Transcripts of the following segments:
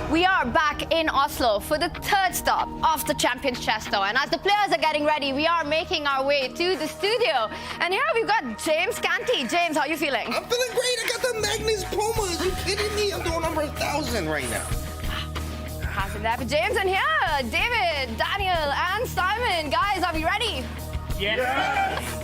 We are back in Oslo for the third stop of the Champions Chess Tour. And as the players are getting ready, we are making our way to the studio. And here we've got James Canty. James, how are you feeling? I'm feeling great. I got the Magnus Puma. Are you kidding me? I'm doing number 1,000 right now. How's it there for James? And here, David, Daniel, and Simon. Guys, are we ready? Yes!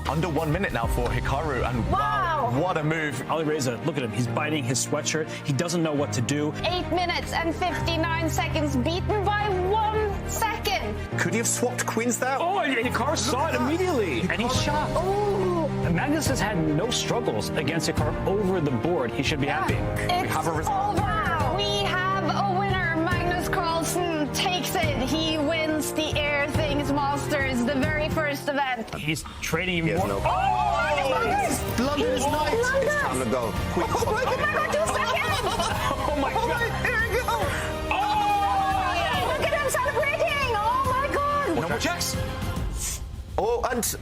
Under 1 minute now for Hikaru, and wow, what a move. Alireza, look at him. He's biting his sweatshirt. He doesn't know what to do. 8 minutes and 59 seconds, beaten by 1 second. Could he have swapped queens there? Oh, and Hikaru saw it immediately, and he shot. Oh! Magnus has had no struggles against Hikaru over the board. He should be happy. It's over. We have a winner. Magnus Carlsen takes it. He wins the Air Things Masters, the very first event. He's trading even more. No. Oh! Blunder is nice. It's time to go. Quick. Oh my God, 2 seconds! Oh my God! Here we go. Oh! Look at him celebrating! Oh my God! No more checks. Oh, and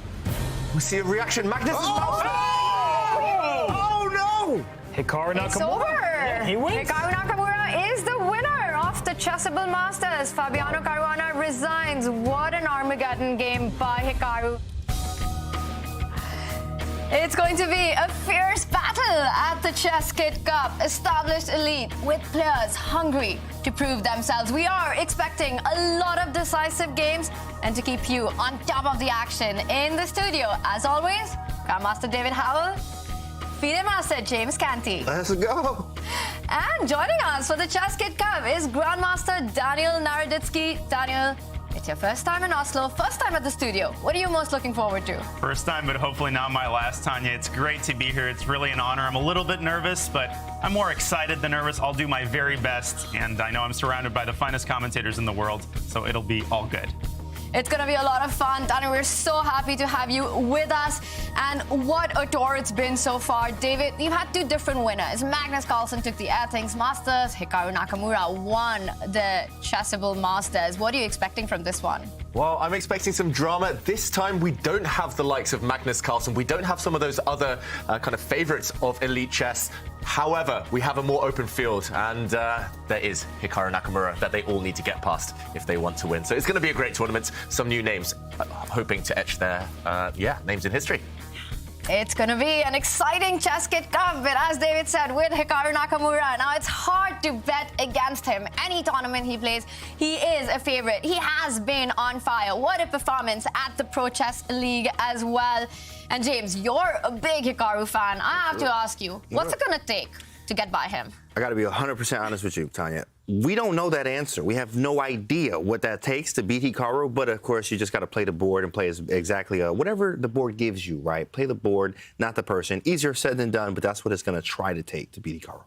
we see a reaction. Magnus is bounced. Oh no! Hikaru Nakamura. It's over. Yeah, he wins. Hikaru Nakamura is the winner of the Chessable Masters. Fabiano Caruana resigns. What an Armageddon game by Hikaru. It's going to be a fierce battle at the ChessKid Cup. Established elite with players hungry to prove themselves. We are expecting a lot of decisive games, and to keep you on top of the action in the studio, as always, Grandmaster David Howell, FIDE Master James Canty. Let's go. And joining us for the ChessKid Cup is Grandmaster Daniel Naroditsky. Daniel, It's your first time in Oslo, first time at the studio. What are you most looking forward to? First time, but hopefully not my last, Tanya. It's great to be here. It's really an honor. I'm a little bit nervous, but I'm more excited than nervous. I'll do my very best, and I know I'm surrounded by the finest commentators in the world, so it'll be all good. It's going to be a lot of fun, Danny. We're so happy to have you with us. And what a tour it's been so far. David, you've had two different winners. Magnus Carlsen took the Airthings Masters. Hikaru Nakamura won the Chessable Masters. What are you expecting from this one? Well, I'm expecting some drama. This time, we don't have the likes of Magnus Carlsen. We don't have some of those other kind of favorites of elite chess. However, we have a more open field, and there is Hikaru Nakamura that they all need to get past if they want to win. So it's going to be a great tournament. Some new names. I'm hoping to etch their names in history. It's going to be an exciting ChessKid Cup, but as David said, with Hikaru Nakamura. Now, it's hard to bet against him. Any tournament he plays, he is a favorite. He has been on fire. What a performance at the Pro Chess League as well. And James, you're a big Hikaru fan. I have to ask you, what's it going to take to get by him? I got to be 100% honest with you, Tanya. We don't know that answer. We have no idea what that takes to beat Hikaru, but of course you just got to play the board and play exactly whatever the board gives you, right? Play the board, not the person. Easier said than done, but that's what it's going to try to take to beat Hikaru.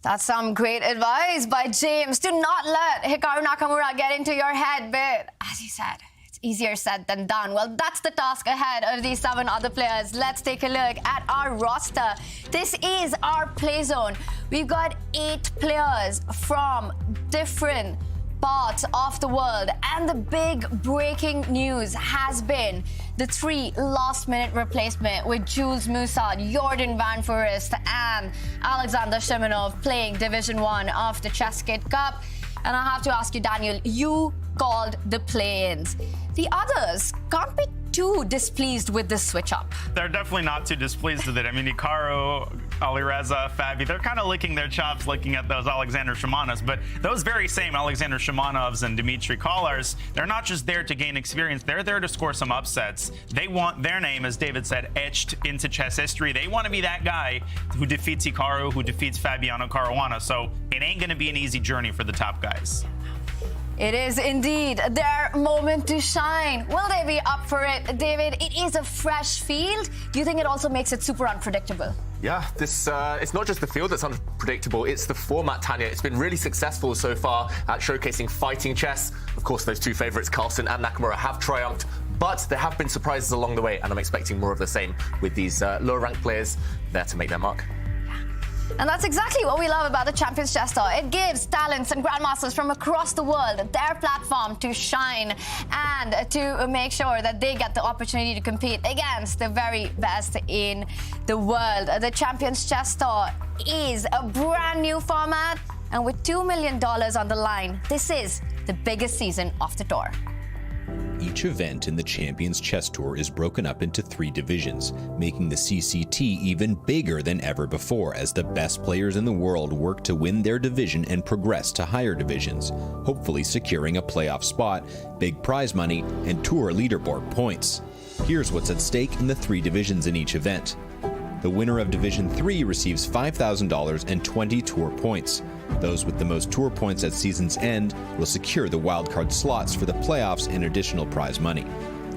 That's some great advice by James. Do not let Hikaru Nakamura get into your head, but as you said, it's easier said than done. Well, that's the task ahead of these 7 other players. Let's take a look at our roster. This is our play zone. We've got 8 players from different parts of the world. And the big breaking news has been the 3 last-minute replacement with Jules Moussard, Jordan Van Foreest, and Alexander Shimonov playing Division 1 of the ChessKid Cup. And I have to ask you, Daniel, you called the play-ins. The others can't be too displeased with this switch-up. They're definitely not too displeased with it. I mean, Hikaru, Alireza, Fabi, they're kind of licking their chops looking at those Alexander Shimanovs, but those very same Alexander Shimanovs and Dmitry Kollars, they're not just there to gain experience, they're there to score some upsets. They want their name, as David said, etched into chess history. They want to be that guy who defeats Hikaru, who defeats Fabiano Caruana, so it ain't going to be an easy journey for the top guys. It is indeed their moment to shine. Will they be up for it? David, it is a fresh field. Do you think it also makes it super unpredictable? Yeah, this it's not just the field that's unpredictable, it's the format, Tanya. It's been really successful so far at showcasing fighting chess. Of course, those 2 favorites, Carlsen and Nakamura, have triumphed, but there have been surprises along the way, and I'm expecting more of the same with these lower-ranked players there to make their mark. And that's exactly what we love about the Champions Chess Tour. It gives talents and grandmasters from across the world their platform to shine and to make sure that they get the opportunity to compete against the very best in the world. The Champions Chess Tour is a brand new format, and with $2 million on the line, this is the biggest season of the tour. Each event in the Champions Chess Tour is broken up into 3 divisions, making the CCT even bigger than ever before as the best players in the world work to win their division and progress to higher divisions, hopefully securing a playoff spot, big prize money, and tour leaderboard points. Here's what's at stake in the 3 divisions in each event. The winner of Division 3 receives $5,000 and 20 tour points. Those with the most tour points at season's end will secure the wildcard slots for the playoffs and additional prize money.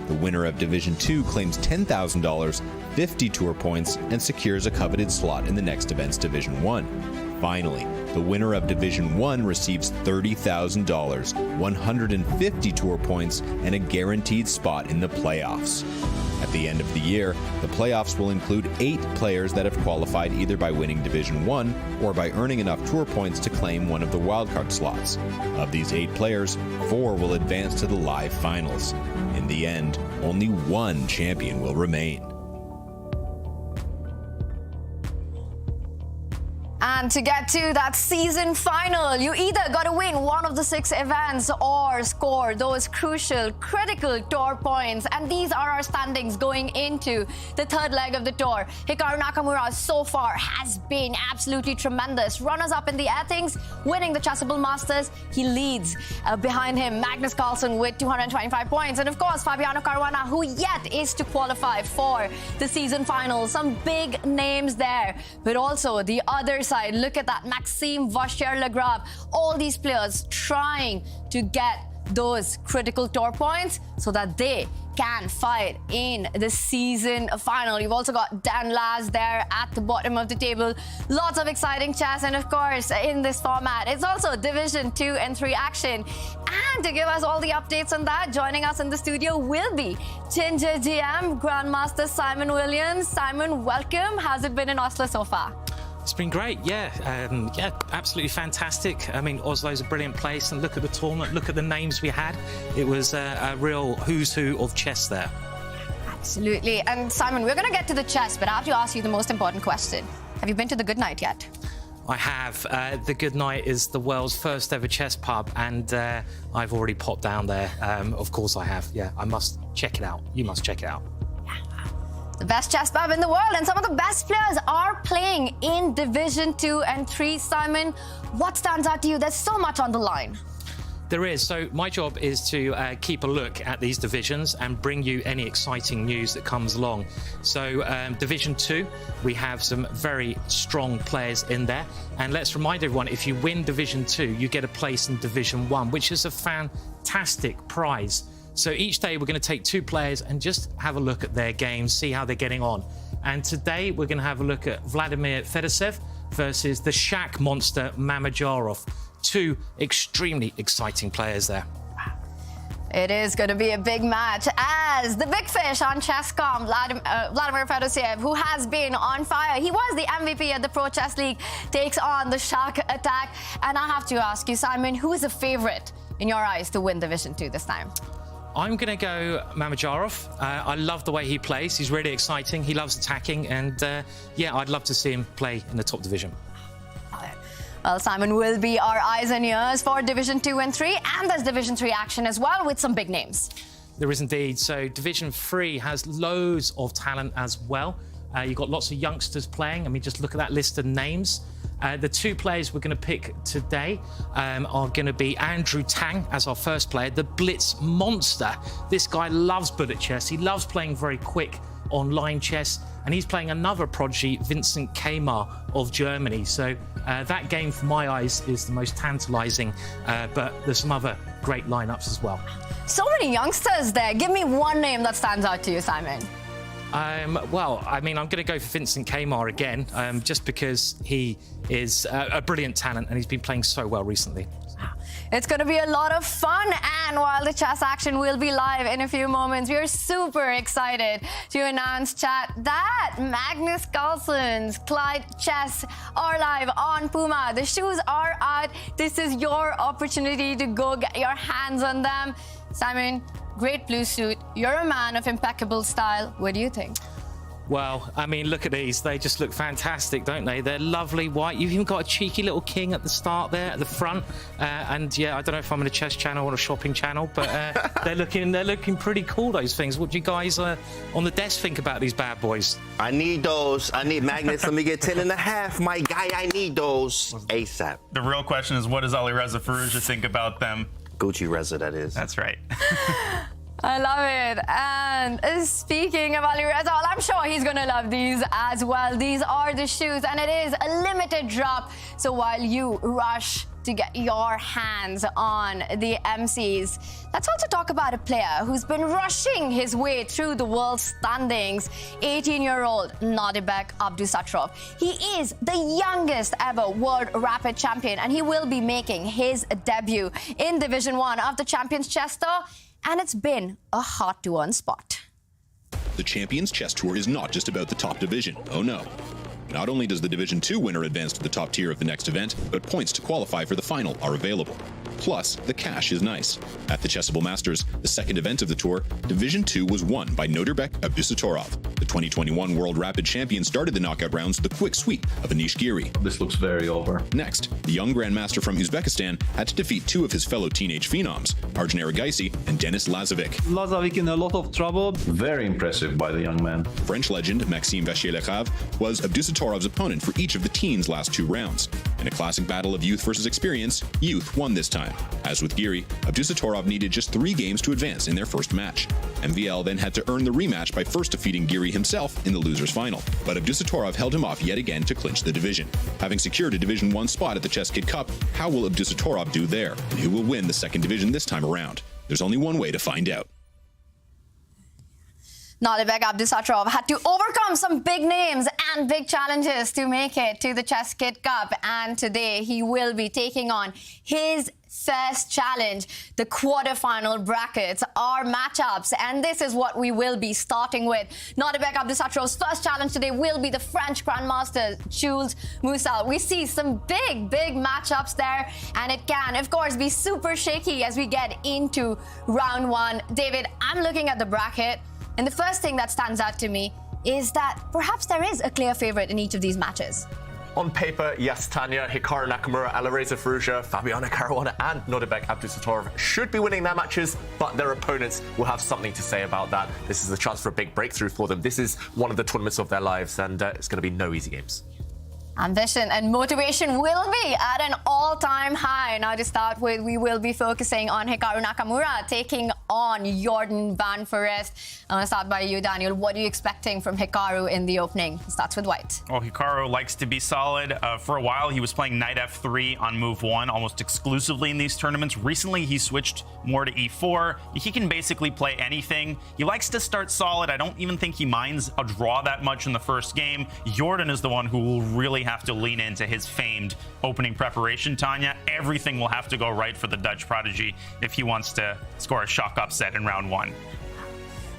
The winner of Division 2 claims $10,000, 50 tour points, and secures a coveted slot in the next event's Division 1. Finally, the winner of Division 1 receives $30,000, 150 tour points, and a guaranteed spot in the playoffs. At the end of the year, the playoffs will include 8 players that have qualified either by winning Division 1 or by earning enough tour points to claim one of the wildcard slots. Of these 8 players, 4 will advance to the live finals. In the end, only 1 champion will remain. And to get to that season final, you either got to win one of the 6 events or score those crucial, critical tour points. And these are our standings going into the 3rd leg of the tour. Hikaru Nakamura so far has been absolutely tremendous. Runners-up in the Airthings, winning the Chessable Masters. He leads. Behind him, Magnus Carlsen with 225 points. And of course, Fabiano Caruana, who yet is to qualify for the season final. Some big names there. But also the other side, look at that, Maxime Vachier-Lagrave. All these players trying to get those critical tour points so that they can fight in the season final. You've also got Dan Laz there at the bottom of the table. Lots of exciting chess, and of course, in this format, it's also Division 2 and 3 action. And to give us all the updates on that, joining us in the studio will be Ginger GM, Grandmaster Simon Williams. Simon, welcome. How's it been in Oslo so far? It's been great, yeah, absolutely fantastic. I mean, Oslo's a brilliant place, and look at the tournament, look at the names we had. It was a real who's who of chess there. Absolutely. And Simon, we're going to get to the chess, but I have to ask you the most important question. Have you been to the Good Night yet? I have. The Good Night is the world's first ever chess pub, and I've already popped down there. Of course I have, yeah. I must check it out. You must check it out. The best chess pub in the world, and some of the best players are playing in Division 2 and 3. Simon, what stands out to you? There's so much on the line. There is. So my job is to keep a look at these divisions and bring you any exciting news that comes along. So Division 2, we have some very strong players in there. And let's remind everyone, if you win Division 2, you get a place in Division 1, which is a fantastic prize. So each day we're going to take 2 players and just have a look at their games, see how they're getting on. And today we're going to have a look at Vladimir Fedoseev versus the Shaq monster Mamedyarov. 2 extremely exciting players there. It is going to be a big match as the big fish on Chess.com, Vladimir Fedoseev, who has been on fire. He was the MVP at the Pro Chess League, takes on the Shaq attack. And I have to ask you, Simon, who is the favorite in your eyes to win Division 2 this time? I'm going to go Mamedyarov. I love the way he plays. He's really exciting. He loves attacking. And yeah, I'd love to see him play in the top division. Well, Simon will be our eyes and ears for Division 2 and 3. And there's Division 3 action as well with some big names. There is indeed. So Division 3 has loads of talent as well. You've got lots of youngsters playing. I mean, just look at that list of names. The 2 players we're going to pick today are going to be Andrew Tang as our first player, the Blitz monster. This guy loves bullet chess. He loves playing very quick online chess, and he's playing another prodigy, Vincent Kamar of Germany. So that game, for my eyes, is the most tantalizing, but there's some other great lineups as well. So many youngsters there. Give me one name that stands out to you, Simon. Well, I mean, I'm going to go for Vincent Kamar again, just because he is a brilliant talent and he's been playing so well recently. It's going to be a lot of fun, and while the chess action will be live in a few moments, we are super excited to announce, chat, that Magnus Carlsen's Clyde Chess are live on Puma. The shoes are out. This is your opportunity to go get your hands on them. Simon, great blue suit. You're a man of impeccable style. What do you think? Well, I mean, look at these. They just look fantastic, don't they? They're lovely white. You've even got a cheeky little king at the start there, at the front. And yeah, I don't know if I'm on a chess channel or a shopping channel, but they're looking pretty cool, those things. What do you guys on the desk think about these bad boys? I need those. I need Magnus. Let me get 10.5. My guy, I need those ASAP. The real question is, what does Alireza Firouzja think about them? Gucci Reza, that is. That's right. I love it. And speaking of Alireza, well, I'm sure he's going to love these as well. These are the shoes, and it is a limited drop. So while you rush to get your hands on the MCs, let's also talk about a player who's been rushing his way through the world standings. 18-year-old Nodirbek Abdusattorov. He is the youngest ever World Rapid Champion, and he will be making his debut in Division 1 of the Champions Chess Tour. And it's been a hard-to-earn spot. The Champions Chess Tour is not just about the top division. Oh no. Not only does the Division 2 winner advance to the top tier of the next event, but points to qualify for the final are available. Plus, the cash is nice. At the Chessable Masters, the second event of the tour, Division 2 was won by Nodirbek Abdusattorov. The 2021 World Rapid Champion started the knockout rounds with a quick sweep of Anish Giri. This looks very over. Next, the young grandmaster from Uzbekistan had to defeat 2 of his fellow teenage phenoms, Arjun Erigaisi and Denis Lazovic. Lazovic in a lot of trouble. Very impressive by the young man. French legend Maxime Vachier-Lecave was Abdusattorov's opponent for each of the teens' last 2 rounds. And In a classic battle of youth versus experience, youth won this time. As with Giri, Abdusattorov needed just 3 games to advance in their first match. MVL then had to earn the rematch by first defeating Giri himself in the losers final. But Abdusattorov held him off yet again to clinch the division. Having secured a Division 1 spot at the ChessKid Cup, how will Abdusattorov do there? And who will win the second division this time around? There's only one way to find out. Nodirbek Abdusattorov had to overcome some big names and big challenges to make it to the ChessKid Cup. And today he will be taking on his first challenge. The quarterfinal brackets are matchups, and this is what we will be starting with. Nodirbek Abdusattorov's first challenge today will be the French grandmaster Jules Moussel. We see some big matchups there, and it can, of course, be super shaky as we get into round 1. David, I'm looking at the bracket, and the first thing that stands out to me is that perhaps there is a clear favorite in each of these matches. On paper, yes, Tanya, Hikaru Nakamura, Alireza, Fabiano, Caruana, and Nodirbek Abdusattorov should be winning their matches, but their opponents will have something to say about that. This is a chance for a big breakthrough for them. This is one of the tournaments of their lives, and it's going to be no easy games. Ambition and motivation will be at an all-time high. Now to start with, we will be focusing on Hikaru Nakamura taking on Jordan van Foreest. I want to start by you, Daniel. What are you expecting from Hikaru in the opening? It starts with white. Well, Hikaru likes to be solid. For a while, he was playing knight f3 on move 1 almost exclusively in these tournaments. Recently, he switched more to e4. He can basically play anything. He likes to start solid. I don't even think he minds a draw that much in the first game. Jordan is the one who will really have to lean into his famed opening preparation, Tanya. Everything will have to go right for the Dutch prodigy if he wants to score a shock upset in round 1.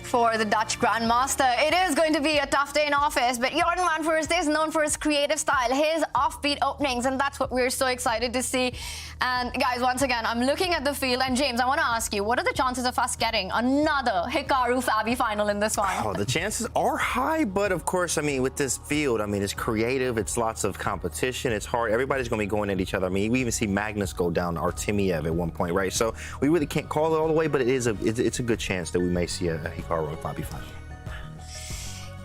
For the Dutch grandmaster, it is going to be a tough day in office, but Jordan van Foreest is known for his creative style, his offbeat openings, and that's what we're so excited to see. And guys, once again, I'm looking at the field, and James, I want to ask you, what are the chances of us getting another Hikaru-Fabi final in this one? Oh, the chances are high, but of course, I mean, with this field, I mean, it's creative, it's lots of competition, it's hard. Everybody's going to be going at each other. I mean, we even see Magnus go down to Artemiev at one point, right? So we really can't call it all the way, but it's a good chance that we may see a Hikaru and Fabi final.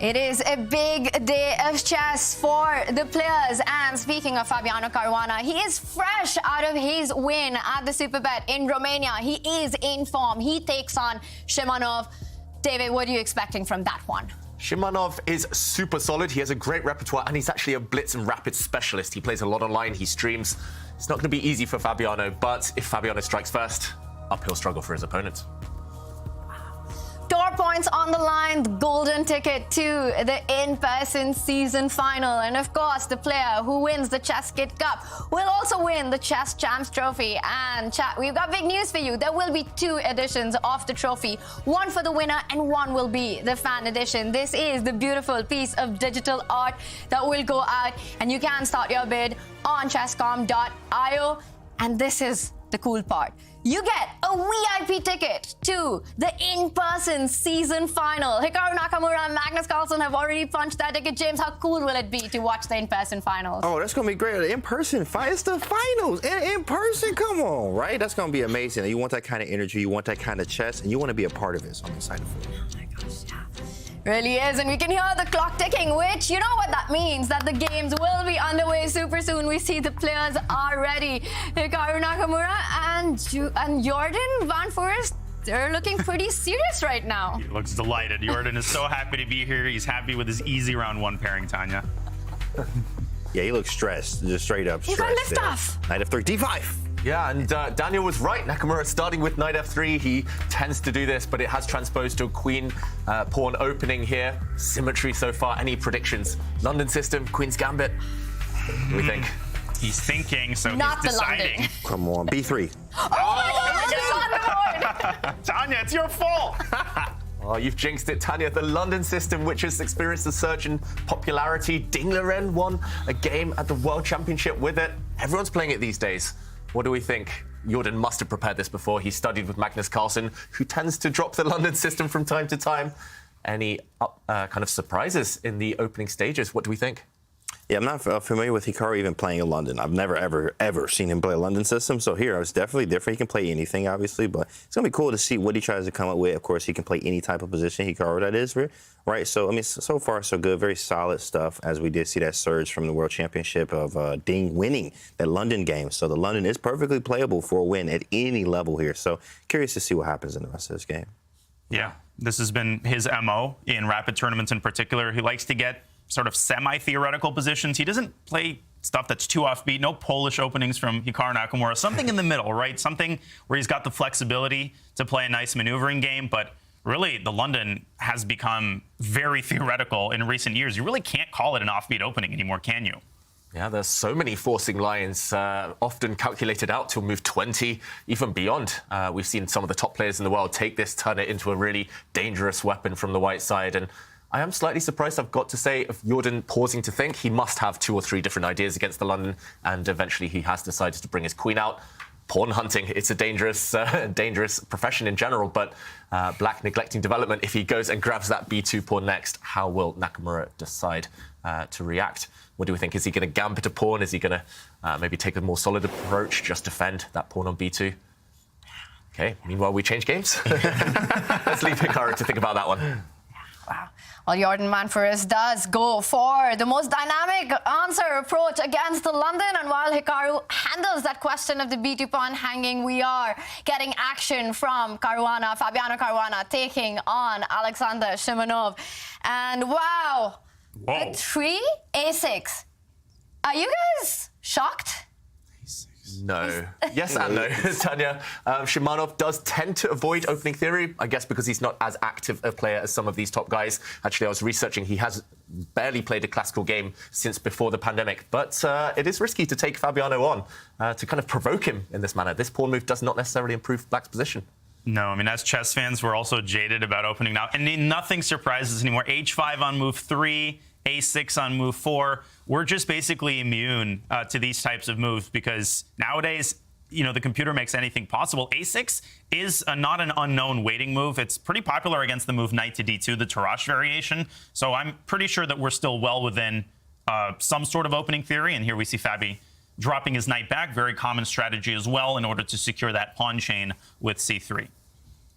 It is a big day of chess for the players. And speaking of Fabiano Caruana, he is fresh out of his win at the Superbet in Romania. He is in form. He takes on Shimanov. David, what are you expecting from that one? Shimanov is super solid. He has a great repertoire, and he's actually a blitz and rapid specialist. He plays a lot online. He streams. It's not going to be easy for Fabiano, but if Fabiano strikes first, uphill struggle for his opponent. Tour points on the line, the golden ticket to the in-person season final. And of course, the player who wins the ChessKid Cup will also win the Chess Champs Trophy. And chat, we've got big news for you. There will be 2 editions of the trophy. One for the winner and one will be the fan edition. This is the beautiful piece of digital art that will go out, and you can start your bid on chess.com.io. And this is the cool part. You get a VIP ticket to the in-person season final. Hikaru Nakamura and Magnus Carlsen have already punched that ticket. James, how cool will it be to watch the in-person finals? Oh, that's going to be great. In-person, it's the finals. In person, come on, right? That's going to be amazing. You want that kind of energy, you want that kind of chess, and you want to be a part of it. So I'm excited for it. Oh my gosh, yeah. Really is, and we can hear the clock ticking, which, you know what that means, that the games will be underway super soon. We see the players are ready. Hikaru Nakamura and Jordan van Foreest, they're looking pretty serious right now. He looks delighted. Jordan is so happy to be here. He's happy with his easy round 1 pairing, Tanya. Yeah, he looks stressed, just straight up He's stressed. got lift off. Knight f3, d5. Yeah, and Daniel was right. Nakamura starting with knight f3. He tends to do this, but it has transposed to a queen pawn opening here. Symmetry so far. Any predictions? London system, Queen's Gambit. What do we think? He's thinking, so Not he's the London. Come on, b3. Oh my God, it's on the board! Tanya, it's your fault. Oh, you've jinxed it, Tanya. The London system, which has experienced a surge in popularity. Ding Liren won a game at the World Championship with it. Everyone's playing it these days. What do we think? Jordan must have prepared this before. He studied with Magnus Carlsen, who tends to drop the London system from time to time. Any kind of surprises in the opening stages? What do we think? Yeah, I'm not familiar with Hikaru even playing in London. I've never, ever seen him play a London system. So here, it's definitely different. He can play anything, obviously, but it's going to be cool to see what he tries to come up with. Of course, he can play any type of position, Hikaru, that is, right? So, I mean, so far, so good. Very solid stuff, as we did see that surge from the World Championship of Ding winning that London game. So the London is perfectly playable for a win at any level here. So curious to see what happens in the rest of this game. Yeah, this has been his MO in rapid tournaments in particular. He likes to get sort of semi-theoretical positions. He doesn't play stuff that's too offbeat, no Polish openings from Hikaru Nakamura, something in the middle, right? Something where he's got the flexibility to play a nice maneuvering game, but really the London has become very theoretical in recent years. You really can't call it an offbeat opening anymore, can you? Yeah, there's so many forcing lines, often calculated out till move 20, even beyond. We've seen some of the top players in the world take this, turn it into a really dangerous weapon from the white side, and I am slightly surprised, I've got to say, of Jordan pausing to think. He must have 2 or 3 different ideas against the London, and eventually he has decided to bring his queen out. Pawn hunting, it's a dangerous profession in general, but Black neglecting development. If he goes and grabs that b2 pawn next, how will Nakamura decide to react? What do we think? Is he going to gambit a pawn? Is he going to maybe take a more solid approach, just defend that pawn on b2? Okay, meanwhile, we change games. Let's leave Hikaru to think about that one. Wow. Well, Jordan Manfores does go for the most dynamic answer approach against the London. And while Hikaru handles that question of the b2 pawn hanging, we are getting action from Caruana, Fabiano Caruana, taking on Alexander Shimonov. And wow, a 3 a6. Are you guys shocked? No. Yes and no, Tanya. Shimonov does tend to avoid opening theory, I guess because he's not as active a player as some of these top guys. Actually, I was researching, he has barely played a classical game since before the pandemic. But it is risky to take Fabiano on, to kind of provoke him in this manner. This pawn move does not necessarily improve Black's position. No, I mean, as chess fans, we're also jaded about opening now. And nothing surprises anymore. H5 on move 3, A6 on move 4. We're just basically immune to these types of moves because nowadays, you know, the computer makes anything possible. A6 is not an unknown waiting move. It's pretty popular against the move knight to d2, the Tarrasch variation. So I'm pretty sure that we're still well within some sort of opening theory. And here we see Fabi dropping his knight back, very common strategy as well in order to secure that pawn chain with c3.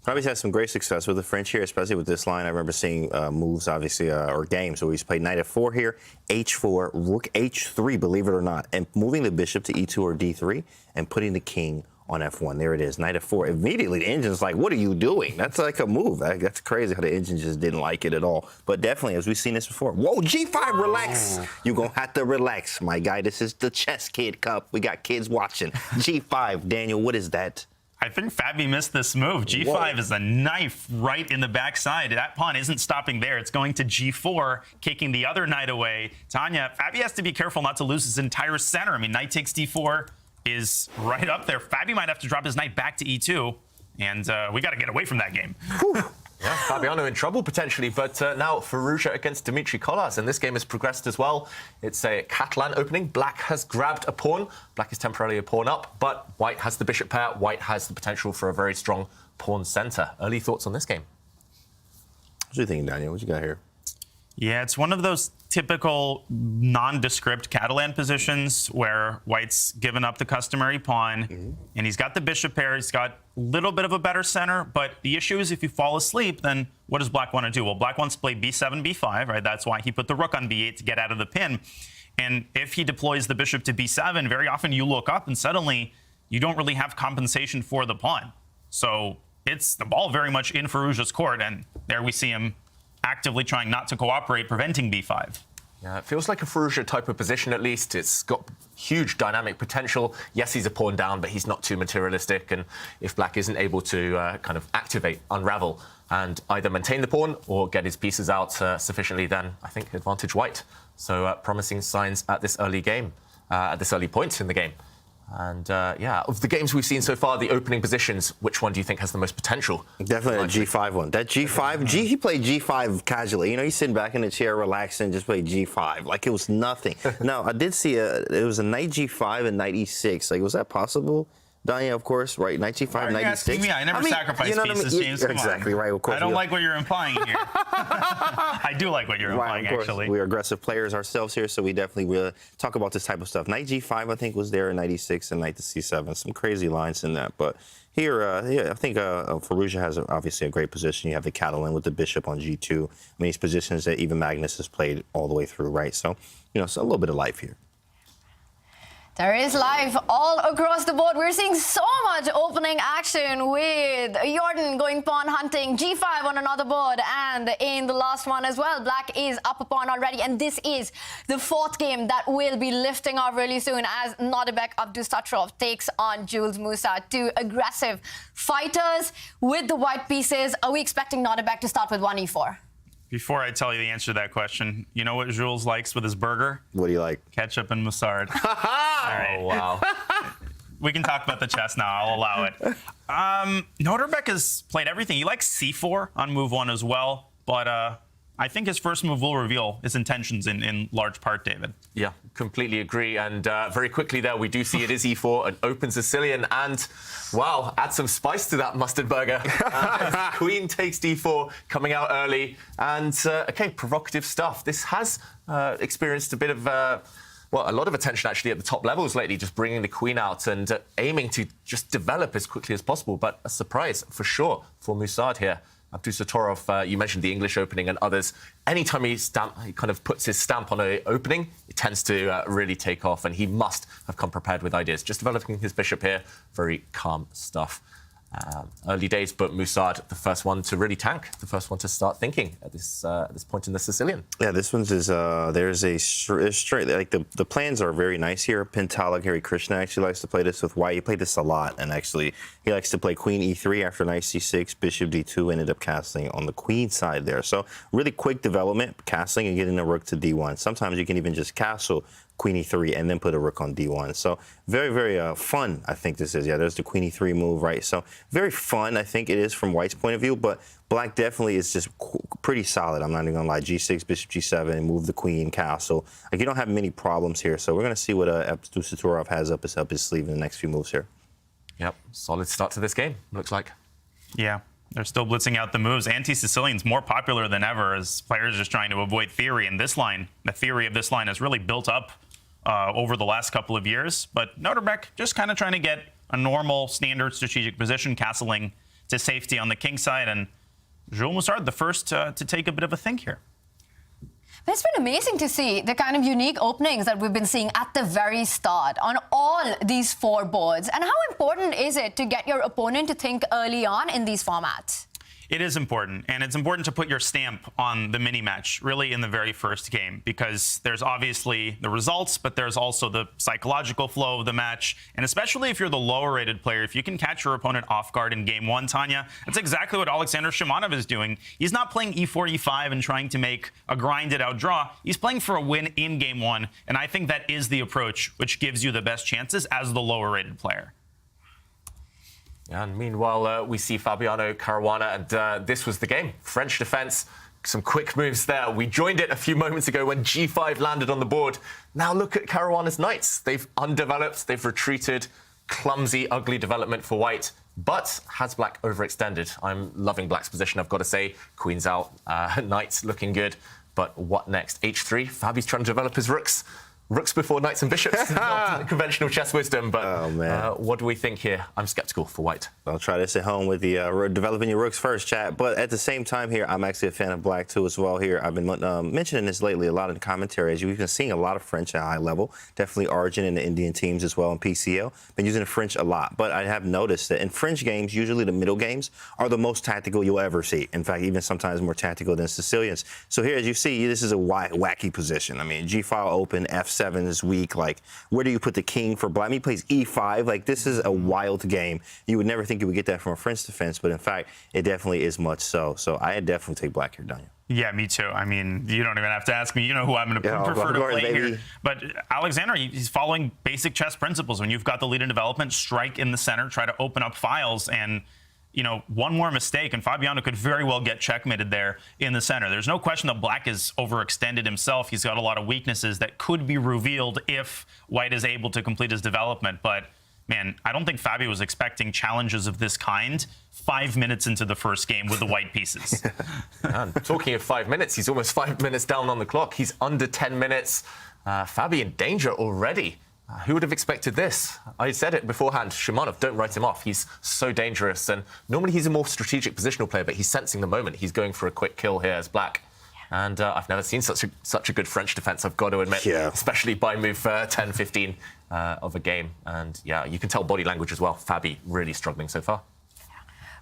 Fabi's had some great success with the French here, especially with this line. I remember seeing moves, obviously, or games where he's played knight f4 here, h4, rook h3, believe it or not, and moving the bishop to e2 or d3 and putting the king on f1. There it is, knight f4. Immediately, the engine's like, what are you doing? That's like a move. That's crazy how the engine just didn't like it at all. But definitely, as we've seen this before, whoa, g5, relax. You're going to have to relax, my guy. This is the ChessKid Cup. We got kids watching. g5, Daniel, what is that? I think Fabi missed this move. G5 Whoa. Is a knife right in the backside. That pawn isn't stopping there. It's going to G4, kicking the other knight away. Tanya, Fabi has to be careful not to lose his entire center. I mean, knight takes D4 is right up there. Fabi might have to drop his knight back to E2, and we got to get away from that game. Yeah, Fabiano in trouble potentially, but now Firouzja against Dmitry Kolas, and this game has progressed as well. It's a Catalan opening. Black has grabbed a pawn. Black is temporarily a pawn up, but White has the bishop pair. White has the potential for a very strong pawn center. Early thoughts on this game? What do you think, Daniel? What you got here? Yeah, it's one of those typical nondescript Catalan positions where White's given up the customary pawn, and he's got the bishop pair. He's got a little bit of a better center, but the issue is if you fall asleep, then what does Black want to do? Well, Black wants to play b7, b5, right? That's why he put the rook on b8 to get out of the pin. And if he deploys the bishop to b7, very often you look up and suddenly you don't really have compensation for the pawn. So it's the ball very much in Firouzja's court, and there we see him actively trying not to cooperate, preventing b5. Yeah, it feels like a Firouzja type of position at least. It's got huge dynamic potential. Yes, he's a pawn down, but he's not too materialistic. And if Black isn't able to kind of activate, unravel, and either maintain the pawn or get his pieces out sufficiently, then I think advantage White. So promising signs at this early game, at this early point in the game. And yeah, of the games we've seen so far, the opening positions, which one do you think has the most potential? Definitely the G5 one. That G5, he played G5 casually. You know, he's sitting back in the chair, relaxing, just played G5 like it was nothing. Now, I did see it was a knight G5 and knight E6. Like, was that possible? Danya, of course, right? Knight G5, Why are you Knight asking E6. me? I never sacrifice you know pieces, what I mean? James. Come Exactly on. right. Of course, I don't like what you're implying here. I do like what you're implying, of course. actually. We're aggressive players ourselves here, so we definitely will talk about this type of stuff. Knight G5, I think, was there, Knight E6, and Knight to C7. Some crazy lines in that, but here, yeah, I think Firouzja has obviously a great position. You have the Catalan with the bishop on G2. I mean, these positions that even Magnus has played all the way through, right? So, you know, it's a little bit of life here. There is life all across the board. We're seeing so much opening action with Jordan going pawn hunting, G5 on another board, and in the last one as well, Black is up a pawn already, and this is the fourth game that will be lifting off really soon as Nodirbek Abdusattorov takes on Jules Musa. Two aggressive fighters with the white pieces. Are we expecting Nodirbek to start with 1e4? Before I tell you the answer to that question, you know what Jules likes with his burger? What do you like? Ketchup and mustard. All right. Oh, wow. We can talk about the chess now. I'll allow it. Nodirbek has played everything. He likes c4 on move 1 as well, but I think his first move will reveal his intentions in large part, David. Yeah, completely agree. And very quickly there, we do see it is e4, an open Sicilian, and wow, add some spice to that mustard burger. Queen takes d4, coming out early, and okay, provocative stuff. This has experienced a bit of well, a lot of attention actually at the top levels lately, just bringing the queen out and aiming to just develop as quickly as possible. But a surprise for sure for Musard here. Abdusattorov, you mentioned the English opening and others. Anytime he kind of puts his stamp on an opening, it tends to really take off, and he must have come prepared with ideas. Just developing his bishop here, very calm stuff. Early days, but Musard, the first one to really tank, the first one to start thinking at this point in the Sicilian. Yeah, this one's is there's a straight, like the plans are very nice here. Pintala Gary Krishna actually likes to play this with white. He played this a lot, and actually he likes to play Queen E3 after Knight C6, Bishop D2, ended up castling on the Queen side there. So really quick development, castling and getting the rook to D1. Sometimes you can even just castle Queen E3 and then put a rook on D1. So very, very fun, I think this is. Yeah, there's the Queen E3 move, right? So very fun, I think it is from White's point of view, but Black definitely is just pretty solid. I'm not even gonna lie. G6, Bishop G7, move the Queen, castle. Like, you don't have many problems here. So we're gonna see what Abdusattorov has up his sleeve in the next few moves here. Yep, solid start to this game, looks like. Yeah. They're still blitzing out the moves. Anti-Sicilian's more popular than ever as players are just trying to avoid theory. And this line, the theory of this line has really built up over the last couple of years. But Nodirbek just kind of trying to get a normal, standard strategic position, castling to safety on the king side. And Jules Musard, the first to take a bit of a think here. But it's been amazing to see the kind of unique openings that we've been seeing at the very start on all these four boards. And how important is it to get your opponent to think early on in these formats? It is important, and it's important to put your stamp on the mini-match, really in the very first game, because there's obviously the results, but there's also the psychological flow of the match, and especially if you're the lower-rated player, if you can catch your opponent off guard in game one, Tanya, that's exactly what Alexander Shimanov is doing. He's not playing e4, e5 and trying to make a grinded-out draw. He's playing for a win in game one, and I think that is the approach which gives you the best chances as the lower-rated player. And meanwhile, we see Fabiano, Caruana, and this was the game. French defense, some quick moves there. We joined it a few moments ago when G5 landed on the board. Now look at Caruana's knights. They've undeveloped, they've retreated. Clumsy, ugly development for White, but has Black overextended. I'm loving Black's position, I've got to say. Queen's out, knights looking good. But what next? H3, Fabi's trying to develop his rooks. Rooks before knights and bishops, not conventional chess wisdom, but what do we think here? I'm skeptical for White. I'll try this at home with the developing your rooks first, chat. But at the same time here, I'm actually a fan of Black too as well here. I've been mentioning this lately a lot in the commentaries. We've been seeing a lot of French at high level, definitely Argent and the Indian teams as well in PCL. Been using the French a lot, but I have noticed that in French games, usually the middle games are the most tactical you'll ever see. In fact, even sometimes more tactical than Sicilians. So here, as you see, this is a wacky position. I mean, G5 open, F7 is weak. Like, where do you put the king for Black? I mean, he plays E5. Like, this is a wild game. You would never think you would get that from a French defense, but in fact, it definitely is much so. So I definitely take Black here, Daniel. Yeah, me too. I mean, you don't even have to ask me. You know who I'm going to prefer to play here. But Alexander, he's following basic chess principles. When you've got the lead in development, strike in the center, try to open up files, and you know, one more mistake, and Fabiano could very well get checkmated there in the center. There's no question that Black is overextended himself. He's got a lot of weaknesses that could be revealed if White is able to complete his development. But man, I don't think Fabi was expecting challenges of this kind 5 minutes into the first game with the white pieces. And talking of 5 minutes, he's almost 5 minutes down on the clock. He's under 10 minutes. Fabi in danger already. Who would have expected this? I said it beforehand, Shimanov, don't write him off. He's so dangerous. And normally he's a more strategic positional player, but he's sensing the moment. He's going for a quick kill here as black. And I've never seen such a good French defense, I've got to admit, especially by move 10, 15 of a game. And yeah, you can tell body language as well. Fabi really struggling so far.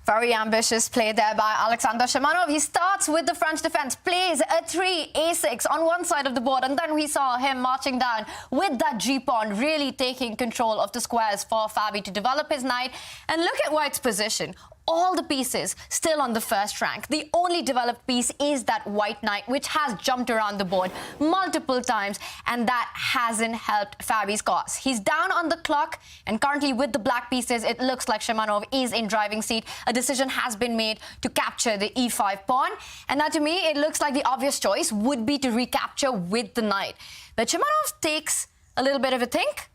Very ambitious play there by Alexander Shimanov. He starts with the French defense, plays a 3 a6 on one side of the board, and then we saw him marching down with that g-pawn, really taking control of the squares for Fabi to develop his knight. And look at White's position. All the pieces still on the first rank. The only developed piece is that white knight, which has jumped around the board multiple times, and that hasn't helped Fabi's cause. He's down on the clock, and currently with the black pieces, it looks like Shimanov is in driving seat. A decision has been made to capture the e5 pawn, and now to me, it looks like the obvious choice would be to recapture with the knight. But Shimanov takes a little bit of a think.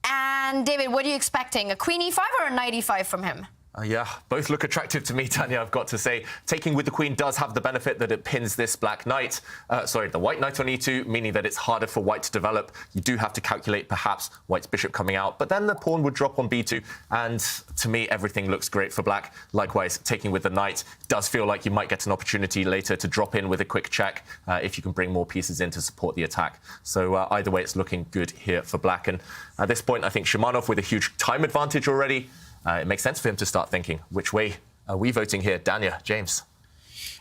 And David, what are you expecting? A queen e5 or a knight e5 from him? Yeah, both look attractive to me, Tanya, I've got to say. Taking with the queen does have the benefit that it pins this black knight. The white knight on e2, meaning that it's harder for white to develop. You do have to calculate perhaps white's bishop coming out, but then the pawn would drop on b2. And to me, everything looks great for black. Likewise, taking with the knight does feel like you might get an opportunity later to drop in with a quick check if you can bring more pieces in to support the attack. So either way, it's looking good here for black. And at this point, I think Shimanov with a huge time advantage already. It makes sense for him to start thinking. Which way are we voting here? Dania, James?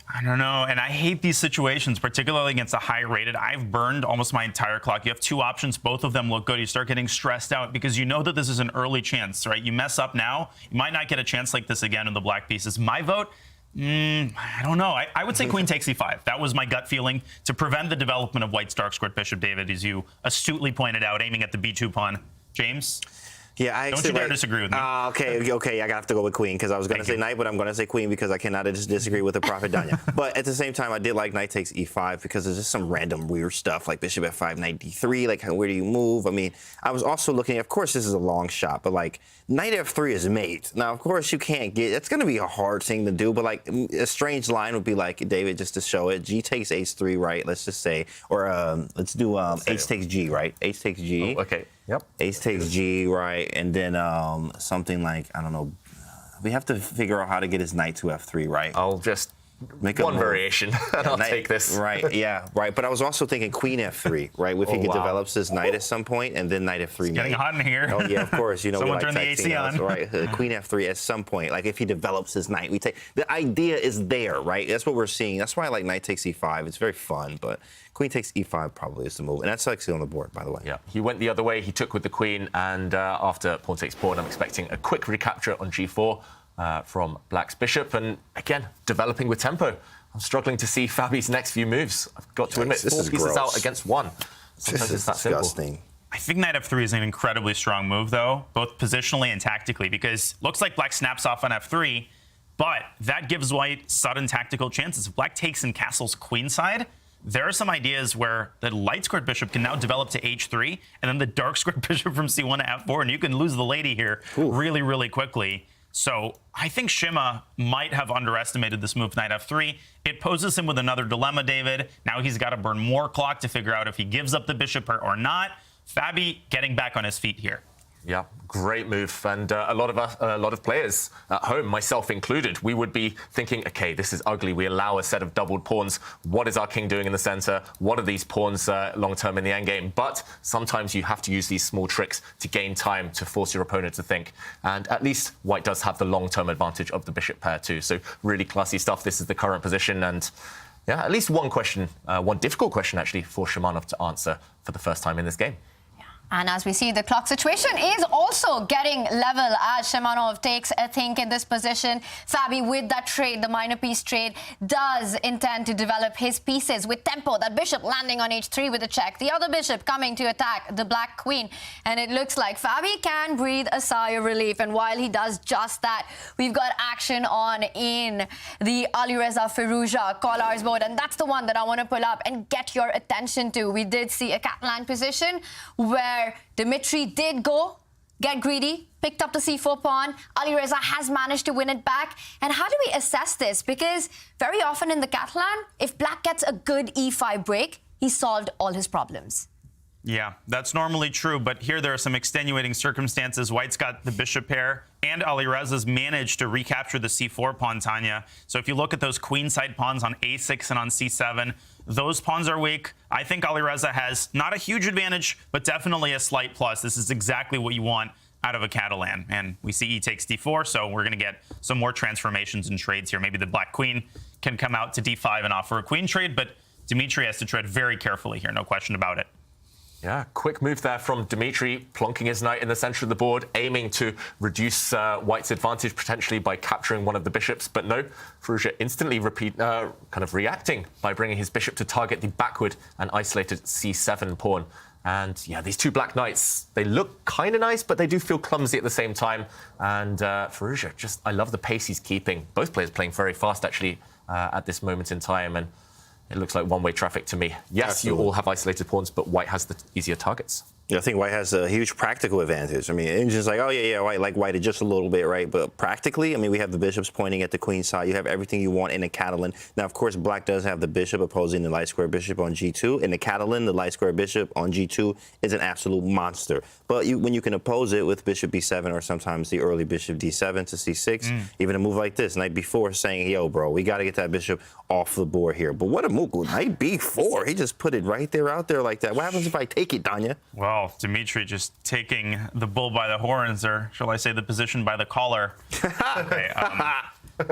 I don't know, and I hate these situations, particularly against a high-rated. I've burned almost my entire clock. You have two options. Both of them look good. You start getting stressed out because you know that this is an early chance, right? You mess up now, you might not get a chance like this again in the black pieces. My vote, I don't know. I would say queen takes e5. That was my gut feeling to prevent the development of white's dark squared bishop, David, as you astutely pointed out, aiming at the b2 pawn. James? Yeah, I don't you dare disagree with me. Okay, I have to go with queen because I was going to say knight, but I'm going to say queen because I cannot disagree with the prophet Danya. But at the same time, I did like knight takes e5 because there's just some random weird stuff like bishop f5, knight d3, like where do you move? I mean, I was also looking, of course, this is a long shot, but like knight f3 is mate. Now, of course, you can't get, it's going to be a hard thing to do, but like a strange line would be like, David, just to show it, g takes h3, right? Let's just say, or let's do h takes g, right? H takes g. Oh, okay. Yep. Ace takes G, right? And then something like, I don't know, we have to figure out how to get his knight to F3, right? I'll just make one variation, and I'll take this. Right, yeah, right. But I was also thinking queen F3, right? If he develops his knight at some point, and then knight F3. It's getting hot in here. Oh, yeah, of course. You know, someone we like turn the AC on. Right, queen F3 at some point. Like, if he develops his knight, we take... The idea is there, right? That's what we're seeing. That's why I like knight takes E5. It's very fun, but... Queen takes e5 probably is the move. And that's actually on the board, by the way. Yeah, he went the other way. He took with the queen. And after pawn takes pawn, I'm expecting a quick recapture on g4 from black's bishop. And again, developing with tempo. I'm struggling to see Fabi's next few moves. I've got to admit, 4 pieces out against 1. Sometimes it's that disgusting. Simple. I think knight f3 is an incredibly strong move, though, both positionally and tactically, because looks like black snaps off on f3, but that gives white sudden tactical chances. If black takes and castles queenside, there are some ideas where the light squared bishop can now develop to h3, and then the dark squared bishop from c1 to f4, and you can lose the lady here really, really quickly. So I think Shima might have underestimated this move, knight f3. It poses him with another dilemma, David. Now he's got to burn more clock to figure out if he gives up the bishop or not. Fabi getting back on his feet here. Yeah, great move. And a lot of players at home, myself included, we would be thinking, okay, this is ugly. We allow a set of doubled pawns. What is our king doing in the center? What are these pawns long-term in the endgame? But sometimes you have to use these small tricks to gain time to force your opponent to think. And at least white does have the long-term advantage of the bishop pair too. So really classy stuff. This is the current position. And yeah, at least one question, one difficult question actually for Shimanov to answer for the first time in this game. And as we see, the clock situation is also getting level as Shimanov takes a think in this position. Fabi, with that trade, the minor piece trade, does intend to develop his pieces with tempo. That bishop landing on h3 with a check. The other bishop coming to attack the black queen. And it looks like Fabi can breathe a sigh of relief. And while he does just that, we've got action on in the Alireza Firouzja Collars board. And that's the one that I want to pull up and get your attention to. We did see a Catalan position where Dimitri did go get greedy, picked up the c4 pawn. Alireza has managed to win it back. And how do we assess this? Because very often in the Catalan, if black gets a good e5 break, he's solved all his problems. Yeah, that's normally true, but here there are some extenuating circumstances. White's got the bishop pair, and Alireza's managed to recapture the c4 pawn, Tanya. So if you look at those queenside pawns on a6 and on c7, those pawns are weak. I think Alireza has not a huge advantage, but definitely a slight plus. This is exactly what you want out of a Catalan. And we see e takes d4, so we're going to get some more transformations and trades here. Maybe the black queen can come out to d5 and offer a queen trade, but Dmitry has to tread very carefully here, no question about it. Yeah, quick move there from Dmitry, plonking his knight in the center of the board, aiming to reduce White's advantage potentially by capturing one of the bishops. But no, Firouzja instantly reacting by bringing his bishop to target the backward and isolated c7 pawn. And yeah, these two black knights, they look kind of nice, but they do feel clumsy at the same time. And Firouzja, I love the pace he's keeping. Both players playing very fast, actually, at this moment in time. And it looks like one-way traffic to me. Yes, Absolutely. You all have isolated pawns, but White has the easier targets. Yeah, I think White has a huge practical advantage. I mean, it's just like, oh, yeah, White like White just a little bit, right? But practically, I mean, we have the bishops pointing at the queen side. You have everything you want in a Catalan. Now, of course, Black does have the bishop opposing the light square bishop on g2. In the Catalan, the light square bishop on g2 is an absolute monster. But when you can oppose it with bishop b7 or sometimes the early bishop d7 to c6, even a move like this, knight b4, saying, yo, bro, we got to get that bishop off the board here. But what a move. Knight b4. He just put it right there out there like that. What happens if I take it, Tanya? Well, Dmitry just taking the bull by the horns, or shall I say the position by the collar. Okay,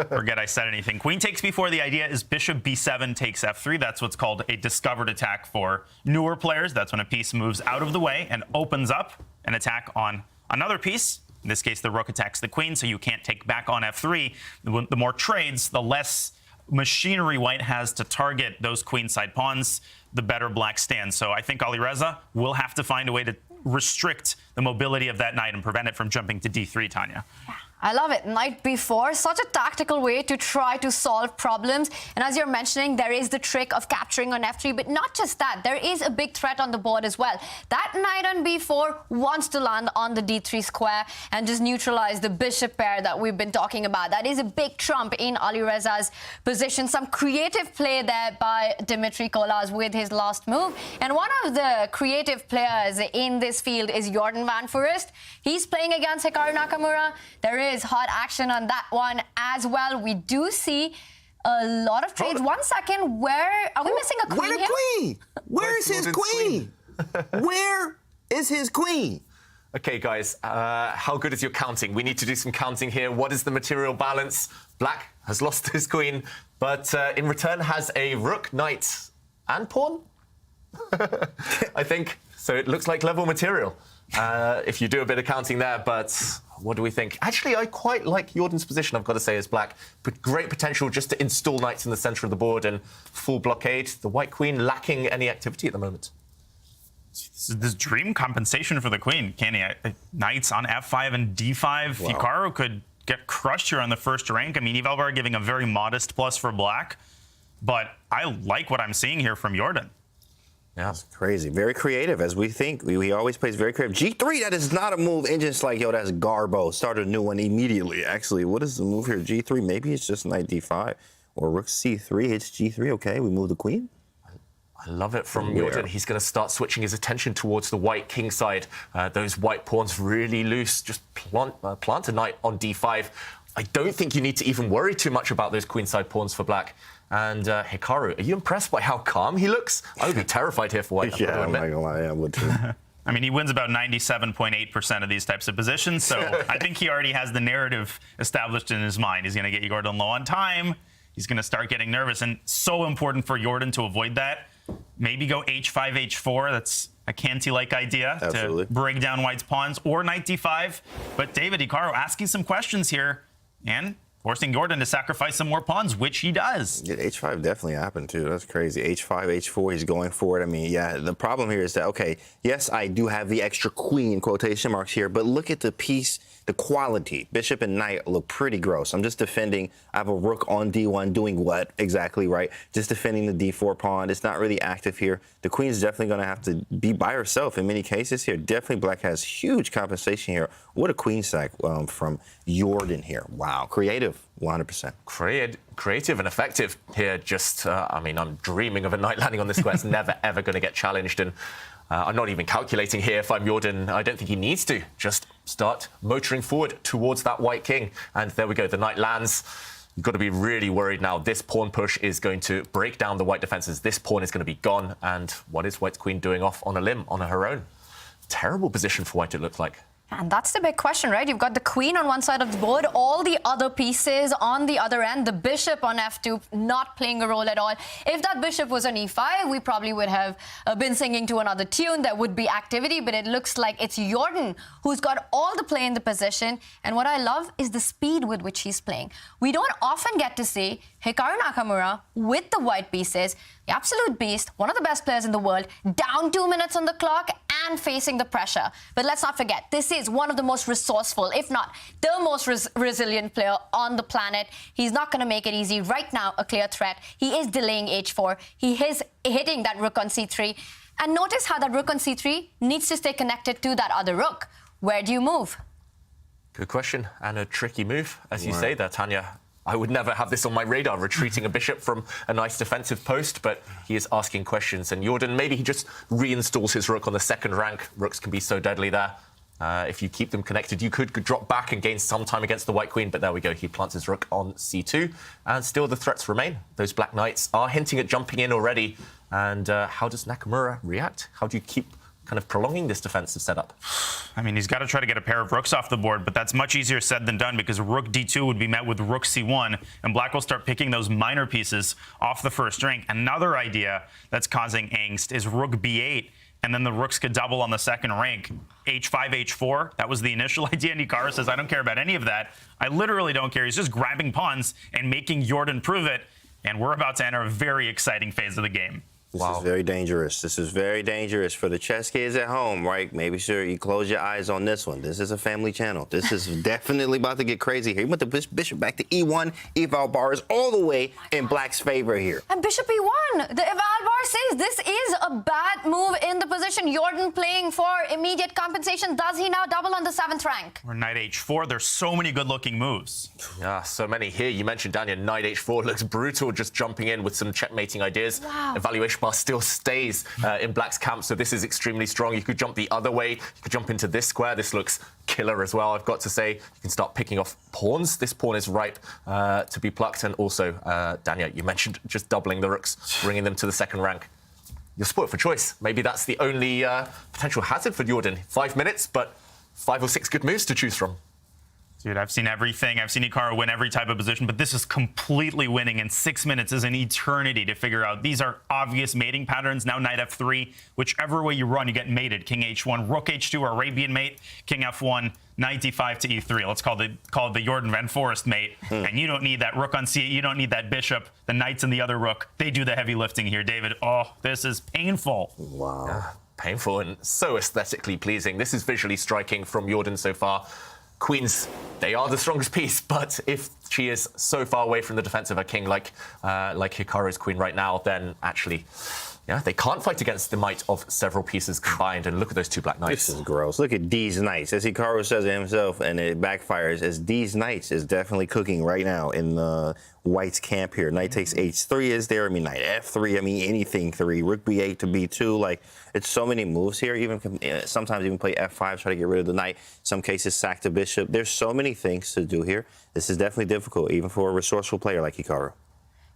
forget I said anything. Queen takes b4. The idea is bishop b7 takes f3. That's what's called a discovered attack for newer players. That's when a piece moves out of the way and opens up an attack on another piece. In this case, the rook attacks the queen, so you can't take back on f3. The more trades, the less machinery White has to target those queenside pawns, the better Black stands. So I think Alireza will have to find a way to restrict the mobility of that knight and prevent it from jumping to d3, Tanya. Yeah, I love it. Knight b4, such a tactical way to try to solve problems. And as you're mentioning, there is the trick of capturing on f3, but not just that. There is a big threat on the board as well. That knight on b4 wants to land on the d3 square and just neutralize the bishop pair that we've been talking about. That is a big trump in Alireza's position. Some creative play there by Dmitry Kolas with his last move. And one of the creative players in this field is Jordan van Foreest. He's playing against Hikaru Nakamura. There is hot action on that one as well. We do see a lot of trades. 1 second, where are we missing a queen Where the here? queen? Where is his queen? Where is his queen? Okay, guys, how good is your counting? We need to do some counting here. What is the material balance? Black has lost his queen, but in return has a rook, knight, and pawn, I think. So it looks like level material, if you do a bit of counting there, but what do we think? Actually, I quite like Jordan's position, I've got to say, as Black. But great potential just to install knights in the center of the board and full blockade. The white queen lacking any activity at the moment. This dream compensation for the queen, can he? Knights on f5 and d5. Wow. Hikaru could get crushed here on the first rank. I mean, Evalvar giving a very modest plus for Black, but I like what I'm seeing here from Jordan. Yeah, it's crazy. Very creative, as we think. We always plays very creative. G3, that is not a move. And just like, yo, that's Garbo. Start a new one immediately. Actually, what is the move here? G3, maybe it's just knight d5. Or rook c3 hits g3. Okay, we move the queen. I love it from Jordan. He's going to start switching his attention towards the white king side. Those white pawns really loose. Just plant a knight on d5. I don't think you need to even worry too much about those queenside pawns for Black. And Hikaru, are you impressed by how calm he looks? I would be terrified here for White. Yeah, I'm not going to lie. I would too. I mean, he wins about 97.8% of these types of positions, so I think he already has the narrative established in his mind. He's going to get Jordan low on time. He's going to start getting nervous, and so important for Jordan to avoid that. Maybe go h5, h4. That's a Canty-like idea. Absolutely. To break down White's pawns, or knight d5. But David, Hikaru asking some questions here, and forcing Jordan to sacrifice some more pawns, which he does. Yeah, h5 definitely happened, too. That's crazy. h5, h4, he's going for it. I mean, yeah, the problem here is that, okay, yes, I do have the extra queen, quotation marks here, but look at the piece the quality. Bishop and knight look pretty gross. I'm just defending. I have a rook on d1 doing what exactly, right? Just defending the d4 pawn. It's not really active here. The queen's definitely going to have to be by herself in many cases here. Definitely black has huge compensation here. What a queen sack from Jordan here. Wow, creative, 100%. Creative and effective here. Just, I mean, I'm dreaming of a knight landing on this square. It's never, ever going to get challenged. And I'm not even calculating here if I'm Jordan. I don't think he needs to. Just start motoring forward towards that white king. And there we go. The knight lands. You've got to be really worried now. This pawn push is going to break down the white defenses. This pawn is going to be gone. And what is white's queen doing off on a limb on her own? Terrible position for white, it looked like. And that's the big question, right? You've got the queen on one side of the board, all the other pieces on the other end, the bishop on f2 not playing a role at all. If that bishop was on e5, we probably would have been singing to another tune. There would be activity, but it looks like it's Jordan who's got all the play in the position. And what I love is the speed with which he's playing. We don't often get to see Hikaru Nakamura with the white pieces, the absolute beast, one of the best players in the world, down 2 minutes on the clock and facing the pressure. But let's not forget, this is one of the most resourceful, if not the most resilient player on the planet. He's not going to make it easy. Right now, a clear threat. He is delaying h4. He is hitting that rook on c3. And notice how that rook on c3 needs to stay connected to that other rook. Where do you move? Good question, and a tricky move, as you say there, Tanya. I would never have this on my radar, retreating a bishop from a nice defensive post, but he is asking questions. And Jordan, maybe he just reinstalls his rook on the second rank. Rooks can be so deadly there. If you keep them connected, you could drop back and gain some time against the white queen, but there we go. He plants his rook on c2, and still the threats remain. Those black knights are hinting at jumping in already. And how does Nakamura react? How do you keep kind of prolonging this defensive setup? I mean, he's got to try to get a pair of rooks off the board, but that's much easier said than done because rook d2 would be met with rook c1, and black will start picking those minor pieces off the first rank. Another idea that's causing angst is rook b8, and then the rooks could double on the second rank. h5, h4, that was the initial idea, and Hikaru says, I don't care about any of that. I literally don't care. He's just grabbing pawns and making Jordan prove it, and we're about to enter a very exciting phase of the game. This is very dangerous. This is very dangerous for the chess kids at home, right? Maybe sure you close your eyes on this one. This is a family channel. This is definitely about to get crazy here. You went the bishop back to e1. Eval bar is all the way in black's favor here. And bishop e1. The eval bar says this is a bad move in the position. Jordan playing for immediate compensation. Does he now double on the 7th rank? Or knight h4. There's so many good-looking moves. Yeah, so many here. You mentioned, Daniel, knight h4 looks brutal, just jumping in with some checkmating ideas. Wow. Evaluation bar still stays in black's camp, so this is extremely strong. You could jump the other way. You could jump into this square. This looks killer as well, I've got to say. You can start picking off pawns. This pawn is ripe to be plucked. And also, Daniel, you mentioned just doubling the rooks, bringing them to the second rank. You're spoiled for choice. Maybe that's the only potential hazard for Jordan. 5 minutes, but 5 or 6 good moves to choose from. Dude, I've seen everything. I've seen Hikaru win every type of position, but this is completely winning, and 6 minutes is an eternity to figure out. These are obvious mating patterns. Now knight f3. Whichever way you run, you get mated. King h1, rook h2, Arabian mate, king f1, knight d5 to e3. Let's call it the Jordan Van Forest mate. And you don't need that rook on c8. You don't need that bishop. The knights and the other rook, they do the heavy lifting here, David. Oh, this is painful. Wow. Painful and so aesthetically pleasing. This is visually striking from Jordan so far. Queens, they are the strongest piece, but if she is so far away from the defense of a king like Hikaru's queen right now, then actually, yeah, they can't fight against the might of several pieces combined. And look at those two black knights. This is gross. Look at these knights. As Hikaru says it himself, and it backfires, as these knights is definitely cooking right now in the white's camp here. Knight takes h3 is there. I mean, knight f3. I mean, anything 3. Rook b8 to b2. Like, it's so many moves here. Even sometimes even play f5, try to get rid of the knight. Some cases sack the bishop. There's so many things to do here. This is definitely difficult, even for a resourceful player like Hikaru.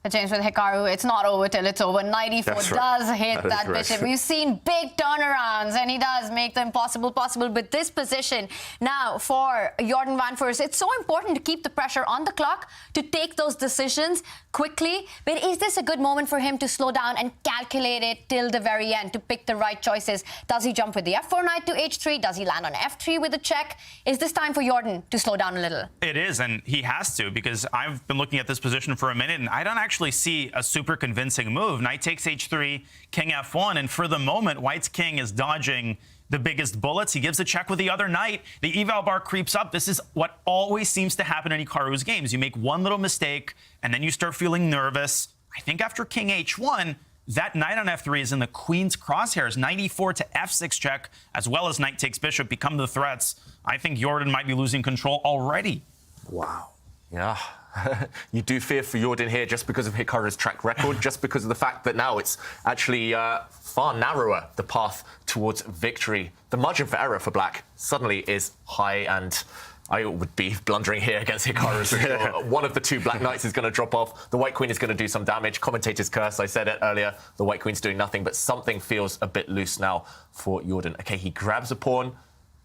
But James, with Hikaru, it's not over till it's over. Knight e4 does hit that bishop. We've seen big turnarounds, and he does make the impossible possible. But this position now for Jordan Van Forest, it's so important to keep the pressure on the clock, to take those decisions quickly. But is this a good moment for him to slow down and calculate it till the very end, to pick the right choices? Does he jump with the f4 knight to h3? Does he land on f3 with a check? Is this time for Jordan to slow down a little? It is, and he has to, because I've been looking at this position for a minute, and I don't actually see a super convincing move. Knight takes h3, king f1, and for the moment, white's king is dodging the biggest bullets. He gives a check with the other knight. The eval bar creeps up. This is what always seems to happen in Hikaru's games. You make one little mistake, and then you start feeling nervous. I think after king h1, that knight on f3 is in the queen's crosshairs. Knight e4 to f6 check, as well as knight takes bishop, become the threats. I think Jordan might be losing control already. Wow. Yeah. You do fear for Jordan here just because of Hikaru's track record, just because of the fact that now it's actually far narrower, the path towards victory. The margin for error for black suddenly is high, and I would be blundering here against Hikaru. For sure. One of the two black knights is going to drop off. The white queen is going to do some damage. Commentator's curse, I said it earlier. The white queen's doing nothing, but something feels a bit loose now for Jordan. Okay, he grabs a pawn,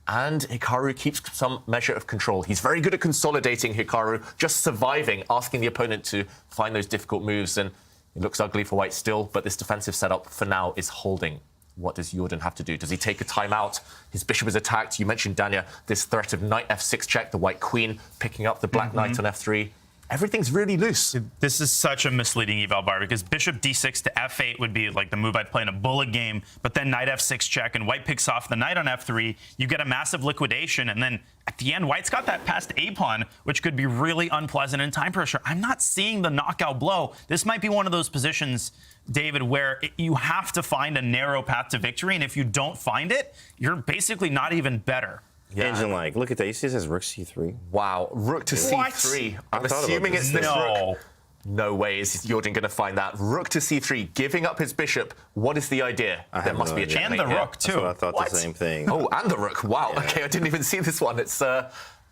and Hikaru keeps some measure of control. He's very good at consolidating, Hikaru, just surviving, asking the opponent to find those difficult moves. And it looks ugly for white still, but this defensive setup for now is holding. What does Jordan have to do? Does he take a timeout? His bishop is attacked. You mentioned, Dania, this threat of knight f6 check, the white queen picking up the black knight on f3. Everything's really loose. This is such a misleading eval bar because bishop d6 to f8 would be like the move I'd play in a bullet game, but then knight f6 check and white picks off the knight on f3. You get a massive liquidation, and then at the end, white's got that passed a pawn, which could be really unpleasant in time pressure. I'm not seeing the knockout blow. This might be one of those positions, David, where you have to find a narrow path to victory, and if you don't find it, you're basically not even better. Yeah. Engine like, look at that. You see this rook c3? Wow, rook to c3. I'm assuming it's this rook. No way is Jordan going to find that. Rook to c3, giving up his bishop. What is the idea? There must be a checkmate. And the rook, too. I thought the same thing. Oh, and the rook. Wow. Yeah. Okay, I didn't even see this one. It's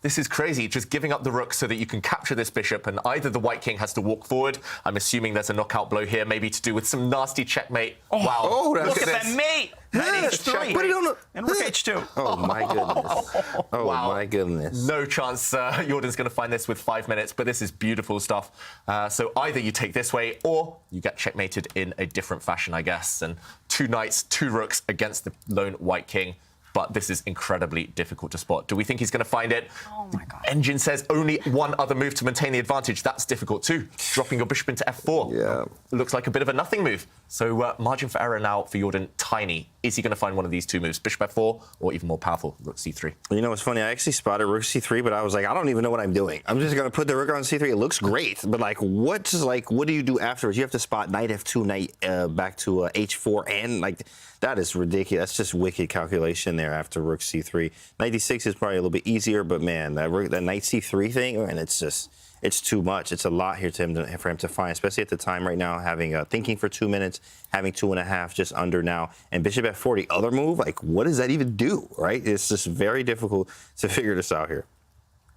this is crazy. Just giving up the rook so that you can capture this bishop, and either the white king has to walk forward. I'm assuming there's a knockout blow here, maybe to do with some nasty checkmate. Oh, wow. Oh, look at that mate. H3. Put it on the... And rook h2. Oh, my goodness. Oh, wow. My goodness. No chance Jordan's going to find this with 5 minutes, but this is beautiful stuff. So either you take this way or you get checkmated in a different fashion, I guess. And two knights, two rooks against the lone white king. But this is incredibly difficult to spot. Do we think he's going to find it? Oh, my God. Engine says only one other move to maintain the advantage. That's difficult, too. Dropping your bishop into f4. Yeah. Looks like a bit of a nothing move. So margin for error now for Jordan, tiny. Is he going to find one of these two moves? Bishop f4 or even more powerful, rook c3? You know, it's funny. I actually spotted rook c3, but I was like, I don't even know what I'm doing. I'm just going to put the rook on c3. It looks great. But, what do you do afterwards? You have to spot knight f2, knight back to h4, and, that is ridiculous. That's just wicked calculation there after rook c3. Knight d6 is probably a little bit easier, but man, that knight c3 thing, and it's too much. It's a lot here for him to find, especially at the time right now, having thinking for 2 minutes, having 2.5 just under now, and bishop f4, the other move. What does that even do, right? It's just very difficult to figure this out here.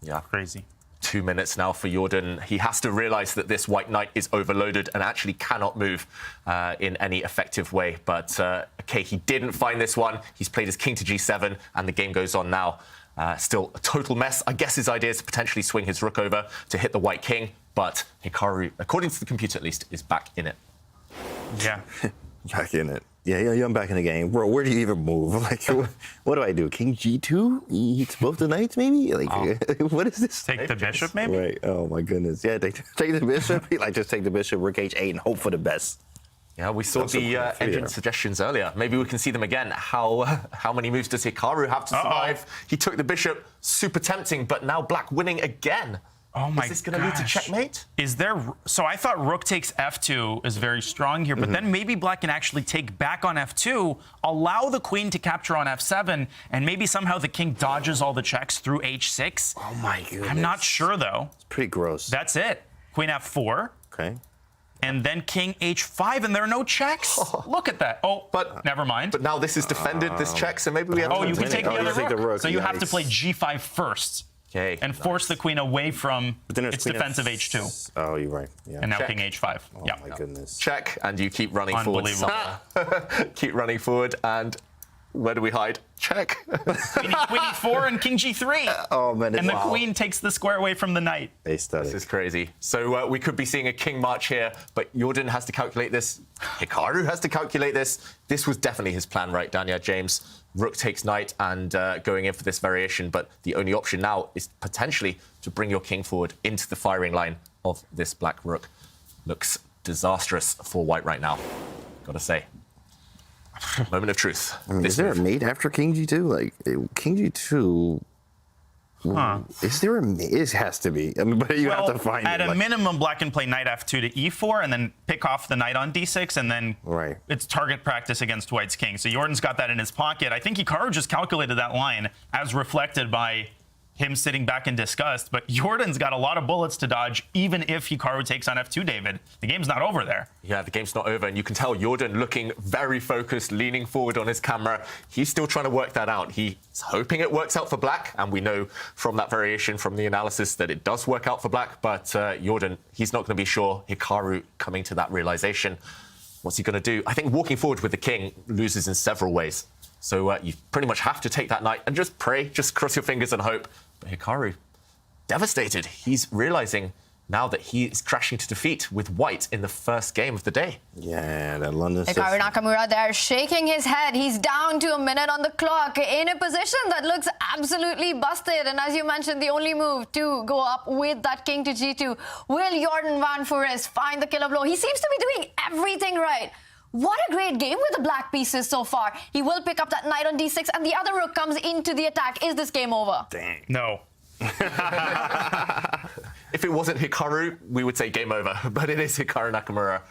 Yeah, crazy. 2 minutes now for Jordan. He has to realize that this white knight is overloaded and actually cannot move in any effective way. But, okay, he didn't find this one. He's played his king to g7, and the game goes on now. Still a total mess. I guess his idea is to potentially swing his rook over to hit the white king. But Hikaru, according to the computer at least, is back in it. Yeah. Back in it. Yeah, I'm back in the game. Bro, where do you even move? What do I do? King g2? He hits both the knights, maybe? What is this? Take the bishop, maybe? Right. Oh, my goodness. Yeah, take the bishop. just take the bishop, rook h8, and hope for the best. Yeah, we saw the engine suggestions earlier. Maybe we can see them again. How many moves does Hikaru have to survive? He took the bishop. Super tempting, but now black winning again. Oh my gosh. Is this going to lead to checkmate? So I thought rook takes f2 is very strong here, but then maybe black can actually take back on f2, allow the queen to capture on f7, and maybe somehow the king dodges all the checks through h6. Oh my goodness. I'm not sure, though. It's pretty gross. That's it. Queen f4. Okay. And then king h5, and there are no checks. Look at that. Oh, but never mind. But now this is defended, this check, so maybe we have to... Oh, you can take the other rook. So you have to Yikes. play g5 first. Okay. And force the queen away from its defensive h2. Oh, you're right. Yeah. And now Check. king h5. Oh my goodness. Check, and you keep running forward. Unbelievable. Keep running forward, and where do we hide? Check. Queen e4 and king g3. Oh, man. And the queen takes the square away from the knight. This is crazy. So we could be seeing a king march here, but Jordan has to calculate this. Hikaru has to calculate this. This was definitely his plan, right, Dania? James? Rook takes knight and going in for this variation, but the only option now is potentially to bring your king forward into the firing line of this black rook. Looks disastrous for white right now, gotta say. Moment of truth. I mean, is there a mate after King G2? Like, King G2... Is there a mate? It has to be. I mean, but you have to find at it. At a minimum, Black can play knight f2 to e4 and then pick off the knight on d6, and then it's target practice against White's king. So Jordan's got that in his pocket. I think Hikaru just calculated that line as reflected by him sitting back in disgust. But Jordan's got a lot of bullets to dodge, even if Hikaru takes on f2, David. The game's not over there. Yeah, the game's not over, and you can tell Jordan looking very focused, leaning forward on his camera. He's still trying to work that out. He's hoping it works out for Black, and we know from that variation from the analysis that it does work out for Black, but Jordan, he's not going to be sure. Hikaru coming to that realization. What's he going to do? I think walking forward with the king loses in several ways. So you pretty much have to take that knight and just pray, just cross your fingers and hope. But Hikaru, devastated. He's realizing now that he is crashing to defeat with White in the first game of the day. Yeah, that London Hikaru Nakamura there shaking his head. He's down to a minute on the clock in a position that looks absolutely busted. And as you mentioned, the only move to go up with that king to g2. Will Jordan van Foreest find the killer blow? He seems to be doing everything right. What a great game with the black pieces so far. He will pick up that knight on d6, and the other rook comes into the attack. Is this game over? Dang. No. If it wasn't Hikaru, we would say game over. But it is Hikaru Nakamura.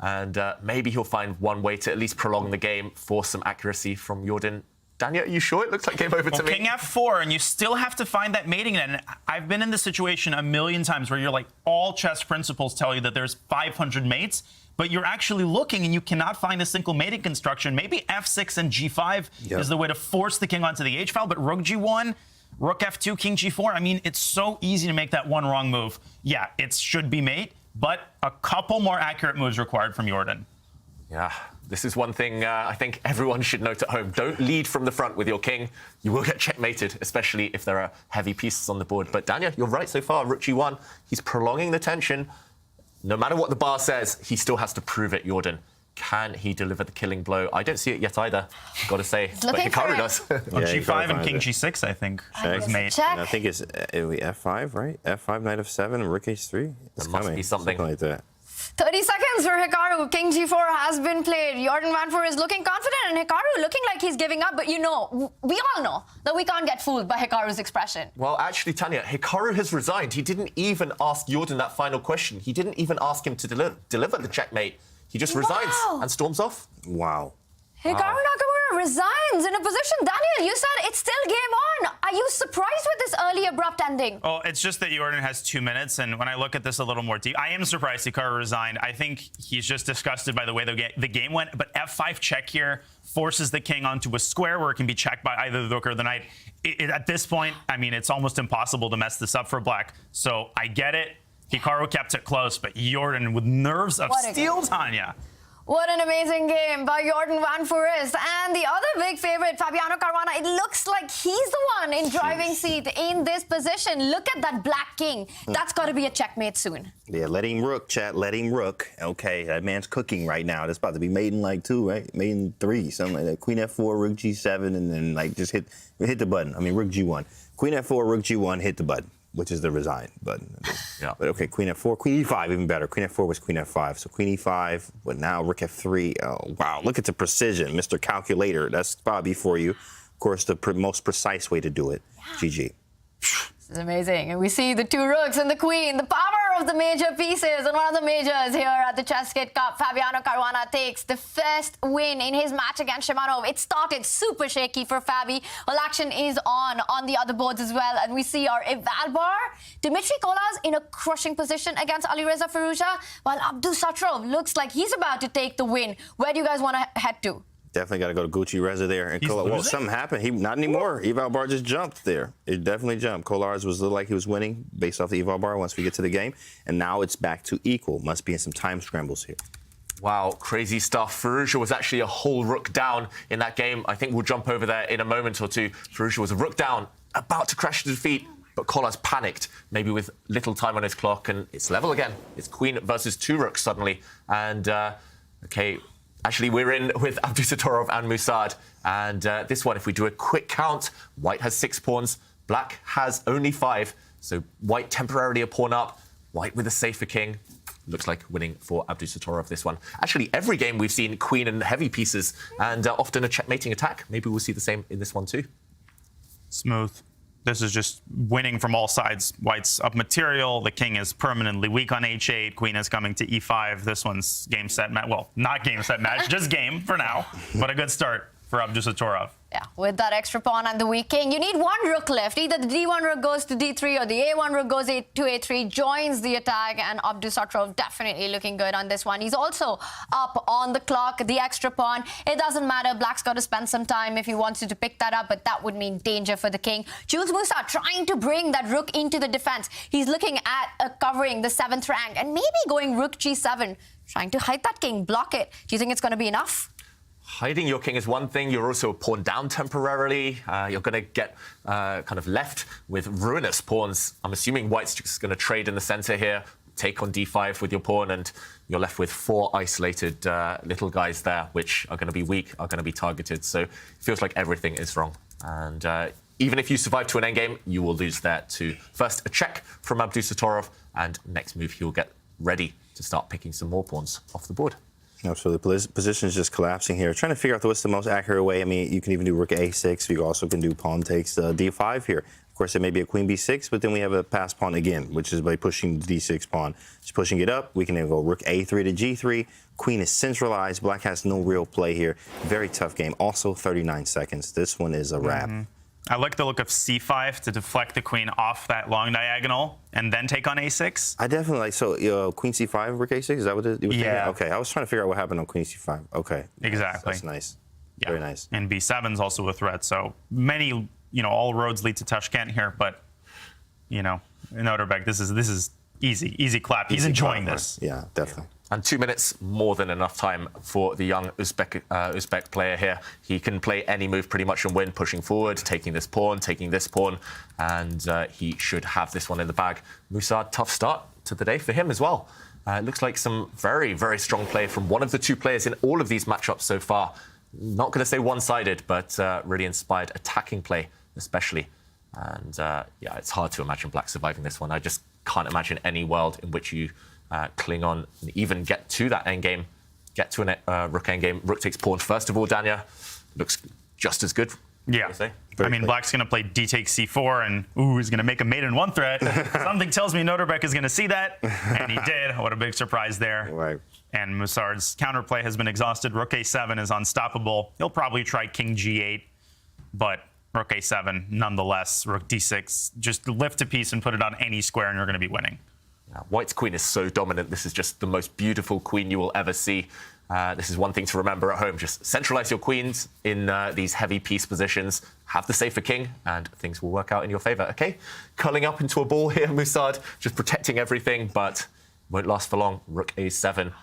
And maybe he'll find one way to at least prolong the game, force some accuracy from Jordan. Daniel, are you sure? It looks like game over to me. King f4, and you still have to find that mating net. And I've been in this situation a million times where you're like, all chess principles tell you that there's 500 mates, but you're actually looking and you cannot find a single mating construction. Maybe f6 and g5 is the way to force the king onto the h file, but rook g1, rook f2, king g4, I mean, it's so easy to make that one wrong move. Yeah, it should be mate, but a couple more accurate moves required from Jordan. Yeah, this is one thing I think everyone should note at home. Don't lead from the front with your king. You will get checkmated, especially if there are heavy pieces on the board. But Daniel, you're right so far. Rook g1, he's prolonging the tension. No matter what the bar says, he still has to prove it, Jordan. Can he deliver the killing blow? I don't see it yet either, got to say. But Hikaru does. G5 and king g6, I think, was mate. And I think it's f5, right? f5, knight f7, rook h3. It's there must be something like that. 30 seconds for Hikaru. King g4 has been played. Jordan van Foreest is looking confident, and Hikaru looking like he's giving up. But you know, we all know that we can't get fooled by Hikaru's expression. Well, actually, Tanya, Hikaru has resigned. He didn't even ask Jordan that final question. He didn't even ask him to deliver the checkmate. He just resigns and storms off. Wow. Hikaru Nakamura resigns in a position. Daniel, you said it's still game on. Are you surprised with this early abrupt ending? Oh, it's just that Jordan has 2 minutes, and when I look at this a little more deep, I am surprised Hikaru resigned. I think he's just disgusted by the way the game went, but f5 check here forces the king onto a square where it can be checked by either the rook or the knight. At this point, I mean, it's almost impossible to mess this up for Black, so I get it. Hikaru kept it close, but Jordan with nerves of steel, Tanya. What an amazing game by Jordan van Foreest. And the other big favorite, Fabiano Caruana, it looks like he's the one in driving seat in this position. Look at that black king. That's got to be a checkmate soon. Yeah, let him rook, chat. Let him rook. Okay, that man's cooking right now. That's about to be mate in like 2, right? Mate in 3, something like that. Queen f4, rook g7, and then like just hit the button. I mean, rook g1. Queen f4, rook g1, hit the button, which is the resign button. Yeah. But okay, queen f4, queen e5, even better. Queen f4 was queen f5. So queen e5, but now rook f3. Oh, wow, look at the precision, Mr. Calculator. That's Bobby for you. Of course, the most precise way to do it. Yeah. GG. This is amazing. And we see the 2 rooks and the queen, the power of the major pieces. And one of the majors here at the ChessKid Cup, Fabiano Caruana takes the first win in his match against Shimanov. It started super shaky for Fabi. Well, action is on the other boards as well. And we see our eval bar, Dmitry Kolarz in a crushing position against Alireza Firouzja, while Abdusattorov looks like he's about to take the win. Where do you guys want to head to? Definitely got to go to Gucci Reza there. And well, something happened. Not anymore. Eval bar just jumped there. It definitely jumped. Kolarz looked like he was winning based off the eval bar once we get to the game. And now it's back to equal. Must be in some time scrambles here. Wow, crazy stuff. Firouzja was actually a whole rook down in that game. I think we'll jump over there in a moment or two. Firouzja was a rook down, about to crash to defeat, but Kolarz panicked, maybe with little time on his clock, and it's level again. It's queen versus 2 rooks suddenly. And, okay, actually, we're in with Abdusattorov and Musad. And this one, if we do a quick count, White has 6 pawns, Black has only 5. So White temporarily a pawn up, White with a safer king. looks like winning for Abdusattorov this one. Actually, every game we've seen queen and heavy pieces, and often a checkmating attack. Maybe we'll see the same in this one too. Smooth. This is just winning from all sides. White's up material. The king is permanently weak on h8. Queen is coming to e5. This one's game, set, match. Well, not game, set, match. Just game for now. But a good start for Abdusattorov. Yeah, with that extra pawn and the weak king, you need one rook left. Either the d1 rook goes to d3 or the a1 rook goes to a3, joins the attack, and Abdusattorov definitely looking good on this one. He's also up on the clock, the extra pawn. It doesn't matter. Black's got to spend some time if he wanted to pick that up, but that would mean danger for the king. Jules Musard trying to bring that rook into the defense. He's looking at covering the 7th rank and maybe going rook g7, trying to hide that king, block it. Do you think it's going to be enough? Hiding your king is one thing. You're also a pawn down temporarily. You're going to get kind of left with ruinous pawns. I'm assuming White's just going to trade in the center here, take on d5 with your pawn, and you're left with 4 isolated little guys there, which are going to be weak, are going to be targeted. So it feels like everything is wrong. And even if you survive to an endgame, you will lose there too. First, a check from Abdusattorov, and next move, he'll get ready to start picking some more pawns off the board. Absolutely. Position is just collapsing here. Trying to figure out what's the most accurate way. I mean, you can even do rook a6. You also can do pawn takes d5 here. Of course, it may be a queen b6, but then we have a pass pawn again, which is by pushing the d6 pawn. Just pushing it up. We can then go rook a3 to g3. Queen is centralized. Black has no real play here. Very tough game. Also 39 seconds. This one is a wrap. I like the look of c5 to deflect the queen off that long diagonal and then take on a6. I definitely like, so queen c5, rook a6, is that what you were thinking? Yeah. Okay, I was trying to figure out what happened on queen c5. Okay. Exactly. That's nice. Yeah. Very nice. And b7 is also a threat. So many, all roads lead to Tashkent here, but, Nodirbek, this is easy clap. He's enjoying this. Yeah, definitely. And 2 minutes, more than enough time for the young Uzbek player here. He can play any move pretty much and win, pushing forward, taking this pawn, and he should have this one in the bag. Musard, tough start to the day for him as well. It looks like some very, very strong play from one of the 2 players in all of these matchups so far. Not going to say one-sided, but really inspired attacking play, especially. And yeah, it's hard to imagine Black surviving this one. I just can't imagine any world in which you cling on and even get to that endgame, get to a rook endgame. Rook takes pawn first of all, Danya. Looks just as good. Yeah. I mean, Black's going to play d takes c4, and he's going to make a mate in 1 threat. Something tells me Nodirbek is going to see that, and he did. What a big surprise there. Right. And Musard's counterplay has been exhausted. Rook a7 is unstoppable. He'll probably try king g8, but rook a7 nonetheless. Rook d6, just lift a piece and put it on any square, and you're going to be winning. White's queen is so dominant. This is just the most beautiful queen you will ever see. This is one thing to remember at home. Just centralize your queens in these heavy piece positions. Have the safer king, and things will work out in your favor. Okay, curling up into a ball here, Musard, just protecting everything, but won't last for long. Rook a7.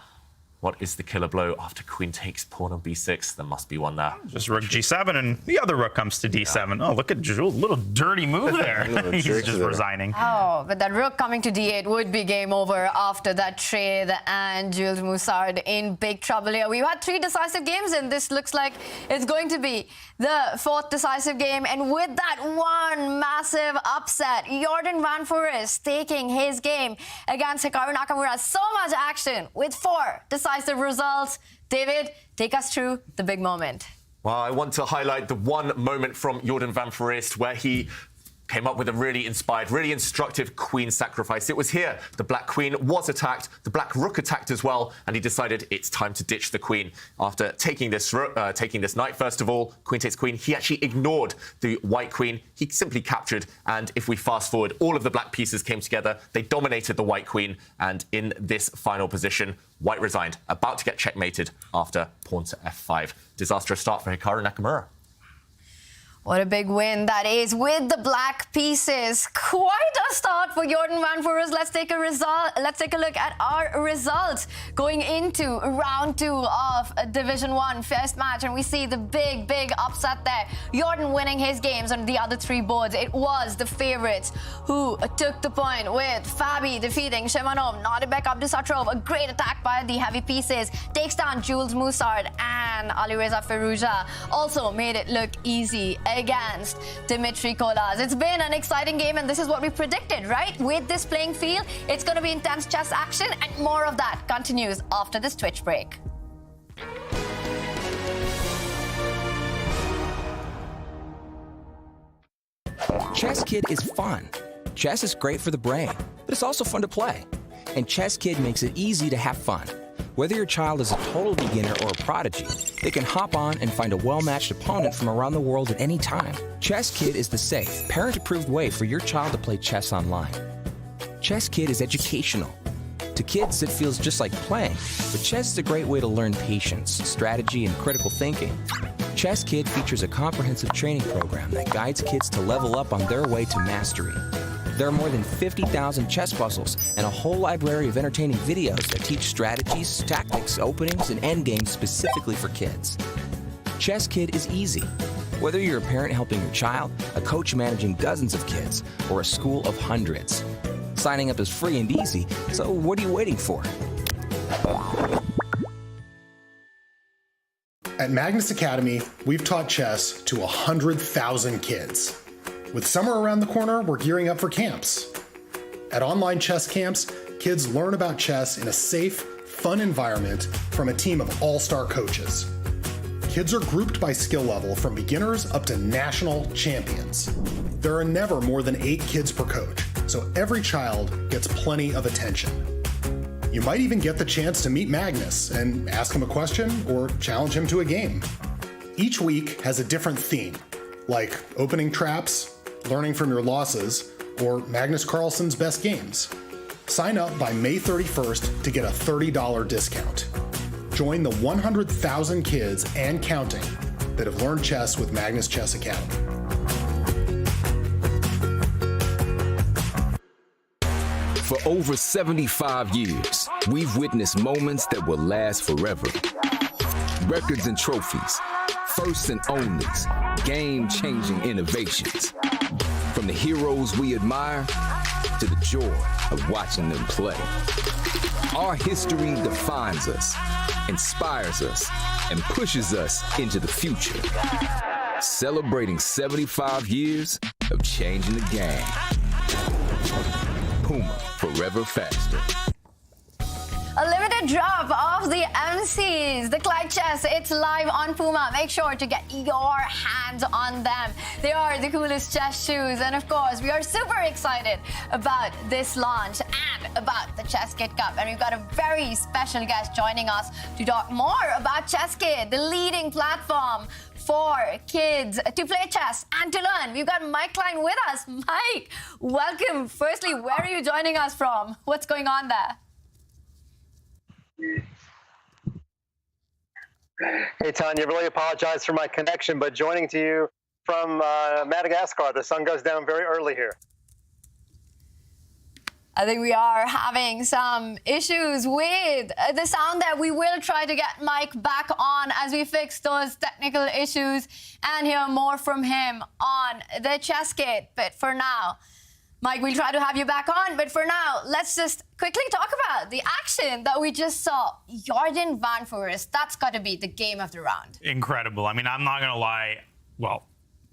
What is the killer blow after queen takes pawn on b6? There must be one there. Just rook g7, and the other rook comes to d7. Yeah. Oh, look at Jules. Little dirty move there. He's just resigning. Oh, but that rook coming to d8 would be game over after that trade, and Jules Musard in big trouble here. We've had 3 decisive games, and this looks like it's going to be the 4th decisive game. And with that one massive upset, Jordan Van Foreest taking his game against Hikaru Nakamura. So much action with 4 decisive results. David, take us through the big moment. Well, I want to highlight the one moment from Jordan Van Foreest where he came up with a really inspired, really instructive queen sacrifice. It was here. The black queen was attacked. The black rook attacked as well, and he decided it's time to ditch the queen. After taking this knight, first of all, queen takes queen, he actually ignored the white queen. He simply captured, and if we fast forward, all of the black pieces came together. They dominated the white queen, and in this final position, White resigned, about to get checkmated after pawn to f5. Disastrous start for Hikaru Nakamura. What a big win that is with the black pieces. Quite a start for Jordan Van Foreest. Let's take a look at our results going into round 2 of Division 1 first match, and we see the big upset there. Jordan winning his games on the other 3 boards. It was the favorites who took the point, with Fabi defeating Shimanov, Nodirbek, Abdusattorov. A great attack by the heavy pieces. Takes down Jules Musard, and Alireza Firouzja also made it look easy against Dimitri Kolas. It's been an exciting game, and this is what we predicted, right? With this playing field, it's going to be intense chess action, and more of that continues after this Twitch break. ChessKid is fun. Chess is great for the brain, but it's also fun to play. And ChessKid makes it easy to have fun. Whether your child is a total beginner or a prodigy, they can hop on and find a well-matched opponent from around the world at any time. ChessKid is the safe, parent-approved way for your child to play chess online. ChessKid is educational. To kids, it feels just like playing, but chess is a great way to learn patience, strategy, and critical thinking. ChessKid features a comprehensive training program that guides kids to level up on their way to mastery. There are more than 50,000 chess puzzles and a whole library of entertaining videos that teach strategies, tactics, openings, and endgames specifically for kids. ChessKid is easy. Whether you're a parent helping your child, a coach managing dozens of kids, or a school of hundreds. Signing up is free and easy, so what are you waiting for? At Magnus Academy, we've taught chess to 100,000 kids. With summer around the corner, we're gearing up for camps. At online chess camps, kids learn about chess in a safe, fun environment from a team of all-star coaches. Kids are grouped by skill level from beginners up to national champions. There are never more than 8 kids per coach, so every child gets plenty of attention. You might even get the chance to meet Magnus and ask him a question or challenge him to a game. Each week has a different theme, like opening traps, learning from your losses, or Magnus Carlsen's best games. Sign up by May 31st to get a $30 discount. Join the 100,000 kids and counting that have learned chess with Magnus Chess Academy. For over 75 years, we've witnessed moments that will last forever. Records and trophies, firsts and onlys, game-changing innovations. From the heroes we admire to the joy of watching them play. Our history defines us, inspires us, and pushes us into the future. Celebrating 75 years of changing the game. Puma, forever faster. A limited drop of the MCs, the Clyde Chess. It's live on Puma. Make sure to get your hands on them. They are the coolest chess shoes. And of course, we are super excited about this launch and about the ChessKid Cup. And we've got a very special guest joining us to talk more about ChessKid, the leading platform for kids to play chess and to learn. We've got Mike Klein with us. Mike, welcome. Firstly, where are you joining us from? What's going on there? Hey, Tanya, really apologize for my connection, but joining to you from Madagascar. The sun goes down very early here. I think we are having some issues with the sound there. We will try to get Mike back on as we fix those technical issues and hear more from him on the ChessKid. But for now, Mike, we'll try to have you back on. But for now, let's just quickly talk about the action that we just saw. Jordan van Foreest, that's got to be the game of the round. Incredible. I mean, I'm not going to lie. Well,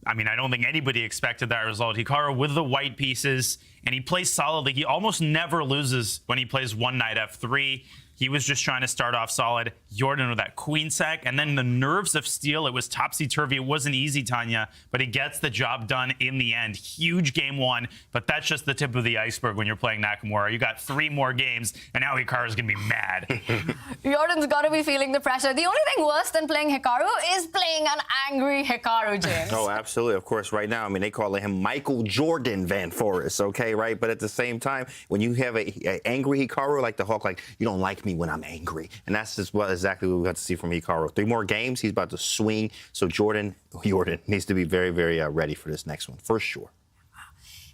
I mean, I don't think anybody expected that result. Hikaru with the white pieces, and he plays solidly. He almost never loses when he plays one knight f3. He was just trying to start off solid. Jordan with that queen sack, and then the nerves of steel. It was topsy-turvy. It wasn't easy, Tanya, but he gets the job done in the end. Huge game one, but that's just the tip of the iceberg when you're playing Nakamura. You got 3 more games, and now Hikaru's going to be mad. Jordan's got to be feeling the pressure. The only thing worse than playing Hikaru is playing an angry Hikaru, James. Oh, absolutely. Of course, right now, I mean, they call him Michael Jordan van Foreest, okay, right? But at the same time, when you have a angry Hikaru, like the Hawk, like, you don't like me when I'm angry. And that's just exactly what we got to see from Hikaru. 3 more games, he's about to swing. So Jordan needs to be very, very ready for this next one, for sure.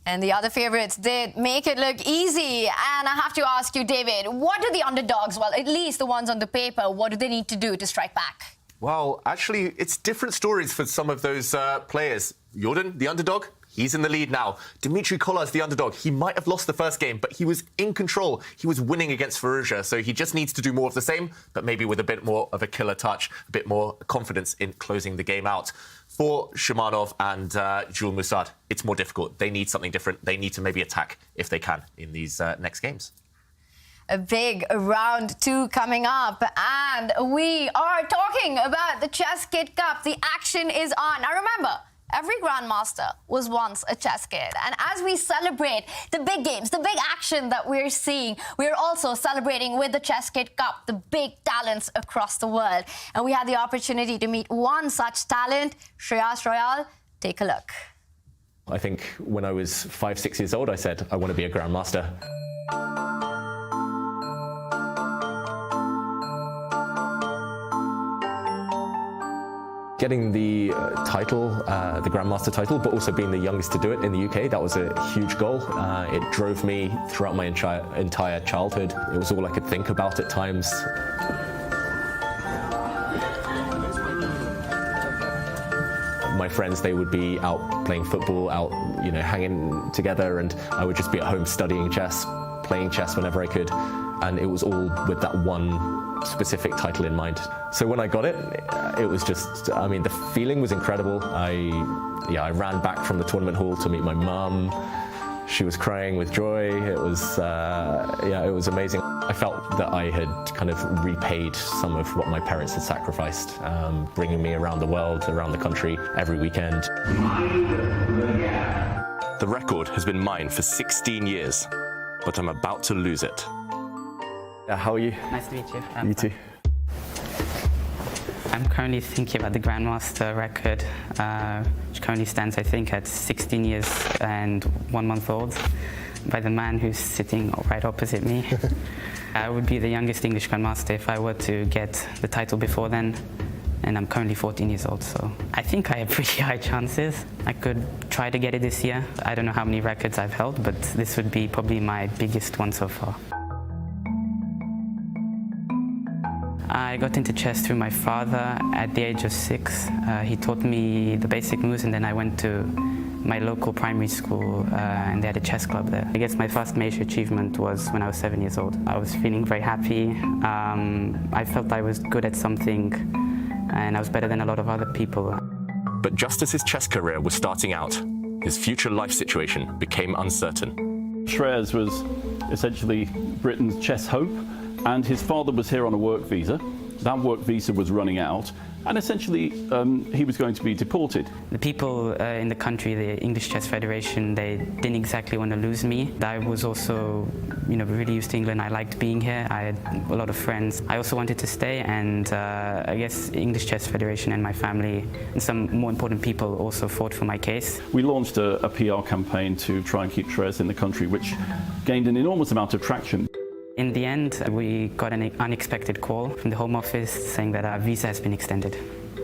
And the other favorites did make it look easy. And I have to ask you, David, what do the underdogs, well, at least the ones on the paper, what do they need to do to strike back? Well, actually, it's different stories for some of those players. Jordan, the underdog, He's in the lead now. Dmitry Kolar's the underdog. He might have lost the first game, but he was in control. He was winning against Firouzja, so he just needs to do more of the same, but maybe with a bit more of a killer touch, a bit more confidence in closing the game out. For Shumanov and Jules Moussad, it's more difficult. They need something different. They need to maybe attack, if they can, in these next games. A big round 2 coming up, and we are talking about the ChessKid Cup. The action is on. Now remember, every grandmaster was once a chess kid. And as we celebrate the big games, the big action that we're seeing, we're also celebrating with the ChessKid Cup the big talents across the world. And we had the opportunity to meet one such talent, Shreyas Royal. Take a look. I think when I was 5-6 years old, I said, I want to be a grandmaster. Getting the title, the Grandmaster title, but also being the youngest to do it in the UK, that was a huge goal. It drove me throughout my entire childhood. It was all I could think about at times. My friends, they would be out playing football, out, hanging together, and I would just be at home studying chess, playing chess whenever I could, and it was all with that one specific title in mind. So when I got it, it was just, the feeling was incredible. I ran back from the tournament hall to meet my mum. She was crying with joy. It was, it was amazing. I felt that I had kind of repaid some of what my parents had sacrificed, bringing me around the world, around the country, every weekend. The record has been mine for 16 years, but I'm about to lose it. How are you? Nice to meet you. You too. I'm currently thinking about the Grandmaster record, which currently stands, I think, at 16 years and 1 month old, by the man who's sitting right opposite me. I would be the youngest English Grandmaster if I were to get the title before then, and I'm currently 14 years old, so I think I have pretty high chances. I could try to get it this year. I don't know how many records I've held, but this would be probably my biggest one so far. I got into chess through my father at the age of 6. He taught me the basic moves, and then I went to my local primary school and they had a chess club there. I guess my first major achievement was when I was 7 years old. I was feeling very happy. I felt I was good at something and I was better than a lot of other people. But just as his chess career was starting out, his future life situation became uncertain. Shreyas was essentially Britain's chess hope, and his father was here on a work visa. That work visa was running out, and essentially he was going to be deported. The people in the country, the English Chess Federation, they didn't exactly want to lose me. I was also, really used to England. I liked being here. I had a lot of friends. I also wanted to stay, and I guess English Chess Federation and my family and some more important people also fought for my case. We launched a PR campaign to try and keep Shreyas in the country, which gained an enormous amount of traction. In the end, we got an unexpected call from the Home Office saying that our visa has been extended.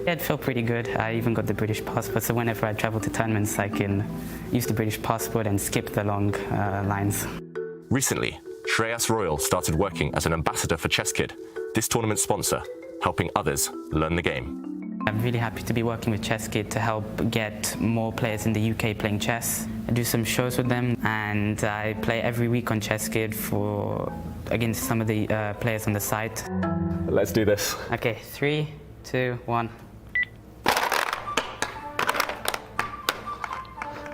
It felt pretty good. I even got the British passport, so whenever I travel to tournaments, I can use the British passport and skip the long lines. Recently, Shreyas Royal started working as an ambassador for ChessKid, this tournament sponsor, helping others learn the game. I'm really happy to be working with ChessKid to help get more players in the UK playing chess. I do some shows with them, and I play every week on ChessKid against some of the players on the site. Let's do this. Okay, 3, 2, 1.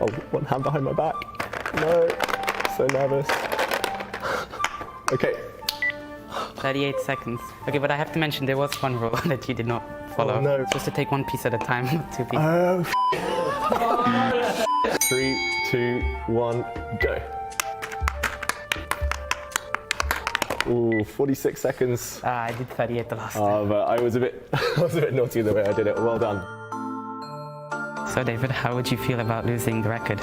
Oh, one hand behind my back. No, so nervous. Okay. 38 seconds. Okay, but I have to mention there was one rule that you did not follow. Oh, no. Supposed to take one piece at a time, not 2 pieces. Oh, 3, 2, 1, go. Ooh, 46 seconds. I did 38 the last time. But I was a bit naughty the way I did it. Well done. So David, how would you feel about losing the record?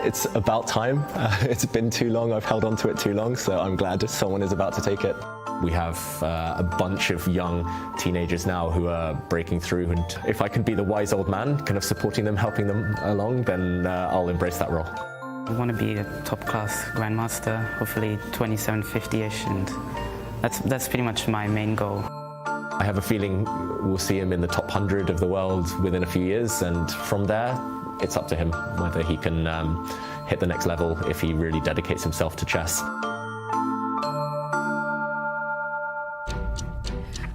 It's about time. It's been too long. I've held on to it too long, so I'm glad someone is about to take it. We have a bunch of young teenagers now who are breaking through, and if I can be the wise old man, kind of supporting them, helping them along, then I'll embrace that role. I want to be a top-class grandmaster, hopefully 2750-ish, and that's pretty much my main goal. I have a feeling we'll see him in the top 100 of the world within a few years, and from there, it's up to him whether he can hit the next level if he really dedicates himself to chess.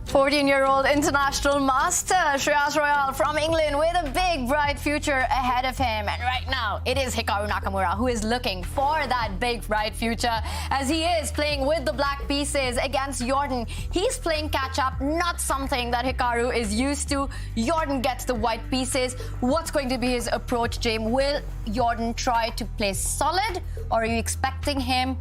14-year-old international master Shreyas Royal from England with a big, bright future ahead of him. And right now, it is Hikaru Nakamura who is looking for that big, bright future as he is playing with the black pieces against Jordan. He's playing catch-up, not something that Hikaru is used to. Jordan gets the white pieces. What's going to be his approach, James? Will Jordan try to play solid, or are you expecting him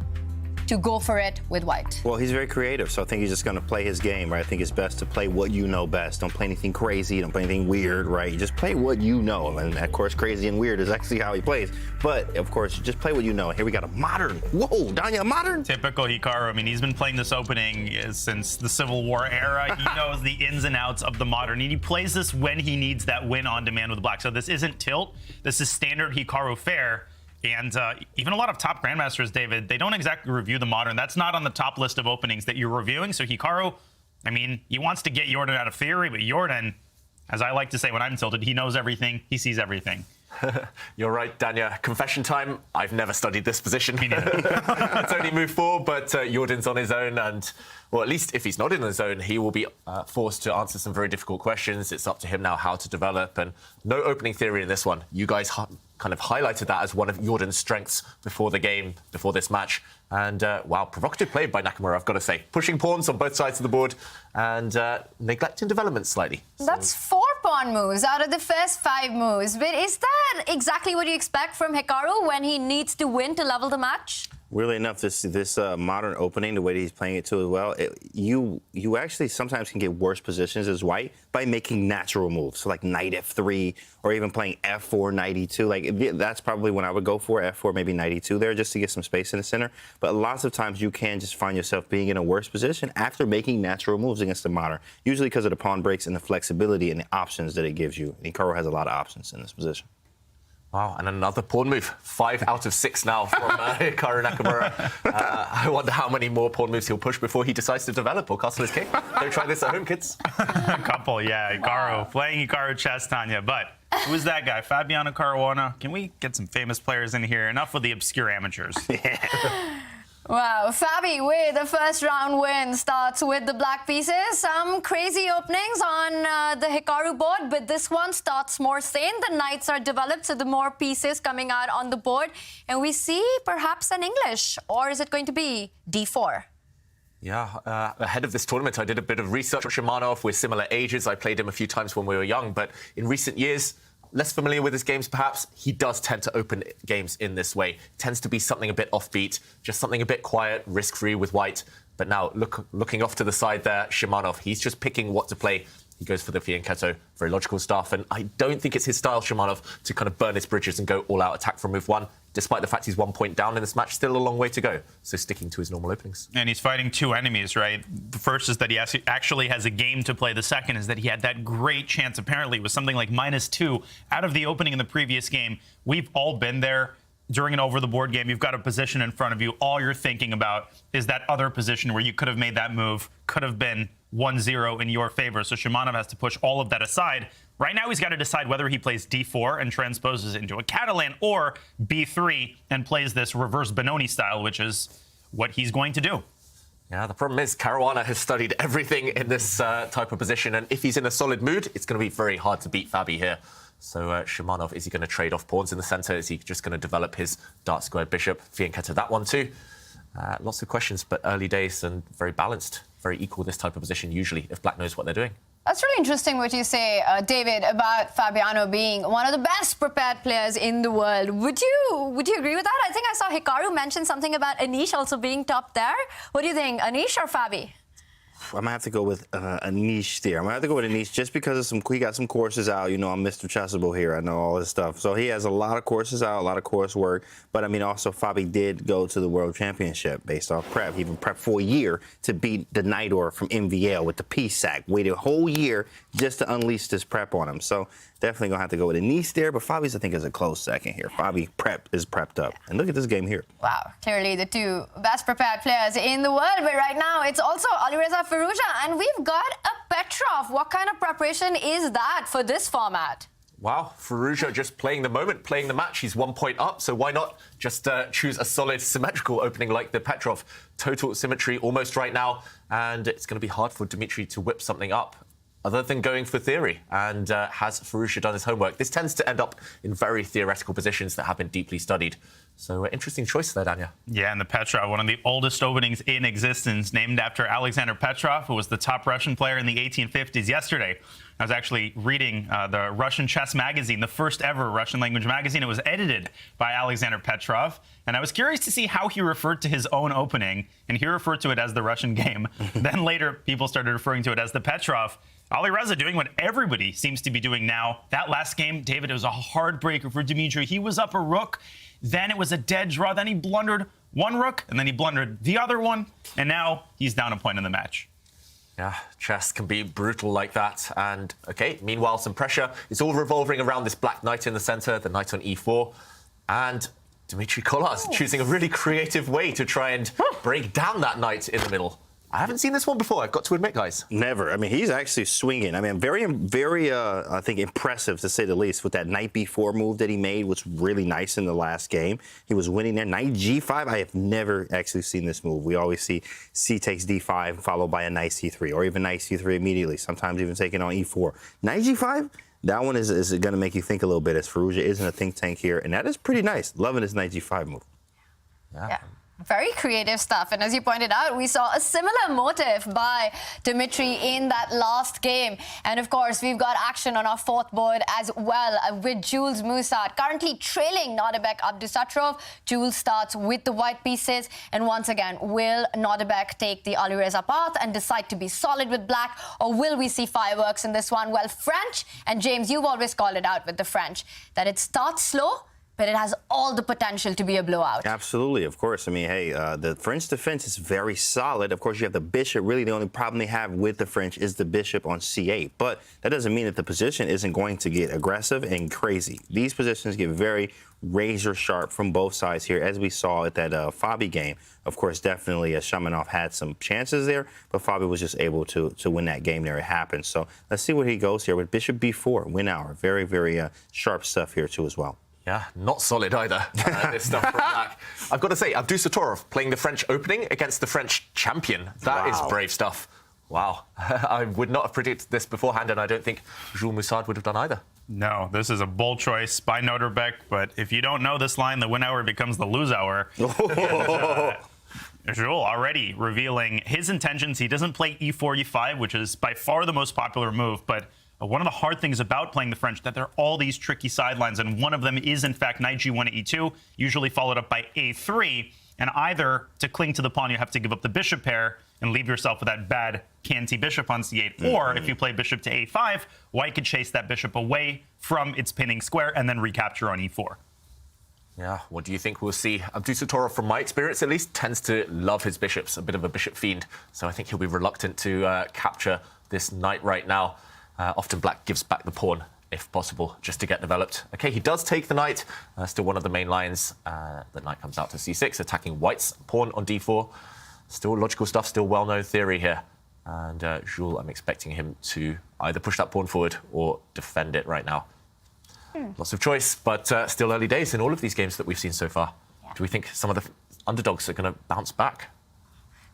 to go for it with white? Well, he's very creative, so I think he's just going to play his game, right? I think it's best to play what you know best. Don't play anything crazy, don't play anything weird, right? You just play what you know, and of course, crazy and weird is actually how he plays. But, of course, just play what you know. Here we got a modern. Whoa, Danya, modern? Typical Hikaru. I mean, he's been playing this opening since the Civil War era. He knows the ins and outs of the modern, and he plays this when he needs that win on demand with black. So this isn't tilt. This is standard Hikaru fare. And even a lot of top grandmasters, David, they don't exactly review the modern. That's not on the top list of openings that you're reviewing. So Hikaru, I mean, he wants to get Jordan out of theory, but Jordan, as I like to say when I'm tilted, he knows everything, he sees everything. You're right, Danya. Confession time. I've never studied this position. It's only move forward, but Jordan's on his own, and, well, at least if he's not in his own, he will be forced to answer some very difficult questions. It's up to him now how to develop, and no opening theory in this one. You guys kind of highlighted that as one of Jordan's strengths before the game, before this match. And, wow, provocative play by Nakamura, I've got to say. Pushing pawns on both sides of the board and neglecting development slightly. That's 4 pawn moves out of the first 5 moves. But is that exactly what you expect from Hikaru when he needs to win to level the match? Weirdly enough, this modern opening, the way that he's playing it too as well, you actually sometimes can get worse positions as white by making natural moves, so like knight f3 or even playing f4, knight e2. Like that's probably when I would go for f4, maybe knight e2 there, just to get some space in the center. But lots of times you can just find yourself being in a worse position after making natural moves against the modern, usually because of the pawn breaks and the flexibility and the options that it gives you. And Hikaru has a lot of options in this position. Wow, and another pawn move. 5 out of 6 now from Hikaru Nakamura. I wonder how many more pawn moves he'll push before he decides to develop or castle his king. Don't try this at home, kids. A couple, yeah. Hikaru, playing Hikaru chess, Tanya. But who's that guy? Fabiano Caruana. Can we get some famous players in here? Enough with the obscure amateurs. Wow, Fabi with the first round win starts with the black pieces. Some crazy openings on the Hikaru board, but this one starts more sane. The knights are developed, so the more pieces coming out on the board. And we see perhaps an English, or is it going to be d4? Yeah, ahead of this tournament, I did a bit of research on Shimanov. We're similar ages. I played him a few times when we were young, but in recent years, less familiar with his games, perhaps, he does tend to open games in this way. Tends to be something a bit offbeat, just something a bit quiet, risk-free with white. But now, looking off to the side there, Shimanov, he's just picking what to play. He goes for the fianchetto, very logical stuff. And I don't think it's his style, Shimanov, to kind of burn his bridges and go all-out attack from move 1. Despite the fact he's 1 point down in this match, still a long way to go. So sticking to his normal openings. And he's fighting 2 enemies, right? The first is that he actually has a game to play. The second is that he had that great chance, apparently, with something like -2 out of the opening in the previous game. We've all been there. During an over-the-board game, you've got a position in front of you. All you're thinking about is that other position where you could have made that move, could have been 1-0 in your favor. So Shimanov has to push all of that aside. Right now, he's got to decide whether he plays d4 and transposes it into a Catalan, or b3 and plays this reverse Benoni style, which is what he's going to do. Yeah, the problem is Caruana has studied everything in this type of position, and if he's in a solid mood, it's going to be very hard to beat Fabi here. So Shimanov, is he going to trade off pawns in the center? Is he just going to develop his dart squared bishop? Fianchetto that one too. Lots of questions, but early days and very balanced, very equal this type of position usually, if black knows what they're doing. That's really interesting what you say, David, about Fabiano being one of the best prepared players in the world. Would you agree with that? I think I saw Hikaru mention something about Anish also being top there. What do you think, Anish or Fabi? I'm gonna have to go with Anish there. I'm gonna have to go with Anish just because of he got some courses out. You know, I'm Mr. Chessable here. I know all this stuff. So he has a lot of courses out, a lot of coursework. But I mean, also Fabi did go to the World Championship based off prep. He even prepped for a year to beat the Nodirbek from MVL with the piece sack. Waited a whole year just to unleash this prep on him. So definitely gonna have to go with Anish there. But Fabi's, I think, is a close second here. Fabi is prepped up. And look at this game here. Wow, clearly the 2 best prepared players in the world. But right now, it's also Alireza, and we've got a Petrov. What kind of preparation is that for this format? Wow, Firouzja just playing the moment, playing the match. He's 1 point up, so why not just choose a solid symmetrical opening like the Petrov? Total symmetry almost right now, and it's going to be hard for Dmitry to whip something up other than going for theory. And has Firouzja done his homework? This tends to end up in very theoretical positions that have been deeply studied. So interesting choice there, Danya. Yeah, and the Petrov, one of the oldest openings in existence, named after Alexander Petrov, who was the top Russian player in the 1850s. Yesterday, I was actually reading the Russian chess magazine, the first ever Russian language magazine. It was edited by Alexander Petrov, and I was curious to see how he referred to his own opening, and he referred to it as the Russian game. Then later, people started referring to it as the Petrov. Alireza doing what everybody seems to be doing now. That last game, David, it was a heartbreaker for Dmitry. He was up a rook, then it was a dead draw, then he blundered one rook, and then he blundered the other one, and now he's down a point in the match. Yeah, chess can be brutal like that. And, OK, meanwhile, some pressure. It's all revolving around this black knight in the centre, the knight on e4. And Dmitry Kolarz choosing a really creative way to try and break down that knight in the middle. I haven't seen this one before, I've got to admit, guys. Never. I mean, he's actually swinging. I mean, very, I think, impressive, to say the least, with that knight b4 move that he made, was really nice in the last game. He was winning there. Knight g5, I have never actually seen this move. We always see c takes d5, followed by a knight c3, or even knight c3 immediately, sometimes even taking on e4. Knight g5? That one is going to make you think a little bit, as Firouzja isn't a think tank here, and that is pretty nice. Loving his knight g5 move. Yeah. Very creative stuff. And as you pointed out, we saw a similar motive by Dmitry in that last game. And of course, we've got action on our fourth board as well with Jules Musat currently trailing Nodirbek Abdusattorov. Jules starts with the white pieces. And once again, will Nodirbek take the Alireza path and decide to be solid with black? Or will we see fireworks in this one? Well, French, and James, you've always called it out with the French, that it starts slow, but it has all the potential to be a blowout. Absolutely, of course. I mean, hey, the French defense is very solid. Of course, you have the bishop. Really, the only problem they have with the French is the bishop on c8. But that doesn't mean that the position isn't going to get aggressive and crazy. These positions get very razor sharp from both sides here, as we saw at that Fabi game. Of course, definitely Shamanov had some chances there, but Fabi was just able to win that game there. It happened. So let's see where he goes here with bishop b4, win hour. Very, very sharp stuff here, too, as well. Yeah, not solid either, this stuff from back. I've got to say, Abdusattorov playing the French opening against the French champion. That is brave stuff. Wow. I would not have predicted this beforehand, and I don't think Jules Musat would have done either. No, this is a bold choice by Nodirbek, but if you don't know this line, the win hour becomes the lose hour. Jules already revealing his intentions. He doesn't play e4, e5, which is by far the most popular move, but one of the hard things about playing the French, that there are all these tricky sidelines, and one of them is, in fact, knight g1 to e2, usually followed up by a3. And either to cling to the pawn, you have to give up the bishop pair and leave yourself with that bad canty bishop on c8. Or if you play bishop to a5, white could chase that bishop away from its pinning square and then recapture on e4. Yeah, what do you think we'll see? Abdusattorov, from my experience at least, tends to love his bishops, a bit of a bishop fiend. So I think he'll be reluctant to capture this knight right now. Often black gives back the pawn, if possible, just to get developed. OK, he does take the knight, still one of the main lines. The knight comes out to c6, attacking white's pawn on d4. Still logical stuff, still well-known theory here. And Jules, I'm expecting him to either push that pawn forward or defend it right now. Lots of choice, but still early days in all of these games that we've seen so far. Yeah. Do we think some of the underdogs are going to bounce back?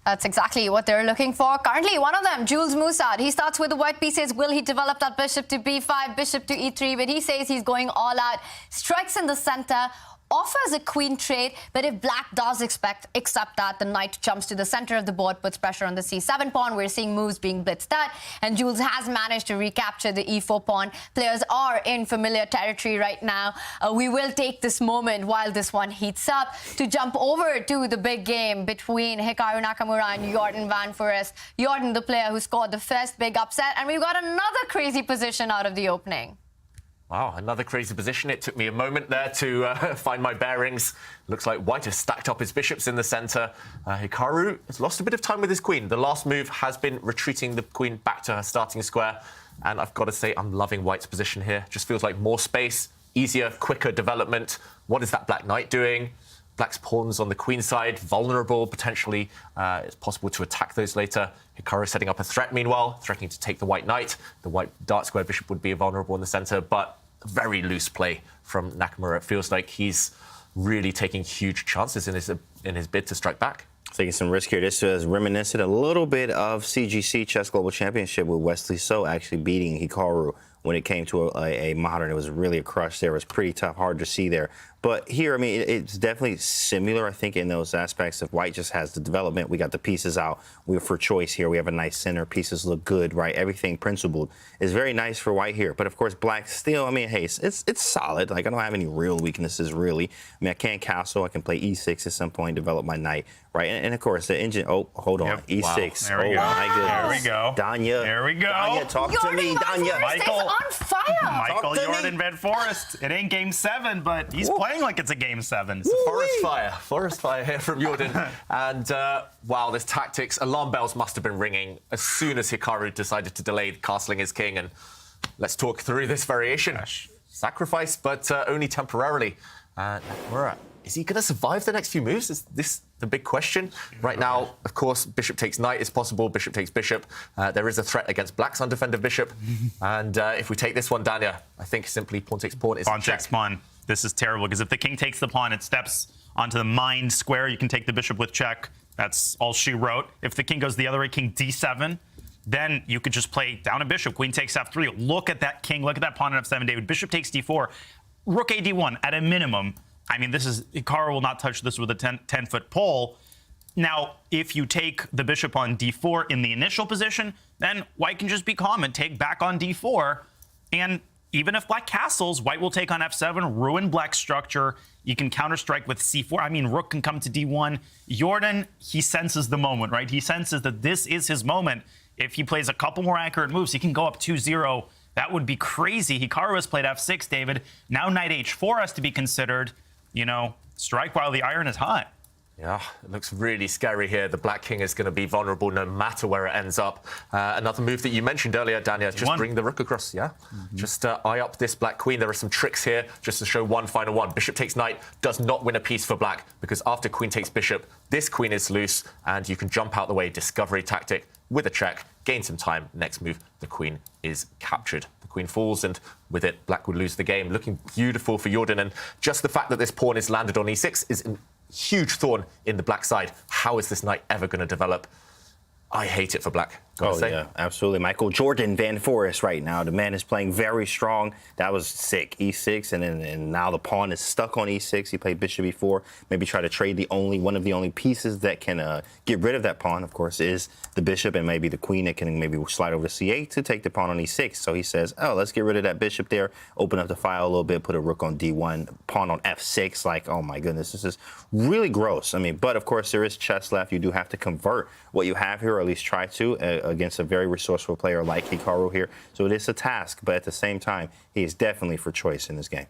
That's exactly what they're looking for. Currently, one of them, Jules Musat, he starts with the white pieces. Will he develop that bishop to b5, bishop to e3? But he says he's going all out. Strikes in the center, offers a queen trade, but if black does accept that, the knight jumps to the center of the board, puts pressure on the c7 pawn. We're seeing moves being blitzed at, and Jules has managed to recapture the e4 pawn. Players are in familiar territory right now. We will take this moment while this one heats up to jump over to the big game between Hikaru Nakamura and Jordan van Foreest. Jordan, the player who scored the first big upset, and we've got another crazy position out of the opening. Wow, another crazy position. It took me a moment there to find my bearings. Looks like white has stacked up his bishops in the centre. Hikaru has lost a bit of time with his queen. The last move has been retreating the queen back to her starting square. And I've got to say, I'm loving white's position here. Just feels like more space, easier, quicker development. What is that black knight doing? Black's pawns on the queen side, vulnerable, potentially. It's possible to attack those later. Hikaru setting up a threat, meanwhile, threatening to take the white knight. The white dark square bishop would be vulnerable in the centre, but very loose play from Nakamura. It feels like he's really taking huge chances in his bid to strike back. Taking some risk here. This is reminiscent a little bit of CGC Chess Global Championship with Wesley So actually beating Hikaru when it came to a modern. It was really a crush there. It was pretty tough, hard to see there. But here, I mean, it's definitely similar, I think, in those aspects of White just has the development. We got the pieces out. We're for choice here. We have a nice center. Pieces look good, right? Everything principled is very nice for White here. But, of course, Black still, I mean, hey, it's solid. Like, I don't have any real weaknesses, really. I mean, I can castle. I can play E6 at some point, develop my knight, right? And of course, the engine, oh, hold on, Yep. E6. Wow. There we go. My goodness. There we go. Danya. There we go. Danya, talk to me, Danya. Michael is on fire. Michael Jordan Van Forest. It ain't game 7, but he's playing like it's a game 7. Forest fire here from Jordan. And wow, this tactics, alarm bells must have been ringing as soon as Hikaru decided to delay castling his king. And let's talk through this variation. Sacrifice, but only temporarily. Nakamura, is he going to survive the next few moves? Is this the big question? Right now, of course, bishop takes knight is possible, bishop takes bishop. There is a threat against Black's undefended bishop. And if we take this one, Danya, I think simply pawn takes pawn is pawn takes pawn. This is terrible, because if the king takes the pawn, it steps onto the mined square. You can take the bishop with check. That's all she wrote. If the king goes the other way, king d7, then you could just play down a bishop. Queen takes f3. Look at that king. Look at that pawn on f7, David. Bishop takes d4. Rook a d1 at a minimum. I mean, this is, Hikaru will not touch this with a 10-foot pole. Now, if you take the bishop on d4 in the initial position, then White can just be calm and take back on d4. And even if Black castles, White will take on f7, ruin Black's structure. You can counterstrike with c4. I mean, Rook can come to d1. Jordan, he senses the moment, right? He senses that this is his moment. If he plays a couple more accurate moves, he can go up 2-0. That would be crazy. Hikaru has played f6, David. Now knight h4 has to be considered. You know, strike while the iron is hot. Yeah, it looks really scary here. The Black King is going to be vulnerable no matter where it ends up. Another move that you mentioned earlier, Danya, just bring the rook across, yeah? Just eye up this Black Queen. There are some tricks here just to show one final one. Bishop takes knight does not win a piece for Black, because after queen takes bishop, this queen is loose, and you can jump out the way, discovery tactic with a check, gain some time. Next move, the queen is captured. The queen falls, and with it, Black would lose the game. Looking beautiful for Jordan, and just the fact that this pawn is landed on e6 is huge thorn in the Black side. How is this knight ever going to develop? I hate it for Black. Yeah, absolutely. Michael Jordan Van Forest right now. The man is playing very strong. That was sick. E6, and now the pawn is stuck on E6. He played bishop E4. Maybe try to trade one of the only pieces that can get rid of that pawn, of course, is the bishop, and maybe the queen that can maybe slide over to C8 to take the pawn on E6. So he says, oh, let's get rid of that bishop there, open up the file a little bit, put a rook on D1, pawn on F6. Like, oh my goodness, this is really gross. I mean, but of course there is chess left. You do have to convert what you have here, or at least try to, against a very resourceful player like Hikaru here. So it is a task, but at the same time, he is definitely for choice in this game.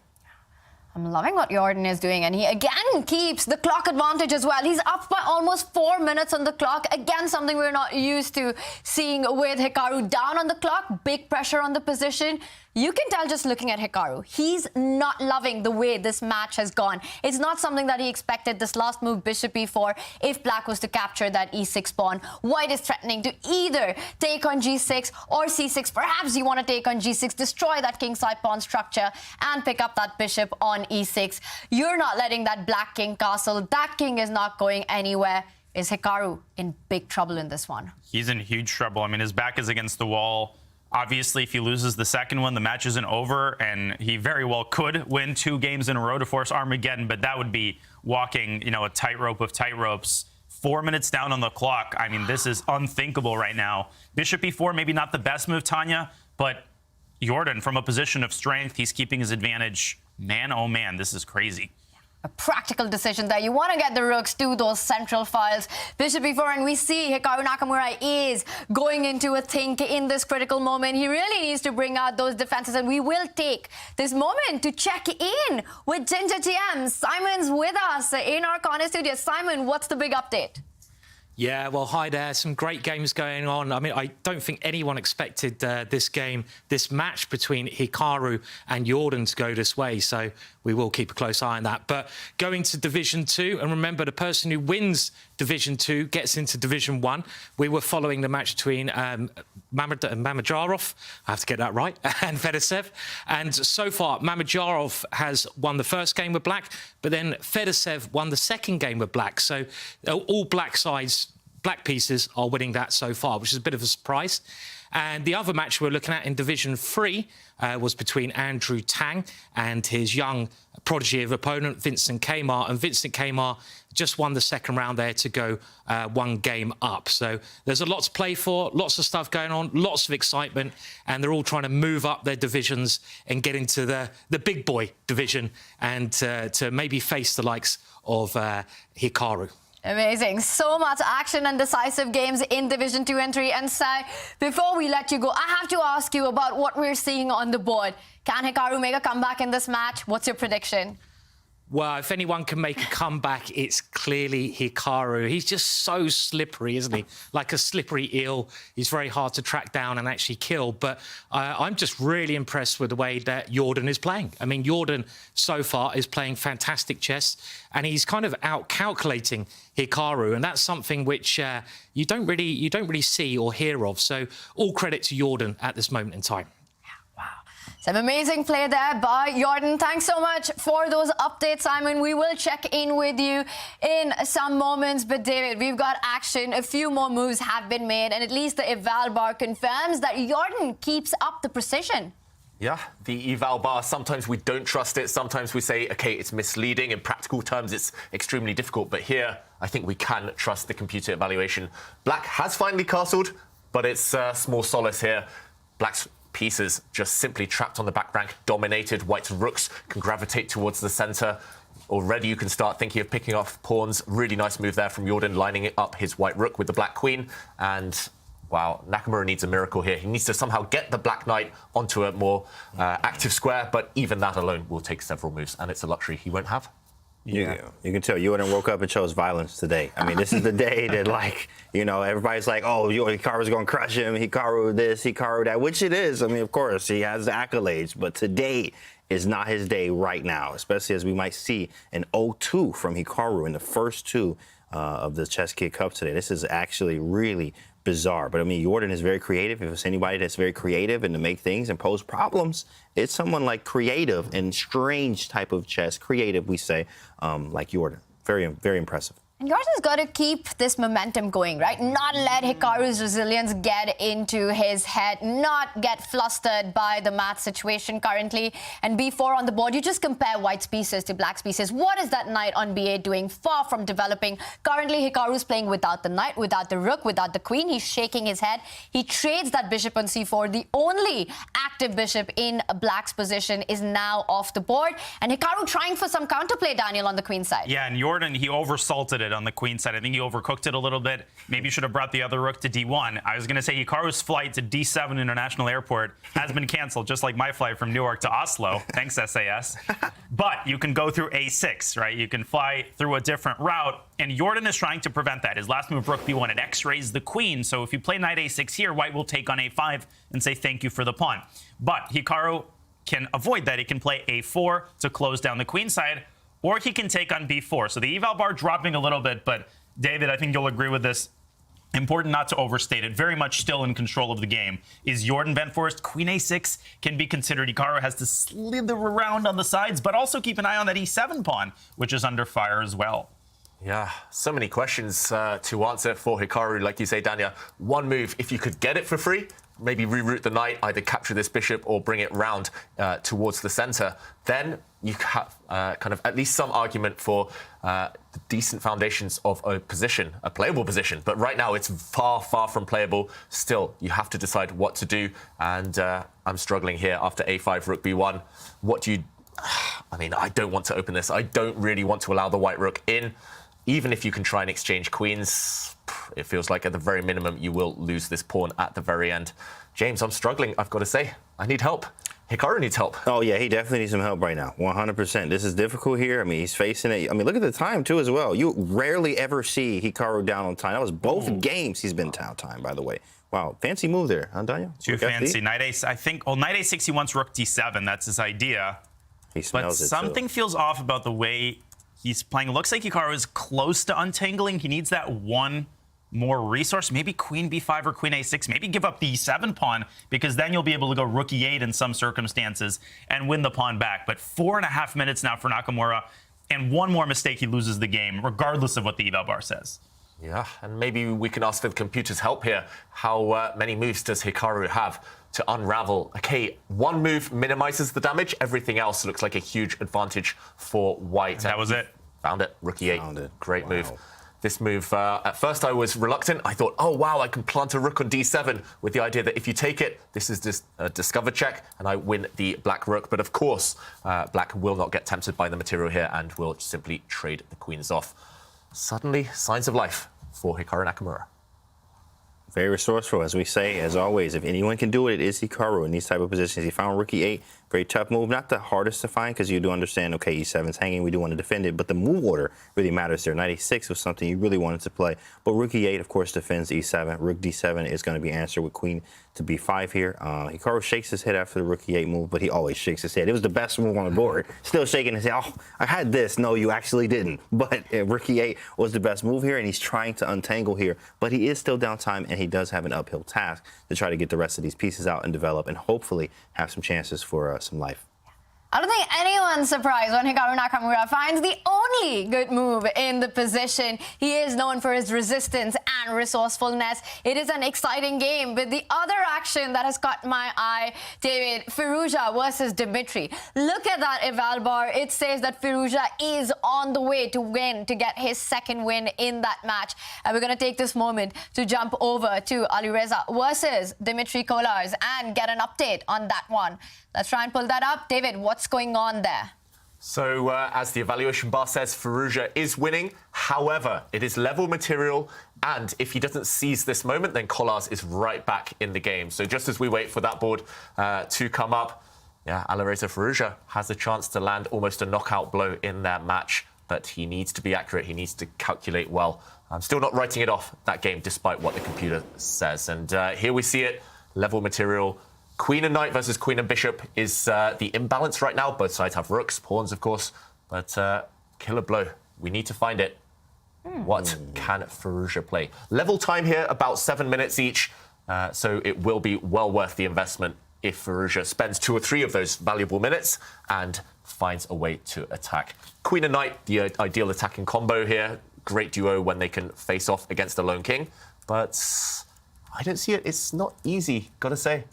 I'm loving what Jordan is doing, and he again keeps the clock advantage as well. He's up by almost 4 minutes on the clock. Again, something we're not used to seeing with Hikaru. Down on the clock, big pressure on the position. You can tell just looking at Hikaru. He's not loving the way this match has gone. It's not something that he expected. This last move, bishop e4, if Black was to capture that e6 pawn, White is threatening to either take on g6 or c6. Perhaps you want to take on g6, destroy that kingside pawn structure, and pick up that bishop on e6. You're not letting that Black king castle. That king is not going anywhere. Is Hikaru in big trouble in this one? He's in huge trouble. I mean, his back is against the wall. Obviously, if he loses the second one, the match isn't over, and he very well could win 2 games in a row to force Armageddon, but that would be walking, you know, a tightrope of tightropes. 4 minutes down on the clock. I mean, this is unthinkable right now. Bishop e4, maybe not the best move, Tanya, but Jordan, from a position of strength, he's keeping his advantage. Man, oh man, this is crazy. A practical decision there. You want to get the rooks to those central files. Bishop e4, and we see Hikaru Nakamura is going into a think in this critical moment. He really needs to bring out those defenses, and we will take this moment to check in with Ginger TM. Simon's with us in our corner studio. Simon, what's the big update? Yeah, well, hi there. Some great games going on. I mean, I don't think anyone expected this match between Hikaru and Jordan to go this way. So we will keep a close eye on that. But going to Division 2, and remember, the person who wins Division 2 gets into Division 1. We were following the match between Mamedyarov, I have to get that right, and Fedosev. And so far, Mamedyarov has won the first game with black, but then Fedosev won the second game with black. So all black pieces are winning that so far, which is a bit of a surprise. And the other match we're looking at in Division 3 was between Andrew Tang and his young prodigy of opponent, Vincent Kmar. And Vincent Kmar just won the second round there to go one game up. So there's a lot to play for, lots of stuff going on, lots of excitement, and they're all trying to move up their divisions and get into the big boy division and to maybe face the likes of Hikaru. Amazing. So much action and decisive games in Division 2 and 3. And Sai, before we let you go, I have to ask you about what we're seeing on the board. Can Hikaru make a comeback in this match? What's your prediction? Well, if anyone can make a comeback, it's clearly Hikaru. He's just so slippery, isn't he? Like a slippery eel. He's very hard to track down and actually kill. But I'm just really impressed with the way that Jordan is playing. I mean, Jordan so far is playing fantastic chess, and he's kind of out-calculating Hikaru, and that's something which you don't really see or hear of. So all credit to Jordan at this moment in time. Some amazing play there by Jordan. Thanks so much for those updates, Simon. We will check in with you in some moments. But David, we've got action. A few more moves have been made, and at least the eval bar confirms that Jordan keeps up the precision. Yeah, the eval bar, sometimes we don't trust it. Sometimes we say, OK, it's misleading. In practical terms, it's extremely difficult. But here, I think we can trust the computer evaluation. Black has finally castled, but it's small solace here. Black's pieces just simply trapped on the back rank, dominated. White's rooks can gravitate towards the center. Already you can start thinking of picking off pawns. Really nice move there from Jordan, lining it up his white rook with the black queen. And wow, Nakamura needs a miracle here. He needs to somehow get the black knight onto a more active square, but even that alone will take several moves, and it's a luxury he won't have. Yeah, you can tell Jordan woke up and chose violence today. I mean, this is the day that, like, you know, everybody's like, oh, Hikaru's going to crush him, Hikaru this, Hikaru that, which it is. I mean, of course, he has the accolades, but today is not his day right now, especially as we might see an 0-2 from Hikaru in the first two of the ChessKid Cup today. This is actually really bizarre. But I mean, Jordan is very creative. If it's anybody that's very creative and to make things and pose problems, it's someone like creative and strange type of chess. Creative, we say, like Jordan. Very, very impressive. And Jordan's got to keep this momentum going, right? Not let Hikaru's resilience get into his head, not get flustered by the math situation currently. And B4 on the board, you just compare White's pieces to Black's pieces. What is that knight on B8 doing? Far from developing. Currently, Hikaru's playing without the knight, without the rook, without the queen. He's shaking his head. He trades that bishop on C4. The only active bishop in Black's position is now off the board. And Hikaru trying for some counterplay, Daniel, on the queen side. Yeah, and Jordan, he oversalted it on the queen side. I think he overcooked it a little bit. Maybe you should have brought the other rook to D1. I was going to say Hikaru's flight to D7 International Airport has been canceled, just like my flight from Newark to Oslo. Thanks, SAS. But you can go through A6, right? You can fly through a different route, and Jordan is trying to prevent that. His last move, rook B1, it X-rays the queen. So if you play knight A6 here, White will take on A5 and say thank you for the pawn. But Hikaru can avoid that. He can play A4 to close down the queen side, or he can take on B4. So the eval bar dropping a little bit, but David, I think you'll agree with this. Important not to overstate it. Very much still in control of the game. Is Jordan Benforst. Queen A6 can be considered. Hikaru has to slither around on the sides, but also keep an eye on that E7 pawn, which is under fire as well. Yeah, so many questions to answer for Hikaru. Like you say, Dania, one move, if you could get it for free, maybe reroute the knight, either capture this bishop or bring it round towards the center, then you have kind of at least some argument for the decent foundations of a position, a playable position. But right now, it's far, far from playable. Still, you have to decide what to do. And I'm struggling here after A5, rook B1. What do you... I mean, I don't want to open this. I don't really want to allow the white rook in. Even if you can try and exchange queens, it feels like at the very minimum, you will lose this pawn at the very end. James, I'm struggling, I've got to say. I need help. Hikaru needs help. Oh, yeah, he definitely needs some help right now. 100%. This is difficult here. I mean, he's facing it. I mean, look at the time, too, as well. You rarely ever see Hikaru down on time. That was both games he's been down time, by the way. Wow, fancy move there, huh, Daniel? Too fancy. Knight A6, I think, well, knight A6, he wants rook D7. That's his idea. He smells but it, something feels off about the way he's playing. It looks like Hikaru is close to untangling. He needs that one more resource. Maybe queen b5 or queen a6. Maybe give up the e7 pawn, because then you'll be able to go rook e8 in some circumstances and win the pawn back. But 4.5 minutes now for Nakamura, and one more mistake, he loses the game, regardless of what the eval bar says. Yeah, and maybe we can ask for the computer's help here. How many moves does Hikaru have to unravel? Okay, one move minimizes the damage. Everything else looks like a huge advantage for white. That was it. Found it. Rook e8. Great move. This move, at first I was reluctant. I thought, oh, wow, I can plant a rook on d7 with the idea that if you take it, this is just a discover check, and I win the black rook. But of course, black will not get tempted by the material here and will simply trade the queens off. Suddenly, signs of life for Hikaru Nakamura. Very resourceful, as we say, as always. If anyone can do it, it is Hikaru in these type of positions. He found rook e8, very tough move. Not the hardest to find, because you do understand, okay, e7's hanging, we do want to defend it, but the move order really matters there. Knight e6 was something you really wanted to play, but rook e8, of course, defends e7. Rook d7 is going to be answered with queen to b5 here. Hikaru shakes his head after the rook e8 move, but he always shakes his head. It was the best move on the board. Still shaking his head. Oh, I had this. No, you actually didn't. But rook e8 was the best move here, and he's trying to untangle here, but he is still down time, and he does have an uphill task to try to get the rest of these pieces out and develop and hopefully have some chances for some life. I don't think anyone's surprised when Hikaru Nakamura finds the only good move in the position. He is known for his resistance and resourcefulness. It is an exciting game, but the other action that has caught my eye, David, Firouzja versus Dmitry. Look at that eval bar. It says that Firouzja is on the way to win, to get his second win in that match. And we're going to take this moment to jump over to Alireza versus Dmitry Kollars and get an update on that one. Let's try and pull that up. David, what's going on there? So, as the evaluation bar says, Firouzja is winning. However, it is level material, and if he doesn't seize this moment, then Kollars is right back in the game. So just as we wait for that board to come up, yeah, Alireza Firouzja has a chance to land almost a knockout blow in their match, but he needs to be accurate. He needs to calculate well. I'm still not writing it off, that game, despite what the computer says. And here we see it, level material. Queen and knight versus queen and bishop is the imbalance right now. Both sides have rooks, pawns, of course, but killer blow. We need to find it. What can Firouzja play? Level time here, about 7 minutes each, so it will be well worth the investment if Firouzja spends 2 or 3 of those valuable minutes and finds a way to attack. Queen and knight, the ideal attacking combo here. Great duo when they can face off against the lone king, but I don't see it. It's not easy, gotta say.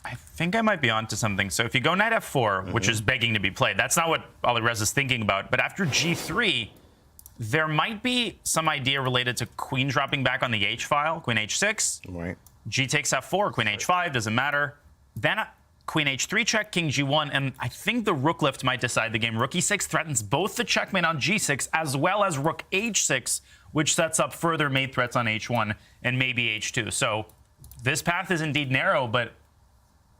I think I might be onto something. So if you go knight f4, which is begging to be played, that's not what Alireza's thinking about. But after g3, there might be some idea related to queen dropping back on the h file, queen h6. Right. G takes f4, queen h5, doesn't matter. Then queen h3 check, king g1, and I think the rook lift might decide the game. Rook e6 threatens both the checkmate on g6 as well as rook h6, which sets up further mate threats on h1 and maybe h2. So this path is indeed narrow, but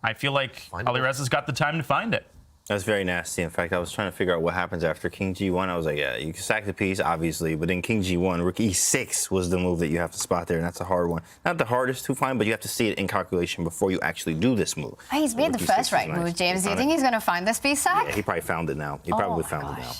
I feel like Alireza's got the time to find it. That's very nasty. In fact, I was trying to figure out what happens after king g1. I was like, yeah, you can sack the piece, obviously, but then king g1, rook e6 was the move that you have to spot there, and that's a hard one. Not the hardest to find, but you have to see it in calculation before you actually do this move. Oh, he's made the first right move, James. Do you think he's going to find this piece, Sack? Yeah, he probably found it now. He probably found it now.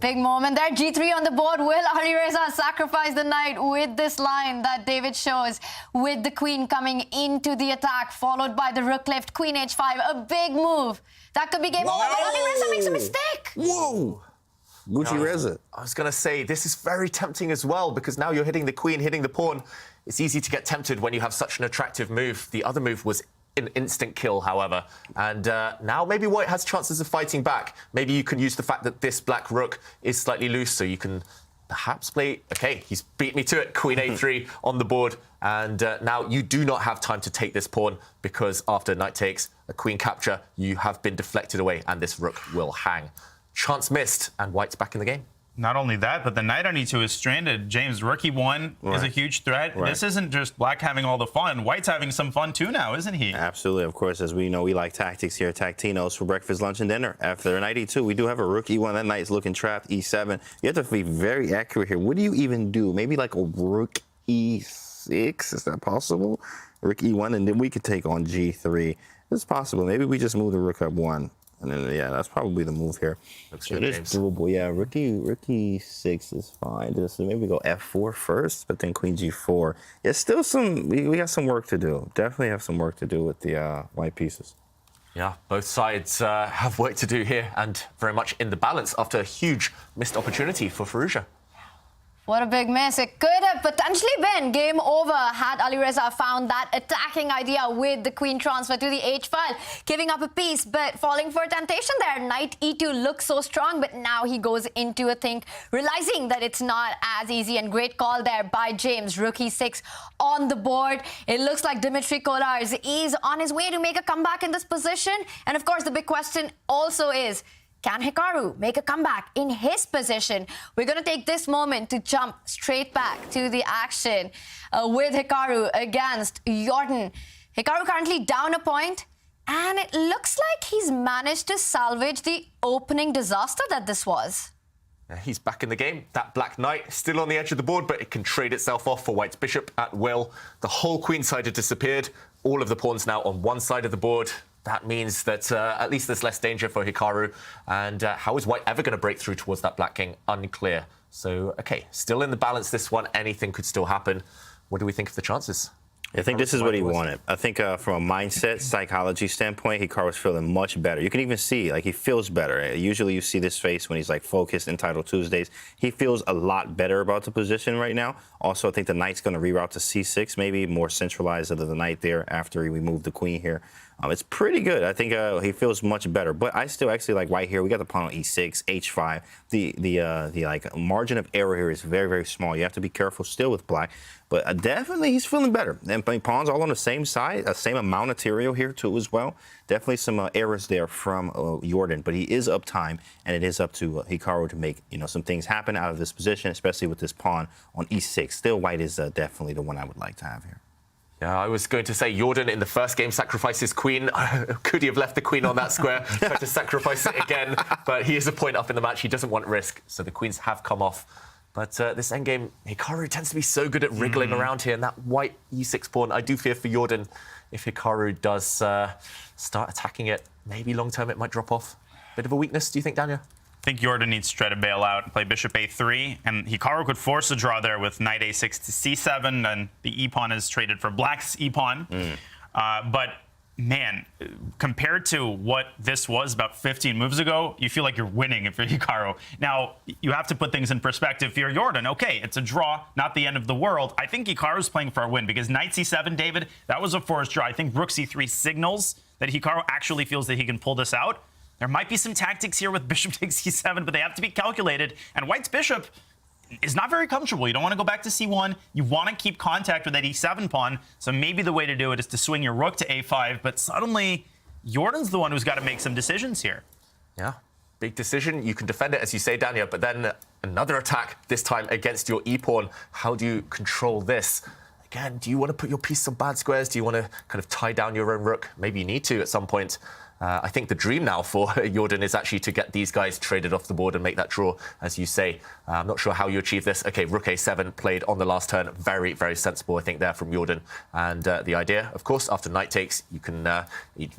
Big moment there. G3 on the board. Will Alireza sacrifice the knight with this line that David shows, with the queen coming into the attack, followed by the rook lift, queen h5. A big move. That could be game over, but Alireza makes a mistake. Whoa! Gucci Reza. I was going to say, this is very tempting as well, because now you're hitting the queen, hitting the pawn. It's easy to get tempted when you have such an attractive move. The other move was an instant kill, however. And now maybe white has chances of fighting back. Maybe you can use the fact that this black rook is slightly loose, so you can perhaps play... OK, he's beat me to it. Queen a3 on the board. And now you do not have time to take this pawn, because after knight takes a queen capture, you have been deflected away, and this rook will hang. Chance missed, and white's back in the game. Not only that, but the knight on e2 is stranded. James, rook e1 is a huge threat. Right. This isn't just black having all the fun. White's having some fun too now, isn't he? Absolutely. Of course, as we know, we like tactics here, Tactinos, for breakfast, lunch, and dinner. After knight e2, we do have a rook e1. That knight's looking trapped. e7. You have to be very accurate here. What do you even do? Maybe like a rook e6? Is that possible? Rook e1, and then we could take on g3. It's possible. Maybe we just move the rook up 1. And then, yeah, that's probably the move here. So it is doable. Yeah, rook e6 is fine. So maybe go f4 first, but then queen g4. Yeah, still some, we got some work to do. Definitely have some work to do with the white pieces. Yeah, both sides have work to do here and very much in the balance after a huge missed opportunity for Firouzja. What a big miss. It could have potentially been game over had Alireza found that attacking idea with the queen transfer to the h file, giving up a piece, but falling for temptation there. Knight e2 looks so strong, but now he goes into a think, realizing that it's not as easy, and great call there by James. Rook e6 on the board. It looks like Dmitry Kolarz is on his way to make a comeback in this position. And of course, the big question also is, can Hikaru make a comeback in his position? We're going to take this moment to jump straight back to the action with Hikaru against Jordan. Hikaru currently down a point, and it looks like he's managed to salvage the opening disaster that this was. He's back in the game. That black knight still on the edge of the board, but it can trade itself off for white's bishop at will. The whole queen side had disappeared. All of the pawns now on one side of the board. That means that at least there's less danger for Hikaru. And how is white ever going to break through towards that black king? Unclear. So, OK, still in the balance, this one. Anything could still happen. What do we think of the chances? I think this is what he wanted. I think from a mindset, psychology standpoint, Hikaru's feeling much better. You can even see, like, he feels better. Usually you see this face when he's, like, focused in Title Tuesdays. He feels a lot better about the position right now. Also, I think the knight's going to reroute to c6, maybe more centralized of the knight there after he removed the queen here. It's pretty good. I think he feels much better. But I still actually like white here. We got the pawn on e6, h5. The like margin of error here is very, very small. You have to be careful still with black. But definitely he's feeling better. And pawns all on the same side, same amount of material here too as well. Definitely some errors there from Jordan. But he is up time, and it is up to Hikaru to make some things happen out of this position, especially with this pawn on e6. Still, white is definitely the one I would like to have here. Yeah, I was going to say Jordan in the first game sacrificed his queen. Could he have left the queen on that square? Tried to sacrifice it again, but he is a point up in the match. He doesn't want risk, so the queens have come off. But this endgame, Hikaru tends to be so good at wriggling around here, and that white e6 pawn, I do fear for Jordan. If Hikaru does start attacking it, maybe long-term it might drop off. Bit of a weakness, do you think, Daniel? I think Jordan needs to try to bail out and play bishop a3, and Hikaru could force a draw there with knight a6 to c7, and the e-pawn is traded for black's e-pawn. But, man, compared to what this was about 15 moves ago, you feel like you're winning if you're Hikaru. Now, you have to put things in perspective. If you're Jordan, okay, it's a draw, not the end of the world. I think Hikaru's playing for a win because knight c7, David, that was a forced draw. I think rook c3 signals that Hikaru actually feels that he can pull this out. There might be some tactics here with bishop takes c7, but they have to be calculated. And white's bishop is not very comfortable. You don't want to go back to c1. You want to keep contact with that e7 pawn. So maybe the way to do it is to swing your rook to a5. But suddenly, Jordan's the one who's got to make some decisions here. Yeah, big decision. You can defend it, as you say, Daniel, but then another attack, this time against your e-pawn. How do you control this? Again, do you want to put your piece on bad squares? Do you want to kind of tie down your own rook? Maybe you need to at some point. I think the dream now for Jordan is actually to get these guys traded off the board and make that draw, as you say. I'm not sure how you achieve this. OK, rook a7 played on the last turn. Very, very sensible, I think, there from Jordan. And the idea, of course, after knight takes, you can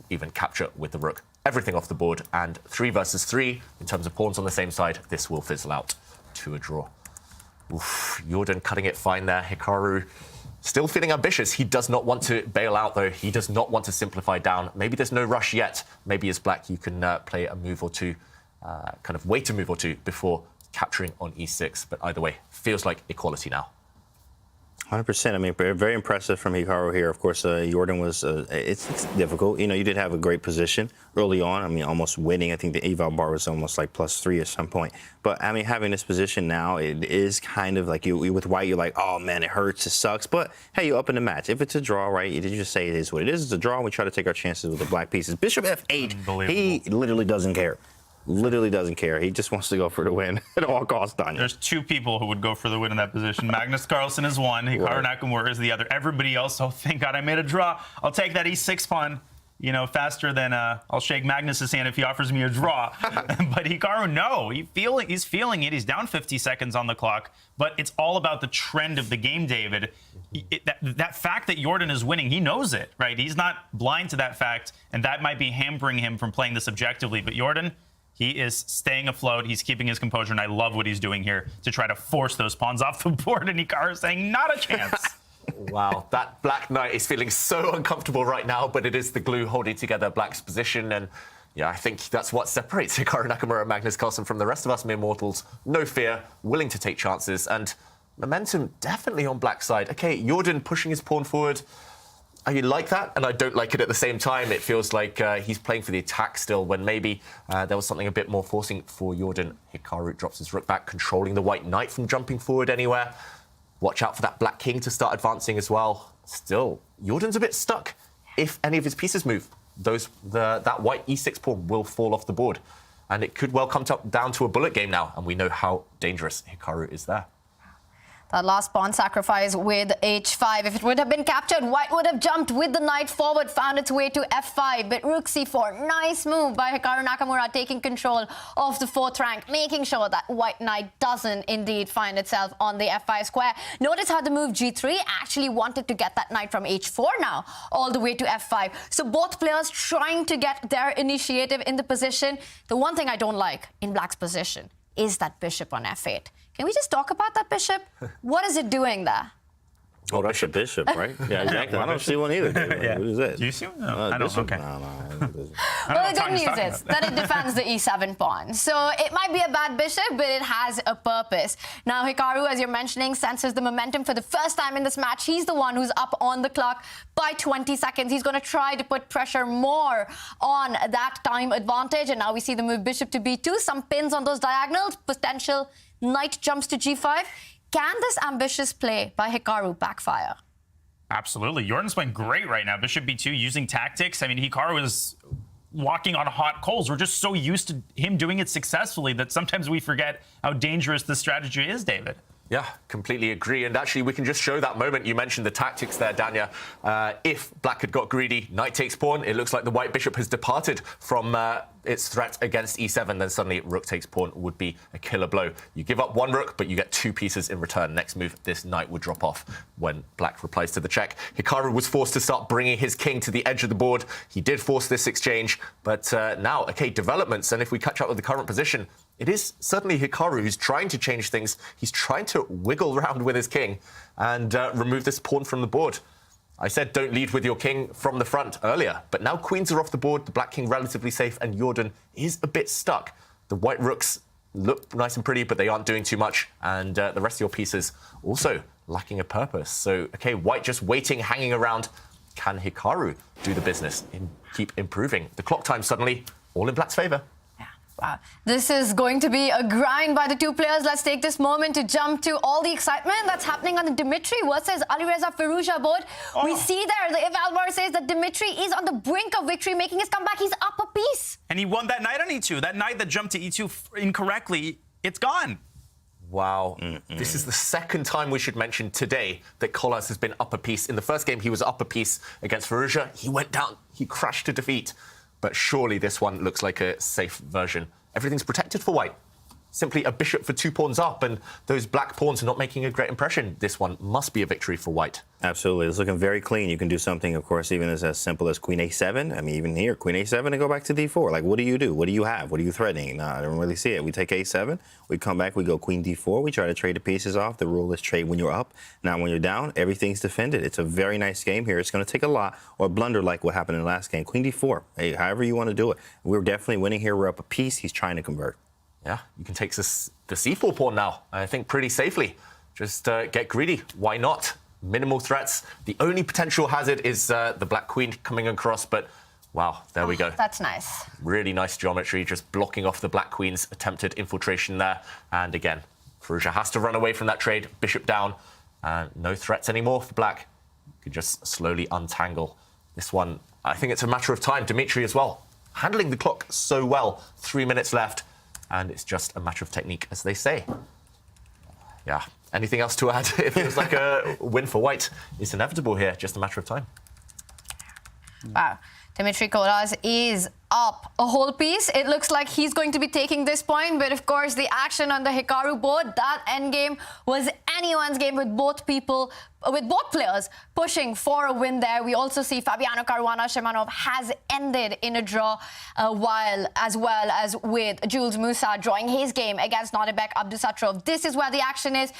even capture with the rook. Everything off the board. And 3 versus 3, in terms of pawns on the same side, this will fizzle out to a draw. Oof, Jordan cutting it fine there. Hikaru still feeling ambitious. He does not want to bail out, though. He does not want to simplify down. Maybe there's no rush yet. Maybe as black, you can play a move or two, kind of wait a move or two before capturing on e6. But either way, feels like equality now. 100%. I mean, very impressive from Hikaru here. Of course, Jordan was, it's difficult. You did have a great position early on. I mean, almost winning. I think the eval bar was almost like +3 at some point. But, I mean, having this position now, it is kind of like you with white, you're like, oh, man, it hurts, it sucks. But, hey, you up in the match. If it's a draw, right, you just say it is what it is. It's a draw. We try to take our chances with the black pieces. Bishop f8, he literally doesn't care. Literally doesn't care. He just wants to go for the win at all costs, Daniel. There's 2 people who would go for the win in that position. Magnus Carlsen is one. Hikaru Nakamura is the other. Everybody else, oh, thank God I made a draw. I'll take that e6 pawn. faster than I'll shake Magnus's hand if he offers me a draw. But Hikaru, no, he's feeling it. He's down 50 seconds on the clock, but it's all about the trend of the game, David. That fact that Jordan is winning, he knows it, right? He's not blind to that fact, and that might be hampering him from playing this objectively. But Jordan, he is staying afloat. He's keeping his composure, and I love what he's doing here to try to force those pawns off the board. And Hikaru saying, not a chance. Wow, that Black Knight is feeling so uncomfortable right now, but it is the glue holding together Black's position. And yeah, I think that's what separates Hikaru Nakamura and Magnus Carlsen from the rest of us mere mortals. No fear, willing to take chances, and momentum definitely on Black's side. Okay, Jordan pushing his pawn forward. I like that, and I don't like it at the same time. It feels like he's playing for the attack still, when maybe there was something a bit more forcing for Jordan. Hikaru drops his rook back, controlling the White Knight from jumping forward anywhere. Watch out for that Black King to start advancing as well. Still, Jordan's a bit stuck. If any of his pieces move, that White E6 pawn will fall off the board. And it could well come down to a bullet game now, and we know how dangerous Hikaru is there. That last pawn sacrifice with h5. If it would have been captured, White would have jumped with the knight forward, found its way to f5. But rook c4, nice move by Hikaru Nakamura, taking control of the 4th rank, making sure that White knight doesn't indeed find itself on the f5 square. Notice how the move g3 actually wanted to get that knight from h4 now, all the way to f5. So both players trying to get their initiative in the position. The one thing I don't like in Black's position is that bishop on f8. Can we just talk about that bishop? What is it doing there? Oh, that's a bishop, right? Yeah, exactly. I don't see one either. Yeah. What is that? Do you see one? No, I don't. Bishop? Okay. No. Well, the good news is that it defends the e7 pawn. So it might be a bad bishop, but it has a purpose. Now, Hikaru, as you're mentioning, senses the momentum for the first time in this match. He's the one who's up on the clock by 20 seconds. He's going to try to put pressure more on that time advantage. And now we see the move bishop to b2, some pins on those diagonals, potential knight jumps to g5. Can this ambitious play by Hikaru backfire? Absolutely. Jordan's playing great right now. Bishop b2 using tactics. I mean, Hikaru is walking on hot coals. We're just so used to him doing it successfully that sometimes we forget how dangerous this strategy is, David. Yeah, completely agree. And actually, we can just show that moment. You mentioned the tactics there, Danya. If Black had got greedy, knight takes pawn, it looks like the white bishop has departed from its threat against e7. Then suddenly rook takes pawn would be a killer blow. You give up one rook, but you get 2 pieces in return. Next move, this knight would drop off when Black replies to the check. Hikaru was forced to start bringing his king to the edge of the board. He did force this exchange, but now, okay, developments. And if we catch up with the current position, it is certainly Hikaru who's trying to change things. He's trying to wiggle around with his king and remove this pawn from the board. I said don't lead with your king from the front earlier, but now queens are off the board, the black king relatively safe, and Jordan is a bit stuck. The white rooks look nice and pretty, but they aren't doing too much, and the rest of your pieces also lacking a purpose. So, okay, white just waiting, hanging around. Can Hikaru do the business and keep improving? The clock time suddenly all in black's favor. Wow. This is going to be a grind by the two players. Let's take this moment to jump to all the excitement that's happening on the Dmitry versus Alireza Firouzja board. Oh. We see there, the Evalvar says that Dmitry is on the brink of victory, making his comeback. He's up a piece. And he won that knight on e2. That knight that jumped to e2 incorrectly, it's gone. Wow. This is the second time we should mention today that Kolas has been up a piece. In the first game, he was up a piece against Firouzja. He went down. He crashed to defeat. But surely this one looks like a safe version. Everything's protected for white. Simply a bishop for 2 pawns up, and those black pawns are not making a great impression. This one must be a victory for white. Absolutely. It's looking very clean. You can do something, of course, even as simple as queen a7. I mean, even here, queen a7 and go back to d4. Like, what do you do? What do you have? What are you threatening? No, I don't really see it. We take a7. We come back. We go queen d4. We try to trade the pieces off. The rule is trade when you're up. Now, when you're down, everything's defended. It's a very nice game here. It's going to take a lot or blunder like what happened in the last game. Queen d4. Hey, however you want to do it. We're definitely winning here. We're up a piece. He's trying to convert. Yeah, you can take the c4 pawn now, I think, pretty safely. Just get greedy. Why not? Minimal threats. The only potential hazard is the black queen coming across, but wow, there we go. That's nice. Really nice geometry, just blocking off the black queen's attempted infiltration there. And again, Firouzja has to run away from that trade. Bishop down. No threats anymore for black. You can just slowly untangle this one. I think it's a matter of time. Dmitry as well, handling the clock so well. 3 minutes left. And it's just a matter of technique, as they say. Yeah. Anything else to add? It feels like a win for white. It's inevitable here, just a matter of time. Wow. Dmitry Kolas is up a whole piece. It looks like he's going to be taking this point, but of course the action on the Hikaru board, that endgame was anyone's game with both players pushing for a win there. We also see Fabiano Caruana Shimanov has ended in a draw while as well as with Jules Musa drawing his game against Nodirbek Abdusattorov. This is where the action is.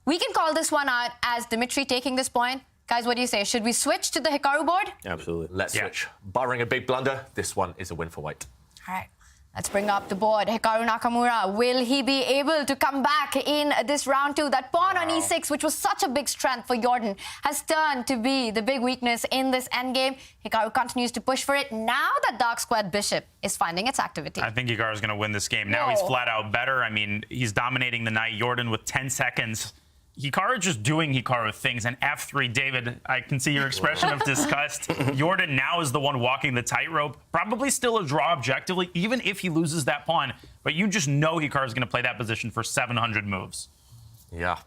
We can call this one out as Dmitry taking this point. Guys, what do you say? Should we switch to the Hikaru board? Absolutely. Let's switch. Barring a big blunder, this one is a win for white. All right. Let's bring up the board. Hikaru Nakamura, will he be able to come back in this round 2? That pawn on e6, which was such a big strength for Jordan, has turned to be the big weakness in this endgame. Hikaru continues to push for it. Now that dark squared bishop is finding its activity. I think Hikaru's going to win this game. Now he's flat out better. I mean, he's dominating the knight. Jordan with 10 seconds. Hikaru just doing Hikaru things, and F3, David, I can see your expression of disgust. Jordan now is the one walking the tightrope. Probably still a draw objectively, even if he loses that pawn. But you just know Hikaru's going to play that position for 700 moves. Yeah.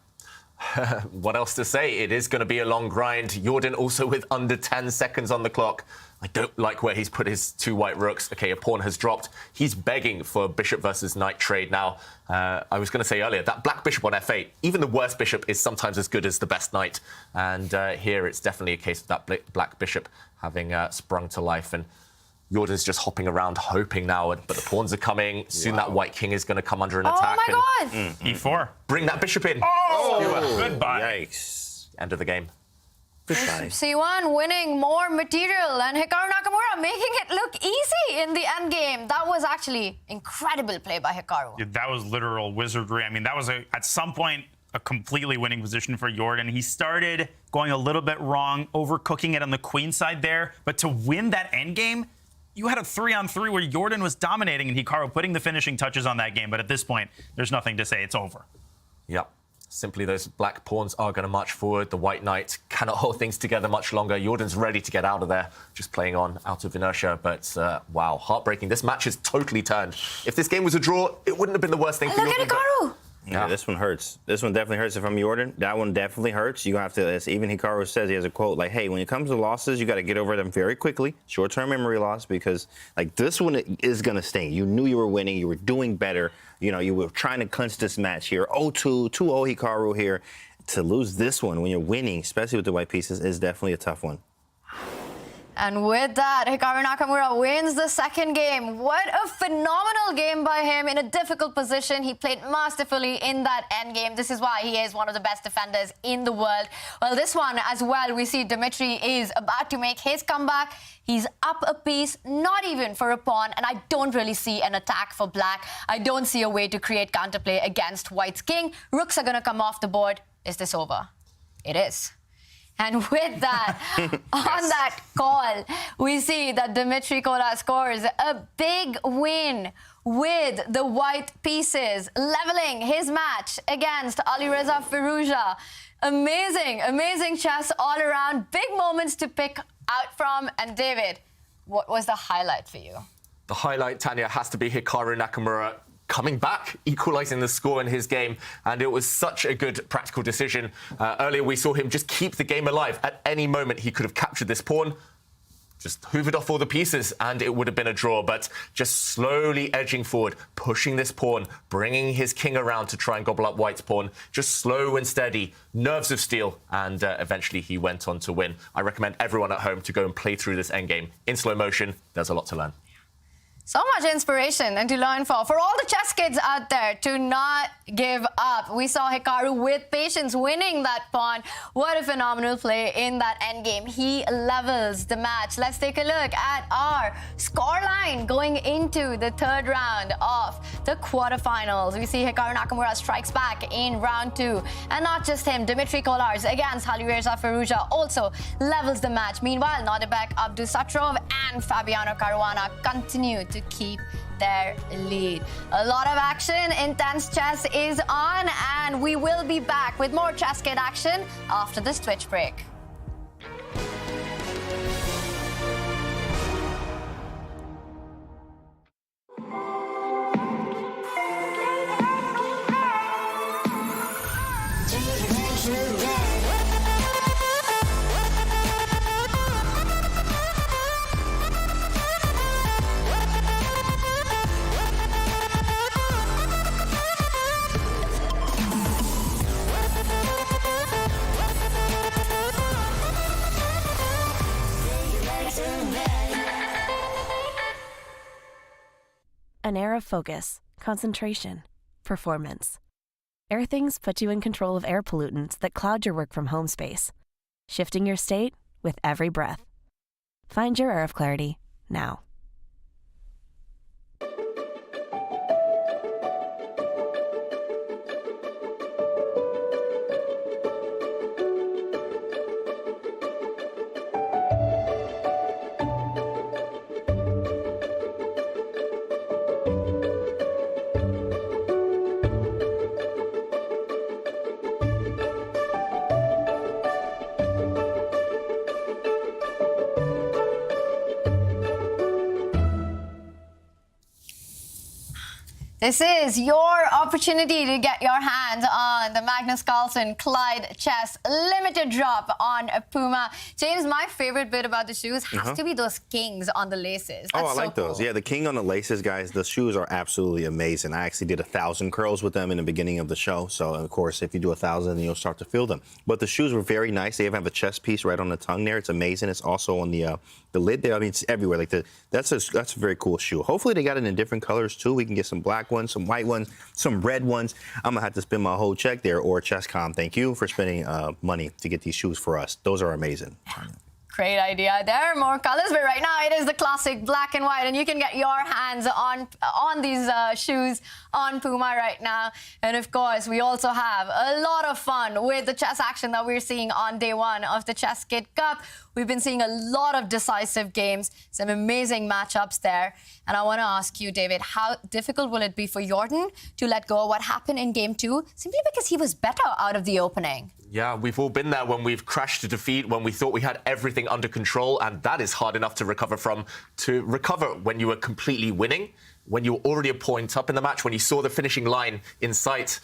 What else to say? It is going to be a long grind. Jordan also with under 10 seconds on the clock. I don't like where he's put his 2 white rooks. Okay, a pawn has dropped. He's begging for bishop versus knight trade now. I was going to say earlier, that black bishop on f8, even the worst bishop is sometimes as good as the best knight. And here it's definitely a case of that black bishop having sprung to life. And Jordan's just hopping around, hoping now, but the pawns are coming. Soon that white king is going to come under an attack. Oh, my God! E4. Bring that bishop in. Oh, goodbye. Yikes. End of the game. C1 winning more material, and Hikaru Nakamura making it look easy in the endgame. That was actually incredible play by Hikaru. Yeah, that was literal wizardry. I mean, that was, at some point, a completely winning position for Jordan. He started going a little bit wrong, overcooking it on the queen side there. But to win that endgame, you had a 3-on-3 where Jordan was dominating and Hikaru putting the finishing touches on that game. But at this point, there's nothing to say. It's over. Yep. Simply those black pawns are going to march forward. The white knight cannot hold things together much longer. Jordan's ready to get out of there, just playing on out of inertia. But, wow, heartbreaking. This match has totally turned. If this game was a draw, it wouldn't have been the worst thing for Jordan. Look at Hikaru! Yeah, this one hurts. This one definitely hurts if I'm Jordan. That one definitely hurts. You have to, as even Hikaru says, he has a quote like, hey, when it comes to losses, you got to get over them very quickly. Short-term memory loss, because like this one is going to sting. You knew you were winning. You were doing better. You know, you were trying to clinch this match here. 0-2, 2-0 Hikaru here. To lose this one when you're winning, especially with the white pieces, is definitely a tough one. And with that, Hikaru Nakamura wins the second game. What a phenomenal game by him in a difficult position. He played masterfully in that endgame. This is why he is one of the best defenders in the world. Well, this one as well, we see Dmitry is about to make his comeback. He's up a piece, not even for a pawn, and I don't really see an attack for black. I don't see a way to create counterplay against white's king. Rooks are going to come off the board. Is this over? It is. And with that, on that call, we see that Dmitry Kolas scores a big win with the white pieces, leveling his match against Alireza Firouzja. Amazing, amazing chess all around. Big moments to pick out from. And David, what was the highlight for you? The highlight, Tanya, has to be Hikaru Nakamura coming back, equalizing the score in his game, and it was such a good practical decision. Earlier we saw him just keep the game alive. At any moment he could have captured this pawn, just hoovered off all the pieces, and it would have been a draw. But just slowly edging forward, pushing this pawn, bringing his king around to try and gobble up white's pawn, just slow and steady, nerves of steel, and eventually he went on to win. I recommend everyone at home to go and play through this endgame in slow motion. There's a lot to learn. So much inspiration and to learn for all the chess kids out there to not give up. We saw Hikaru with patience winning that pawn. What a phenomenal play in that endgame. He levels the match. Let's take a look at our scoreline going into the third round of the quarterfinals. We see Hikaru Nakamura strikes back in round 2. And not just him, Dmitry Kolas against Alireza Firouzja also levels the match. Meanwhile, Nodirbek, Abdusattorov and Fabiano Caruana continue to keep their lead. A lot of action, intense chess is on, and we will be back with more ChessKid action after this Twitch break. An air of focus, concentration, performance. Airthings puts you in control of air pollutants that cloud your work from home space, shifting your state with every breath. Find your air of clarity now. This is your opportunity to get your hands on the Magnus Carlsen Clyde Chess limited drop on Puma. James, my favorite bit about the shoes has to be those kings on the laces. That's I like those. Yeah, the king on the laces, guys, the shoes are absolutely amazing. I actually did 1,000 curls with them in the beginning of the show. So, of course, if you do 1,000, then you'll start to feel them. But the shoes were very nice. They even have a chess piece right on the tongue there. It's amazing. It's also on the lid there. I mean, it's everywhere. Like that's a very cool shoe. Hopefully, they got it in different colors, too. We can get some black ones, some white ones, some red ones. I'm going to have to spend my whole check there, or Chess.com. Thank you for spending money to get these shoes for us. Those are amazing. Great idea. There are more colors, but right now it is the classic black and white, and you can get your hands on these shoes on Puma right now. And of course, we also have a lot of fun with the chess action that we're seeing on day one of the ChessKid Cup. We've been seeing a lot of decisive games, some amazing matchups there. And I want to ask you, David, how difficult will it be for Jordan to let go of what happened in game two, simply because he was better out of the opening? Yeah, we've all been there when we've crashed to defeat, when we thought we had everything under control, and that is hard enough to recover from. To recover when you were completely winning, when you were already a point up in the match, when you saw the finishing line in sight,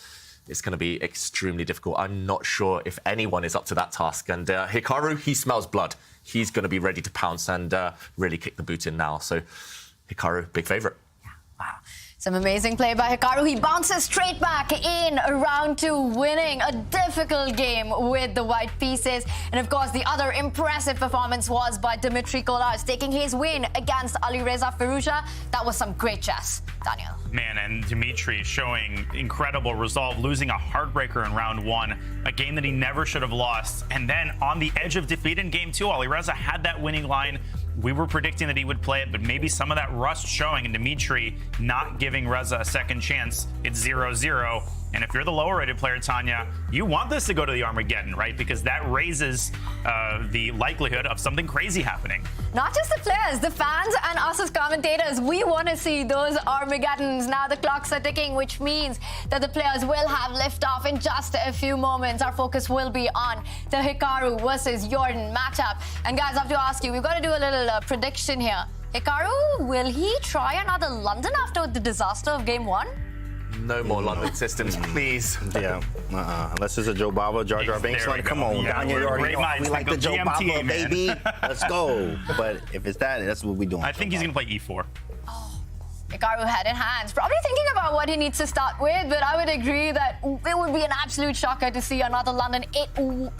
it's going to be extremely difficult. I'm not sure if anyone is up to that task. And Hikaru, he smells blood. He's going to be ready to pounce and really kick the boot in now. So Hikaru, big favourite. Wow. Some amazing play by Hikaru. He bounces straight back in round two, winning a difficult game with the white pieces. And of course, the other impressive performance was by Dmitry Kolarz, taking his win against Alireza Firouzja. That was some great chess, Daniel. Man, and Dmitry showing incredible resolve, losing a heartbreaker in round one, a game that he never should have lost. And then on the edge of defeat in game two, Alireza had that winning line. We were predicting that he would play it, but maybe some of that rust showing, and Dmitry not giving Reza a second chance. It's 0-0. And if you're the lower-rated player, Tanya, you want this to go to the Armageddon, right? Because that raises the likelihood of something crazy happening. Not just the players, the fans and us as commentators, we want to see those Armageddons. Now the clocks are ticking, which means that the players will have liftoff in just a few moments. Our focus will be on the Hikaru versus Jordan matchup. And guys, I have to ask you, we've got to do a little prediction here. Hikaru, will he try another London after the disaster of game one? No more London systems, please. Yeah, unless it's a Joe Bava, Jar Jar Binks line. Come on, yeah, Daniel, you already know we like the Joe Bava, baby. Let's go. But if it's that, that's what we're doing. I think he's going to play e4. Hikaru head in hands, probably thinking about what he needs to start with, but I would agree that it would be an absolute shocker to see another London. It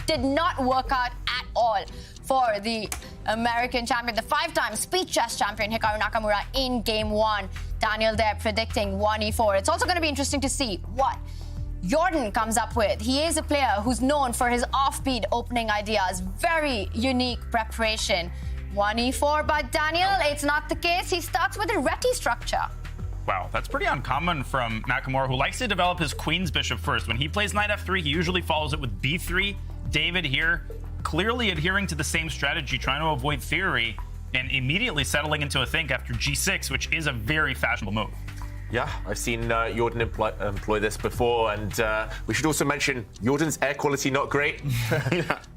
did not work out at all for the American champion, the five-time speed chess champion Hikaru Nakamura in game one. Daniel there predicting 1e4. It's also going to be interesting to see what Jordan comes up with. He is a player who's known for his offbeat opening ideas, very unique preparation. 1e4 by Daniel. It's not the case. He starts with a reti structure. Wow, that's pretty uncommon from Nakamura, who likes to develop his queen's bishop first. When he plays knight f3, he usually follows it with b3. David here clearly adhering to the same strategy, trying to avoid theory, and immediately settling into a think after g6, which is a very fashionable move. Yeah, I've seen Jordan employ this before, and we should also mention Jordan's air quality not great.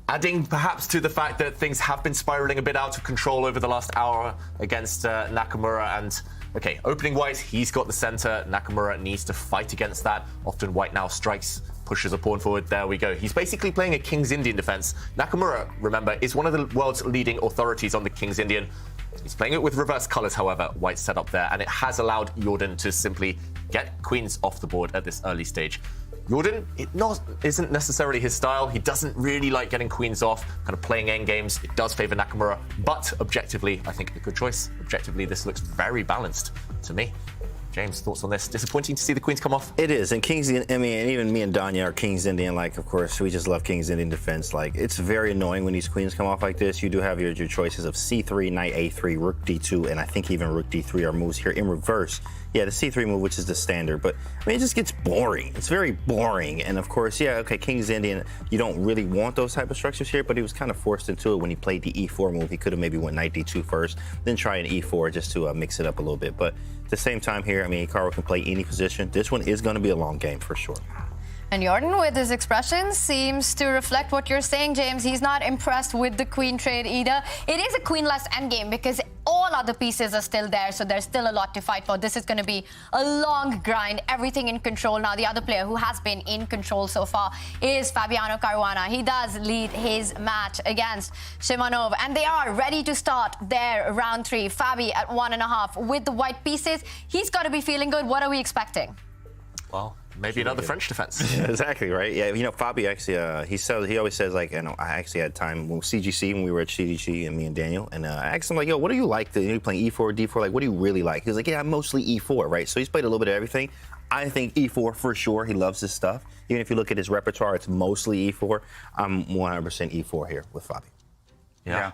Adding perhaps to the fact that things have been spiraling a bit out of control over the last hour against Nakamura. And okay, opening white, he's got the center. Nakamura needs to fight against that. Often white now strikes, pushes a pawn forward. There we go. He's basically playing a King's Indian defense. Nakamura, remember, is one of the world's leading authorities on the King's Indian. He's playing it with reverse colors, however, white set up there, and it has allowed Jordan to simply get queens off the board at this early stage. Jordan, isn't necessarily his style. He doesn't really like getting queens off, kind of playing endgames. It does favor Nakamura, but objectively, I think a good choice. Objectively, this looks very balanced to me. James, thoughts on this? Disappointing to see the queens come off? It is, and King's, I mean, and even me and Danya are King's Indian. Like, of course, we just love King's Indian defense. Like, it's very annoying when these queens come off like this. You do have your choices of C3, Knight A3, Rook D2, and I think even Rook D3 are moves here in reverse. Yeah, the C3 move, which is the standard, but I mean, it just gets boring. It's very boring, and of course, yeah, okay, King's Indian, you don't really want those type of structures here, but he was kind of forced into it when he played the E4 move. He could have maybe went Knight D2 first, then try an E4 just to mix it up a little bit. But at the same time here, I mean, Hikaru can play any position. This one is going to be a long game for sure. And Jordan, with his expressions, seems to reflect what you're saying, James. He's not impressed with the queen trade either. It is a queenless endgame because all other pieces are still there, so there's still a lot to fight for. This is going to be a long grind, everything in control. Now, the other player who has been in control so far is Fabiano Caruana. He does lead his match against Shimanov, and they are ready to start their round 3. Fabi at 1.5 with the white pieces. He's got to be feeling good. What are we expecting? Well, maybe another French defense. Yeah, exactly, right? Yeah, you know, Fabi actually, he always says, like, you know, I actually had time when CGC, when we were at CGC, and me and Daniel, and I asked him, like, yo, what do you like? You're playing E4, D4, like, what do you really like? He was like, yeah, mostly E4, right? So he's played a little bit of everything. I think E4 for sure. He loves this stuff. Even if you look at his repertoire, it's mostly E4. I'm 100% E4 here with Fabi. Yeah.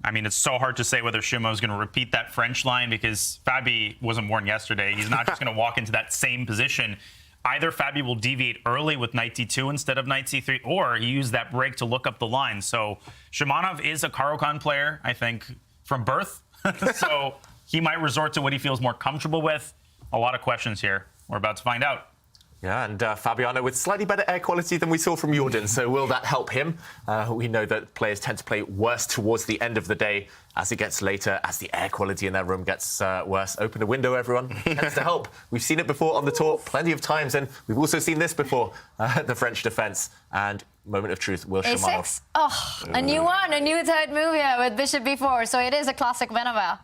I mean, it's so hard to say whether Shimo is going to repeat that French line because Fabi wasn't born yesterday. He's not just going to walk into that same position. Either Fabi will deviate early with Knight D2 instead of Knight C3, or he used that break to look up the line. So Shimanov is a Caro-Kann player, I think, from birth. So he might resort to what he feels more comfortable with. A lot of questions here. We're about to find out. Yeah, and Fabiano with slightly better air quality than we saw from Jordan, so will that help him? We know that players tend to play worse towards the end of the day as it gets later, as the air quality in their room gets worse. Open a window, everyone. Tends to help. We've seen it before on the tour plenty of times, and we've also seen this before, the French defense. And moment of truth, will Shimanov. A6? Oh, a new one, a new third move here with Bishop B4, so it is a classic Veneva.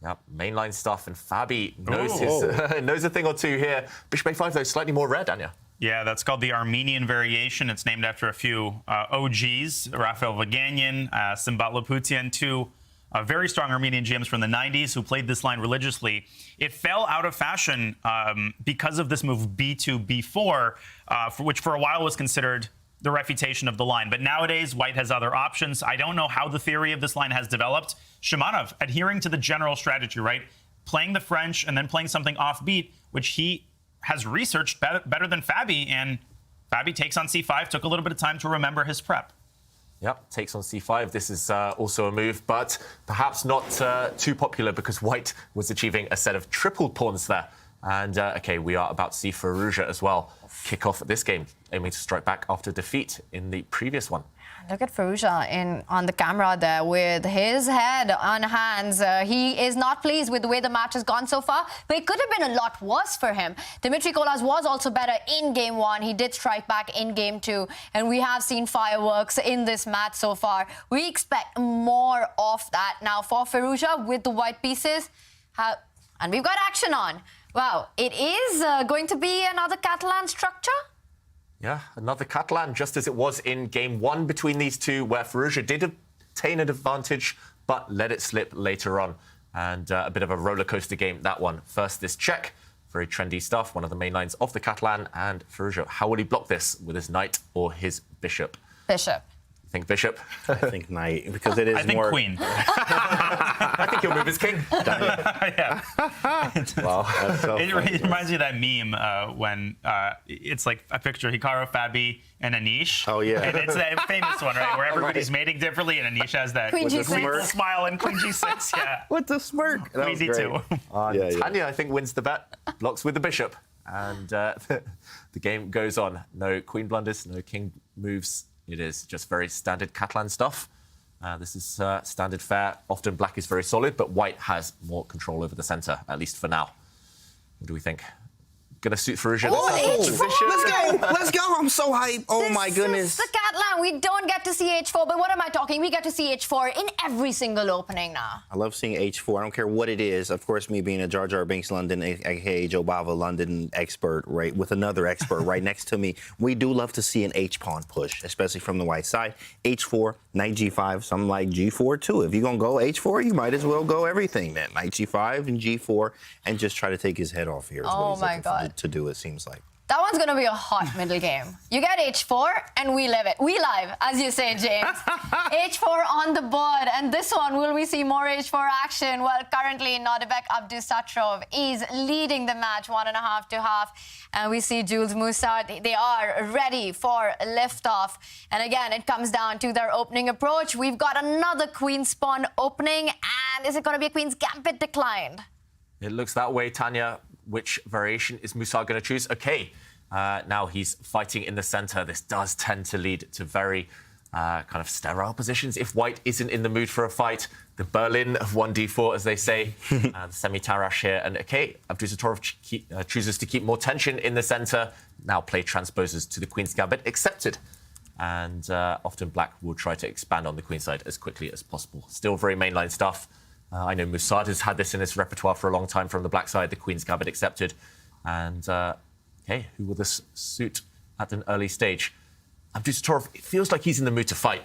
Yep, mainline stuff, and Fabi knows knows a thing or two here. Bishop A5, though, slightly more rare, Danya. Yeah, that's called the Armenian variation. It's named after a few OGs, Rafael Vaganyan, Simbat Laputian, two very strong Armenian GMs from the 90s who played this line religiously. It fell out of fashion because of this move B2, B4, which for a while was considered the refutation of the line. But nowadays, White has other options. I don't know how the theory of this line has developed. Shimanov adhering to the general strategy, right? Playing the French and then playing something offbeat, which he has researched better than Fabi. And Fabi takes on C5, took a little bit of time to remember his prep. Yep, takes on C5. This is also a move, but perhaps not too popular because White was achieving a set of triple pawns there. And, OK, we are about to see Firouzja as well kick off this game, aiming to strike back after defeat in the previous one. Look at Firouzja on the camera there with his head on hands. He is not pleased with the way the match has gone so far, but it could have been a lot worse for him. Dmitry Kolas was also better in Game 1. He did strike back in Game 2, and we have seen fireworks in this match so far. We expect more of that now for Firouzja with the white pieces. And we've got action on. Wow, it is going to be another Catalan structure? Yeah, another Catalan, just as it was in Game 1 between these two, where Firouzja did obtain an advantage, but let it slip later on. And a bit of a roller coaster game, that one. First, this check, very trendy stuff, one of the main lines of the Catalan. And Firouzja, how will he block this with his knight or his bishop? Bishop. Think bishop? I think knight, because it is I think more... queen. I think he'll move his king. Yeah. Wow, that's so it funny. reminds me of that meme when it's like a picture of Hikaru, Fabi, and Anish. Oh, yeah. And it's that famous one, right? Where everybody's mating differently, and Anish has that Queen G6 smile and Queen G6. Yeah. With the smirk. That Queen was D2. great. Tanya, I think, wins the bet. Blocks with the bishop. And the game goes on. No queen blunders, no king moves. It is just very standard Catalan stuff. This is standard fare. Often black is very solid, but white has more control over the center, at least for now. What do we think? Gonna suit Firouzja. Let's go! I'm so hyped. Oh my goodness. This is the Catalan, we don't get to see h4, but what am I talking? We get to see h4 in every single opening now. I love seeing h4. I don't care what it is. Of course, me being a Jar Jar Binks London, aka Joe Bava London expert, right, with another expert right next to me, we do love to see an h-pawn push, especially from the white side. h4, knight g5, something like g4 too. If you're going to go h4, you might as well go everything then. Knight g5 and g4 and just try to take his head off here. Oh my God. To do, it seems like. That one's going to be a hot middle game. You get h4 and we live it. We live, as you say, James. h4 on the board. And this one, will we see more h4 action? Well, currently, Nodirbek Abdusattorov is leading the match 1.5 to half. And we see Jules Moussard. They are ready for liftoff. And again, it comes down to their opening approach. We've got another queen's pawn opening. And is it going to be a queen's gambit declined? It looks that way, Tanya. Which variation is Moussard going to choose? Okay, now he's fighting in the center. This does tend to lead to very kind of sterile positions if white isn't in the mood for a fight. The Berlin of 1d4, as they say, the semi-Tarash here. And okay, Abdusattorov chooses to keep more tension in the center. Now play transposes to the queen's gambit, accepted. And often black will try to expand on the queen side as quickly as possible. Still very mainline stuff. I know Moussard has had this in his repertoire for a long time from the black side. The queen's gambit accepted. And, okay, who will this suit at an early stage? Abdusattorov, it feels like he's in the mood to fight.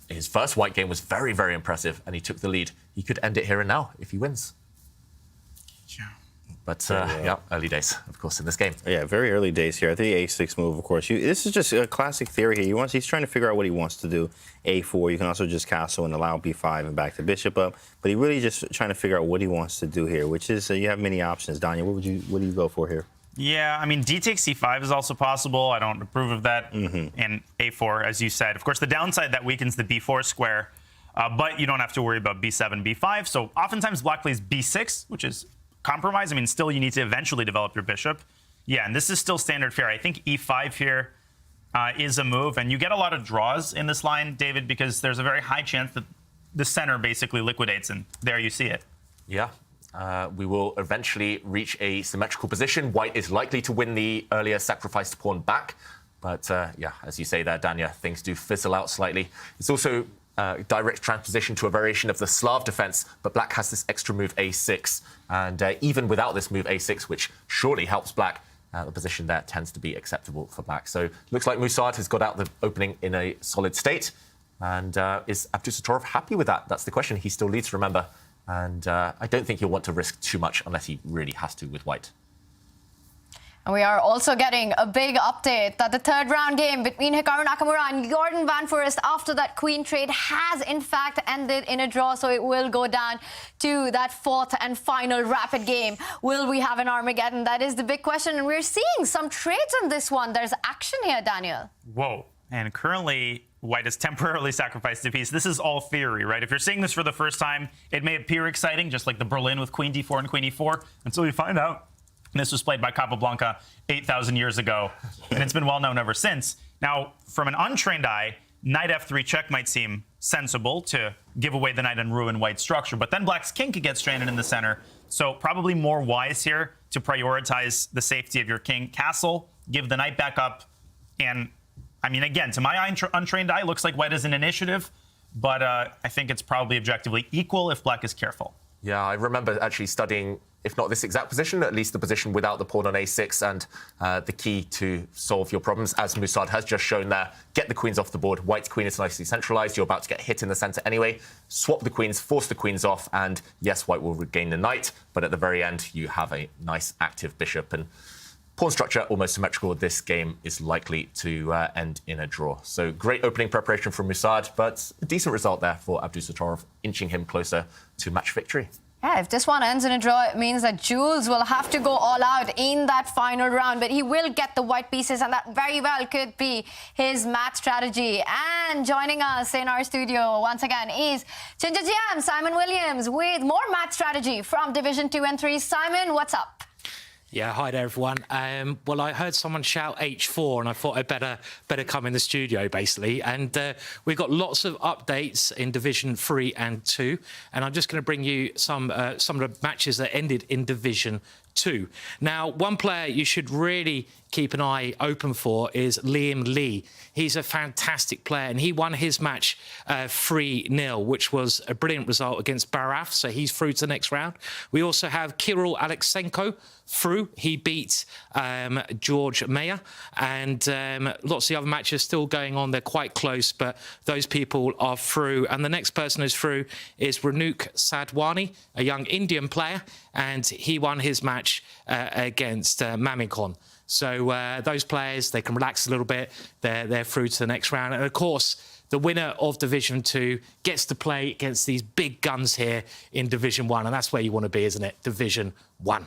His first white game was very, very impressive, and he took the lead. He could end it here and now if he wins. Yeah. But, yeah, early days, of course, in this game. Yeah, very early days here. I think the a6 move, of course. This is just a classic theory here. He's trying to figure out what he wants to do. a4, you can also just castle and allow b5 and back the bishop up. But he really just trying to figure out what he wants to do here, which is, you have many options. Danya, what do you go for here? Yeah, I mean, d takes c5 is also possible. I don't approve of that. And a4, as you said. Of course, the downside, that weakens the b4 square. But you don't have to worry about b7, b5. So oftentimes black plays b6, which is compromise. I mean, still, you need to eventually develop your bishop. Yeah, and this is still standard fare. I think e5 here is a move. And you get a lot of draws in this line, David, because there's a very high chance that the center basically liquidates. And there you see it. Yeah. We will eventually reach a symmetrical position. White is likely to win the earlier sacrificed pawn back. But, yeah, as you say there, Danya, things do fizzle out slightly. It's also direct transposition to a variation of the Slav defense, but black has this extra move a6. And even without this move a6, which surely helps black, the position there tends to be acceptable for black. So looks like Moussard has got out the opening in a solid state. And is Abdusattorov happy with that? That's the question. He still leads, remember. And I don't think he'll want to risk too much unless he really has to with white. And we are also getting a big update that the third round game between Hikaru Nakamura and Jordan Van Foreest after that queen trade has in fact ended in a draw. So it will go down to that fourth and final rapid game. Will we have an Armageddon? That is the big question. And we're seeing some trades on this one. There's action here, Daniel. Whoa. And currently, white has temporarily sacrificed a piece. This is all theory, right? If you're seeing this for the first time, it may appear exciting, just like the Berlin with queen d4 and queen e4, until you find out. And this was played by Capablanca 8,000 years ago, and it's been well known ever since. Now, from an untrained eye, knight f3 check might seem sensible to give away the knight and ruin white's structure, but then black's king could get stranded in the center. So probably more wise here to prioritize the safety of your king. Castle, give the knight back up, and I mean, again, to my untrained eye, looks like white is an initiative, but I think it's probably objectively equal if black is careful. Yeah, I remember actually studying, if not this exact position, at least the position without the pawn on a6, and the key to solve your problems, as Moussard has just shown there, get the queens off the board. White's queen is nicely centralized. You're about to get hit in the center anyway. Swap the queens, force the queens off, and yes, white will regain the knight, but at the very end, you have a nice active bishop. And pawn structure almost symmetrical. This game is likely to end in a draw. So great opening preparation from Moussard, but a decent result there for Abdusattorov, inching him closer to match victory. Yeah, if this one ends in a draw, it means that Jules will have to go all out in that final round, but he will get the white pieces, and that very well could be his mat strategy. And joining us in our studio once again is Ginger GM Simon Williams with more mat strategy from Division 2 and 3. Simon, what's up? Yeah, hi there, everyone. Well, I heard someone shout H4, and I thought I'd better come in the studio, basically. And we've got lots of updates in Division 3 and 2, and I'm just going to bring you some of the matches that ended in Division 2. Now, one player you should really keep an eye open for is Liam Lee. He's a fantastic player, and he won his match 3-0, which was a brilliant result against Baraf, so he's through to the next round. We also have Kirill Alexenko through. He beat George Mayer, and lots of the other matches still going on. They're quite close, but those people are through. And the next person who's through is Ranuk Sadwani, a young Indian player, and he won his match against Mamikon. So those players, they can relax a little bit. They're through to the next round. And, of course, the winner of Division 2 gets to play against these big guns here in Division 1. And that's where you want to be, isn't it? Division 1.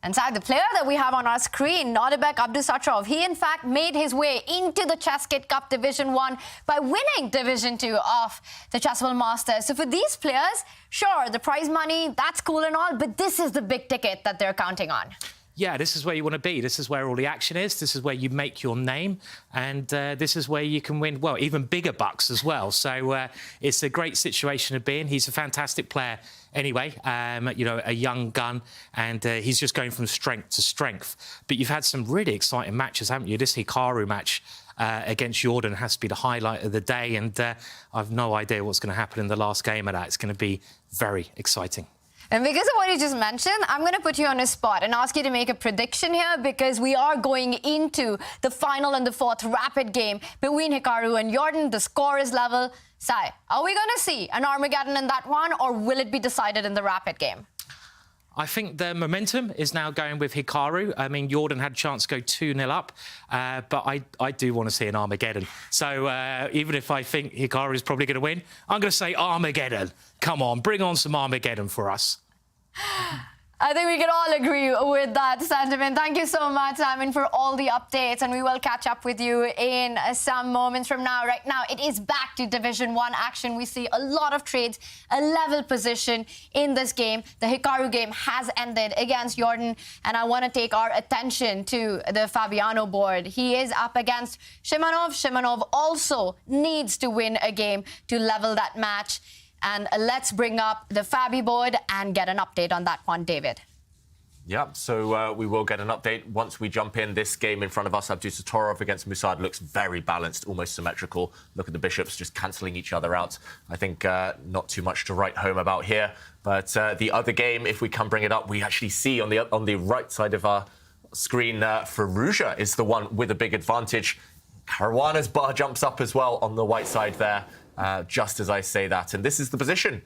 Inside the player that we have on our screen, Nodirbek Abdusattorov, he in fact made his way into the ChessKid Cup Division 1 by winning Division 2 of the Chess Masters. So for these players, sure, the prize money, that's cool and all, but this is the big ticket that they're counting on. Yeah, this is where you want to be. This is where all the action is. This is where you make your name. And this is where you can win, well, even bigger bucks as well. So it's a great situation to be in. He's a fantastic player anyway, you know, a young gun. And he's just going from strength to strength. But you've had some really exciting matches, haven't you? This Hikaru match against Jordan has to be the highlight of the day. And I've no idea what's going to happen in the last game of that. It's going to be very exciting. And because of what you just mentioned, I'm going to put you on a spot and ask you to make a prediction here, because we are going into the final and the fourth rapid game between Hikaru and Jordan. The score is level. Sai, are we going to see an Armageddon in that one, or will it be decided in the rapid game? I think the momentum is now going with Hikaru. I mean, Jordan had a chance to go 2-0 up, but I do want to see an Armageddon. So even if I think Hikaru is probably going to win, I'm going to say Armageddon. Come on, bring on some Armageddon for us. I think we can all agree with that sentiment. Thank you so much, Simon, for all the updates, and we will catch up with you in some moments from now. Right now, it is back to Division 1 action. We see a lot of trades, a level position in this game. The Hikaru game has ended against Jordan, and I want to take our attention to the Fabiano board. He is up against Shimanov. Shimanov also needs to win a game to level that match. And let's bring up the Fabi board and get an update on that one, David. Yeah, so we will get an update once we jump in. This game in front of us, Abdusattorov against Musad, looks very balanced, almost symmetrical. Look at the bishops just cancelling each other out. I think not too much to write home about here. But the other game, if we can bring it up, we actually see on the right side of our screen, Firouzja is the one with a big advantage. Caruana's bar jumps up as well on the white side there. Just as I say that. And this is the position.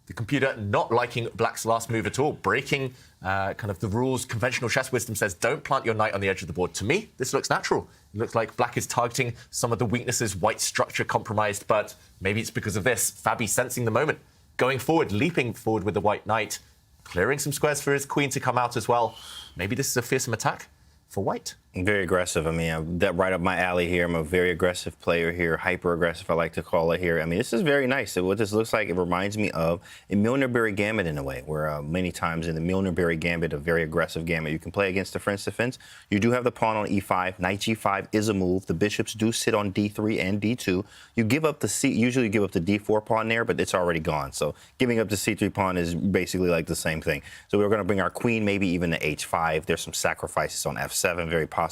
The computer not liking Black's last move at all, breaking kind of the rules. Conventional chess wisdom says don't plant your knight on the edge of the board. To me, this looks natural. It looks like Black is targeting some of the weaknesses, white structure compromised, but maybe it's because of this. Fabi sensing the moment, going forward, leaping forward with the white knight, clearing some squares for his queen to come out as well. Maybe this is a fearsome attack for white. Very aggressive. I mean, that right up my alley here. I'm a very aggressive player here, hyper-aggressive, I like to call it here. I mean, this is very nice. What this looks like, it reminds me of a Milner-Berry Gambit in a way, where many times in the Milner-Berry Gambit, a very aggressive gambit, you can play against the French defense. You do have the pawn on e5. Knight g5 is a move. The bishops do sit on d3 and d2. You give up the usually you give up the d4 pawn there, but it's already gone. So giving up the c3 pawn is basically like the same thing. So we're going to bring our queen maybe even to h5. There's some sacrifices on f7, very possible.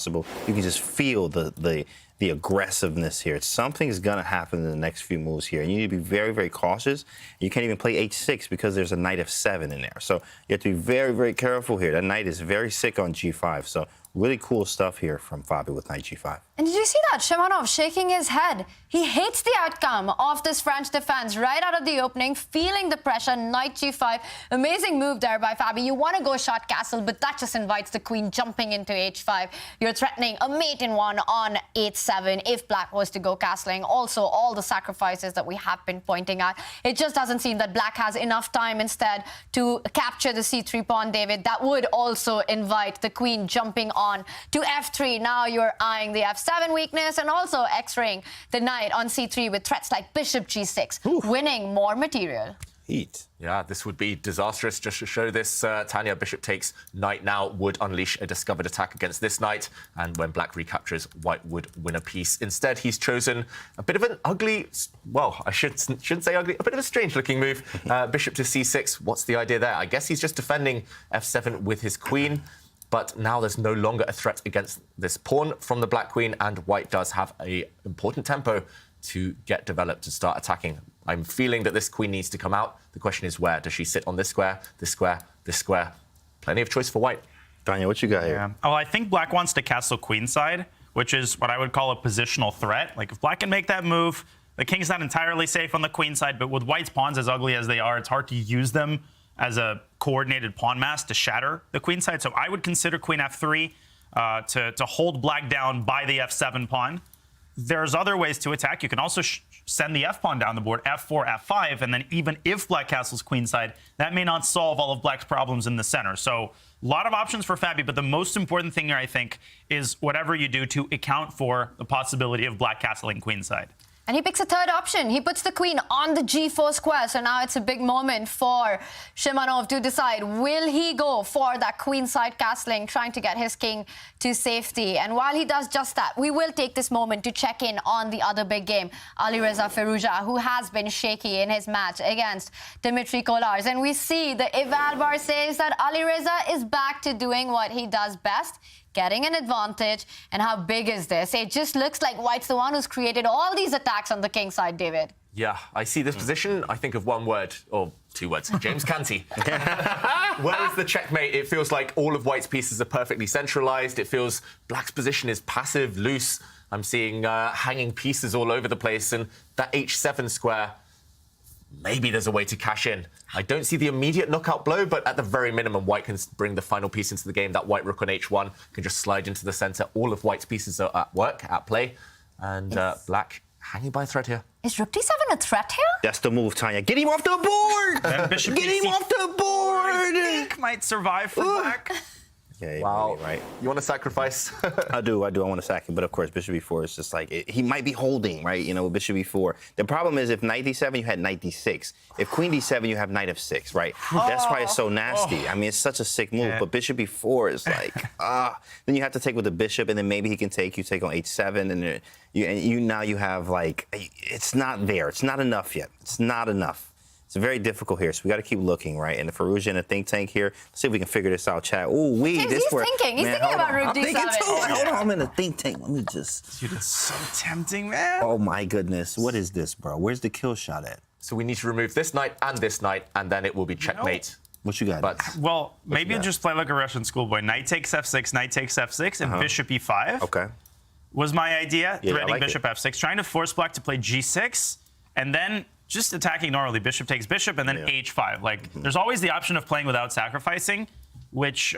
You can just feel the aggressiveness here. Something's going to happen in the next few moves here. And you need to be very, very cautious. You can't even play h6 because there's a knight f7 in there. So you have to be very, very careful here. That knight is very sick on g5. So really cool stuff here from Fabi with knight g5. And did you see that? Shimanov shaking his head. He hates the outcome of this French defense right out of the opening, feeling the pressure. Knight g5. Amazing move there by Fabi. You want to go short castle, but that just invites the queen jumping into h5. You're threatening a mate in one on h7 if Black was to go castling. Also, all the sacrifices that we have been pointing at. It just doesn't seem that Black has enough time instead to capture the c3 pawn, David. That would also invite the queen jumping on to f3. Now you're eyeing the f7 weakness and also x-raying the knight on c3 with threats like bishop g6, winning more material. Heat. Yeah, this would be disastrous. Just to show this, Tanya, bishop takes knight now would unleash a discovered attack against this knight, and when black recaptures, white would win a piece. Instead, he's chosen a bit of an ugly, well, I shouldn't say ugly, a bit of a strange-looking move. Bishop to c6. What's the idea there? I guess he's just defending f7 with his queen, but now there's no longer a threat against this pawn from the black queen, and white does have an important tempo to get developed to start attacking. I'm feeling that this queen needs to come out. The question is where? Does she sit on this square, this square, this square? Plenty of choice for white. Daniel, what you got here? Oh, I think black wants to castle queenside, which is what I would call a positional threat. Like, if black can make that move, the king's not entirely safe on the queen side, but with white's pawns as ugly as they are, it's hard to use them as a coordinated pawn mass to shatter the queen side. So I would consider queen f3 to hold black down by the f7 pawn. There's other ways to attack. You can also send the f-pawn down the board, f4, f5, and then even if black castles queenside, that may not solve all of black's problems in the center. So a lot of options for Fabi, but the most important thing here, I think, is whatever you do to account for the possibility of black castling queenside. And he picks a third option. He puts the queen on the g4 square. So now it's a big moment for Shimanov to decide, will he go for that queenside castling, trying to get his king to safety? And while he does just that, we will take this moment to check in on the other big game, Alireza Firouzja, who has been shaky in his match against Dmitry Kolarz. And we see the eval bar says that Alireza is back to doing what he does best, getting an advantage. And how big is this? It just looks like white's the one who's created all these attacks on the king side, David. Yeah, I see this position. I think of one word, or two words, James Canty. Where is the checkmate? It feels like all of white's pieces are perfectly centralized. It feels black's position is passive, loose. I'm seeing hanging pieces all over the place. And that h7 square, maybe there's a way to cash in. I don't see the immediate knockout blow, but at the very minimum, white can bring the final piece into the game. That white rook on h1 can just slide into the center. All of white's pieces are at work, at play. And black hanging by a thread here. Is rook d7 a threat here? That's the move, Tanya. Get him off the board! Get him off the board! I think might survive for black. Yeah, wow. Right. You want to sacrifice? I do. I want to sack him. But of course, bishop e4 is just like, he might be holding, right? You know, with bishop e4. The problem is if knight d7, you had knight d6. If queen d7, you have knight f6, right? That's why it's so nasty. I mean, it's such a sick move. But bishop e4 is like, then you have to take with the bishop, and then maybe he can take, you take on h7, and you now you have like, it's not there. It's not enough yet. It's not enough. It's very difficult here, so we got to keep looking, right? And the Firouzja in a think tank here. Let's see if we can figure this out, chat. Ooh, He's thinking about rook d7. I'm thinking too. Hold on, I'm in a think tank. Let me just. Dude, it's so tempting, man. Oh my goodness, what is this, bro? Where's the kill shot at? So we need to remove this knight, and then it will be checkmate. What you got? But well, maybe just play like a Russian schoolboy. Knight takes f6, knight takes f6, and bishop e5. Okay. Was my idea. Yeah, threatening like bishop f6, trying to force black to play g6, and then just attacking normally. Bishop takes bishop, and then h5. Like, there's always the option of playing without sacrificing, which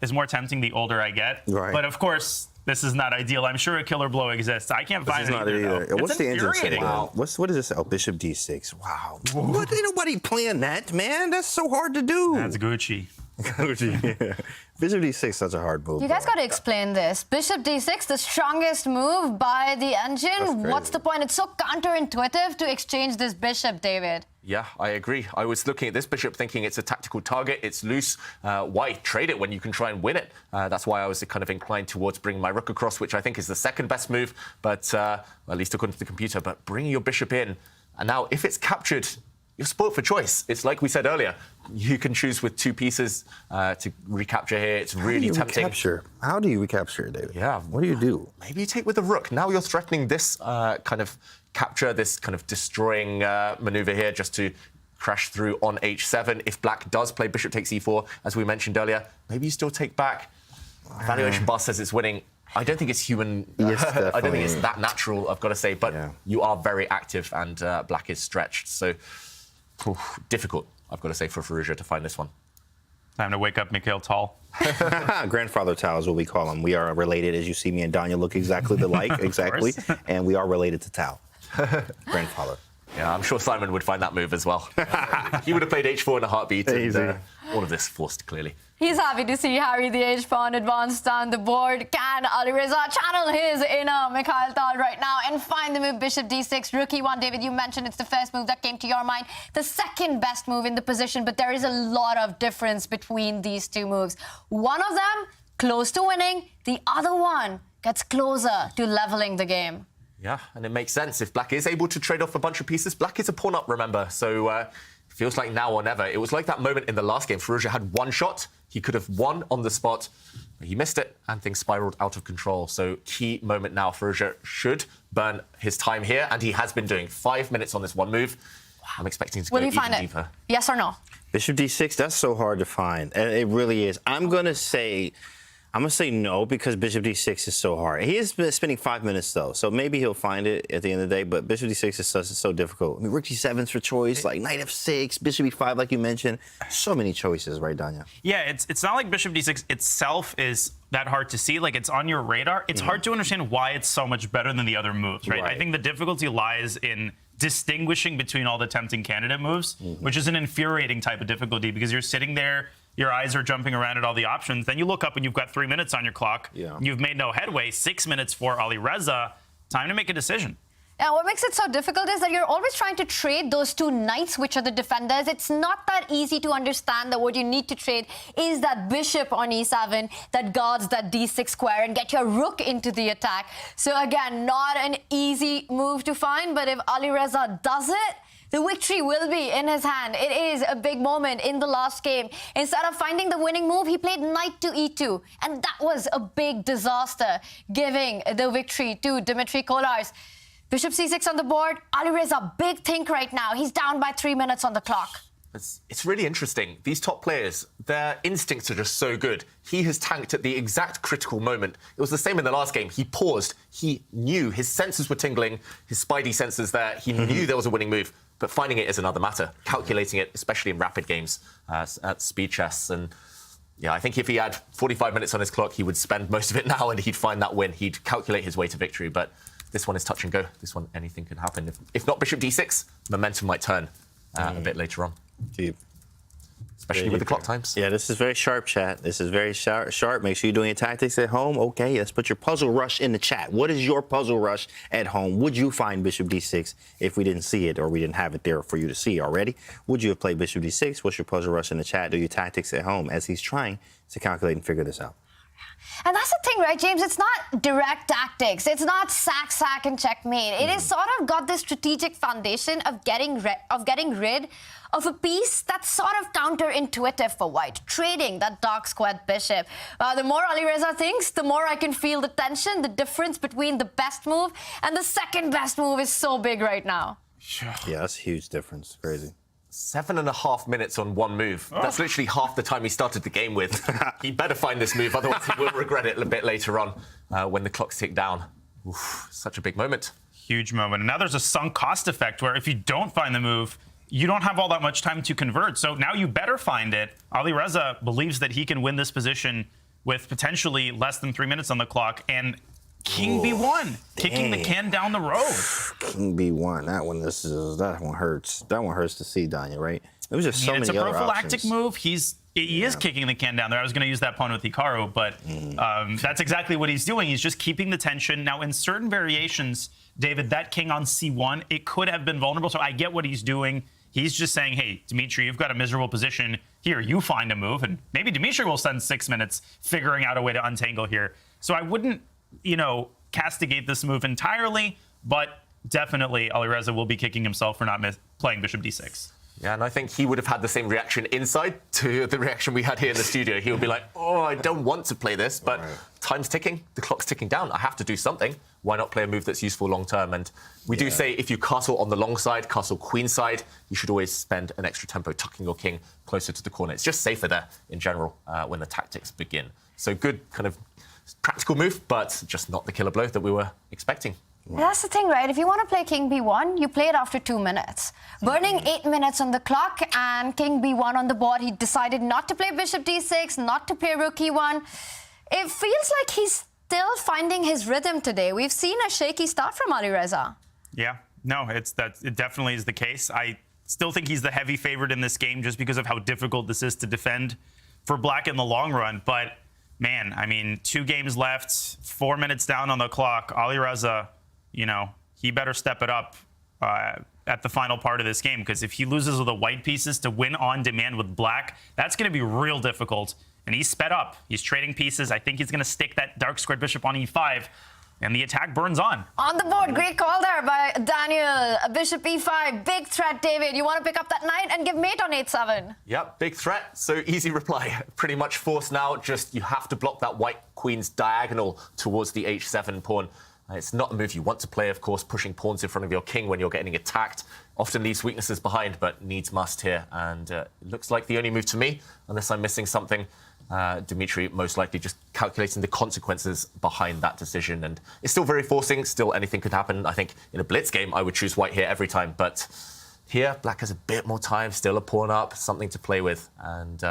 is more tempting the older I get. Right. But of course, this is not ideal. I'm sure a killer blow exists. I can't find it either. What's the engine say? Wow. What is this? Oh, bishop d6. Wow. What? Ain't nobody playing that, man. That's so hard to do. That's Gucci. Yeah. Bishop d6, such a hard move. You guys got to explain this. Bishop d6, the strongest move by the engine. What's the point? It's so counterintuitive to exchange this bishop, David. Yeah, I agree. I was looking at this bishop thinking it's a tactical target, it's loose. Why trade it when you can try and win it? That's why I was kind of inclined towards bringing my rook across, which I think is the second best move, but at least according to the computer. But bringing your bishop in, and now if it's captured, you're spoiled for choice. It's like we said earlier. You can choose with two pieces to recapture here. It's really tempting. How do you recapture, David? Yeah. What do you do? Maybe you take with the rook. Now you're threatening this kind of capture, this kind of destroying maneuver here just to crash through on h7. If black does play bishop takes e4, as we mentioned earlier, maybe you still take back. Valuation bar says it's winning. I don't think it's human. Yes, I don't think it's that natural, I've got to say. But you are very active, and black is stretched. So difficult, I've got to say, for Firouzja to find this one. Time to wake up Mikhail Tal. Grandfather Tal is what we call him. We are related, as you see me and Danya look exactly alike, exactly. And we are related to Tal. Grandfather. Yeah, I'm sure Simon would find that move as well. He would have played h4 in a heartbeat. And, all of this forced, clearly. He's happy to see Harry the H pawn advance down the board. Can Alireza channel his inner Mikhail Tal right now and find the move bishop d6, rook e1? David, you mentioned it's the first move that came to your mind. The second best move in the position, but there is a lot of difference between these two moves. One of them close to winning, the other one gets closer to leveling the game. Yeah, and it makes sense. If Black is able to trade off a bunch of pieces, Black is a pawn up, remember. So it feels like now or never. It was like that moment in the last game. Firouzja had one shot. He could have won on the spot, but he missed it, and things spiraled out of control. So key moment now. Firouzja should burn his time here, and he has been doing 5 minutes on this one move. I'm expecting to go even deeper. Yes or no? Bishop d6, that's so hard to find. It really is. I'm going to say no because bishop d6 is so hard. He is spending 5 minutes, though, so maybe he'll find it at the end of the day, but bishop d6 is so difficult. I mean, rook d7's for choice, like knight f6, bishop e5, like you mentioned. So many choices, right, Danya? Yeah, it's not like bishop d6 itself is that hard to see. Like, it's on your radar. It's hard to understand why it's so much better than the other moves, right? I think the difficulty lies in distinguishing between all the tempting candidate moves, which is an infuriating type of difficulty because you're sitting there, your eyes are jumping around at all the options. Then you look up and you've got 3 minutes on your clock. You've made no headway. 6 minutes for Alireza. Time to make a decision. Now, what makes it so difficult is that you're always trying to trade those two knights, which are the defenders. It's not that easy to understand that what you need to trade is that bishop on e7 that guards that d6 square and get your rook into the attack. So again, not an easy move to find, but if Alireza does it, the victory will be in his hand. It is a big moment in the last game. Instead of finding the winning move, he played knight to e2. And that was a big disaster, giving the victory to Dmitry Kolarz. Bishop c6 on the board. Alireza, big think right now. He's down by 3 minutes on the clock. It's really interesting. These top players, their instincts are just so good. He has tanked at the exact critical moment. It was the same in the last game. He paused. He knew. His senses were tingling. His spidey senses there. He knew there was a winning move. But finding it is another matter. Calculating it, especially in rapid games at speed chess. And yeah, I think if he had 45 minutes on his clock, he would spend most of it now and he'd find that win. He'd calculate his way to victory. But this one is touch and go. This one, anything could happen. If not bishop d6, momentum might turn a bit later on. Deep. Especially with the clock times. Yeah, this is very sharp, chat. This is very sharp. Make sure you're doing your tactics at home. Okay, let's put your puzzle rush in the chat. What is your puzzle rush at home? Would you find bishop d6 if we didn't see it or we didn't have it there for you to see already? Would you have played bishop d6? What's your puzzle rush in the chat? Do your tactics at home as he's trying to calculate and figure this out. And that's the thing, right, James? It's not direct tactics. It's not sack, and checkmate. It is sort of got this strategic foundation of getting rid of a piece that's sort of counterintuitive for white, trading that dark squared bishop. The more Alireza thinks, the more I can feel the tension. The difference between the best move and the second best move is so big right now. Yeah, that's a huge difference. Crazy. 7.5 minutes on one move. That's literally half the time he started the game with. He better find this move, otherwise he will regret it a bit later on when the clocks tick down. Oof, such a big moment. Huge moment. And now there's a sunk cost effect where if you don't find the move, you don't have all that much time to convert. So now you better find it. Alireza believes that he can win this position with potentially less than 3 minutes on the clock. And King B1, kicking the can down the road. King B1, that one hurts. That one hurts to see, Danya, right? It was just so many other options. It's a prophylactic move. He is kicking the can down there. I was going to use that pawn with Hikaru, but that's exactly what he's doing. He's just keeping the tension. Now, in certain variations, David, that king on C1, it could have been vulnerable. So I get what he's doing. He's just saying, hey, Dmitry, you've got a miserable position. Here, you find a move. And maybe Dmitry will spend 6 minutes figuring out a way to untangle here. So I wouldn't, castigate this move entirely, but definitely Alireza will be kicking himself for not playing bishop d6. Yeah, and I think he would have had the same reaction inside to the reaction we had here in the studio. He would be like, oh, I don't want to play this, but time's ticking, the clock's ticking down. I have to do something. Why not play a move that's useful long term? And we do say if you castle on the long side, castle queen side, you should always spend an extra tempo tucking your king closer to the corner. It's just safer there in general when the tactics begin. So good kind of practical move, but just not the killer blow that we were expecting. That's the thing, right? If you want to play King B1, you play it after 2 minutes. Burning 8 minutes on the clock and King B1 on the board, he decided not to play Bishop D6, not to play Rook E1. It feels like he's still finding his rhythm today. We've seen a shaky start from Alireza. Yeah, no, it definitely is the case. I still think he's the heavy favorite in this game just because of how difficult this is to defend for black in the long run. But, man, I mean, 2 games left, 4 minutes down on the clock. Alireza, you know, he better step it up at the final part of this game, because if he loses with the white pieces to win on demand with black, that's going to be real difficult. And he's sped up. He's trading pieces. I think he's going to stick that dark squared bishop on e5. And the attack burns on. On the board, great call there by Daniel. Bishop e5, big threat, David. You want to pick up that knight and give mate on 8-7. Yep, big threat. So easy reply. Pretty much forced now. Just you have to block that white queen's diagonal towards the h7 pawn. It's not a move you want to play, of course, pushing pawns in front of your king when you're getting attacked. Often leaves weaknesses behind, but needs must here. And it looks like the only move to me, unless I'm missing something. Dmitry most likely just calculating the consequences behind that decision. And it's still very forcing. Still anything could happen. I think in a blitz game, I would choose white here every time. But here, black has a bit more time, still a pawn up, something to play with. And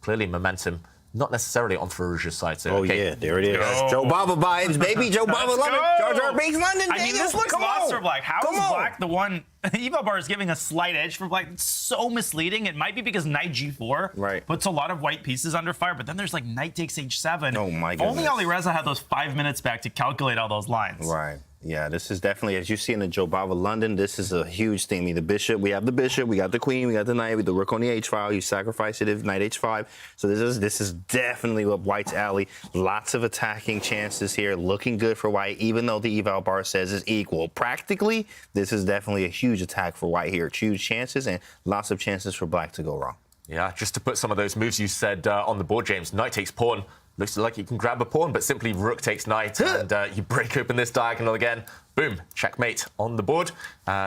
clearly momentum. Not necessarily on Firouzja's side. So, yeah, there it is. Joe Baba vibes, baby. Joe Baba London. Jar Jar Binks London. I mean, this looks lost for black. How is black the one? Evo bar is giving a slight edge for black. It's so misleading. It might be because knight g4 puts a lot of white pieces under fire, but then there's like knight takes h7. Oh my goodness. Only Alireza had those 5 minutes back to calculate all those lines. Right. Yeah, this is definitely, as you see in the Joe Bava London, this is a huge theme. The bishop, we have the bishop, we got the queen, we got the knight, with the rook on the h file. You sacrifice it if knight h5. So this is definitely up White's alley. Lots of attacking chances here, looking good for White, even though the eval bar says it's equal. Practically, this is definitely a huge attack for White here. Huge chances and lots of chances for Black to go wrong. Yeah, just to put some of those moves you said on the board, James. Knight takes pawn. Looks like you can grab a pawn, but simply rook takes knight, and you break open this diagonal again. Boom, checkmate on the board.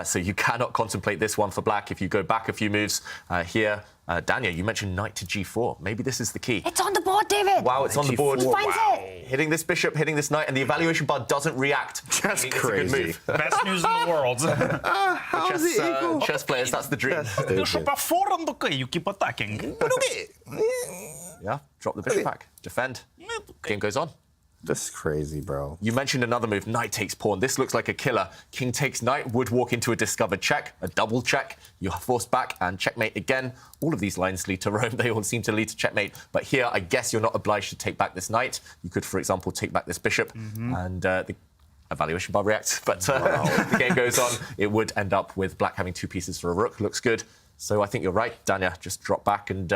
So you cannot contemplate this one for black. If you go back a few moves here, Dania, you mentioned knight to g4. Maybe this is the key. It's on the board, David. Wow, it's on the board. He finds it. Hitting this bishop, hitting this knight, and the evaluation bar doesn't react. That's crazy. It's a good move. Best news in the world. Chess players, that's the dream. Bishop f4 and okay, you keep attacking. Yeah, drop the bishop back, defend. Game goes on. This is crazy, bro. You mentioned another move, knight takes pawn. This looks like a killer. King takes knight, would walk into a discovered check, a double check. You're forced back and checkmate again. All of these lines lead to Rome. They all seem to lead to checkmate. But here, I guess you're not obliged to take back this knight. You could, for example, take back this bishop and the evaluation bar reacts. But the game goes on. It would end up with black having 2 pieces for a rook. Looks good. So I think you're right, Dania. Just drop back and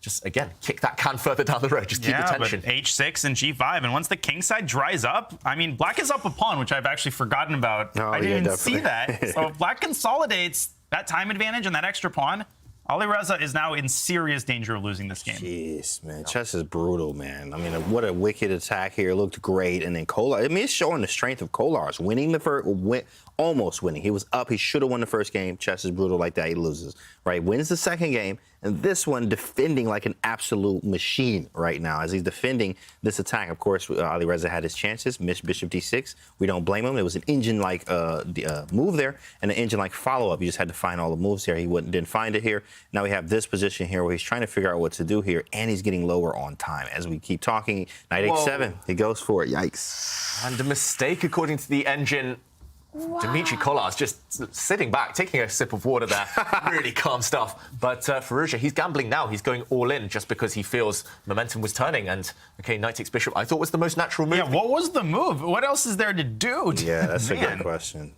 just, again, kick that can further down the road. Just keep the tension. But h6 and g5. And once the king side dries up, I mean, black is up a pawn, which I've actually forgotten about. I didn't even see that. So if black consolidates that time advantage and that extra pawn, Alireza is now in serious danger of losing this game. Jeez, man. Chess is brutal, man. I mean, what a wicked attack here. Looked great. And then Kolar, I mean, it's showing the strength of Kolar's. Winning the first, almost winning. He was up. He should have won the first game. Chess is brutal like that. He loses, right? Wins the second game. And this one defending like an absolute machine right now as he's defending this attack. Of course, Alireza had his chances. Missed bishop d6. We don't blame him. It was an engine-like move there and an engine-like follow-up. You just had to find all the moves there. He didn't find it here. Now we have this position here where he's trying to figure out what to do here, and he's getting lower on time. As we keep talking, knight h7, he goes for it. Yikes. And a mistake, according to the engine. Wow. Dmitry Kolar's just sitting back, taking a sip of water there. Really calm stuff. But Firouzja, he's gambling now. He's going all in just because he feels momentum was turning. And, okay, knight takes bishop, I thought was the most natural move. Yeah, what was the move? What else is there to do? Yeah, that's a good question.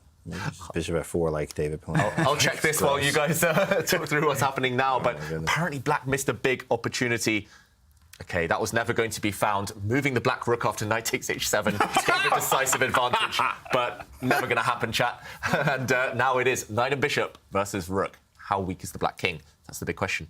Bishop f4 like David. I'll check this while you guys talk through what's happening now. But apparently black missed a big opportunity. Okay, that was never going to be found. Moving the black rook after knight takes h7 gave a decisive advantage, but never going to happen, chat. And now it is knight and bishop versus rook. How weak is the black king? That's the big question.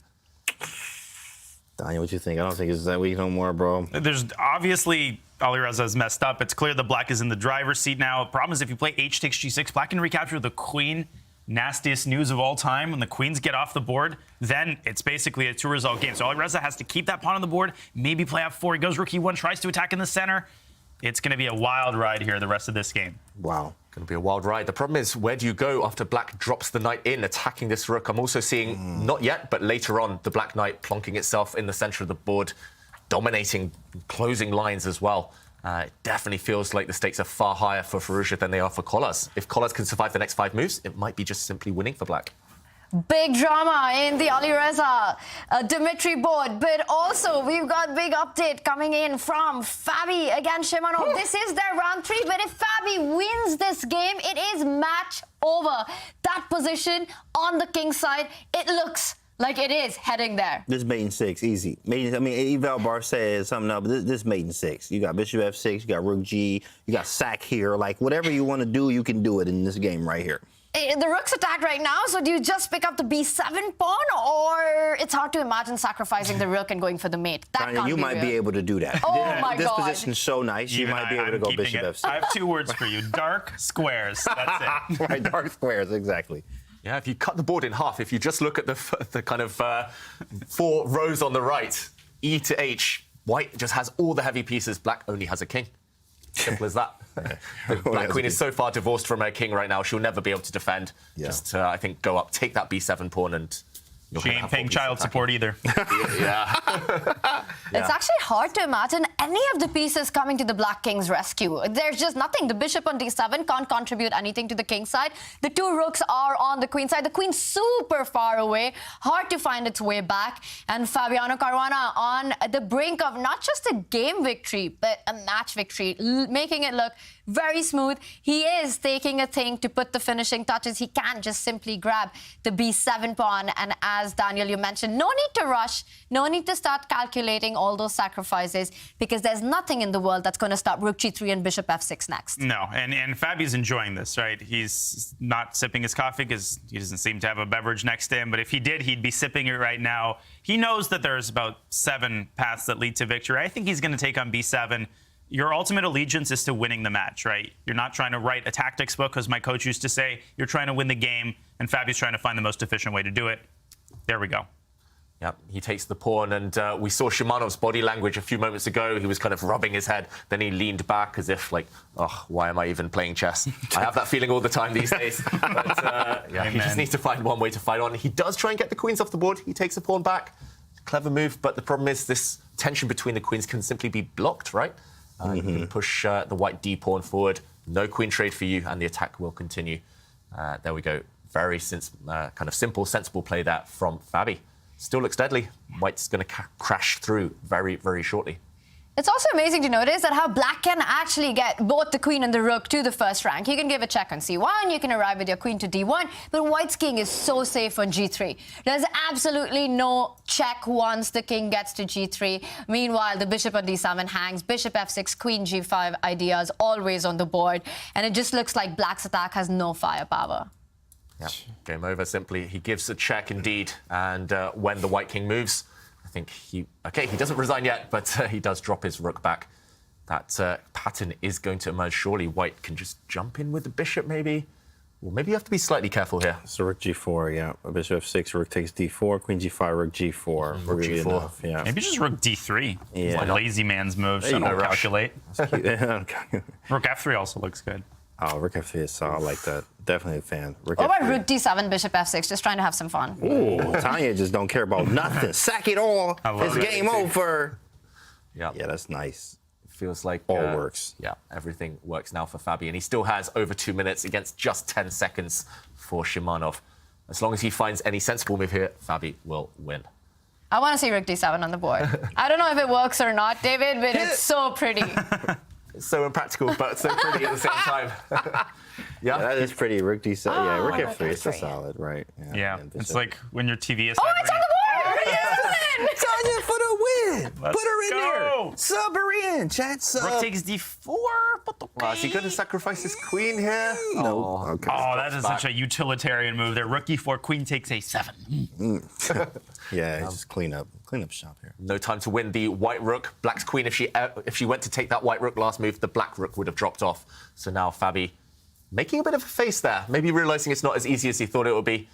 Daniel, what you think? I don't think it's that weak no more, bro. There's obviously Alireza is messed up. It's clear the black is in the driver's seat now. The problem is if you play h takes g6, black can recapture the queen. Nastiest news of all time. When the queens get off the board, then it's basically a 2-result game. So Alireza has to keep that pawn on the board, maybe play f4. He goes rook e1, tries to attack in the center. It's going to be a wild ride here the rest of this game. Wow. Going to be a wild ride. The problem is, where do you go after black drops the knight in, attacking this rook? I'm also seeing, not yet, but later on, the black knight plonking itself in the center of the board, dominating, closing lines as well. It definitely feels like the stakes are far higher for Firouzja than they are for Kolar's. If Kolar's can survive the next 5 moves, it might be just simply winning for black. Big drama in the Alireza Dmitry board, but also we've got big update coming in from Fabi against Shimanov. This is their round 3, but if Fabi wins this game, it is match over. That position on the king side, it looks like it is heading there. This mate in 6, easy. Eval Bar says something else, but this mate in 6. You got bishop f6, you got rook g, you got sack here. Like, whatever you want to do, you can do it in this game right here. The rook's attacked right now, so do you just pick up the b7 pawn, or it's hard to imagine sacrificing the rook and going for the mate? That Tanya, can't you be might real. be able to do that. Oh my this God. position's so nice, you might be able to go bishop f6. I have 2 words for you. Dark squares. That's it. Right, dark squares, exactly. Yeah, if you cut the board in half, if you just look at the kind of 4 rows on the right, E to H, white just has all the heavy pieces, black only has a king. Simple as that. The black queen is so far divorced from her king right now, she'll never be able to defend. Yeah. Just, I think, go up, take that b7 pawn, and she ain't paying child support either. Yeah. It's actually hard to imagine any of the pieces coming to the black king's rescue. There's just nothing. The bishop on d7 can't contribute anything to the king side. The 2 rooks are on the queen side. The queen's super far away, hard to find its way back. And Fabiano Caruana on the brink of not just a game victory, but a match victory, making it look very smooth. He is taking a thing to put the finishing touches. He can't just simply grab the b7 pawn. And as Daniel, you mentioned, no need to rush, no need to start calculating all those sacrifices, because there's nothing in the world that's going to stop rook g3 and bishop f6 next. No, and Fabi's enjoying this, right? He's not sipping his coffee because he doesn't seem to have a beverage next to him, but if he did, he'd be sipping it right now. He knows that there's about 7 paths that lead to victory. I think he's going to take on b7. Your ultimate allegiance is to winning the match, right? You're not trying to write a tactics book, as my coach used to say. You're trying to win the game, and Fabi's trying to find the most efficient way to do it. There we go. Yep, he takes the pawn, and we saw Shimanov's body language a few moments ago. He was kind of rubbing his head, then he leaned back as if like, oh, why am I even playing chess? I have that feeling all the time these days. But yeah, he just needs to find one way to fight on. He does try and get the queens off the board. He takes a pawn back. Clever move, but the problem is this tension between the queens can simply be blocked, right? You can push the white d pawn forward. No queen trade for you, and the attack will continue. There we go. Very kind of simple, sensible play there from Fabi. Still looks deadly. White's going to crash through very, very shortly. It's also amazing to notice that how black can actually get both the queen and the rook to the first rank. You can give a check on c1, you can arrive with your queen to d1, but white's king is so safe on g3. There's absolutely no check once the king gets to g3. Meanwhile, the bishop on d7 hangs, bishop f6, queen g5 ideas always on the board, and it just looks like black's attack has no firepower. Yeah, game over simply. He gives a check indeed, and when the white king moves, I think he doesn't resign yet, but he does drop his rook back. That pattern is going to emerge surely. White can just jump in with the bishop maybe. Well, maybe you have to be slightly careful here. So rook g4, yeah. Bishop f6, rook takes d4, queen g5, rook g4. Rook really g4. enough, yeah. Maybe just rook d3. Yeah. It's a lazy man's move, so don't calculate. Rook f3 also looks good. Oh, rook f3 is solid. I like that. Definitely a fan. What about rook d7, bishop f6? Just trying to have some fun. Ooh, Tanya just don't care about nothing. Sack it all. It's game over. Yeah, that's nice. Feels like all works. Yeah, everything works now for Fabi, and he still has over 2 minutes against just 10 seconds for Shimanov. As long as he finds any sensible move here, Fabi will win. I want to see rook d7 on the board. I don't know if it works or not, David, but it's so pretty. It's so impractical, but so pretty at the same time. Yeah, that is pretty. Rook d7. Oh, yeah, rook rook f3. It's a f3. solid, right? Yeah, it's like when your TV is. Oh, it's on the board! Tanya for the win. Let's Put her in go. there. Sub her in. Chat sub. Rook takes d4. But the Is he going to sacrifice his queen here? No. Oh, Okay. Oh, that is such a utilitarian move there. Rook e4, queen takes a7. Yeah, just clean up shop here. No time to win the white rook. Black's queen, if she went to take that white rook last move, the black rook would have dropped off. So now Fabi making a bit of a face there, maybe realizing it's not as easy as he thought it would be.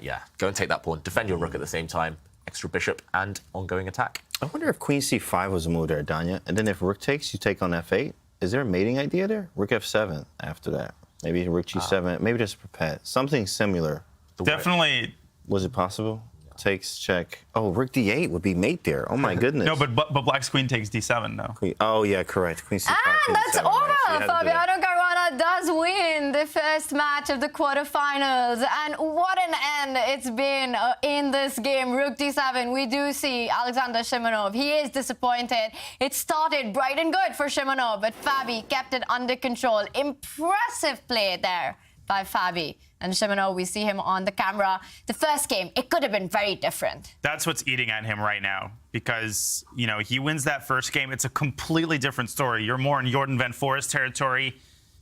Yeah, go and take that pawn. Defend your rook at the same time. Extra bishop and ongoing attack. I wonder if queen c5 was a move there, Danya. And then if rook takes, you take on f8. Is there a mating idea there? Rook f7 after that. Maybe rook g7. Maybe just perpet. Something similar. Definitely. Was it possible? Takes, check. Oh, rook d8 would be mate there. Oh, my goodness. No, but black's queen takes d7, though. Oh, yeah, correct. Queen c5. And that's over. Fabiano Caruana does does win the first match of the quarterfinals. And what an end it's been in this game. Rook d7, we do see Alexander Shimonov. He is disappointed. It started bright and good for Shimonov, but Fabi kept it under control. Impressive play there by Fabi. And Shimonov, we see him on the camera. The first game, it could have been very different. That's what's eating at him right now because, you know, he wins that first game. It's a completely different story. You're more in Jordan Van Forest territory.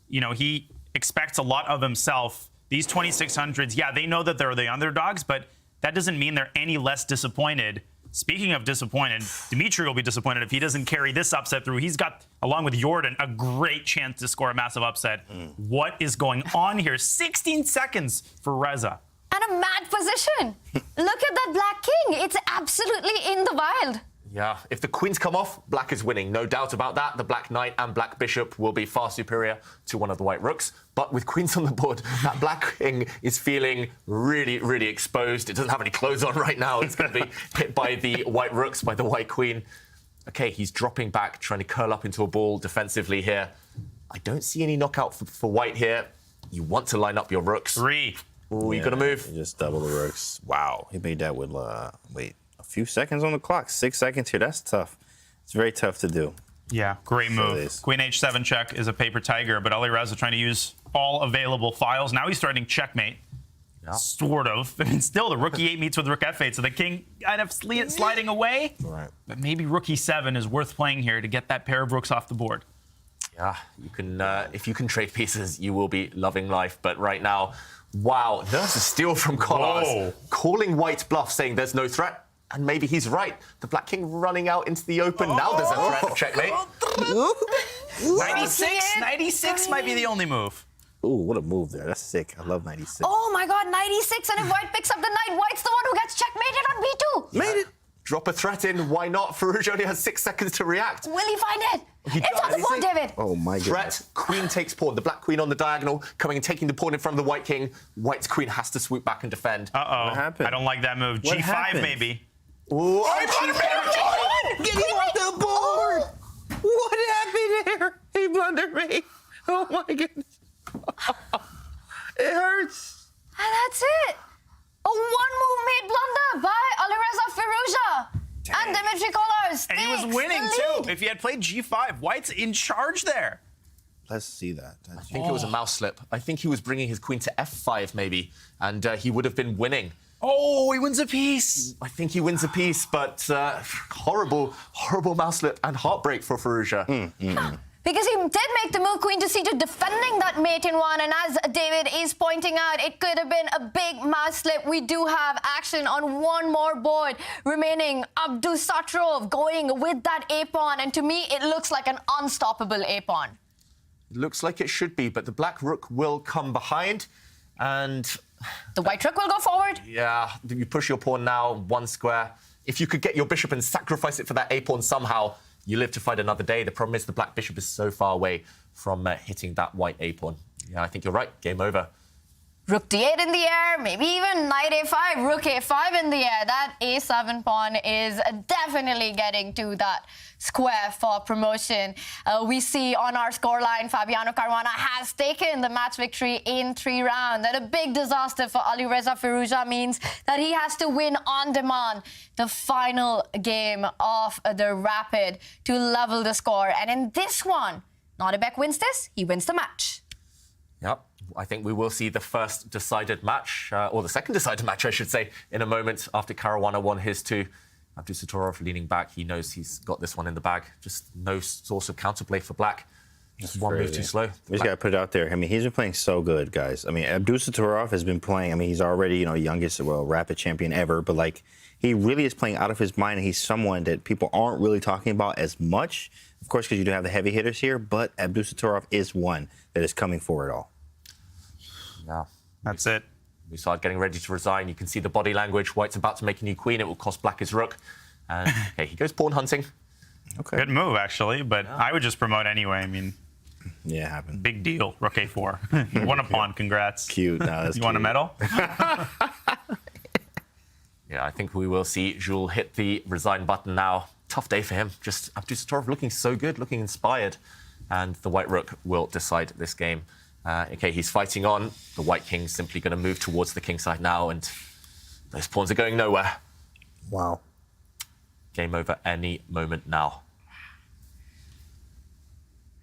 You know, he expects a lot of himself. These 2600s, yeah, they know that they're the underdogs, but that doesn't mean they're any less disappointed. Speaking of disappointed, Dimitri will be disappointed if he doesn't carry this upset through. He's got, along with Jordan, a great chance to score a massive upset. What is going on here? 16 seconds for Reza. And a mad position. Look at that black king. It's absolutely in the wild. Yeah, if the queens come off, black is winning. No doubt about that. The black knight and black bishop will be far superior to one of the white rooks. But with queens on the board, that black king is feeling really, really exposed. It doesn't have any clothes on right now. It's going to be hit by the white rooks, by the white queen. Okay, he's dropping back, trying to curl up into a ball defensively here. I don't see any knockout for white here. You want to line up your rooks. 3. Ooh, you got to move. Just double the rooks. Wow, he made that with, wait. Few seconds on the clock. 6 seconds here. That's tough. It's very tough to do. Yeah, great move. Queen h7 check is a paper tiger, but Alireza trying to use all available files. Now he's starting checkmate. Yeah. Sort of. I mean, still the rook e8 meets with rook f8, so the king kind of sliding away. Right. But maybe rook e7 is worth playing here to get that pair of rooks off the board. Yeah, you can. If you can trade pieces, you will be loving life. But right now, wow, there's a steal from Collars, calling white bluff, saying there's no threat. And maybe he's right. The black king running out into the open. Now there's a threat of checkmate. 96 might be the only move. Ooh, what a move there. That's sick. I love 96. Oh my god, 96. And if white picks up the knight, white's the one who gets checkmated on b2. Made it. Drop a threat in. Why not? Farouj only has 6 seconds to react. Will he find it? It's on the board, David. Oh my god. Threat. Queen takes pawn. The black queen on the diagonal, coming and taking the pawn in front of the white king. White's queen has to swoop back and defend. Uh-oh. What happened? I don't like that move. What G5 happened? maybe. Ooh, Get him off the board! What happened there? He blundered me. Oh my goodness. It hurts. And that's it. A one-move made blunder by Alireza Firouzja. And Dimitri Collars. And he was winning too. If he had played G5, white's in charge there. Let's see that. I think it was a mouse slip. I think he was bringing his queen to f5 maybe, and he would have been winning. Oh, he wins a piece. I think he wins a piece, but horrible mouse slip and heartbreak for Firouzja. Because he did make the move queen to c2, defending that mate in one. And as David is pointing out, it could have been a big mouse slip. We do have action on one more board remaining. Abdusattorov going with that a-pawn. And to me, it looks like an unstoppable a-pawn. Looks like it should be, but the black rook will come behind. And the white rook will go forward. Yeah, you push your pawn now, 1 square. If you could get your bishop and sacrifice it for that a-pawn somehow, you live to fight another day. The problem is the black bishop is so far away from hitting that white a-pawn. Yeah, I think you're right. Game over. Rook d8 in the air, maybe even knight a5, rook a5 in the air. That a7 pawn is definitely getting to that square for promotion. We see on our scoreline, Fabiano Caruana has taken the match victory in 3 rounds. And a big disaster for Alireza Firouzja means that he has to win on demand the final game of the Rapid to level the score. And in this one, Nodirbek wins this, he wins the match. Yep. I think we will see the first decided match, or the second decided match, I should say, in a moment after Caruana won his 2. Abdusattorov leaning back. He knows he's got this one in the bag. Just no source of counterplay for black. Just one move too slow. We just got to put it out there. I mean, he's been playing so good, guys. I mean, Abdusattorov has been playing. I mean, he's already, youngest, Rapid champion ever. But, he really is playing out of his mind. And he's someone that people aren't really talking about as much. Of course, because you do have the heavy hitters here. But Abdusattorov is one that is coming for it all. Yeah. That's it. We start getting ready to resign. You can see the body language. White's about to make a new queen. It will cost black his rook. And okay, he goes pawn hunting. Okay. Good move, actually, but I would just promote anyway. I mean, yeah, it happened. Big deal. Rook a4. You won a pawn. Congrats. Cute. No, that's you want a medal? Yeah, I think we will see Jules hit the resign button now. Tough day for him. Just Abdusattorov looking so good, looking inspired. And the white rook will decide this game. Okay, he's fighting on. The white king's simply going to move towards the king side now, and those pawns are going nowhere. Wow. Game over any moment now.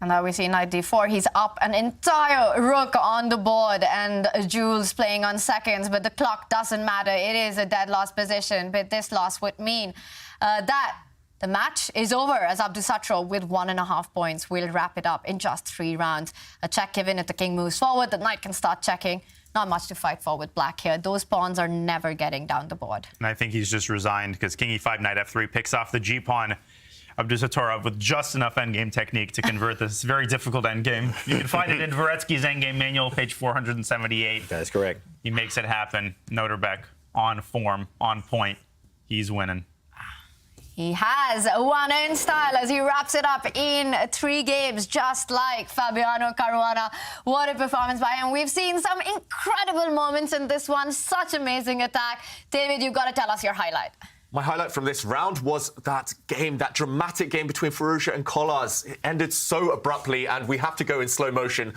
And now we see knight d4. He's up an entire rook on the board, and Jules playing on seconds, but the clock doesn't matter. It is a dead loss position, but this loss would mean that the match is over, as Abdusattorov with 1.5 points will wrap it up in just 3 rounds. A check given if the king moves forward, the knight can start checking. Not much to fight for with black here. Those pawns are never getting down the board. And I think he's just resigned because king e5, knight f3 picks off the g-pawn. Abdusattorov with just enough endgame technique to convert this very difficult endgame. You can find it in Dvoretsky's endgame manual, page 478. That's correct. He makes it happen. Nodirbek on form, on point. He's winning. He has won in style as he wraps it up in 3 games, just like Fabiano Caruana. What a performance by him. We've seen some incredible moments in this one. Such amazing attack. David, you've got to tell us your highlight. My highlight from this round was that game, that dramatic game between Firouzja and Kollars. It ended so abruptly, and we have to go in slow motion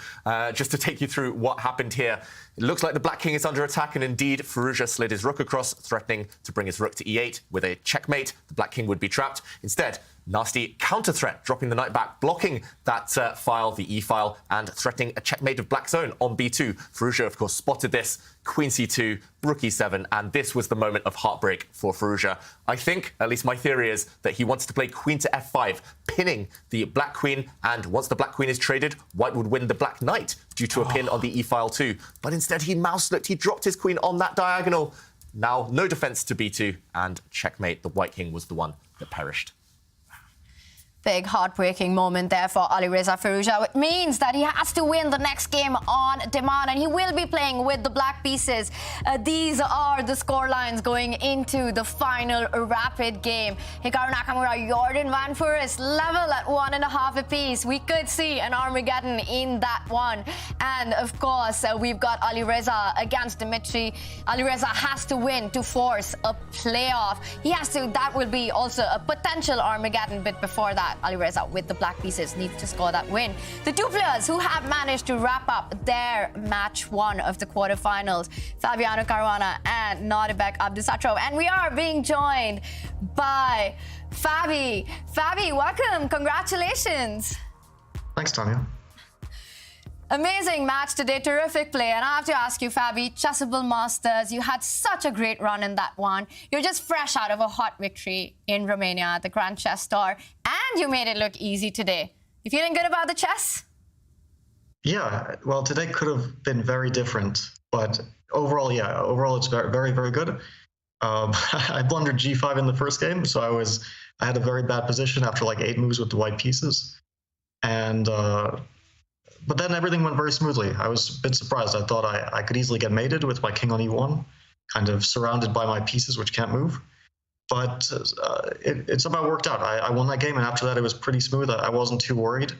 just to take you through what happened here. It looks like the black king is under attack, and indeed, Firouzja slid his rook across, threatening to bring his rook to e8. With a checkmate, the black king would be trapped. Instead, nasty counter threat, dropping the knight back, blocking that file, the e-file, and threatening a checkmate of black's own on b2. Firouzja, of course, spotted this. Queen c2, rook e7, and this was the moment of heartbreak for Firouzja. I think, at least my theory is, that he wanted to play queen to f5, pinning the black queen, and once the black queen is traded, white would win the black knight due to a pin on the e-file too. But instead he mouse-looked, he dropped his queen on that diagonal. Now, no defense to b2, and checkmate. The white king was the one that perished. Big heartbreaking moment there for Alireza Firouzja. It means that he has to win the next game on demand, and he will be playing with the black pieces. These are the score lines going into the final rapid game. Hikaru Nakamura, Jordan Van Foreest level at 1.5 apiece. We could see an Armageddon in that one. And of course, we've got Alireza against Dimitri. Alireza has to win to force a playoff. He has to. That will be also a potential Armageddon, but before that, Alireza with the black pieces needs to score that win. The 2 players who have managed to wrap up their match 1 of the quarterfinals, Fabiano Caruana and Nodirbek Abdusattorov. And we are being joined by Fabi. Fabi, welcome. Congratulations. Thanks, Tanya. Amazing match today, terrific play. And I have to ask you, Fabi, Chessable Masters, you had such a great run in that one. You're just fresh out of a hot victory in Romania at the Grand Chess Tour, and you made it look easy today. You feeling good about the chess? Yeah, well, today could have been very different, but overall, yeah, overall it's very, very, very good. I blundered g5 in the first game, so I had a very bad position after like 8 moves with the white pieces. And but then everything went very smoothly. I was a bit surprised. I thought I could easily get mated with my king on e1, kind of surrounded by my pieces, which can't move. But it somehow worked out. I won that game, and after that, it was pretty smooth. I wasn't too worried.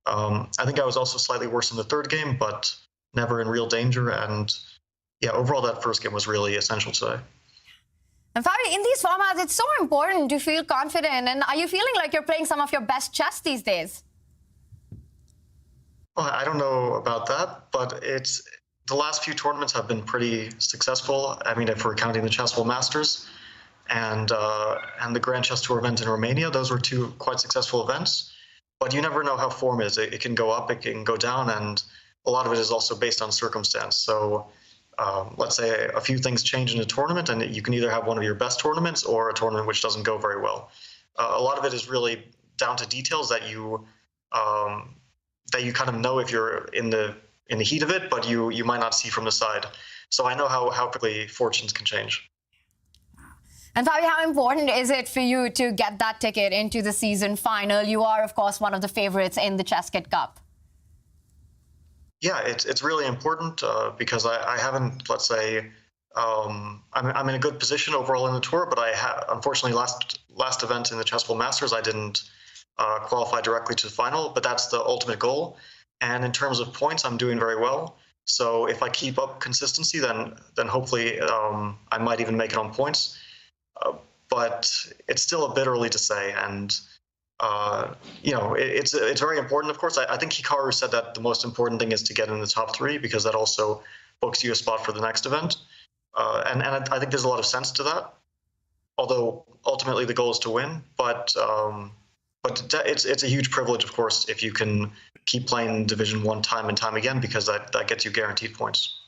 I think I was also slightly worse in the third game, but never in real danger. And yeah, overall, that first game was really essential today. And Fabi, in these formats, it's so important to feel confident. And are you feeling like you're playing some of your best chess these days? Well, I don't know about that, but the last few tournaments have been pretty successful. I mean, if we're counting the ChessKid Masters and the Grand Chess Tour event in Romania, those were 2 quite successful events. But you never know how form is. It can go up, it can go down, and a lot of it is also based on circumstance. So let's say a few things change in a tournament, and you can either have one of your best tournaments or a tournament which doesn't go very well. A lot of it is really down to details that you kind of know if you're in the heat of it, but you might not see from the side. So I know how quickly fortunes can change. And Fabi, how important is it for you to get that ticket into the season final? You are, of course, one of the favorites in the ChessKid Cup. Yeah, it's really important because I haven't, let's say, I'm in a good position overall in the tour, but unfortunately last event in the ChessKid Masters, I didn't qualify directly to the final, but that's the ultimate goal. And in terms of points, I'm doing very well. So if I keep up consistency, then hopefully I might even make it on points. But it's still a bit early to say. And it's very important, of course. I think Hikaru said that the most important thing is to get in the top 3 because that also books you a spot for the next event. And I think there's a lot of sense to that, although ultimately the goal is to win. But it's a huge privilege, of course, if you can keep playing Division 1 time and time again, because that gets you guaranteed points.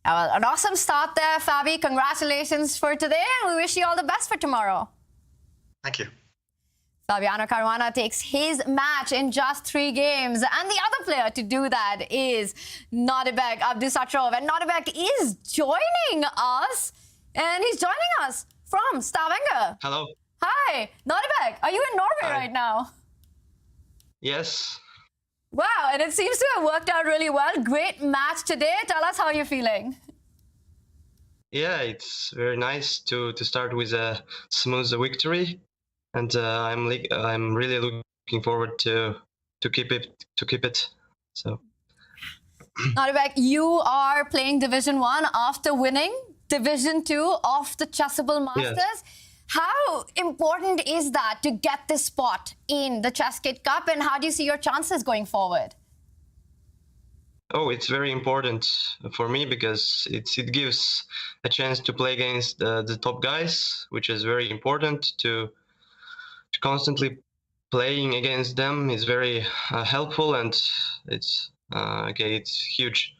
Well, an awesome start there, Fabi. Congratulations for today, and we wish you all the best for tomorrow. Thank you. Fabiano Caruana takes his match in just 3 games. And the other player to do that is Nodirbek Abdusattorov. And Nodirbek is joining us. And he's joining us from Stavanger. Hello. Hi, Nodirbek. Are you in Norway right now? Yes. Wow, and it seems to have worked out really well. Great match today. Tell us how you're feeling. Yeah, it's very nice to start with a smooth victory. And I'm really looking forward to keep it. So, Nodirbek, you are playing Division 1 after winning Division 2 of the Chessable Masters. Yes. How important is that to get this spot in the ChessKid Cup, and how do you see your chances going forward? Oh, it's very important for me because it gives a chance to play against the top guys, which is very important to constantly playing against them is very helpful, and it's huge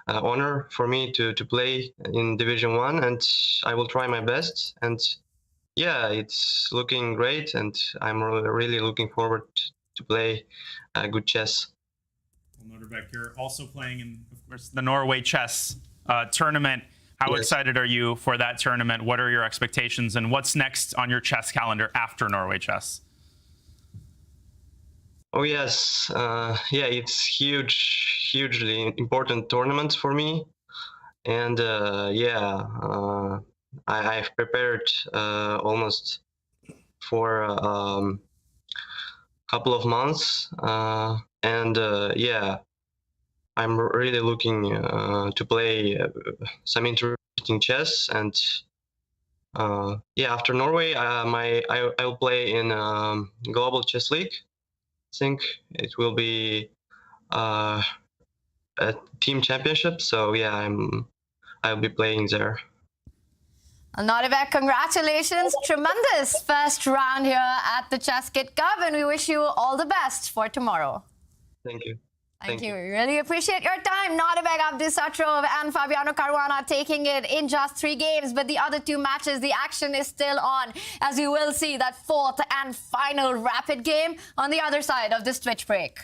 honor for me to play in Division 1, and I will try my best. And yeah, it's looking great, and I'm really looking forward to play good chess. Well, Nodirbek, you're also playing in, of course, the Norway Chess tournament. How excited are you for that tournament? What are your expectations, and what's next on your chess calendar after Norway Chess? Oh yes, it's hugely important tournament for me, and I've prepared almost for a couple of months, and I'm really looking to play some interesting chess. And after Norway, I will play in Global Chess League. I think it will be a team championship. So yeah, I'll be playing there. Nodirbek, congratulations. Tremendous first round here at the ChessKid Cup, and we wish you all the best for tomorrow. Thank you. Thank you. We really appreciate your time. Nodirbek Abdusattorov and Fabiano Caruana taking it in just 3 games, but the other 2 matches, the action is still on, as you will see that 4th and final rapid game on the other side of this Twitch break.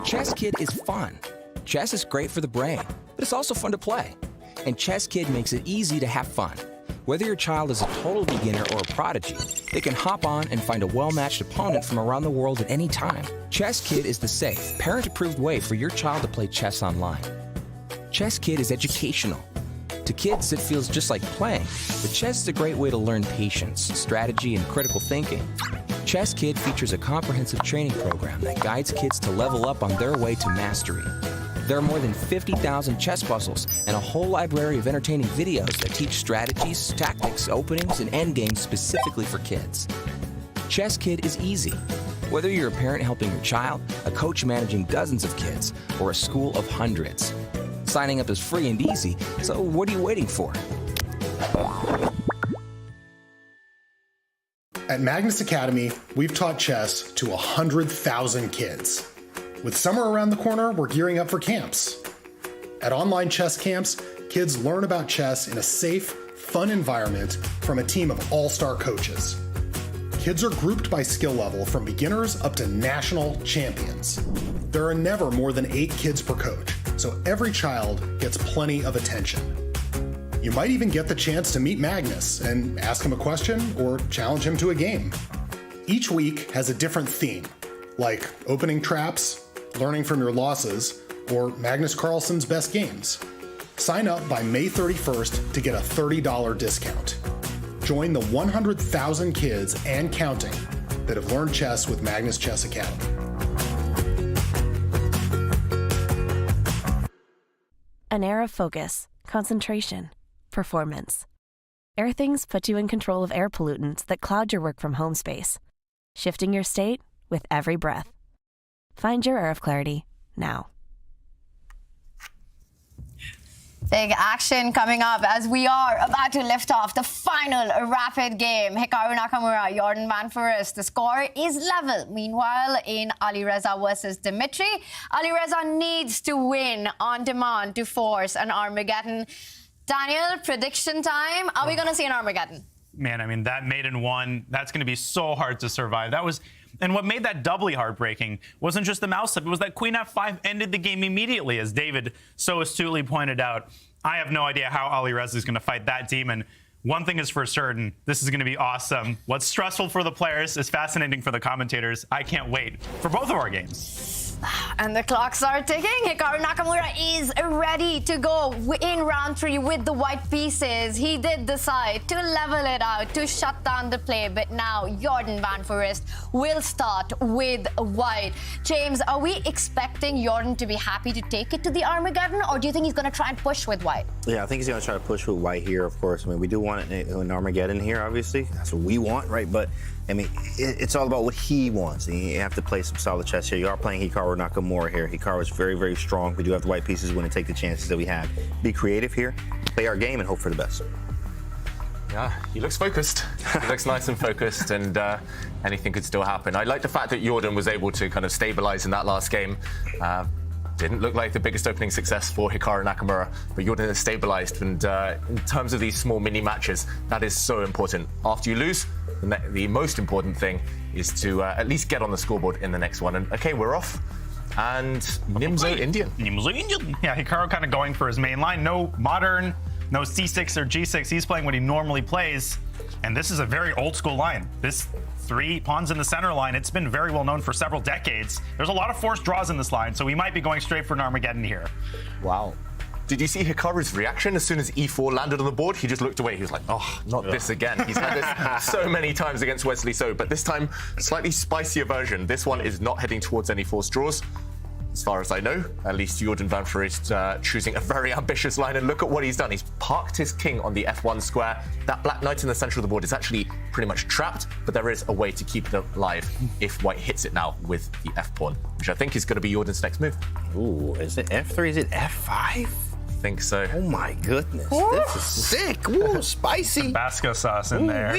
ChessKid is fun. Chess is great for the brain, but it's also fun to play. And ChessKid makes it easy to have fun. Whether your child is a total beginner or a prodigy, they can hop on and find a well-matched opponent from around the world at any time. ChessKid is the safe, parent-approved way for your child to play chess online. ChessKid is educational. To kids, it feels just like playing, but chess is a great way to learn patience, strategy, and critical thinking. ChessKid features a comprehensive training program that guides kids to level up on their way to mastery. There are more than 50,000 chess puzzles and a whole library of entertaining videos that teach strategies, tactics, openings, and endgames specifically for kids. ChessKid is easy. Whether you're a parent helping your child, a coach managing dozens of kids, or a school of hundreds. Signing up is free and easy, so what are you waiting for? At Magnus Academy, we've taught chess to 100,000 kids. With summer around the corner, we're gearing up for camps. At online chess camps, kids learn about chess in a safe, fun environment from a team of all-star coaches. Kids are grouped by skill level from beginners up to national champions. There are never more than 8 kids per coach, so every child gets plenty of attention. You might even get the chance to meet Magnus and ask him a question or challenge him to a game. Each week has a different theme, like opening traps, learning from your losses, or Magnus Carlsen's best games. Sign up by May 31st to get a $30 discount. Join the 100,000 kids and counting that have learned chess with Magnus Chess Academy. An era of focus, concentration, performance. Airthings puts you in control of air pollutants that cloud your work from home space, shifting your state with every breath. Find your air of clarity now. Big action coming up as we are about to lift off the final rapid game. Hikaru Nakamura, Jordan van Foreest. The score is level. Meanwhile, in Alireza versus Dimitri, Alireza needs to win on demand to force an Armageddon. Daniel, prediction time. Are we going to see an Armageddon? Man, I mean, that maiden one, that's going to be so hard to survive. And what made that doubly heartbreaking wasn't just the mouse up, it was that queen f5 ended the game immediately, as David so astutely pointed out. I have no idea how Alireza is going to fight that demon. One thing is for certain, this is going to be awesome. What's stressful for the players is fascinating for the commentators. I can't wait for both of our games. And the clocks are ticking. Hikaru Nakamura is ready to go in round 3 with the white pieces. He did decide to level it out, to shut down the play, but now Jordan van Foreest will start with white. James, are we expecting Jordan to be happy to take it to the Armageddon, or do you think he's going to try and push with white? Yeah, I think he's going to try to push with white here, of course. I mean, we do want an Armageddon here, obviously. That's what we want, right? But I mean, it's all about what he wants. You have to play some solid chess here. You are playing Hikaru Nakamura here. Hikaru is very, very strong. We do have the white pieces. We want to take the chances that we have. Be creative here, play our game, and hope for the best. Yeah, he looks focused. He looks nice and focused, and anything could still happen. I like the fact that Jordan was able to kind of stabilize in that last game. Didn't look like the biggest opening success for Hikaru Nakamura, but Jordan has stabilized. And in terms of these small mini matches, that is so important. After you lose, the most important thing is to at least get on the scoreboard in the next one. And okay, we're off. And Nimzo Indian. Nimzo Indian. Yeah, Hikaru kind of going for his main line. No modern, no c6 or g6. He's playing what he normally plays. And this is a very old school line. This 3 pawns in the center line, it's been very well known for several decades. There's a lot of forced draws in this line, so we might be going straight for an Armageddon here. Wow. Did you see Hikaru's reaction as soon as e4 landed on the board? He just looked away. He was like, oh, not this again. He's had this so many times against Wesley So, but this time, slightly spicier version. This one is not heading towards any forced draws. As far as I know, at least Jordan van Foreest choosing a very ambitious line. And look at what he's done. He's parked his king on the f1 square. That black knight in the center of the board is actually pretty much trapped, but there is a way to keep it alive if white hits it now with the f-pawn, which I think is going to be Jordan's next move. Ooh, is it f3? Is it f5? I think so. Oh my goodness. This is sick. Ooh, spicy. Tabasco sauce in there.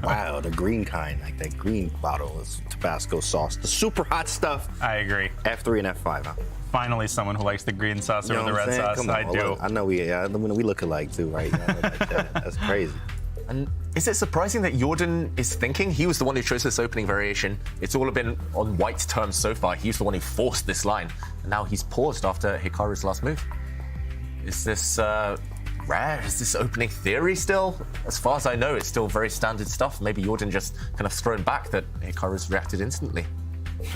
Wow, the green kind, like that green bottle is Tabasco sauce. The super hot stuff. I agree. F3 and F5, huh? Finally, someone who likes the green sauce over the red sauce. Come on, I do. I know we look alike too, right? That's crazy. And is it surprising that Jordan is thinking? He was the one who chose this opening variation. It's all been on white's terms so far. He's the one who forced this line. And now he's paused after Hikaru's last move. Is this rare? Is this opening theory still? As far as I know, it's still very standard stuff. Maybe Jordan just kind of thrown back that Hikaru's reacted instantly.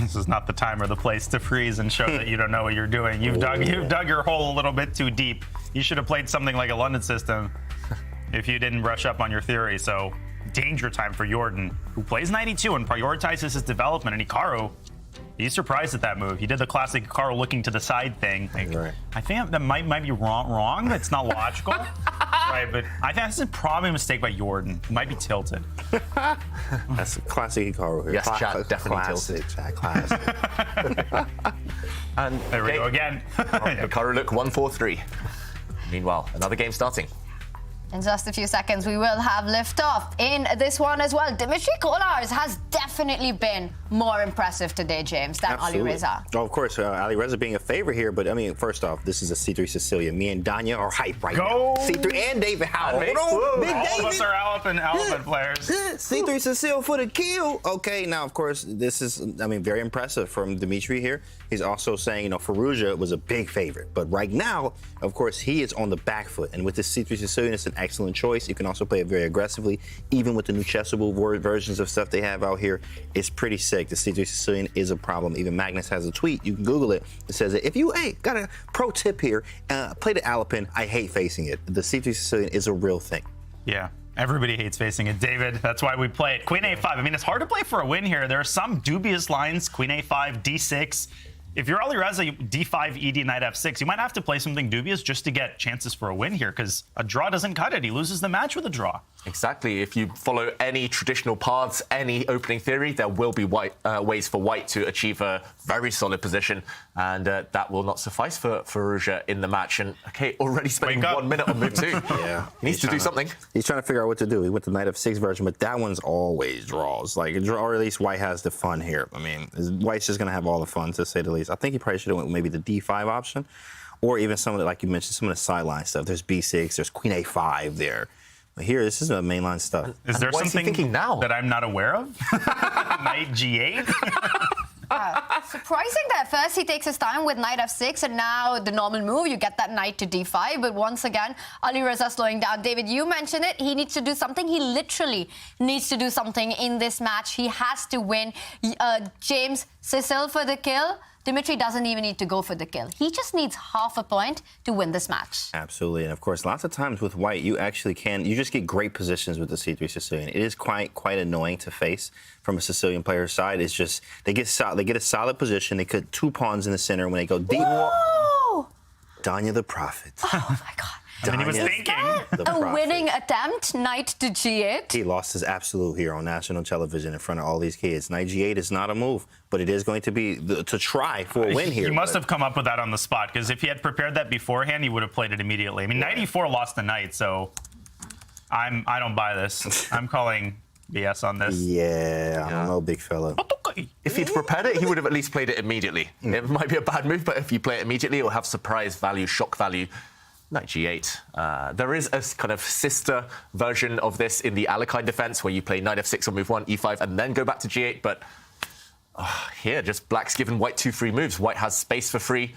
This is not the time or the place to freeze and show that you don't know what you're doing. You've dug your hole a little bit too deep. You should have played something like a London system if you didn't brush up on your theory. So danger time for Jordan, who plays 92 and prioritizes his development. And Hikaru, he's surprised at that move. He did the classic Hikaru looking to the side thing. Like, right. I think that might be wrong. It's not logical. Right, but I think that's probably a mistake by Jordan. He might be tilted. That's a classic Hikaru here. Yes, chat, definitely classic, tilted. Classic. And there we go again. Hikaru look 1-4-3. Meanwhile, another game starting. In just a few seconds, we will have liftoff in this one as well. Dimitri Kolarz has definitely been more impressive today, James, than Alireza. Oh, of course, Alireza being a favorite here, but I mean, first off, this is a C3 Sicilia. Me and Danya are hype right now. C3 and David Howell. Hold on, Big David. All of us are elephant players. C3 Sicilia for the kill. Okay, now, of course, this is, I mean, very impressive from Dimitri here. He's also saying, you know, Faruja was a big favorite, but right now, of course, he is on the back foot, and with this C3 Sicilian, it's an excellent choice. You can also play it very aggressively, even with the new chessable versions of stuff they have out here. It's pretty sick. The C3 Sicilian is a problem. Even Magnus has a tweet. You can Google it. It says that if you, got a pro tip here, play the Alapin. I hate facing it. The C3 Sicilian is a real thing. Yeah. Everybody hates facing it, David. That's why we play it. Queen A5. I mean, it's hard to play for a win here. There are some dubious lines. Queen A5, D6. if you're Alireza, d5, ed, knight f6, you might have to play something dubious just to get chances for a win here, because a draw doesn't cut it. He loses the match with a draw. Exactly. If you follow any traditional paths, any opening theory, there will be ways for white to achieve a very solid position, and that will not suffice for Firouzja in the match. And okay, already spending 1 minute on move 2. Yeah, he needs to do something. He's trying to figure out what to do. He went the knight f6 version, but that one's always draws. Like, or at least white has the fun here. I mean, white's just going to have all the fun, to say the least. I think he probably should have went maybe the d5 option, or even some of the, like you mentioned, some of the sideline stuff. There's b6, there's queen a5 there. But here, this is mainline stuff. Is there something that I'm not aware of? Knight g8? Surprising that first he takes his time with knight f6, and now the normal move, you get that knight to d5. But once again, Alireza slowing down. David, you mentioned it. He needs to do something. He literally needs to do something in this match. He has to win. James, Cecil for the kill. Dimitri doesn't even need to go for the kill. He just needs half a point to win this match. Absolutely. And of course, lots of times with white, you actually you just get great positions with the C3 Sicilian. It is quite annoying to face from a Sicilian player's side. It's just, they get a solid position. They put 2 pawns in the center. When they go deep, Danya the Prophet. Oh my God. I mean, he was thinking. A winning attempt, knight to g8. He lost his absolute here on national television in front of all these kids. Knight g8 is not a move, but it is going to be to try for a win here. He must have come up with that on the spot, because if he had prepared that beforehand, he would have played it immediately. I mean, knight e4 lost the knight, so I don't buy this. I'm calling BS on this. Yeah, I don't know, big fella. If he'd prepared it, he would have at least played it immediately. It might be a bad move, but if you play it immediately, it will have surprise value, shock value. Knight g8. There is a kind of sister version of this in the Alekhine defense, where you play knight f6 on move 1, e5, and then go back to g8. But here, just black's given white 2 free moves. White has space for free.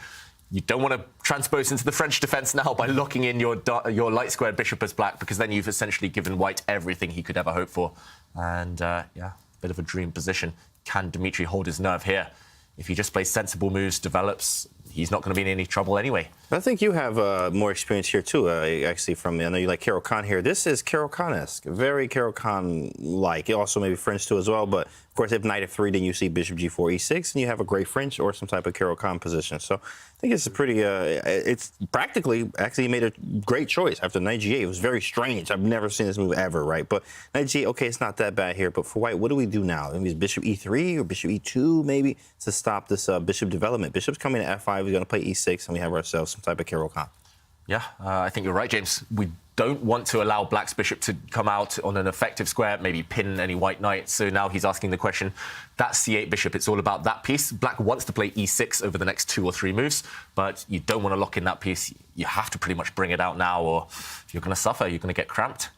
You don't want to transpose into the French defense now by locking in your light squared bishop as black, because then you've essentially given white everything he could ever hope for. And yeah, bit of a dream position. Can Dimitri hold his nerve here? If he just plays sensible moves, develops, he's not going to be in any trouble anyway. I think you have more experience here too, actually, I know you like Caro Kann here. This is Caro Kann-esque, very Caro Kann-like. Also maybe French too as well, but of course if knight f3, then you see bishop g4, e6, and you have a great French or some type of Caro Kann position. So I think it's a pretty, it's practically, actually he made a great choice after knight g8. It was very strange. I've never seen this move ever, right? But knight g8, okay, it's not that bad here, but for white, what do we do now? Maybe it's bishop e3 or bishop e2 maybe to stop this bishop development. Bishop's coming to f5, we're going to play e6, and we have ourselves some type of Caro Kann. Yeah, I think you're right, James. We don't want to allow black's bishop to come out on an effective square, maybe pin any white knight. So now he's asking the question, that c8 bishop, it's all about that piece. Black wants to play e6 over the next 2 or 3 moves, but you don't want to lock in that piece. You have to pretty much bring it out now, or you're going to suffer, you're going to get cramped.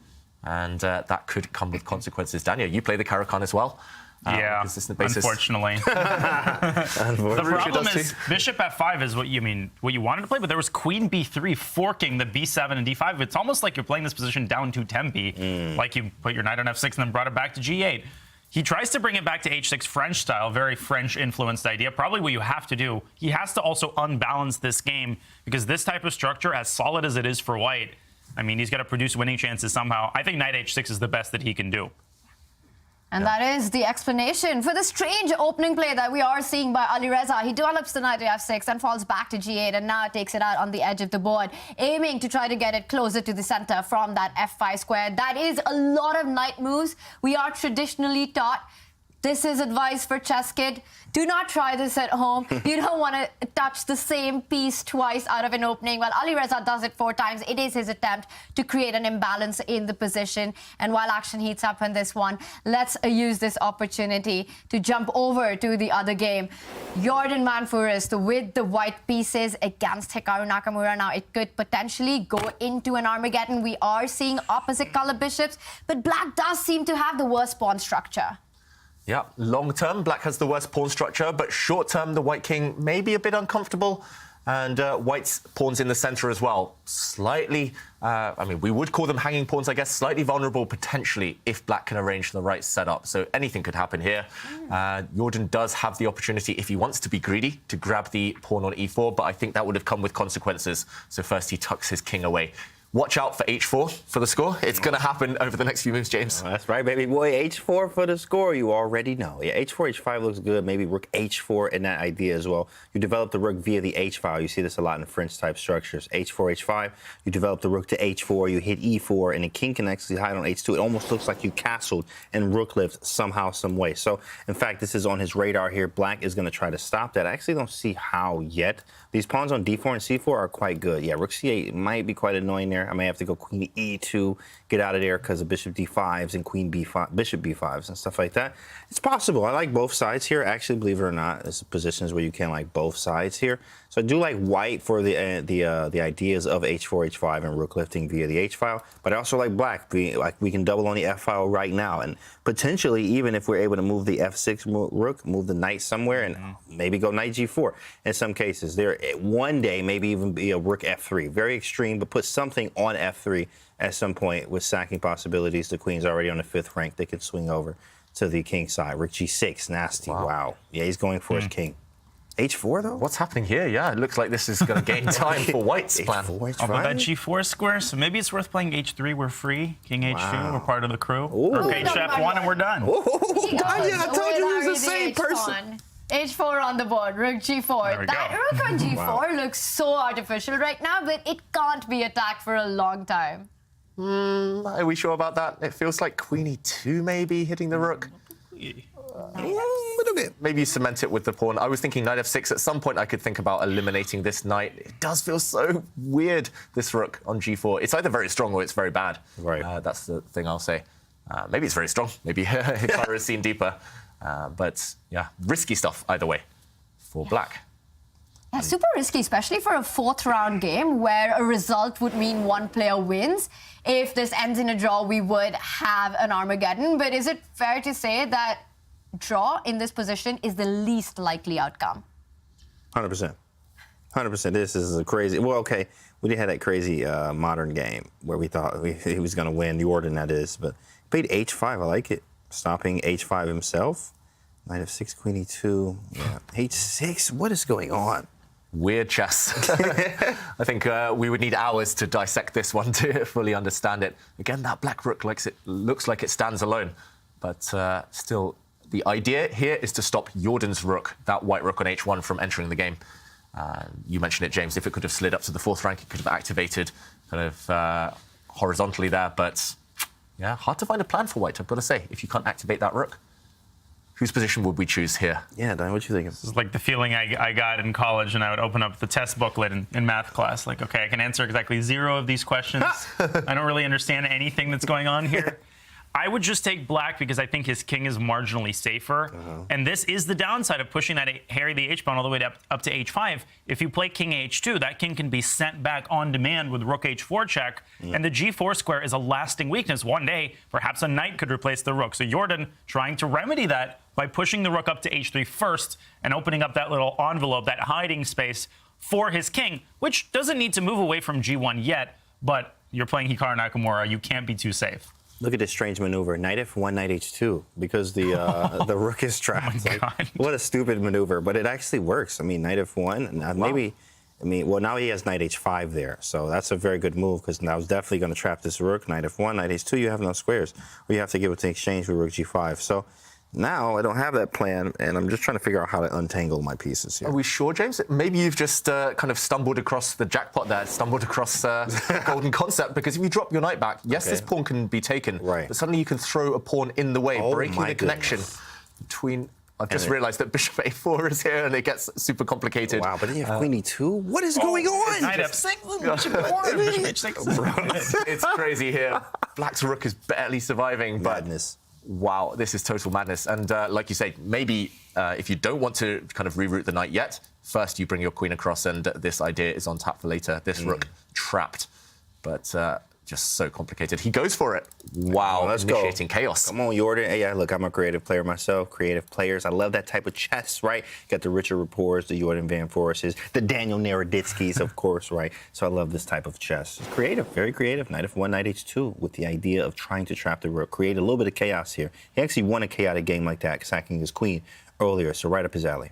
And that could come with consequences. Daniel, you play the Caro Kann as well. Yeah, unfortunately. The problem is bishop f5 is what you wanted to play, but there was queen b3 forking the b7 and d5. It's almost like you're playing this position down to tempi, like you put your knight on f6 and then brought it back to g8. He tries to bring it back to h6 French style, very French-influenced idea. Probably what you have to do, he has to also unbalance this game, because this type of structure, as solid as it is for white, I mean, he's got to produce winning chances somehow. I think knight h6 is the best that he can do. And that is the explanation for the strange opening play that we are seeing by Alireza. He develops the knight to f6 and falls back to g8, and now takes it out on the edge of the board, aiming to try to get it closer to the center from that f5 square. That is a lot of knight moves. We are traditionally taught. This is advice for ChessKid. Do not try this at home. You don't want to touch the same piece twice out of an opening. While Alireza does it 4 times, it is his attempt to create an imbalance in the position. And while action heats up in this one, let's use this opportunity to jump over to the other game. Jordan Manfurist with the white pieces against Hikaru Nakamura. Now, it could potentially go into an Armageddon. We are seeing opposite color bishops, but black does seem to have the worst pawn structure. Yeah, long-term, black has the worst pawn structure, but short-term, the white king may be a bit uncomfortable, and white's pawns in the center as well. Slightly, I mean, we would call them hanging pawns, I guess, slightly vulnerable potentially if black can arrange the right setup. So anything could happen here. Jordan does have the opportunity, if he wants to be greedy, to grab the pawn on e4, but I think that would have come with consequences. So first he tucks his king away. watch out for h4 for the score. It's going to happen over the next few moves, James. Oh, that's right, baby boy. h4 for the score. You already know. Yeah, h4, h5 looks good. Maybe rook h4 in that idea as well. You develop the rook via the h file. You see this a lot in French-type structures. h4, h5. You develop the rook to h4. You hit e4, and the king can actually hide on h2. It almost looks like you castled and rook lift somehow, some way. So, in fact, this is on his radar here. Black is going to try to stop that. I actually don't see how yet. These pawns on d4 and c4 are quite good. Yeah, rook c8 might be quite annoying there. I may have to go queen e2, get out of there because of bishop d5s and queen b5, bishop b5s and stuff like that. It's possible. I like both sides here. Actually, believe it or not, there's positions where you can like both sides here. So I do like white for the ideas of h4, h5 and rook lifting via the h file. But I also like black. We can double on the f file right now, and potentially even if we're able to move the f6 rook, move the knight somewhere, and maybe go knight g4. In some cases, there one day maybe even be a rook f3. Very extreme, but put something on f3 at some point with sacking possibilities. The queen's already on the 5th rank. They can swing over to the king side. Rook g6, nasty. Wow. Yeah, he's going for his king. h4 though? What's happening here? Yeah, it looks like this is going to gain time for White's plan. But that g4 square, so maybe it's worth playing h3. We're free. King h2, we're part of the crew. Okay, chef 1 and we're done. Tanya, I told you he was the same person. h4 on the board, rook g4. That rook on g4 looks so artificial right now, but it can't be attacked for a long time. Are we sure about that? It feels like queen e2 maybe hitting the rook. Maybe you cement it with the pawn. I was thinking knight f6. At some point, I could think about eliminating this knight. It does feel so weird, this rook on g4. It's either very strong or it's very bad. Right. That's the thing I'll say. Maybe it's very strong. Maybe Hikaru has seen deeper. But yeah, risky stuff either way for black. Yeah, super risky, especially for a 4th round game where a result would mean one player wins. If this ends in a draw, we would have an Armageddon. But is it fair to say that draw in this position is the least likely outcome? 100%. 100%. This is a crazy. Well, okay, we did have that crazy modern game where we thought he was going to win, Jordan, that is. But he played h5. I like it. Stopping h5 himself. Knight f6, queen e2. Yeah. h6. What is going on? Weird chess. I think we would need hours to dissect this one to fully understand it. Again, that black rook looks like it stands alone. But still, the idea here is to stop Jordan's rook, that white rook on h1, from entering the game. You mentioned it, James. If it could have slid up to the 4th rank, it could have activated kind of horizontally there. But yeah, hard to find a plan for white, I've got to say, if you can't activate that rook. Whose position would we choose here? Yeah, Dan, what you thinking? This is like the feeling I got in college, and I would open up the test booklet in math class. Like, okay, I can answer exactly 0 of these questions. I don't really understand anything that's going on here. I would just take black because I think his king is marginally safer. And this is the downside of pushing that Harry the h pawn all the way up to h5. If you play king h2, that king can be sent back on demand with rook h4 check. And the g4 square is a lasting weakness. One day, perhaps a knight could replace the rook. So Jordan trying to remedy that by pushing the rook up to h3 first and opening up that little envelope, that hiding space for his king, which doesn't need to move away from g1 yet, but you're playing Hikaru Nakamura. You can't be too safe. Look at this strange maneuver. Knight f1, knight h2, because the the rook is trapped. Oh like, what a stupid maneuver, but it actually works. I mean, knight f1, and maybe, well, now he has knight h5 there, so that's a very good move, because now it's definitely going to trap this rook. Knight f1, knight h2, you have no squares, or you have to give it to exchange with rook g5. So now I don't have that plan, and I'm just trying to figure out how to untangle my pieces here. Are we sure, James? Maybe you've just kind of stumbled across the jackpot there, stumbled across golden concept, because if you drop your knight back, yes, this pawn can be taken, but suddenly you can throw a pawn in the way, breaking the connection between... I've just realised that bishop a4 is here, and it gets super complicated. Wow, but then you have queen e2? What is going on? Knight f6, bishop f4, bishop h6. It's crazy here. Black's rook is barely surviving, Madness. Wow, this is total madness. And like you say, maybe if you don't want to kind of reroute the knight yet, first you bring your queen across, and this idea is on tap for later. This rook trapped, but just so complicated. He goes for it. Wow, let's initiating go. Chaos. Come on, Jordan. Hey, yeah, look, I'm a creative player myself. Creative players. I love that type of chess, right? Got the Richard Rapports, the Jordan Van Forests, the Daniel Naroditsky's, of course, right? So I love this type of chess. It's creative, very creative. Knight f1, knight h2, with the idea of trying to trap the rook. Create a little bit of chaos here. He actually won a chaotic game like that, sacking his queen earlier, so right up his alley.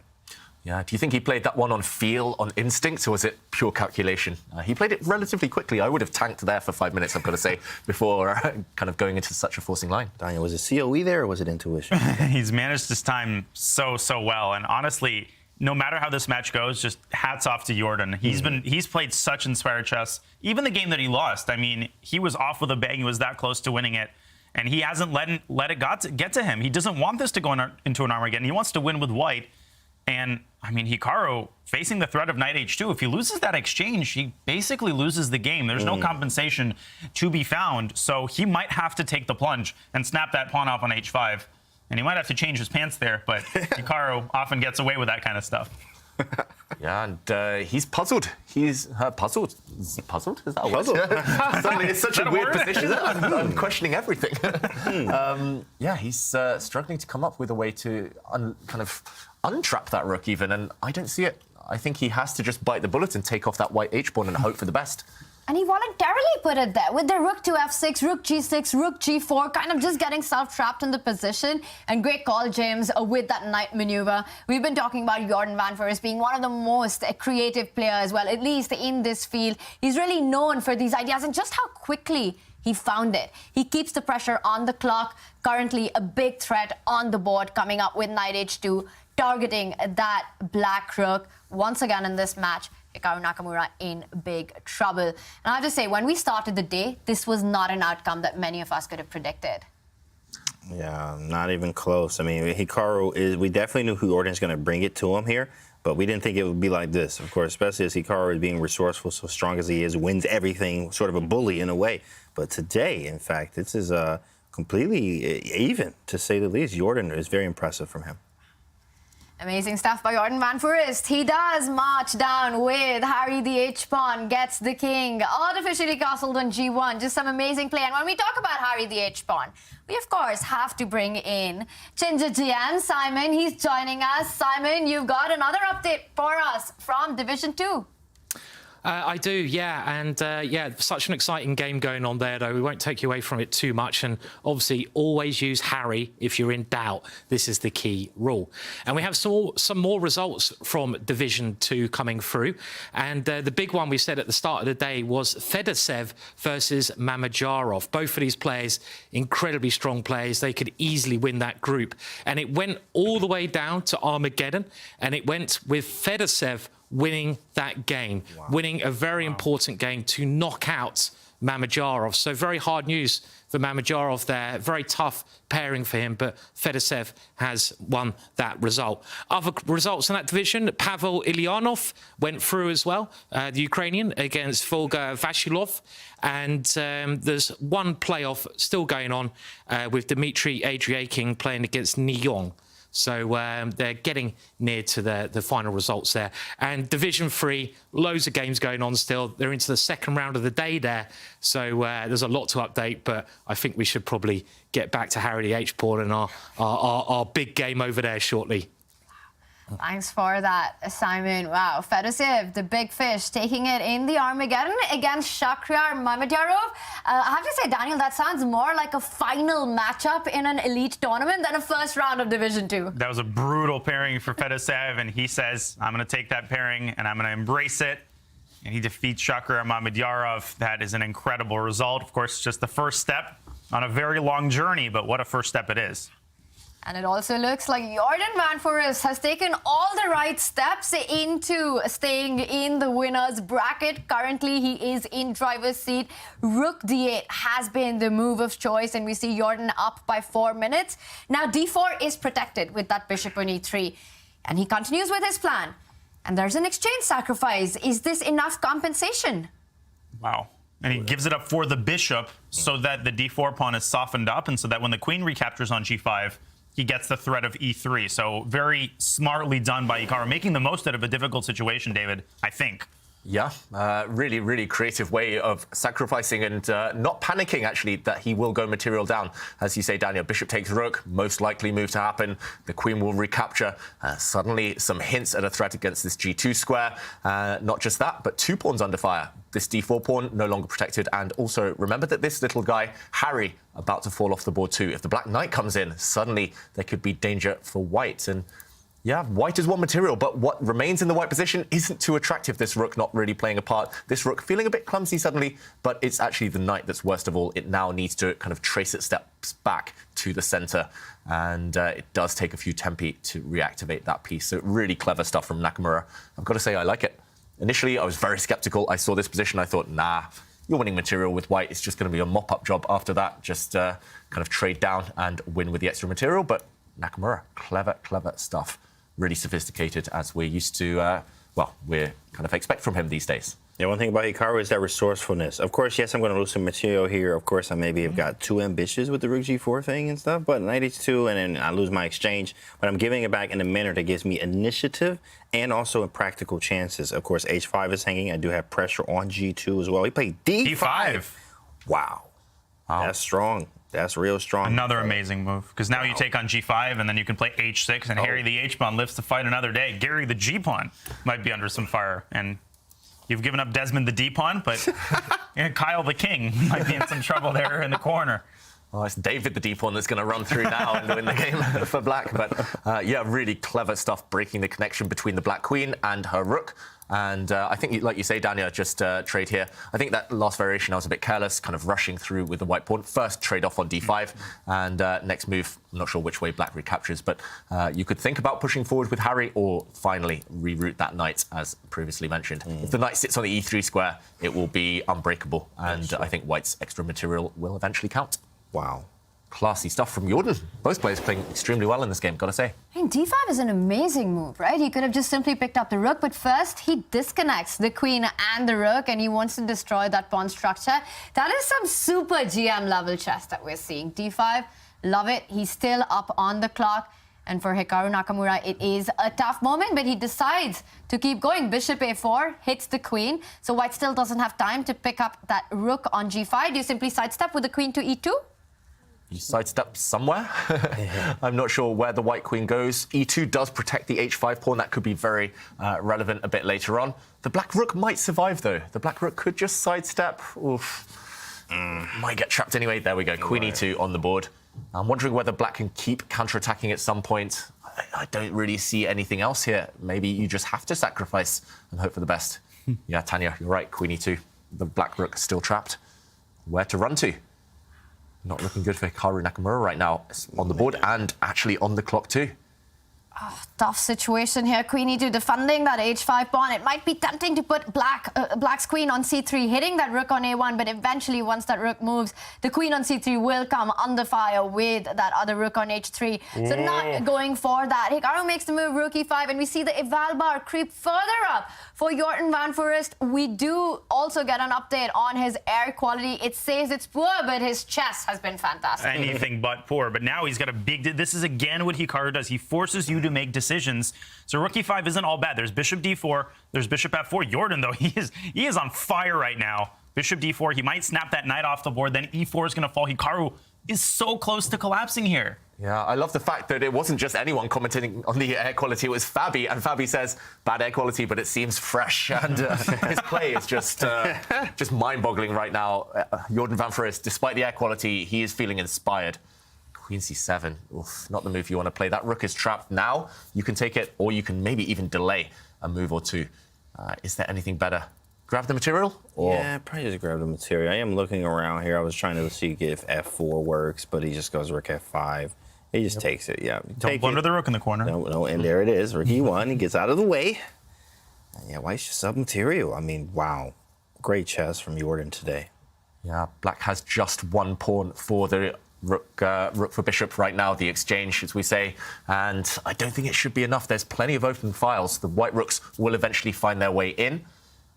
Yeah, do you think he played that one on feel, on instinct, or was it pure calculation? He played it relatively quickly. I would have tanked there for 5 minutes, I've got to say, before kind of going into such a forcing line. Daniel, was it COE there or was it intuition? He's managed his time so well. And honestly, no matter how this match goes, just hats off to Jordan. He's played such inspired chess. Even the game that he lost, I mean, he was off with a bang. He was that close to winning it. And he hasn't let it get to him. He doesn't want this to go into an Armageddon. He wants to win with white. And, I mean, Hikaru, facing the threat of knight h2, if he loses that exchange, he basically loses the game. There's no compensation to be found, so he might have to take the plunge and snap that pawn off on h5. And he might have to change his pants there, but Hikaru often gets away with that kind of stuff. Yeah, and he's puzzled. He's puzzled. Is he puzzled? Is that a word? Suddenly it's such a weird position. I'm questioning everything. Yeah, he's struggling to come up with a way to kind of untrap that rook even, and I don't see it. I think he has to just bite the bullet and take off that white h-pawn and hope for the best. And he voluntarily put it there with the rook to f6, rook g6, rook g4, kind of just getting self-trapped in the position. And great call, James, with that knight maneuver. We've been talking about Jordan van Foreest being one of the most creative players, well, at least in this field. He's really known for these ideas and just how quickly he found it. He keeps the pressure on the clock. Currently, a big threat on the board coming up with knight h2, targeting that black rook. Once again in this match, Hikaru Nakamura in big trouble. And I have to say, when we started the day, this was not an outcome that many of us could have predicted. Yeah, not even close. I mean, Hikaru we definitely knew who Jordan's going to bring it to him here, but we didn't think it would be like this, of course, especially as Hikaru is being resourceful, so strong as he is, wins everything, sort of a bully in a way. But today, in fact, this is completely even, to say the least. Jordan is very impressive from him. Amazing stuff by Jordan van Foreest. He does march down with Harry the H-pawn, gets the king, artificially castled on G1. Just some amazing play. And when we talk about Harry the H-pawn, we of course have to bring in Chinjajian. Simon, he's joining us. Simon, you've got another update for us from Division 2. I do, yeah, and yeah, such an exciting game going on there, though. We won't take you away from it too much, and obviously always use Harry if you're in doubt. This is the key rule. And we have some more results from Division 2 coming through, and the big one we said at the start of the day was Fedosev versus Mamedyarov. Both of these players, incredibly strong players. They could easily win that group, and it went all the way down to Armageddon, and it went with Fedosev winning that game, winning a very important game to knock out Mamedyarov. So very hard news for Mamedyarov there. Very tough pairing for him, but Fedosev has won that result. Other results in that division, Pavel Ilyanov went through as well, the Ukrainian, against Volga Vashilov. And there's one playoff still going on with Dmitry Adriakin playing against Nyong. So they're getting near to the final results there. And Division 3, loads of games going on still. They're into the second round of the day there. So there's a lot to update, but I think we should probably get back to Harry the H-pawn and our big game over there shortly. Thanks for that, Simon. Wow, Fedosev, the big fish, taking it in the Armageddon against Shakhriyar Mamedyarov. I have to say, Daniel, that sounds more like a final matchup in an elite tournament than a first round of Division 2. That was a brutal pairing for Fedosev, and he says, I'm going to take that pairing and I'm going to embrace it. And he defeats Shakhriyar Mamedyarov. That is an incredible result. Of course, just the first step on a very long journey, but what a first step it is. And it also looks like Jordan van Foreest has taken all the right steps into staying in the winner's bracket. Currently, he is in driver's seat. Rook d8 has been the move of choice, and we see Jordan up by 4 minutes. Now, d4 is protected with that bishop on e3. And he continues with his plan. And there's an exchange sacrifice. Is this enough compensation? Wow. And he gives it up for the bishop so that the d4 pawn is softened up, and so that when the queen recaptures on g5, he gets the threat of e3. So very smartly done by Hikaru, making the most out of a difficult situation, David, I think. Yeah, really, really creative way of sacrificing and not panicking, actually, that he will go material down. As you say, Daniel, bishop takes rook, most likely move to happen. The queen will recapture. Suddenly, some hints at a threat against this g2 square. Not just that, but 2 pawns under fire. This d4 pawn no longer protected. And also, remember that this little guy, Harry, about to fall off the board too. If the black knight comes in, suddenly there could be danger for white. And Yeah, white is one material, but what remains in the white position isn't too attractive. This rook not really playing a part. This rook feeling a bit clumsy suddenly, but it's actually the knight that's worst of all. It now needs to kind of trace its steps back to the center, and it does take a few tempi to reactivate that piece. So really clever stuff from Nakamura. I've got to say, I like it. Initially, I was very skeptical. I saw this position, I thought, nah, you're winning material with white. It's just going to be a mop-up job after that. Just kind of trade down and win with the extra material. But Nakamura, clever, clever stuff. Really sophisticated, as we're used to, we're kind of expect from him these days. Yeah, one thing about Hikaru is that resourcefulness. Of course, yes, I'm going to lose some material here. Of course, I maybe have got too ambitious with the rook g4 thing and stuff, but knight h2, and then I lose my exchange. But I'm giving it back in a manner that gives me initiative and also practical chances. Of course, h5 is hanging. I do have pressure on g2 as well. He played d5. Wow. That's strong. That's real strong. Another amazing move, because now you take on g5, and then you can play h6, and Harry the h-pawn lives to fight another day. Gary the g-pawn might be under some fire, and you've given up Desmond the d-pawn, but Kyle the king might be in some trouble there in the corner. Oh, it's David the d-pawn that's going to run through now and win the game for black. But yeah, really clever stuff, breaking the connection between the black queen and her rook. And I think, like you say, Dania, just trade here. I think that last variation I was a bit careless, kind of rushing through with the white pawn. First, trade off on d5, and next move, I'm not sure which way black recaptures, but you could think about pushing forward with Harry or finally reroute that knight, as previously mentioned. If the knight sits on the e3 square, it will be unbreakable, and I think white's extra material will eventually count. Wow. Classy stuff from Jordan. Both players playing extremely well in this game, gotta say. I mean, d5 is an amazing move, right? He could have just simply picked up the rook, but first he disconnects the queen and the rook, and he wants to destroy that pawn structure. That is some super GM level chess that we're seeing. d5, love it. He's still up on the clock. And for Hikaru Nakamura, it is a tough moment, but he decides to keep going. Bishop a4 hits the queen, so white still doesn't have time to pick up that rook on g5. Do you simply sidestep with the queen to e2? You sidestep somewhere. I'm not sure where the white queen goes. e2 does protect the h5 pawn. That could be very relevant a bit later on. The black rook might survive, though. The black rook could just sidestep. Oof. Might get trapped anyway. There we go. Queen e2 on the board. I'm wondering whether black can keep counterattacking at some point. I don't really see anything else here. Maybe you just have to sacrifice and hope for the best. Yeah, Tanya, you're right. Queen e2. The black rook still trapped. Where to run to? Not looking good for Hikaru Nakamura right now. It's on the board and actually on the clock too. Oh, tough situation here. Queen e2 defending that h5 pawn. It might be tempting to put black's queen on c3, hitting that rook on a1, but eventually once that rook moves, the queen on c3 will come under fire with that other rook on h3. So not going for that. Hikaru makes the move rook e5, and we see the eval bar creep further up for Jordan van Foreest. We do also get an update on his air quality. It says it's poor, but his chess has been fantastic. Anything but poor. But now he's got a big... This is again what Hikaru does. He forces you to make decisions. So rook e5 isn't all bad. There's bishop d4. There's bishop f4. Jordan, though, he is on fire right now. Bishop d4. He might snap that knight off the board. Then e4 is going to fall. Hikaru is so close to collapsing here. Yeah, I love the fact that it wasn't just anyone commenting on the air quality. It was Fabi, and Fabi says, bad air quality, but it seems fresh. And his play is just mind-boggling right now. Jordan van Foreest, despite the air quality, he is feeling inspired. Queen c7, oof, not the move you want to play. That rook is trapped now. You can take it, or you can maybe even delay a move or two. Is there anything better? Grab the material? Or? Yeah, probably just grab the material. I am looking around here. I was trying to see if f4 works, but he just goes rook f5. He just takes it, yeah. Don't blunder the rook in the corner. No, and there it is. Rook e1, he gets out of the way. Yeah, white's just sub material. I mean, wow. Great chess from Jordan today. Yeah, black has just one pawn for the rook for bishop right now, the exchange, as we say. And I don't think it should be enough. There's plenty of open files. The white rooks will eventually find their way in.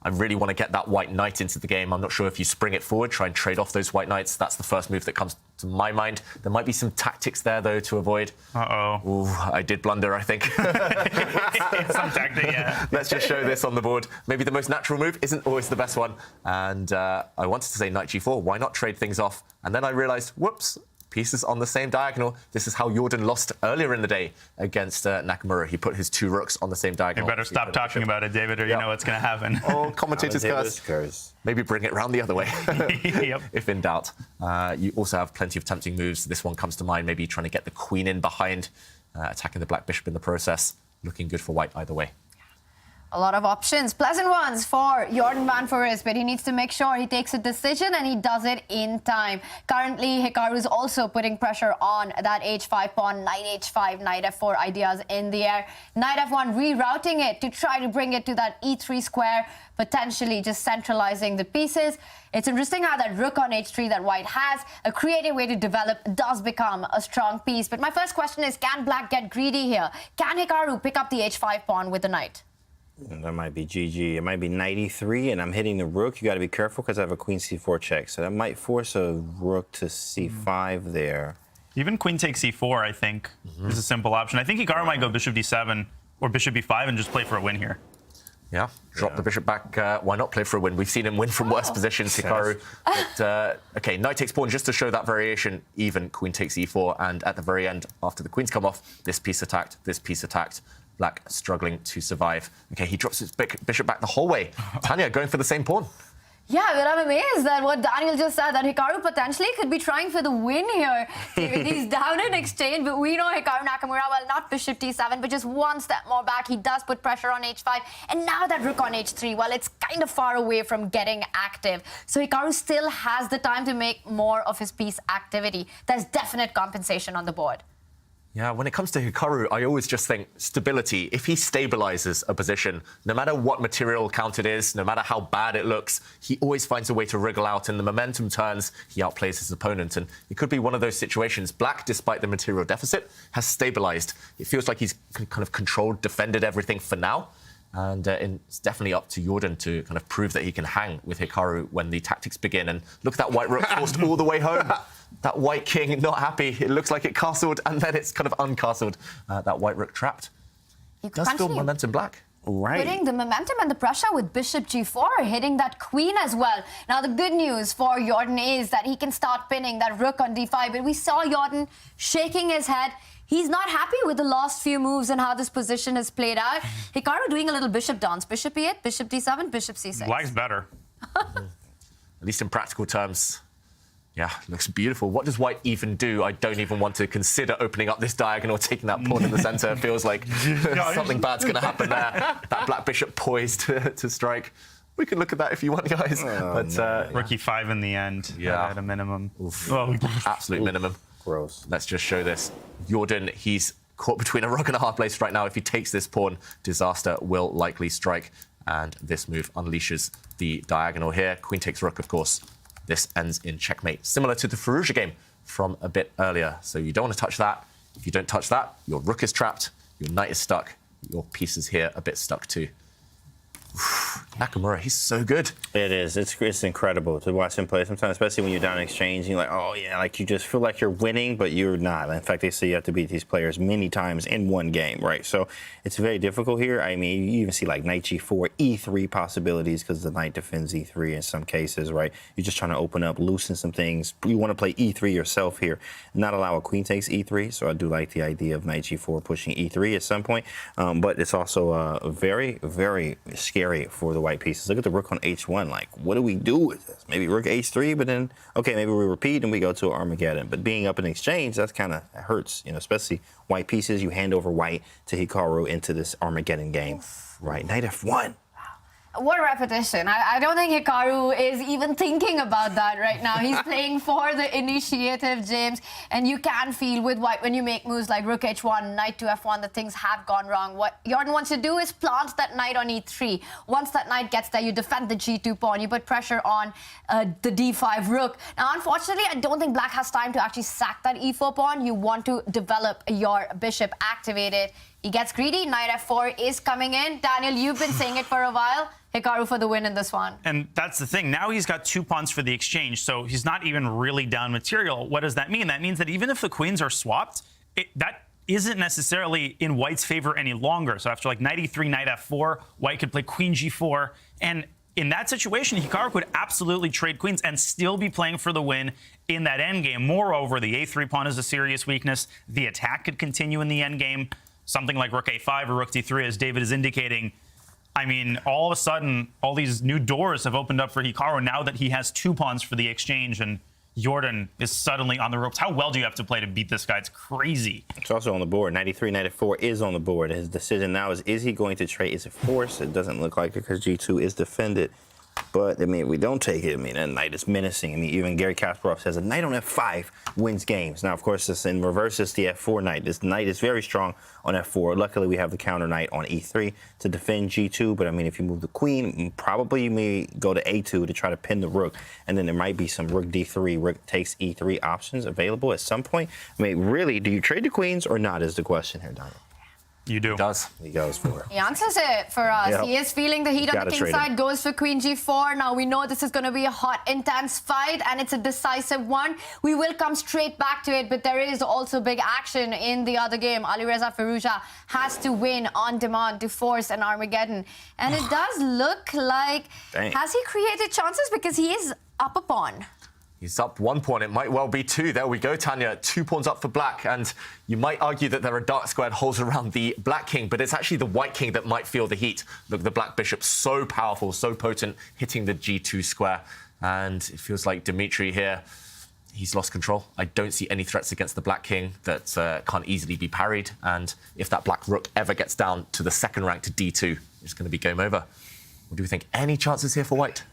I really want to get that white knight into the game. I'm not sure if you spring it forward, try and trade off those white knights. That's the first move that comes to my mind. There might be some tactics there, though, to avoid. Uh-oh. Ooh, I did blunder, I think. Some tactic, yeah. Let's just show this on the board. Maybe the most natural move isn't always the best one. And I wanted to say knight g4. Why not trade things off? And then I realized, whoops, pieces on the same diagonal. This is how Jordan lost earlier in the day against Nakamura. He put his two rooks on the same diagonal. You better stop talking about it, David, or you know what's going to happen. Oh, commentators curse. Maybe bring it round the other way, yep. If in doubt. You also have plenty of tempting moves. This one comes to mind, maybe trying to get the queen in behind, attacking the black bishop in the process. looking good for white either way. A lot of options, pleasant ones for Jordan van Foreest, but he needs to make sure he takes a decision and he does it in time. Currently, Hikaru is also putting pressure on that h5 pawn, knight h5, knight f4 ideas in the air. Knight f1 rerouting it to try to bring it to that e3 square, potentially just centralizing the pieces. It's interesting how that rook on h3 that white has, a creative way to develop, does become a strong piece. But my first question is, can black get greedy here? Can Hikaru pick up the h5 pawn with the knight? That might be GG. It might be knight e3, and I'm hitting the rook. You got to be careful because I have a queen c4 check. So that might force a rook to c5 there. Even queen takes c4, I think, is a simple option. I think Hikaru might go bishop d7 or bishop b5 and just play for a win here. Yeah, drop the bishop back. Why not play for a win? We've seen him win from worse positions, Hikaru. But, okay, knight takes pawn, just to show that variation. Even queen takes e4, and at the very end, after the queens come off, this piece attacked, this piece attacked. Black struggling to survive. Okay, he drops his bishop back the whole way. Tanya going for the same pawn. Yeah, but I'm amazed at what Daniel just said, that Hikaru potentially could be trying for the win here. He's down in exchange, but we know Hikaru Nakamura, well, not bishop d7, but just one step more back. He does put pressure on h5, and now that rook on h3, well, it's kind of far away from getting active. So Hikaru still has the time to make more of his piece activity. There's definite compensation on the board. Yeah, when it comes to Hikaru, I always just think stability. If he stabilizes a position, no matter what material count it is, no matter how bad it looks, he always finds a way to wriggle out, and the momentum turns, he outplays his opponent. And it could be one of those situations. Black, despite the material deficit, has stabilized. It feels like he's kind of controlled, defended everything for now. And it's definitely up to Jordan to kind of prove that he can hang with Hikaru when the tactics begin. And look at that white rook forced all the way home. That white king not happy. It looks like it castled, and then it's kind of uncastled. That white rook trapped. He does feel momentum black. Right. Putting the momentum and the pressure with bishop g4, hitting that queen as well. Now, the good news for Jordan is that he can start pinning that rook on d5. But we saw Jordan shaking his head. He's not happy with the last few moves and how this position is played out. Hikaru doing a little bishop dance. Bishop e8, bishop d7, bishop c6. Black's better. At least in practical terms. Yeah, looks beautiful. What does white even do? I don't even want to consider opening up this diagonal, taking that pawn in the center. It feels like something bad's going to happen there. That black bishop poised to strike. We can look at that if you want, guys. Rook e5 in the end, at a minimum. Absolute minimum. Gross. Let's just show this. Jordan, he's caught between a rock and a hard place right now. If he takes this pawn, disaster will likely strike. And this move unleashes the diagonal here. Queen takes rook, of course. This ends in checkmate, similar to the Fallujah game from a bit earlier. So you don't want to touch that. If you don't touch that, your rook is trapped, your knight is stuck, your pieces here a bit stuck too. Nakamura, he's so good. It is. It's incredible to watch him play sometimes, especially when you're down in exchange. And you're like, oh, yeah, like you just feel like you're winning, but you're not. In fact, they say you have to beat these players many times in one game, right? So it's very difficult here. I mean, you even see like knight g4, e3 possibilities because the knight defends e3 in some cases, right? You're just trying to open up, loosen some things. You want to play e3 yourself here, not allow a queen takes e3. So I do like the idea of knight g4 pushing e3 at some point. But it's also very, very scary for the white pieces. Look at the rook on h1. Like, what do we do with this? Maybe rook h3, but then, okay, maybe we repeat and we go to Armageddon. But being up in exchange, that's kind of hurts, you know, especially white pieces. You hand over white to Hikaru into this Armageddon game. Right, knight f1. What a repetition. I don't think Hikaru is even thinking about that right now. He's playing for the initiative, James. And you can feel with white when you make moves like rook h1, knight to f1, that things have gone wrong. What Jordan wants to do is plant that knight on e3. Once that knight gets there, you defend the g2 pawn. You put pressure on the d5 rook. Now, unfortunately, I don't think black has time to actually sack that e4 pawn. You want to develop your bishop, activate it. He gets greedy. Knight f4 is coming in. Daniel, you've been saying it for a while. Hikaru for the win in this one. And that's the thing. Now he's got 2 pawns for the exchange, so he's not even really down material. What does that mean? That means that even if the queens are swapped, that isn't necessarily in white's favor any longer. So after like knight e3, knight f4, white could play queen g4. And in that situation, Hikaru could absolutely trade queens and still be playing for the win in that endgame. Moreover, the a3 pawn is a serious weakness. The attack could continue in the endgame. Something like rook a5 or rook d3, as David is indicating. I mean, all of a sudden, all these new doors have opened up for Hikaru now that he has 2 pawns for the exchange, and Jordan is suddenly on the ropes. How well do you have to play to beat this guy? It's crazy. It's also on the board. 93, 94 is on the board. His decision now is he going to trade? Is it forced? It doesn't look like it because G2 is defended. But, I mean, if we don't take it, I mean, that knight is menacing. I mean, even Gary Kasparov says a knight on F5 wins games. Now, of course, this in reverse is the F4 knight. This knight is very strong on F4. Luckily, we have the counter knight on E3 to defend G2. But, I mean, if you move the queen, probably you may go to A2 to try to pin the rook. And then there might be some rook D3, rook takes E3 options available at some point. I mean, really, do you trade the queens or not is the question here, Daniel. You do. He does. He goes for it. He answers it for us. Yep. He is feeling the heat on the king side, goes for queen G4. Now we know this is going to be a hot, intense fight, and it's a decisive one. We will come straight back to it, but there is also big action in the other game. Alireza Firouzja has to win on demand to force an Armageddon. And it does look like, has he created chances? Because he is up a pawn. He's up 1 pawn. It might well be 2. There we go, Tanya. 2 pawns up for black. And you might argue that there are dark squared holes around the black king, but it's actually the white king that might feel the heat. Look, the black bishop, so powerful, so potent, hitting the G2 square. And it feels like Dmitry here, he's lost control. I don't see any threats against the black king that can't easily be parried. And if that black rook ever gets down to the second rank to D2, it's going to be game over. What do we think? Any chances here for white?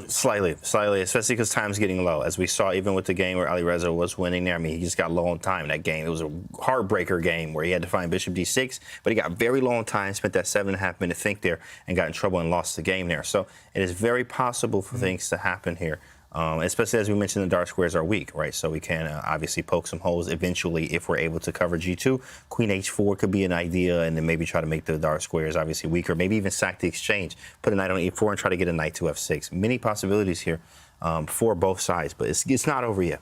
Slightly, especially because time's getting low. As we saw even with the game where Alireza was winning there, I mean, he just got low on time in that game. It was a heartbreaker game where he had to find bishop d6, but he got very low on time, spent that 7.5 minute think there, and got in trouble and lost the game there. So it is very possible for things to happen here. Especially as we mentioned, the dark squares are weak, right? So we can obviously poke some holes eventually if we're able to cover G2. Queen H4 could be an idea, and then maybe try to make the dark squares obviously weaker. Maybe even sack the exchange, put a knight on E4 and try to get a knight to F6. Many possibilities here for both sides, but it's not over yet.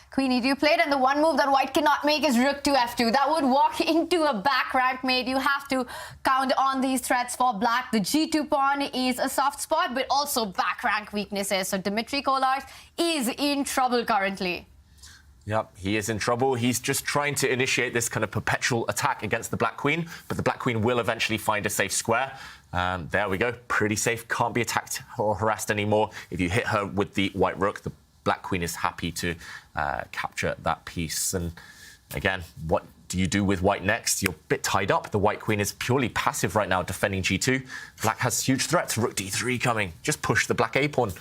Queen E2 played, and the one move that white cannot make is rook to F2. That would walk into a back rank mate. You have to count on these threats for black. The G2 pawn is a soft spot, but also back rank weaknesses. So Dmitry Kolarz is in trouble currently. Yep, he is in trouble. He's just trying to initiate this kind of perpetual attack against the black queen, but the black queen will eventually find a safe square. There we go, pretty safe. Can't be attacked or harassed anymore. If you hit her with the white rook, the black queen is happy to capture that piece. And again, what do you do with white next? You're a bit tied up. The white queen is purely passive right now, defending G2. Black has huge threats. Rook D3 coming. Just push the black A pawn.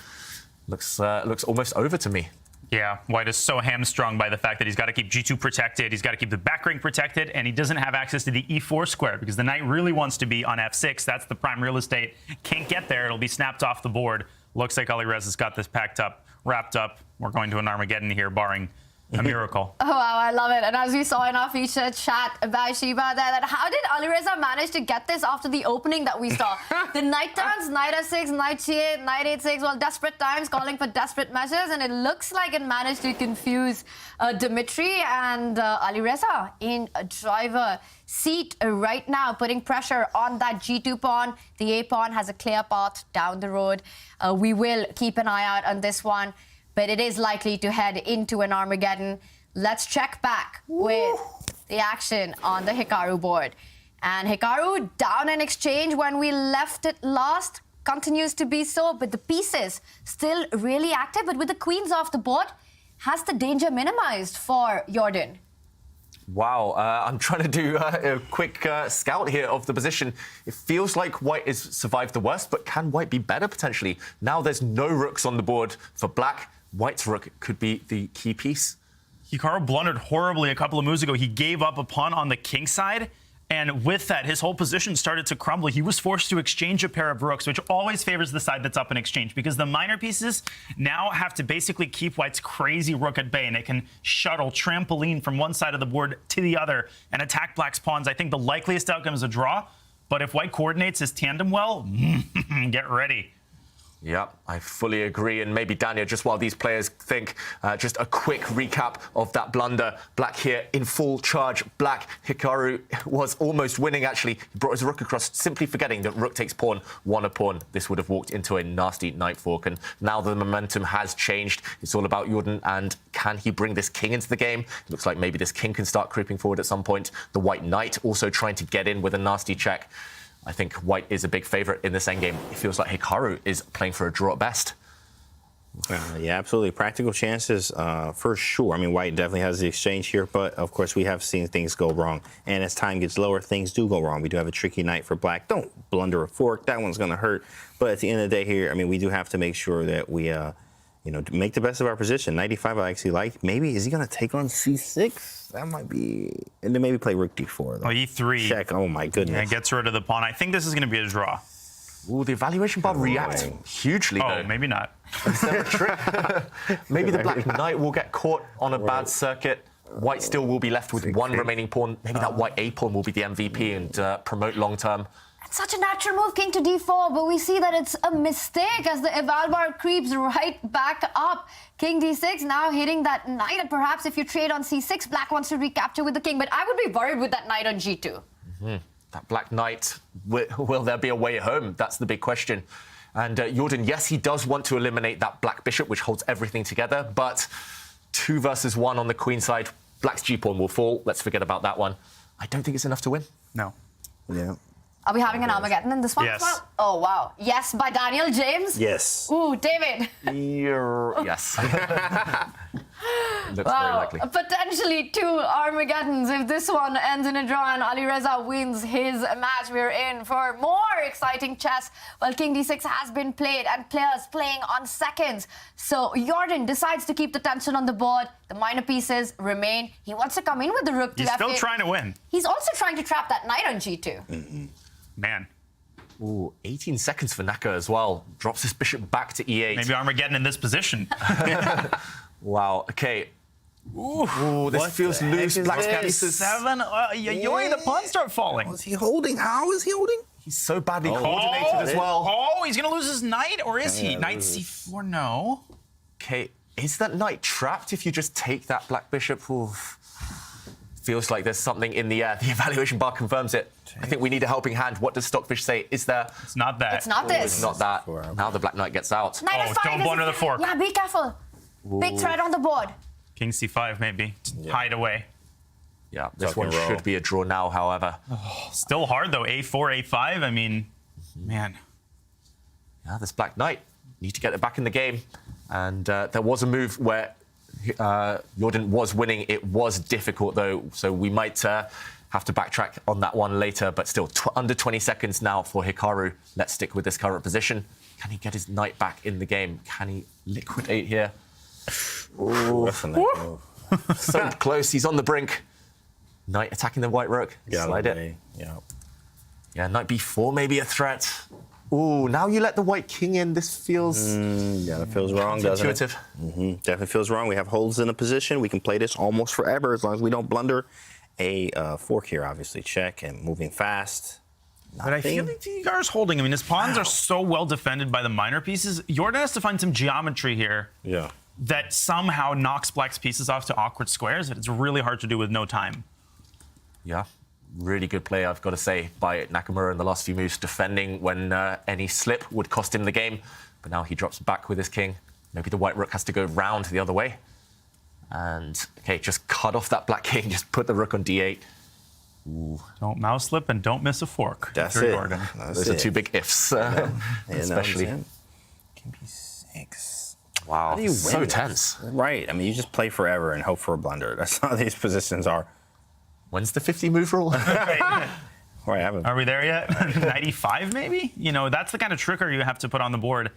Looks almost over to me. Yeah, white is so hamstrung by the fact that he's got to keep G2 protected, he's got to keep the back ring protected, and he doesn't have access to the E4 square because the knight really wants to be on F6. That's the prime real estate. Can't get there. It'll be snapped off the board. Looks like Alireza's got this packed up, wrapped up. We're going to an Armageddon here, barring a miracle. Oh, wow, I love it. And as we saw in our featured chat by Shiba there, that how did Alireza manage to get this after the opening that we saw? The knight turns, knight f6, knight g8, knight h6, well, desperate times calling for desperate measures, and it looks like it managed to confuse Dmitry, and Alireza in a driver seat right now, putting pressure on that G2 pawn. The A pawn has a clear path down the road. We will keep an eye out on this one, but it is likely to head into an Armageddon. Let's check back with the action on the Hikaru board. And Hikaru down an exchange when we left it last, continues to be so, but the pieces still really active. But with the queens off the board, has the danger minimized for Jordan? Wow, I'm trying to do a quick scout here of the position. It feels like white has survived the worst, but can white be better potentially? Now there's no rooks on the board for black. White's rook could be the key piece. Hikaru blundered horribly a couple of moves ago. He gave up a pawn on the king side, and with that, his whole position started to crumble. He was forced to exchange a pair of rooks, which always favors the side that's up in exchange, because the minor pieces now have to basically keep white's crazy rook at bay, and it can shuttle, trampoline from one side of the board to the other and attack black's pawns. I think the likeliest outcome is a draw, but if white coordinates his tandem well, get ready. Yep, I fully agree. And maybe, Daniel, just while these players think, just a quick recap of that blunder. Black here in full charge. Black, Hikaru was almost winning, actually. He brought his rook across, simply forgetting that rook takes pawn, won a pawn. This would have walked into a nasty knight fork. And now the momentum has changed. It's all about Jordan, and can he bring this king into the game? It looks like maybe this king can start creeping forward at some point. The white knight also trying to get in with a nasty check. I think white is a big favourite in this endgame. It feels like Hikaru is playing for a draw at best. Yeah, absolutely. Practical chances for sure. I mean, white definitely has the exchange here, but of course we have seen things go wrong. And as time gets lower, things do go wrong. We do have a tricky knight for black. Don't blunder a fork. That one's going to hurt. But at the end of the day here, I mean, we do have to make sure that we, make the best of our position. 95 I actually like. Maybe, is he going to take on c6? That might be, and then maybe play rook d4. Though. Oh, e3. Check. Oh, my goodness. Yeah, gets rid of the pawn. I think this is going to be a draw. Ooh, the evaluation bar reacts hugely, though. Oh, maybe not. Is there a trick? Maybe the black knight will get caught on a bad circuit. White still will be left with one remaining pawn. Maybe that white A pawn will be the MVP and promote long term. It's such a natural move, king to d4, but we see that it's a mistake as the eval bar creeps right back up. King d6 now hitting that knight, and perhaps if you trade on c6, black wants to recapture with the king, but I would be worried with that knight on g2. That black knight, will there be a way home? That's the big question. And Jordan, yes, he does want to eliminate that black bishop, which holds everything together, but 2 versus 1 on the queen side. Black's g-pawn will fall. Let's forget about that one. I don't think it's enough to win. No. Yeah. Are we having an Armageddon in this one as well? Oh, wow. Yes, by Daniel James? Yes. Ooh, David. Yes. Looks very likely. Potentially 2 Armageddons if this one ends in a draw and Alireza wins his match. We're in for more exciting chess. Well, King d6 has been played and players playing on seconds. So Jordan decides to keep the tension on the board. The minor pieces remain. He wants to come in with the rook to He's F8. still trying to win. He's also trying to trap that knight on g2. Man. Ooh, 18 seconds for Naka as well. Drops his bishop back to e8. Maybe Armageddon in this position. Wow, okay. Ooh, this feels loose. Black's pieces. 7. The pawns start falling. Is he holding? How is he holding? He's so badly coordinated as well. Oh, he's going to lose his knight, or is he? Knight c4, no. Okay, is that knight trapped if you just take that black bishop? Ooh. Feels like there's something in the air. The evaluation bar confirms it. I think we need a helping hand. What does Stockfish say? Is there? It's not that. It's not this. It's not that. Now the black knight gets out. Knight f5. Don't blunder the fork. Yeah, be careful. Big threat on the board. King c5, maybe. Hide away. Yeah, this one should be a draw now, however. Still hard, though. a4, a5. I mean, man. Yeah, this black knight. Need to get it back in the game. And there was a move where Jordan was winning. It was difficult, though, so we might have to backtrack on that one later. But still, under 20 seconds now for Hikaru. Let's stick with this current position. Can he get his knight back in the game? Can he liquidate here? Ooh. So close. He's on the brink. Knight attacking the white rook. Slide it. Yeah, knight b4 maybe a threat. Ooh, now you let the white king in. This feels... yeah, that feels wrong, doesn't it? Definitely feels wrong. We have holes in the position. We can play this almost forever as long as we don't blunder a fork here, obviously. Check and moving fast. But I feel like Hikaru's holding. I mean, his pawns are so well defended by the minor pieces. Jordan has to find some geometry here. Yeah. That somehow knocks black's pieces off to awkward squares. It's really hard to do with no time. Yeah. Really good play, I've got to say, by Nakamura in the last few moves, defending when any slip would cost him the game. But now he drops back with his king. Maybe the white rook has to go round the other way. And, okay, just cut off that black king. Just put the rook on d8. Ooh. Don't mouse slip and don't miss a fork. That's it. Those are 2 big ifs, especially. King b6. Wow, How do you win so this? tense. Right, I mean, you just play forever and hope for a blunder. That's how these positions are. When's the 50 move rule? Are we there yet? 95 maybe? You know, that's the kind of trickery you have to put on the board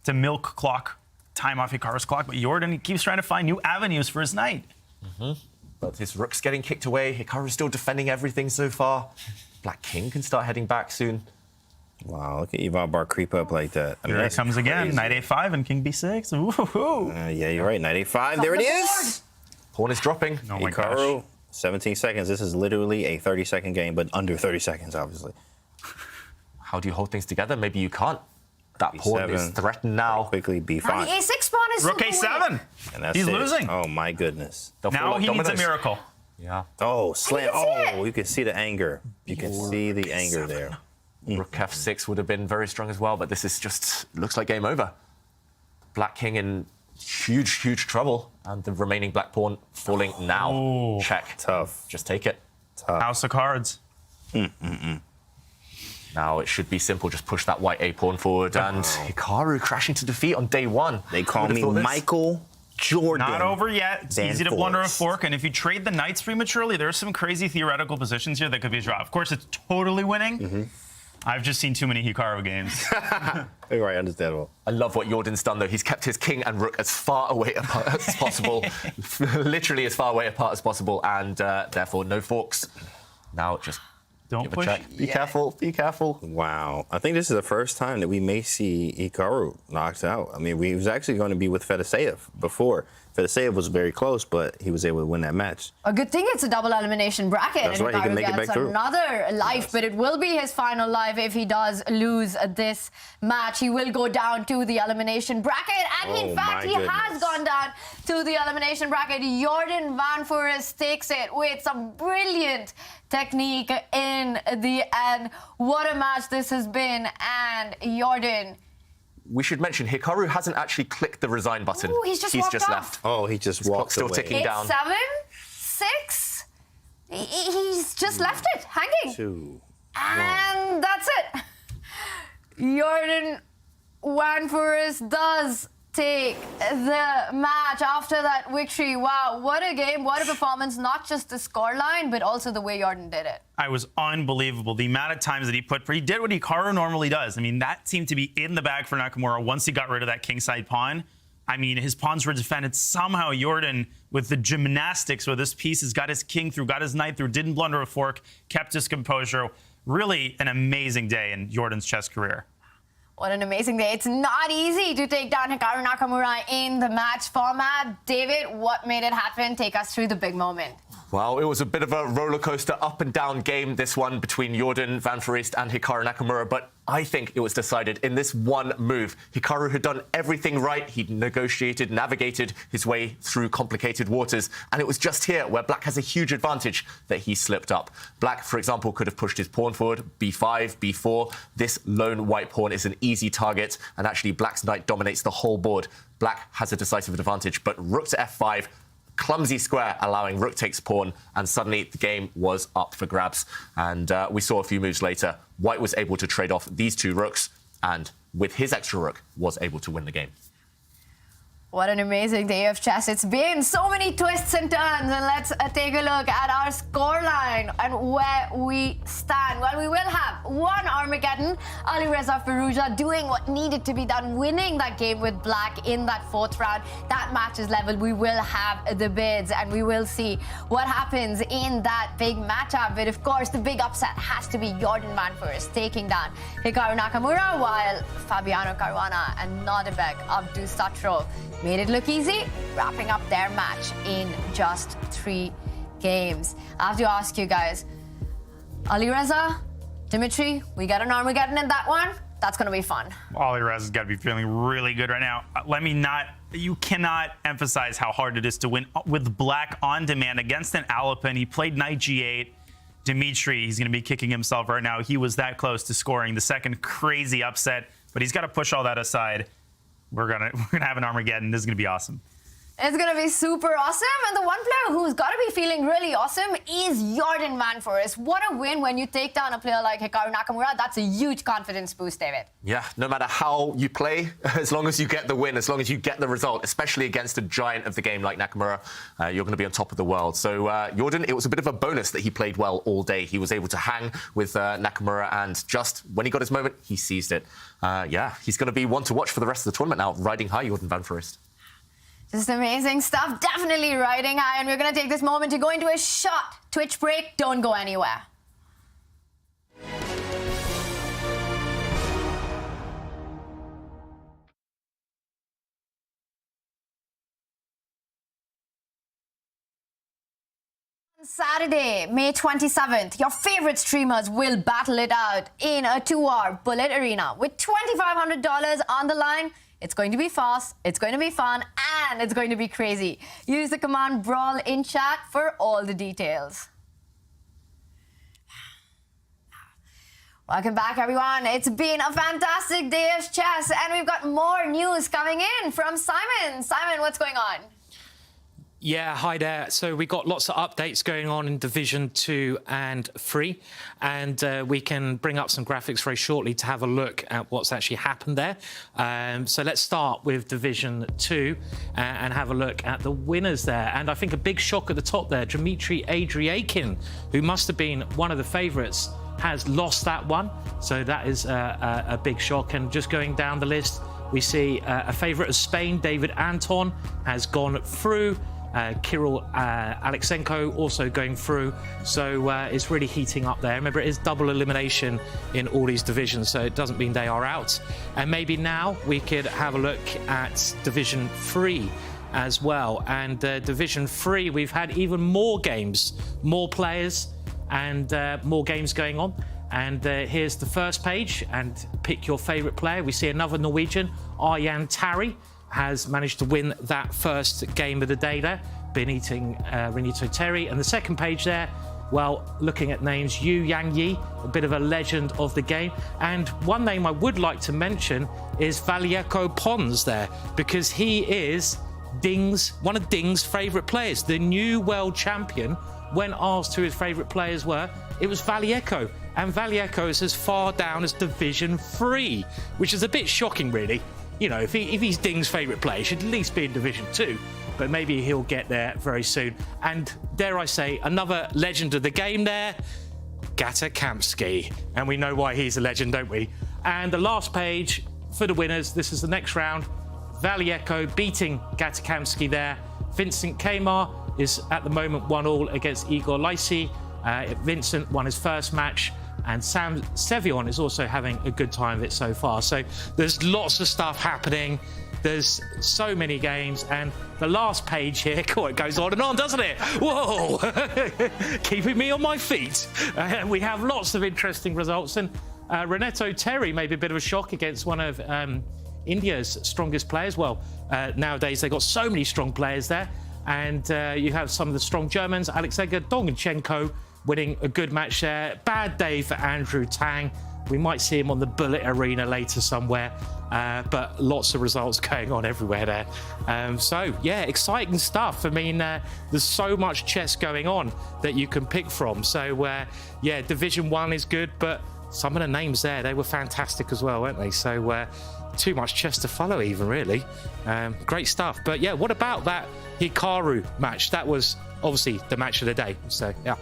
to milk clock, time off Hikaru's clock. But Jordan keeps trying to find new avenues for his knight. But his rook's getting kicked away. Hikaru's still defending everything so far. Black king can start heading back soon. Wow, look at Eval Bar creep up like that. I mean, Here it comes again. Knight a5 and king b6. Ooh. Yeah, you're right. Knight a5. There it is. Pawn is dropping. Oh my Hikaru, gosh. 17 seconds. This is literally a 30-second game, but under 30 seconds, obviously. How do you hold things together? Maybe you can't. That pawn is threatened now. Quickly, b5. Now the a6 pawn is Rook super a7. weak. And that's He's it. losing. Oh, my goodness. Now he needs a miracle. Yeah. Oh, slam. I can see Oh, you can see the anger. You can see the anger there. Rook f6 would have been very strong as well, but this is just, looks like game over. Black king in huge, huge trouble, and the remaining black pawn falling now. Ooh. Check. Tough. Just take it. Tough. House of cards. Now it should be simple. Just push that white A pawn forward, and Hikaru crashing to defeat on day one. They call me Michael Jordan. Not over yet. It's easy to blunder a fork, and if you trade the knights prematurely, there's some crazy theoretical positions here that could be a draw. Of course, it's totally winning. I've just seen too many Hikaru games. Right, understandable. I love what Jordan's done, though. He's kept his king and rook as far away apart as possible, literally as far away apart as possible, and therefore no forks. Now just don't push. Be careful. Be careful. Wow. I think this is the first time that we may see Hikaru knocked out. I mean, we was actually going to be with Fedoseev before. Fedoseev was very close, but he was able to win that match. A good thing it's a double elimination bracket. That's and right, he can make it gets back through. another life, but it will be his final life if he does lose this match. He will go down to the elimination bracket, and in fact, he has gone down to the elimination bracket. Jordan van Foreest takes it with some brilliant technique in the end. What a match this has been, and Jordan. We should mention Hikaru hasn't actually clicked the resign button. Ooh, he's just left. Oh, he just walked still away. ticking down. 7, 6. He's just left it hanging. 2. And that's it. Jordan van Foreest does take the match after that victory. Wow, what a game, what a performance. Not just the scoreline, but also the way Jordan did it. I was unbelievable. The amount of times that he did what Hikaru normally does. I mean, that seemed to be in the bag for Nakamura once he got rid of that kingside pawn. I mean, his pawns were defended. Somehow Jordan, with the gymnastics where this piece has got his king through, got his knight through, didn't blunder a fork, kept his composure. Really an amazing day in Jordan's chess career. What an amazing day. It's not easy to take down Hikaru Nakamura in the match format. David, what made it happen? Take us through the big moment. Well, it was a bit of a roller coaster, up and down game, this one between Jordan van Foreest and Hikaru Nakamura. But I think it was decided in this one move. Hikaru had done everything right. He'd negotiated, navigated his way through complicated waters. And it was just here where Black has a huge advantage that he slipped up. Black, for example, could have pushed his pawn forward, b5, b4. This lone white pawn is an easy target. And actually, Black's knight dominates the whole board. Black has a decisive advantage. But rook to f5. Clumsy square, allowing rook takes pawn, and suddenly the game was up for grabs. And we saw a few moves later, White was able to trade off these two rooks, and with his extra rook, was able to win the game. What an amazing day of chess it's been. So many twists and turns. And let's take a look at our scoreline and where we stand. Well, we will have one Armageddon. Alireza Firouzja doing what needed to be done, winning that game with Black in that 4th round. That match is level. We will have the bids and we will see what happens in that big matchup. But of course, the big upset has to be Jordan van Foreest taking down Hikaru Nakamura, while Fabiano Caruana and Nodirbek Abdusattorov made it look easy, wrapping up their match in just 3 games. I have to ask you guys, Alireza, Dimitri, we got an Armageddon in that one. That's going to be fun. Alireza's got to be feeling really good right now. You cannot emphasize how hard it is to win with Black on demand against an Alapin. He played knight g8. Dimitri, he's going to be kicking himself right now. He was that close to scoring the second crazy upset, but he's got to push all that aside. We're gonna have an Armageddon. This is gonna be awesome. It's going to be super awesome. And the one player who's got to be feeling really awesome is Jordan van Foreest. What a win when you take down a player like Hikaru Nakamura. That's a huge confidence boost, David. Yeah, no matter how you play, as long as you get the win, as long as you get the result, especially against a giant of the game like Nakamura, you're going to be on top of the world. So Jordan, it was a bit of a bonus that he played well all day. He was able to hang with Nakamura, and just when he got his moment, he seized it. Yeah, he's going to be one to watch for the rest of the tournament now, riding high, Jordan van Foreest. Just amazing stuff. Definitely riding high. And we're going to take this moment to go into a short Twitch break. Don't go anywhere. Saturday, May 27th, your favorite streamers will battle it out in a 2-hour bullet arena with $2,500 on the line. It's going to be fast, it's going to be fun, and it's going to be crazy. Use the command BRAWL in chat for all the details. Welcome back, everyone. It's been a fantastic day of chess, and we've got more news coming in from Simon. Simon, what's going on? Yeah, hi there. So we got lots of updates going on in Division 2 and 3, and we can bring up some graphics very shortly to have a look at what's actually happened there. So let's start with Division 2 and have a look at the winners there. And I think a big shock at the top there, Dmitry Adriakin, who must have been one of the favourites, has lost that one. So that is a big shock. And just going down the list, we see a favourite of Spain, David Anton, has gone through. Kirill Alexenko also going through, so it's really heating up there. Remember, it is double elimination in all these divisions, so it doesn't mean they are out. And maybe now we could have a look at Division 3 as well. And Division 3, we've had even more games, more players, and more games going on. And here's the first page, and pick your favourite player. We see another Norwegian, Arjan Tari, has managed to win that first game of the day there, beating Renato Terry. And the second page there, well, looking at names, Yu Yang Yi, a bit of a legend of the game. And one name I would like to mention is Valieko Pons there, because he is one of Ding's favourite players, the new world champion. When asked who his favourite players were, it was Valieko. And Valieko is as far down as Division 3, which is a bit shocking, really. You know, if he's Ding's favourite player, he should at least be in Division 2, but maybe he'll get there very soon. And dare I say, another legend of the game there, Gatakamsky. And we know why he's a legend, don't we? And the last page for the winners, this is the next round. Valieko beating Gatakamsky there. Vincent Kamar is at the moment 1-1 against Igor Lysy. Vincent won his first match. And Sam Sevion is also having a good time of it so far. So there's lots of stuff happening. There's so many games. And the last page here, cool, it goes on and on, doesn't it? Whoa! Keeping me on my feet. We have lots of interesting results. And Renato Terry may be a bit of a shock against one of India's strongest players. Well, nowadays they've got so many strong players there. And you have some of the strong Germans, Alexander Dongenchenko, winning a good match there. Bad day for Andrew Tang. We might see him on the Bullet Arena later somewhere, but lots of results going on everywhere there. So, yeah, exciting stuff. I mean, there's so much chess going on that you can pick from. So, yeah, Division 1 is good, but some of the names there, they were fantastic as well, weren't they? So, too much chess to follow even, really. Great stuff. But, yeah, what about that Hikaru match? That was obviously the match of the day. So, yeah.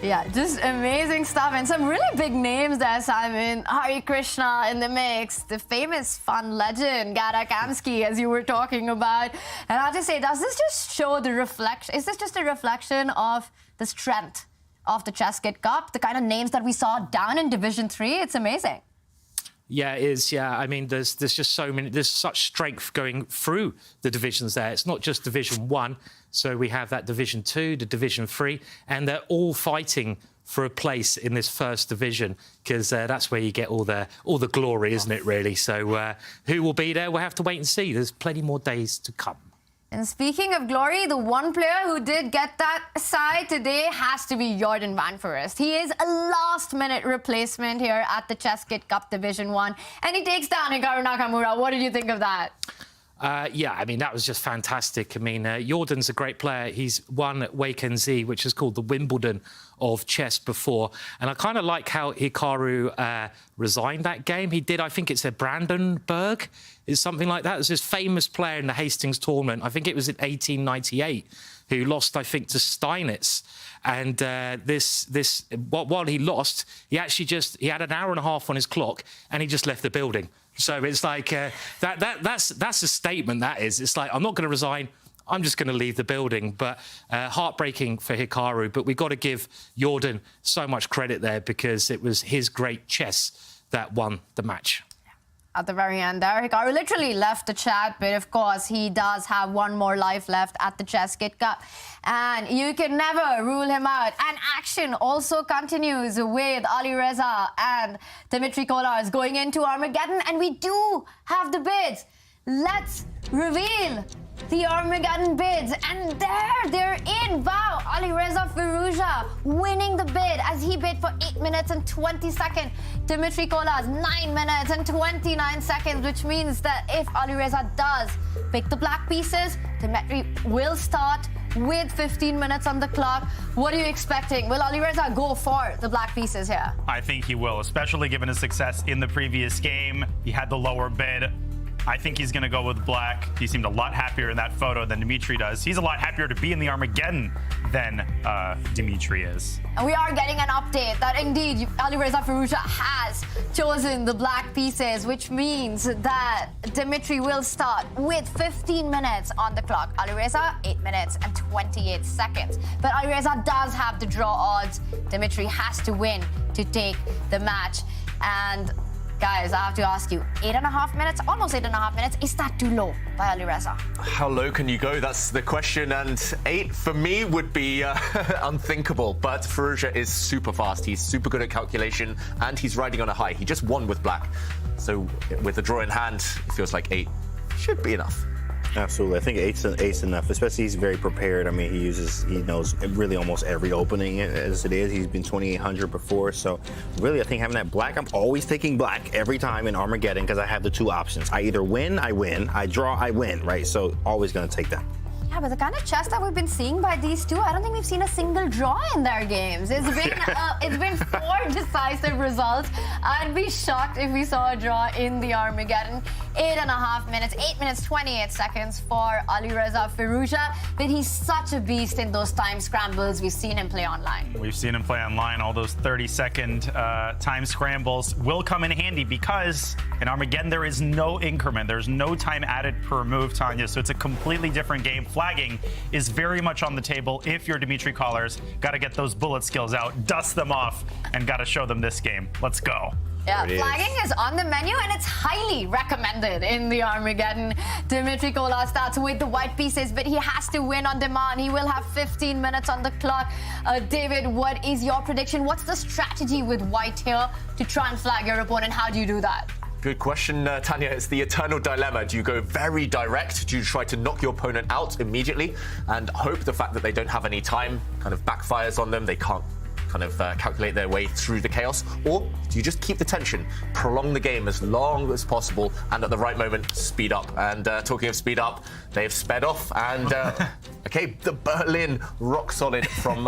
Yeah, just amazing stuff. And some really big names there, Simon. Hari Krishna in the mix, the famous fun legend, Gatakamsky, as you were talking about. And I have to say, does this just show the reflection? Is this just a reflection of the strength of the ChessKid Cup, the kind of names that we saw down in Division 3? It's amazing. Yeah, it is. Yeah, I mean, there's just so many. There's such strength going through the divisions there. It's not just Division 1. So we have that Division 2, the Division 3, and they're all fighting for a place in this first division, because that's where you get all the glory, isn't it, really? So who will be there? We'll have to wait and see. There's plenty more days to come. And speaking of glory, the one player who did get that side today has to be Jordan van Foreest. He is a last-minute replacement here at the ChessKid Cup Division 1, and he takes down Hikaru Nakamura. What did you think of that? Yeah, I mean, that was just fantastic. I mean, Jordan's a great player. He's won at Waken Z, which is called the Wimbledon of chess before. And I kind of like how Hikaru resigned that game. He did, I think it's a Brandenburg, is something like that. It was this famous player in the Hastings tournament. I think it was in 1898, who lost, I think, to Steinitz. And while he lost, he had an hour and a half on his clock, and he just left the building. So it's like, that's a statement, that is. It's like, I'm not going to resign. I'm just going to leave the building. But heartbreaking for Hikaru. But we've got to give Jordan so much credit there, because it was his great chess that won the match. At the very end there, Hikaru literally left the chat, but of course he does have one more life left at the ChessKid Cup, and you can never rule him out. And action also continues with Alireza and Dmitry Kolarz going into Armageddon, and we do have the bids. Let's reveal the Armageddon bids, and there they're in. Wow, Alireza Firouzja winning the bid as he bid for 8 minutes and 20 seconds. Dmitry Kolarz 9 minutes and 29 seconds, which means that if Alireza does pick the black pieces, Dmitry will start with 15 minutes on the clock. What are you expecting? Will Alireza go for the black pieces here? I think he will, especially given his success in the previous game. He had the lower bid. I think he's going to go with black. He seemed a lot happier in that photo than Dimitri does. He's a lot happier to be in the Armageddon than Dimitri is. And we are getting an update that indeed Alireza Firouzja has chosen the black pieces, which means that Dimitri will start with 15 minutes on the clock. Alireza, 8 minutes and 28 seconds. But Alireza does have the draw odds. Dimitri has to win to take the match. And guys, I have to ask you, 8.5 minutes, almost 8.5 minutes, is that too low by Alireza? How low can you go? That's the question. And 8 for me would be unthinkable. But Firouzja is super fast. He's super good at calculation and he's riding on a high. He just won with black. So with the draw in hand, it feels like 8 should be enough. Absolutely. I think eight's enough, especially he's very prepared. I mean, he knows really almost every opening as it is. He's been 2,800 before. So really, I think having that black, I'm always taking black every time in Armageddon because I have the two options. I either win, I win. I draw, I win, right? So always going to take that. Yeah, but the kind of chess that we've been seeing by these two, I don't think we've seen a single draw in their games. It's been 4 decisive results. I'd be shocked if we saw a draw in the Armageddon. 8.5 minutes, 8 minutes, 28 seconds for Alireza Firouzja. But he's such a beast in those time scrambles. We've seen him play online. We've seen him play online. All those 30-second time scrambles will come in handy because in Armageddon there is no increment. There's no time added per move, Tanya. So it's a completely different game. Flagging is very much on the table if you're Dimitri Callers. Got to get those bullet skills out, dust them off, and got to show them this game. Let's go. Yeah, flagging is on the menu and it's highly recommended in the Armageddon. Dimitri Kolar starts with the white pieces, but he has to win on demand. He will have 15 minutes on the clock. David, what is your prediction? What's the strategy with white here to try and flag your opponent? How do you do that? Good question, Tanya. It's the eternal dilemma. Do you go very direct? Do you try to knock your opponent out immediately and hope the fact that they don't have any time kind of backfires on them? They can't kind of calculate their way through the chaos? Or do you just keep the tension, prolong the game as long as possible, and at the right moment, speed up? And talking of speed up, they have sped off. And, okay, the Berlin rock solid from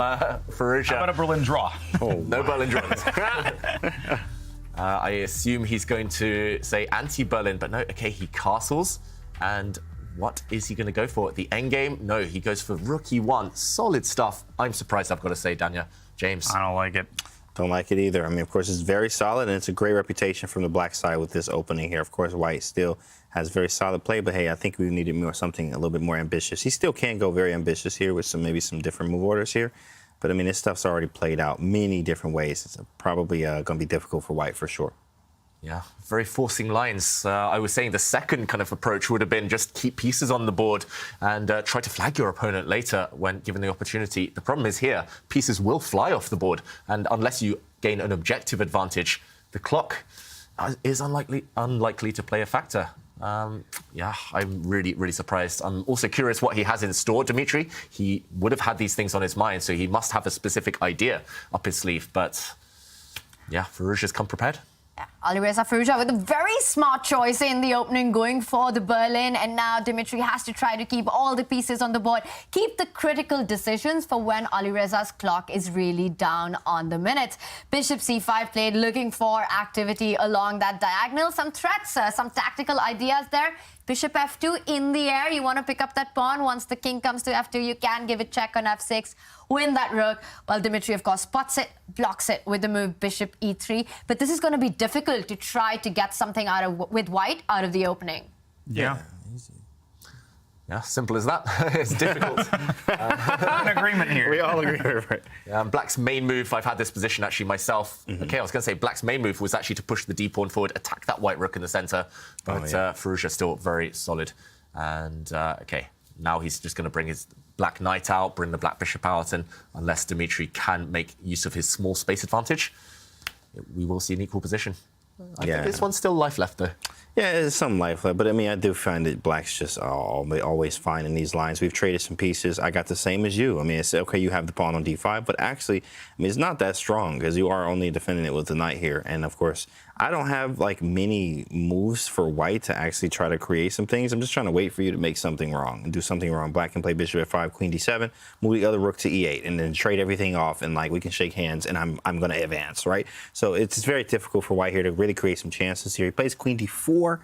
Firouzja. How about a Berlin draw? No Berlin draws. I assume he's going to say anti-Berlin, but no, okay, he castles. And what is he going to go for? The endgame? No, he goes for rook e1. Solid stuff. I'm surprised, I've got to say, Danya. James? I don't like it. Don't like it either. I mean, of course, it's very solid, and it's a great reputation from the black side with this opening here. Of course, white still has very solid play, but hey, I think we needed something a little bit more ambitious. He still can go very ambitious here with maybe some different move orders here. But, I mean, this stuff's already played out many different ways. It's probably going to be difficult for white for sure. Yeah, very forcing lines. I was saying the second kind of approach would have been just keep pieces on the board and try to flag your opponent later when given the opportunity. The problem is here, pieces will fly off the board. And unless you gain an objective advantage, the clock is unlikely to play a factor. Yeah, I'm really surprised. I'm also curious what he has in store, Dimitri. He would have had these things on his mind, so he must have a specific idea up his sleeve. But yeah, Firouzja's come prepared. Alireza Firouzja with a very smart choice in the opening, going for the Berlin, and now Dimitri has to try to keep all the pieces on the board, keep the critical decisions for when Alireza's clock is really down on the minutes. Bishop c5 played, looking for activity along that diagonal. Some threats, some tactical ideas there. Bishop f2 in the air. You want to pick up that pawn. Once the king comes to f2, you can give it check on f6, win that rook. Well, Dimitri, of course, spots it, blocks it with the move bishop e3. But this is going to be difficult to try to get something with white out of the opening. Yeah. Yeah, simple as that. It's difficult. An agreement here. We all agree, right? Black's main move, I've had this position actually myself. Okay, I was going to say Black's main move was actually to push the d pawn forward, attack that white rook in the center. But Firouzja still very solid. And okay, now he's just going to bring his black knight out, bring the black bishop out, and unless Dimitri can make use of his small space advantage, we will see an equal position. I think this one's still life left, though. Yeah, there's some life left, but I mean, I do find that black's just always fine in these lines. We've traded some pieces. I got the same as you. I mean, it's okay, you have the pawn on d5, but actually, I mean, it's not that strong because you are only defending it with the knight here. And of course, I don't have like many moves for white to actually try to create some things. I'm just trying to wait for you to make something wrong and do something wrong. Black can play bishop f5, queen d7, move the other rook to e8, and then trade everything off, and like we can shake hands, and I'm going to advance, right? So it's very difficult for white here to really create some chances here. He plays queen d4,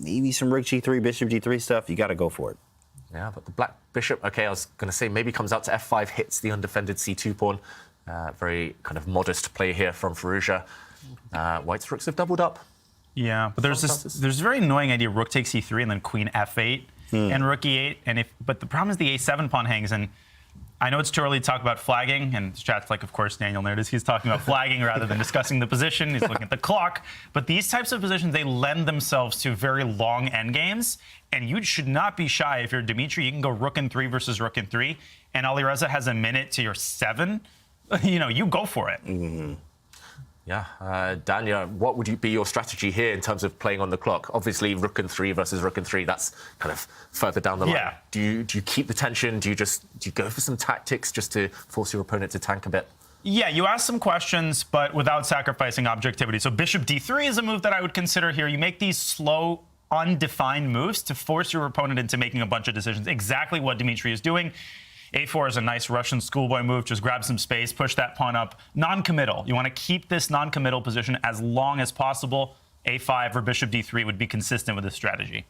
maybe some rook g3, bishop g3 stuff. You got to go for it. Yeah, but the black bishop, okay, I was going to say maybe comes out to f5, hits the undefended c2 pawn. Very kind of modest play here from Firouzja. White's rooks have doubled up. Yeah, but there's a very annoying idea: rook takes e3 and then queen f8 and rook e8. But the problem is the a7 pawn hangs, and I know it's too early to talk about flagging, and the chat's like, of course, Daniel noticed he's talking about flagging rather than discussing the position. He's looking at the clock. But these types of positions, they lend themselves to very long endgames, and you should not be shy. If you're Dimitri, you can go rook in 3 versus rook in 3, and Alireza has a minute to your 7. You know, you go for it. Mm-hmm. Yeah, Daniel, what would be your strategy here in terms of playing on the clock? Obviously, rook and 3 versus rook and 3, that's kind of further down the line. Yeah. Do you keep the tension? Do you go for some tactics just to force your opponent to tank a bit? Yeah, you ask some questions, but without sacrificing objectivity. So bishop d3 is a move that I would consider here. You make these slow, undefined moves to force your opponent into making a bunch of decisions. Exactly what Dimitri is doing. a4 is a nice Russian schoolboy move. Just grab some space, push that pawn up. Non-committal. You want to keep this non-committal position as long as possible. a5 or bishop d3 would be consistent with this strategy.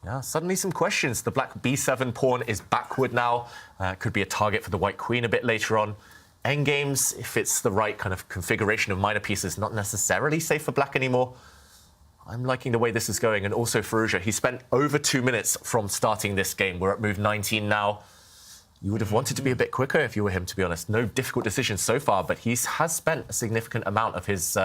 Yeah, suddenly some questions. The black b7 pawn is backward now. Could be a target for the white queen a bit later on. Endgames, if it's the right kind of configuration of minor pieces, not necessarily safe for black anymore. I'm liking the way this is going. And also Firouzja, he spent over 2 minutes from starting this game. We're at move 19 now. You would have wanted to be a bit quicker if you were him, to be honest. No difficult decisions so far, but he has spent a significant amount of his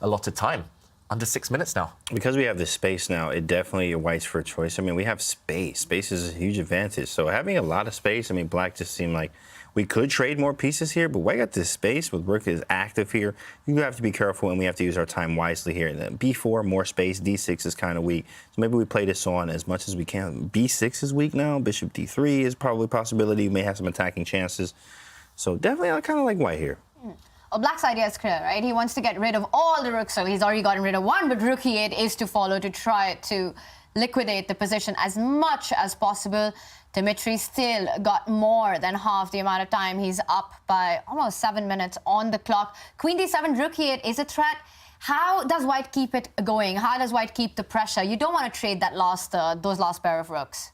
allotted time. Under 6 minutes now. Because we have this space now, it definitely whites for a choice. I mean, we have space. Space is a huge advantage. So having a lot of space, I mean, black just seemed like we could trade more pieces here, but white got this space with rook is active here. You have to be careful, and we have to use our time wisely here. And then b4, more space. d6 is kind of weak. So maybe we play this on as much as we can. b6 is weak now. Bishop d3 is probably a possibility. You may have some attacking chances. So definitely I kind of like white here. Well, black's idea is clear, right? He wants to get rid of all the rooks, so he's already gotten rid of one, but rook e8 is to follow to try to liquidate the position as much as possible. Dimitri still got more than half the amount of time. He's up by almost 7 minutes on the clock. Queen d7, rook e8 is a threat. How does white keep it going? How does white keep the pressure? You don't want to trade that those last pair of rooks.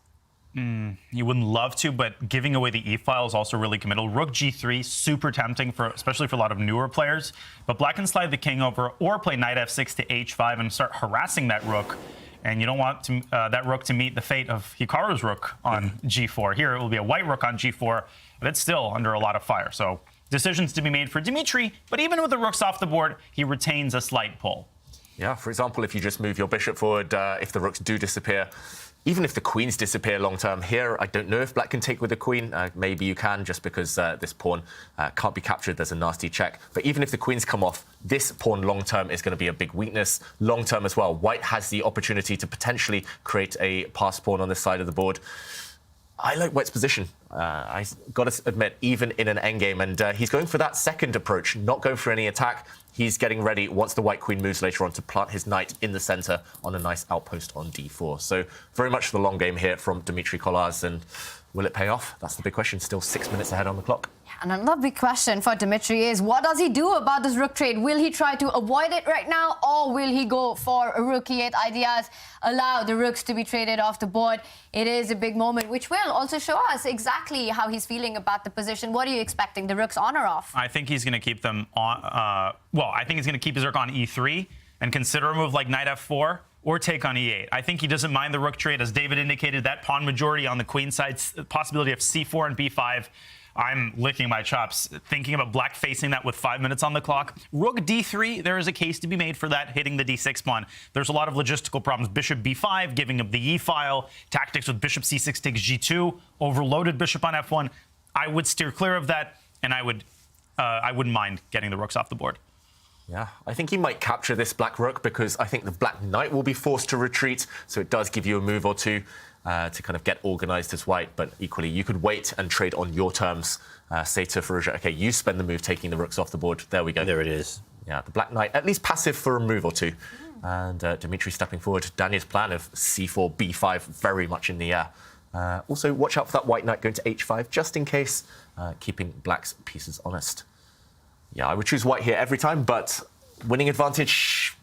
You wouldn't love to, but giving away the e-file is also really committal. Rook g3, super tempting, especially for a lot of newer players. But black can slide the king over or play knight f6 to h5 and start harassing that rook. And you don't want that rook to meet the fate of Hikaru's rook on g4. Here it will be a white rook on g4, but it's still under a lot of fire. So decisions to be made for Dimitri, but even with the rooks off the board, he retains a slight pull. Yeah, for example, if you just move your bishop forward, if the rooks do disappear, even if the queens disappear long term here, I don't know if black can take with the queen. Maybe you can, just because this pawn can't be captured. There's a nasty check. But even if the queens come off, this pawn long term is going to be a big weakness. Long term as well, white has the opportunity to potentially create a pass pawn on this side of the board. I like white's position. I got to admit, even in an endgame, and he's going for that second approach, not going for any attack. He's getting ready, once the white queen moves later on, to plant his knight in the center on a nice outpost on d4. So very much the long game here from Dimitri Kolarz, and will it pay off? That's the big question. Still 6 minutes ahead on the clock. And another big question for Dimitri is, what does he do about this rook trade? Will he try to avoid it right now, or will he go for a rook e8 ideas, allow the rooks to be traded off the board? It is a big moment, which will also show us exactly how he's feeling about the position. What are you expecting? The rooks on or off? I think he's going to keep them on. I think he's going to keep his rook on e3 and consider a move like knight f4 or take on e8. I think he doesn't mind the rook trade. As David indicated, that pawn majority on the queen side, possibility of c4 and b5. I'm licking my chops thinking about black facing that with 5 minutes on the clock. Rook d3, there is a case to be made for that, hitting the d6 pawn. There's a lot of logistical problems. Bishop b5, giving up the e-file. Tactics with bishop c6 takes g2. Overloaded bishop on f1. I would steer clear of that, and I wouldn't mind getting the rooks off the board. Yeah, I think he might capture this black rook because I think the black knight will be forced to retreat, so it does give you a move or two to kind of get organised as white, but equally you could wait and trade on your terms. Say to Firouzja, okay, you spend the move taking the rooks off the board. There we go. There it is. Yeah, the black knight, at least passive for a move or two. And Dimitri stepping forward. Daniel's plan of c4, b5, very much in the air. Also, watch out for that white knight going to h5, just in case, keeping black's pieces honest. Yeah, I would choose white here every time, but winning advantage,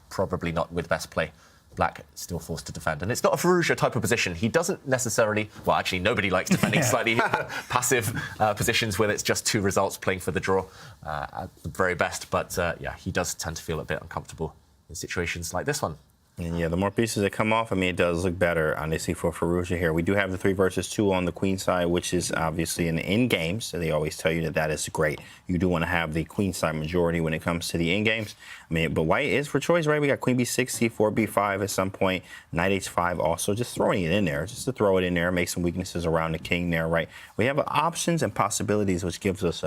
probably not with best play. Black still forced to defend. And it's not a Firouzja type of position. He doesn't necessarily... Well, actually, nobody likes defending slightly passive positions where it's just two results playing for the draw at the very best. But, yeah, he does tend to feel a bit uncomfortable in situations like this one. And yeah, the more pieces that come off, I mean, it does look better, honestly, for Firouzja here. We do have the 3 versus 2 on the queen side, which is obviously in the end games. So they always tell you that that is great. You do want to have the queen side majority when it comes to the end games. I mean, but white is for choice, right? We got queen b6, c4, b5 at some point, knight h5 also. Just throwing it in there, just to throw it in there, make some weaknesses around the king there, right? We have options and possibilities, which gives us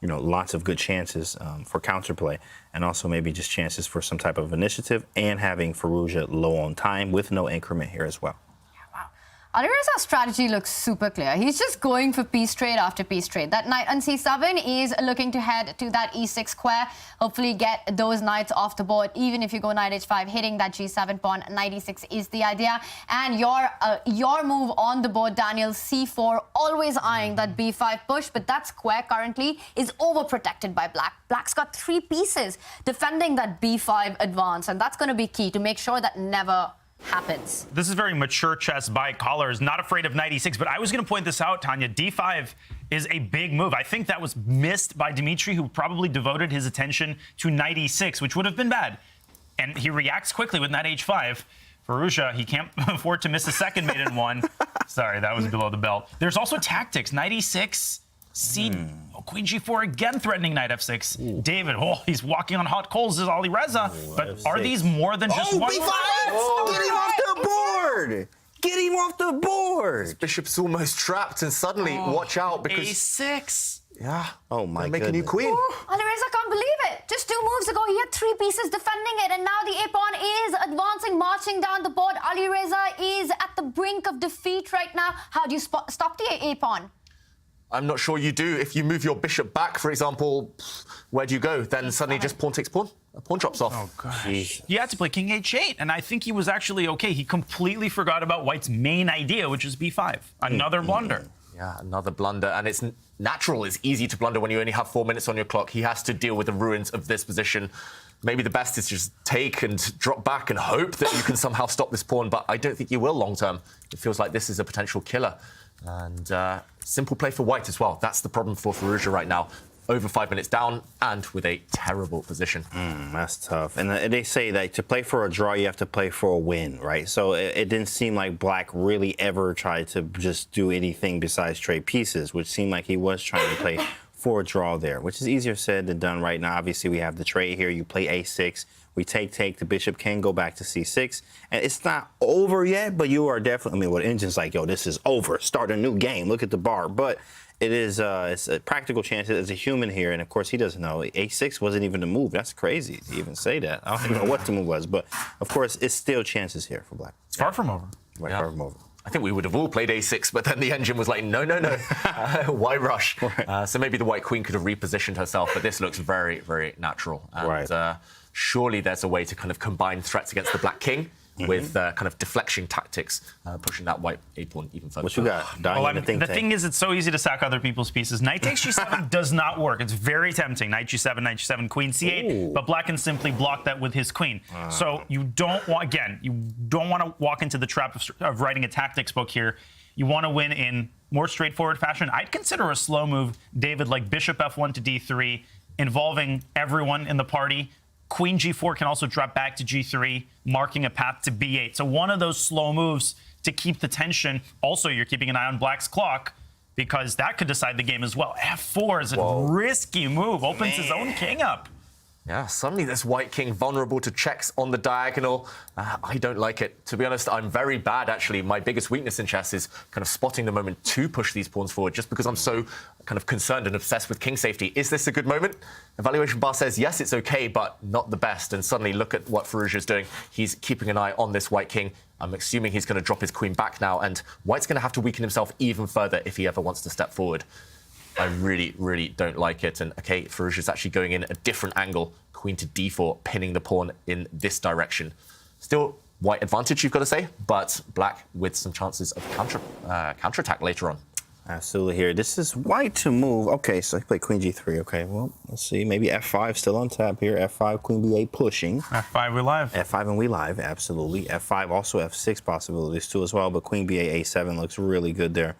you know, lots of good chances for counterplay, and also maybe just chances for some type of initiative, and having Firouzja low on time with no increment here as well. Alireza's strategy looks super clear. He's just going for piece trade after piece trade. That knight on c7 is looking to head to that e6 square, hopefully get those knights off the board. Even if you go knight h5, hitting that g7 pawn, knight e6 is the idea. And your move on the board, Daniel, c4, always eyeing that b5 push, but that square currently is overprotected by black. Black's got 3 pieces defending that b5 advance, and that's going to be key to make sure that never happens. This is very mature chess by callers, not afraid of knight e6, but I was going to point this out, Tanya. d5 is a big move. I think that was missed by Dimitri, who probably devoted his attention to knight e6, which would have been bad. And he reacts quickly with knight h5. Firouzja, he can't afford to miss a second maiden one. Sorry, that was below the belt. There's also tactics. Knight e6, queen g4 again, threatening knight f6. Ooh. David, he's walking on hot coals as Alireza. But F6. Are these more than just one? Get him off the board! Get him off the board! His bishop's almost trapped, and suddenly, watch out, because... a6. Yeah. Oh, my God. Make a new queen. Alireza can't believe it. Just 2 moves ago, he had 3 pieces defending it, and now the a-pawn is advancing, marching down the board. Alireza is at the brink of defeat right now. How do you stop the a-pawn? I'm not sure you do. If you move your bishop back, for example, where do you go? Then suddenly just pawn takes pawn. A pawn drops off. Oh, gosh. He had to play king h8, and I think he was actually okay. He completely forgot about white's main idea, which is b5. Another blunder. Yeah, another blunder. And it's natural. It's easy to blunder when you only have 4 minutes on your clock. He has to deal with the ruins of this position. Maybe the best is just take and drop back and hope that you can somehow stop this pawn, but I don't think you will long term. It feels like this is a potential killer. And simple play for white as well. That's the problem for Firouzja right now. Over 5 minutes down and with a terrible position. That's tough. And they say that to play for a draw, you have to play for a win, right? So it didn't seem like black really ever tried to just do anything besides trade pieces, which seemed like he was trying to play for a draw there, which is easier said than done right now. Obviously, we have the trade here. You play a6. We take, the bishop can go back to c6. And it's not over yet, but you are definitely, I mean, what Engine's like, yo, this is over. Start a new game. Look at the bar. But it is, it's a practical chance as a human here. And, of course, he doesn't know. a6 wasn't even the move. That's crazy to even say that. I don't even know what the move was. But, of course, it's still chances here for black. It's far from over. Right, far from over. I think we would have all played a6, but then the engine was like, no. Why rush? Right. So maybe the white queen could have repositioned herself, but this looks very, very natural. And surely there's a way to kind of combine threats against the black king with kind of deflection tactics, pushing that white a-pawn even further. What you got? The thing is, it's so easy to sack other people's pieces. Knight takes g7 does not work. It's very tempting. Knight g7, queen c8, Ooh. But black can simply block that with his queen. So you don't want, you don't want to walk into the trap of writing a tactics book here. You want to win in more straightforward fashion. I'd consider a slow move, David, like bishop f1 to d3, involving everyone in the party. Queen g4 can also drop back to g3, marking a path to b8. So one of those slow moves to keep the tension. Also, you're keeping an eye on black's clock because that could decide the game as well. f4 is a risky move, opens his own king up. Yeah, suddenly this white king vulnerable to checks on the diagonal. I don't like it. To be honest, I'm very bad, actually. My biggest weakness in chess is kind of spotting the moment to push these pawns forward just because I'm so kind of concerned and obsessed with king safety. Is this a good moment? Evaluation bar says, yes, it's okay, but not the best. And suddenly look at what Firouzja's doing. He's keeping an eye on this white king. I'm assuming he's going to drop his queen back now, and white's going to have to weaken himself even further if he ever wants to step forward. I really, really don't like it. And, OK, Firouzja's actually going in a different angle. Queen to d4, pinning the pawn in this direction. Still white advantage, you've got to say, but black with some chances of counterattack later on. Absolutely here. This is white to move. Okay, so he played queen g3. Okay, well, let's see. Maybe f5 still on tap here. f5, queen b8 pushing. f5, we live. f5 and we live, absolutely. f5, also f6 possibilities too as well, but queen b8, a7 looks really good there.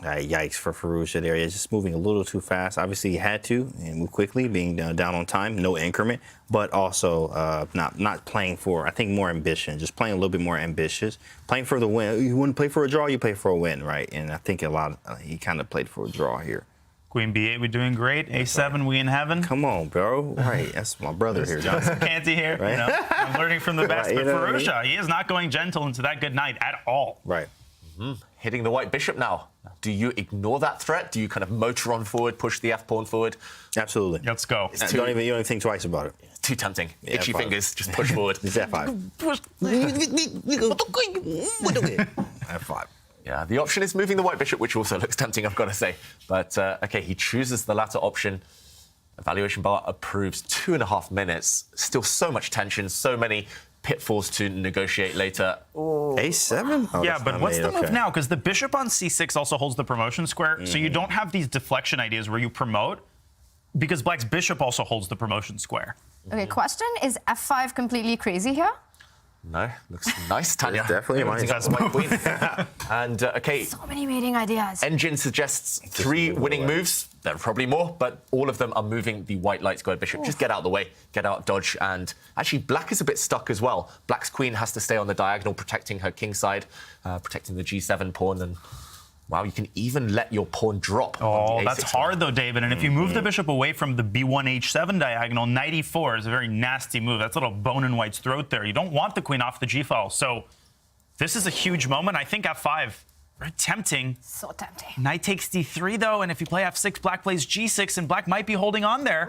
Yikes for Firouzja there. He's just moving a little too fast. Obviously, he had to and move quickly, being down on time, no increment, but also not playing for, I think, more ambition, just playing a little bit more ambitious, playing for the win. You wouldn't play for a draw, you play for a win, right? And I think he kind of played for a draw here. Queen b8, we're doing great. a7, we in heaven. Come on, bro. Right, that's my brother here. Johnson Canty here. Right? You know, I'm learning from the best, right, but Firouzja, he is not going gentle into that good night at all. Right. Hitting the white bishop now. Do you ignore that threat? Do you kind of motor on forward, push the f-pawn forward? Absolutely. Let's go. You don't even think twice about it. It's too tempting. Yeah, Itchy F5. fingers, just push forward. It's f5. f5. Yeah, the option is moving the white bishop, which also looks tempting, I've got to say. But, OK, he chooses the latter option. Evaluation bar approves 2.5 minutes. Still so much tension, so many pitfalls to negotiate later. Oh. a7? Oh, yeah, but what's the move now? Because the bishop on c6 also holds the promotion square, so you don't have these deflection ideas where you promote, because black's bishop also holds the promotion square. Okay, question, is f5 completely crazy here? No, looks nice, Tanya. It's definitely mine. White queen. And, OK. So many mating ideas. Engine suggests 3 winning moves. There are probably more, but all of them are moving the white light square bishop. Just get out of the way, get out, dodge. And actually, black is a bit stuck as well. Black's queen has to stay on the diagonal, protecting her king side, protecting the g7 pawn. And, wow, you can even let your pawn drop. Oh, that's hard, though, David. And if you move the bishop away from the b1, h7 diagonal, knight e4 is a very nasty move. That's a little bone in white's throat there. You don't want the queen off the g-file. So this is a huge moment. I think f5, very tempting. So tempting. Knight takes d3, though, and if you play f6, black plays g6, and black might be holding on there.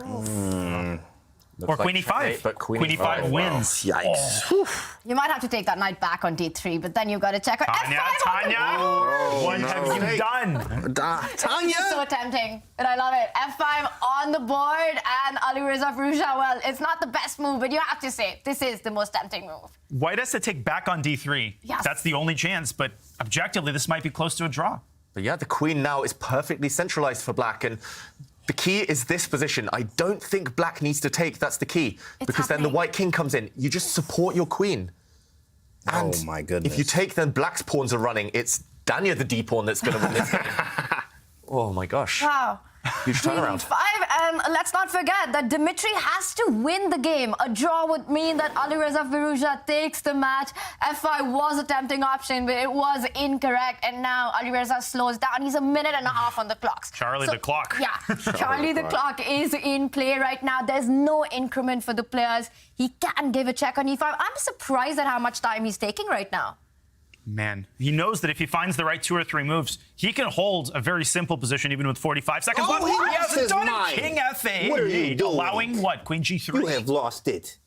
Or Looks queen like e5. checkmate, but queen e5 wins. Wow. Yikes. You might have to take that knight back on d3, but then you've got to check out f5. What have you done? Tanya! So tempting, but I love it. f5 on the board, and Alireza Firouzja, well, it's not the best move, but you have to say, this is the most tempting move. White has to take back on d3. Yes. That's the only chance, but objectively, this might be close to a draw. But yeah, the queen now is perfectly centralized for black. And the key is this position. I don't think black needs to take. That's the key. Because then the white king comes in. You just support your queen. And oh, my goodness. if you take, then black's pawns are running. It's Danya, the d-pawn, that's going to win this game. Oh, my gosh. Wow. Huge turnaround. 5, and let's not forget that Dmitry has to win the game. A draw would mean that Alireza Firouzja takes the match. f5 was a tempting option, but it was incorrect. And now Alireza slows down. He's a minute and a half on the clock. Charlie the clock. Yeah, Charlie the clock is in play right now. There's no increment for the players. He can give a check on e5. I'm surprised at how much time he's taking right now. Man, he knows that if he finds the right 2 or 3 moves, he can hold a very simple position even with 45 seconds left. he hasn't done mine. it. King f8. What are you doing? Allowing what? Queen g3? You have lost it.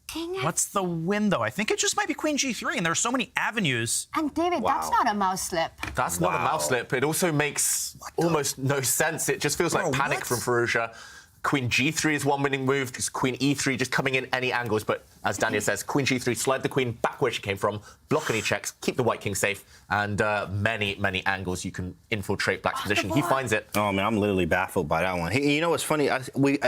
What's the win, though? I think it just might be queen g3, and there's so many avenues. And David, that's not a mouse slip. That's not a mouse slip. It also makes almost no sense. It just feels like panic from Firouzja. Queen g3 is one winning move. Just queen e3 just coming in any angles. But as Daniel says, queen g3, slide the queen back where she came from, block any checks, keep the white king safe, and many, many angles you can infiltrate black's position. He finds it. Oh, man, I'm literally baffled by that one. You know what's funny? I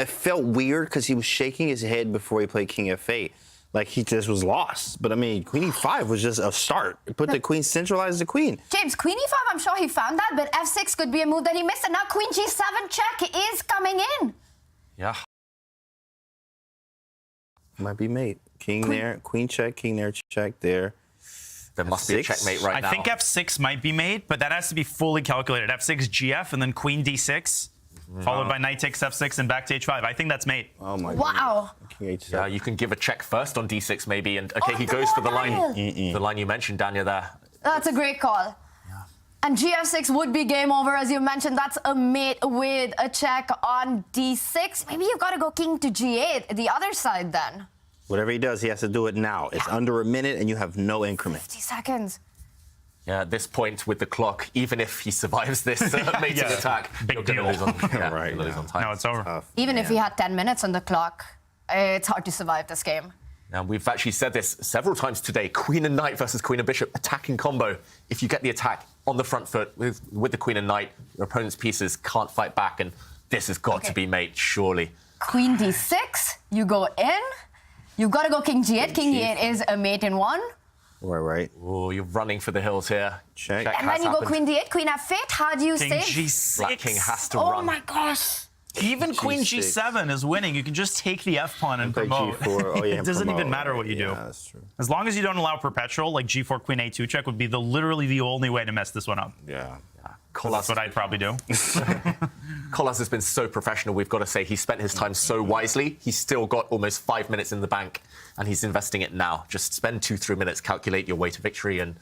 felt weird because he was shaking his head before he played king f8. Like, he just was lost. But, I mean, queen e5 was just a start. Put the queen, centralize the queen. James, queen e5, I'm sure he found that, but f6 could be a move that he missed, and now queen g7 check is coming in. Yeah. Might be mate. King there, queen check, king there, check there. There must be a checkmate right now. I think f6 might be made, but that has to be fully calculated. f6, gf, and then queen d6, followed by knight takes f6 and back to h5. I think that's mate. Oh, my Wow. goodness. Yeah, you can give a check first on d6 maybe, and okay, he goes for the line you mentioned, Dania, there. That's a great call. And GF6 would be game over, as you mentioned. That's a mate with a check on D6. Maybe you've got to go king to G8, the other side then. Whatever he does, he has to do it now. It's under a minute and you have no increment. 50 seconds. Yeah, at this point with the clock, even if he survives this mating attack, you're going to lose on, lose on time. No, it's over. Even if he had 10 minutes on the clock, it's hard to survive this game. Now, we've actually said this several times today. Queen and knight versus queen and bishop, attacking combo. If you get the attack on the front foot with the queen and knight, your opponent's pieces can't fight back, and this has got to be mate, surely. Queen D6, you go in. You've got to go king G8. King E8 is a mate in one. Right. Oh, you're running for the hills here. Check. And then you go queen D8, queen F8. How do you King save? G6. Black king has to Oh run. my gosh. Even queen G7 is winning. You can just take the F pawn and promote. G4. Oh, yeah, It doesn't promote. even matter what you do. Yeah, that's true. As long as you don't allow perpetual, like G4 queen A2 check would be literally the only way to mess this one up. Yeah. That's what I'd probably do. Colas has been so professional, we've got to say. He spent his time so wisely. He's still got almost 5 minutes in the bank, and he's investing it now. Just spend 2-3 minutes, calculate your way to victory, and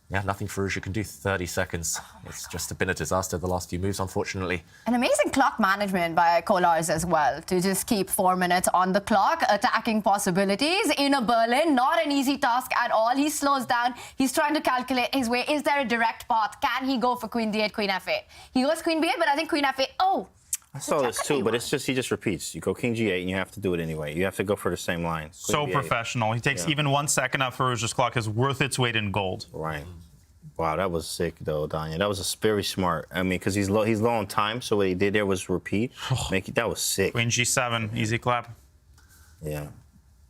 yeah, nothing Firouzja can do. 30 seconds. It's just been a disaster the last few moves, unfortunately. An amazing clock management by Kolarz as well, to just keep 4 minutes on the clock, attacking possibilities in a Berlin. Not an easy task at all. He slows down. He's trying to calculate his way. Is there a direct path? Can he go for queen D8, queen F8? He goes queen B8, but I think queen F8. Oh! I saw this too, but it's just he just repeats. You go king G8 and you have to do it anyway. You have to go for the same line. So Queen B8. professional. He takes even 1 second off Firouzja's clock is worth its weight in gold. Right. Wow, that was sick though, Danya. That was very smart. I mean, because he's low on time, so what he did there was repeat. That was sick. Queen G7, easy clap. Yeah.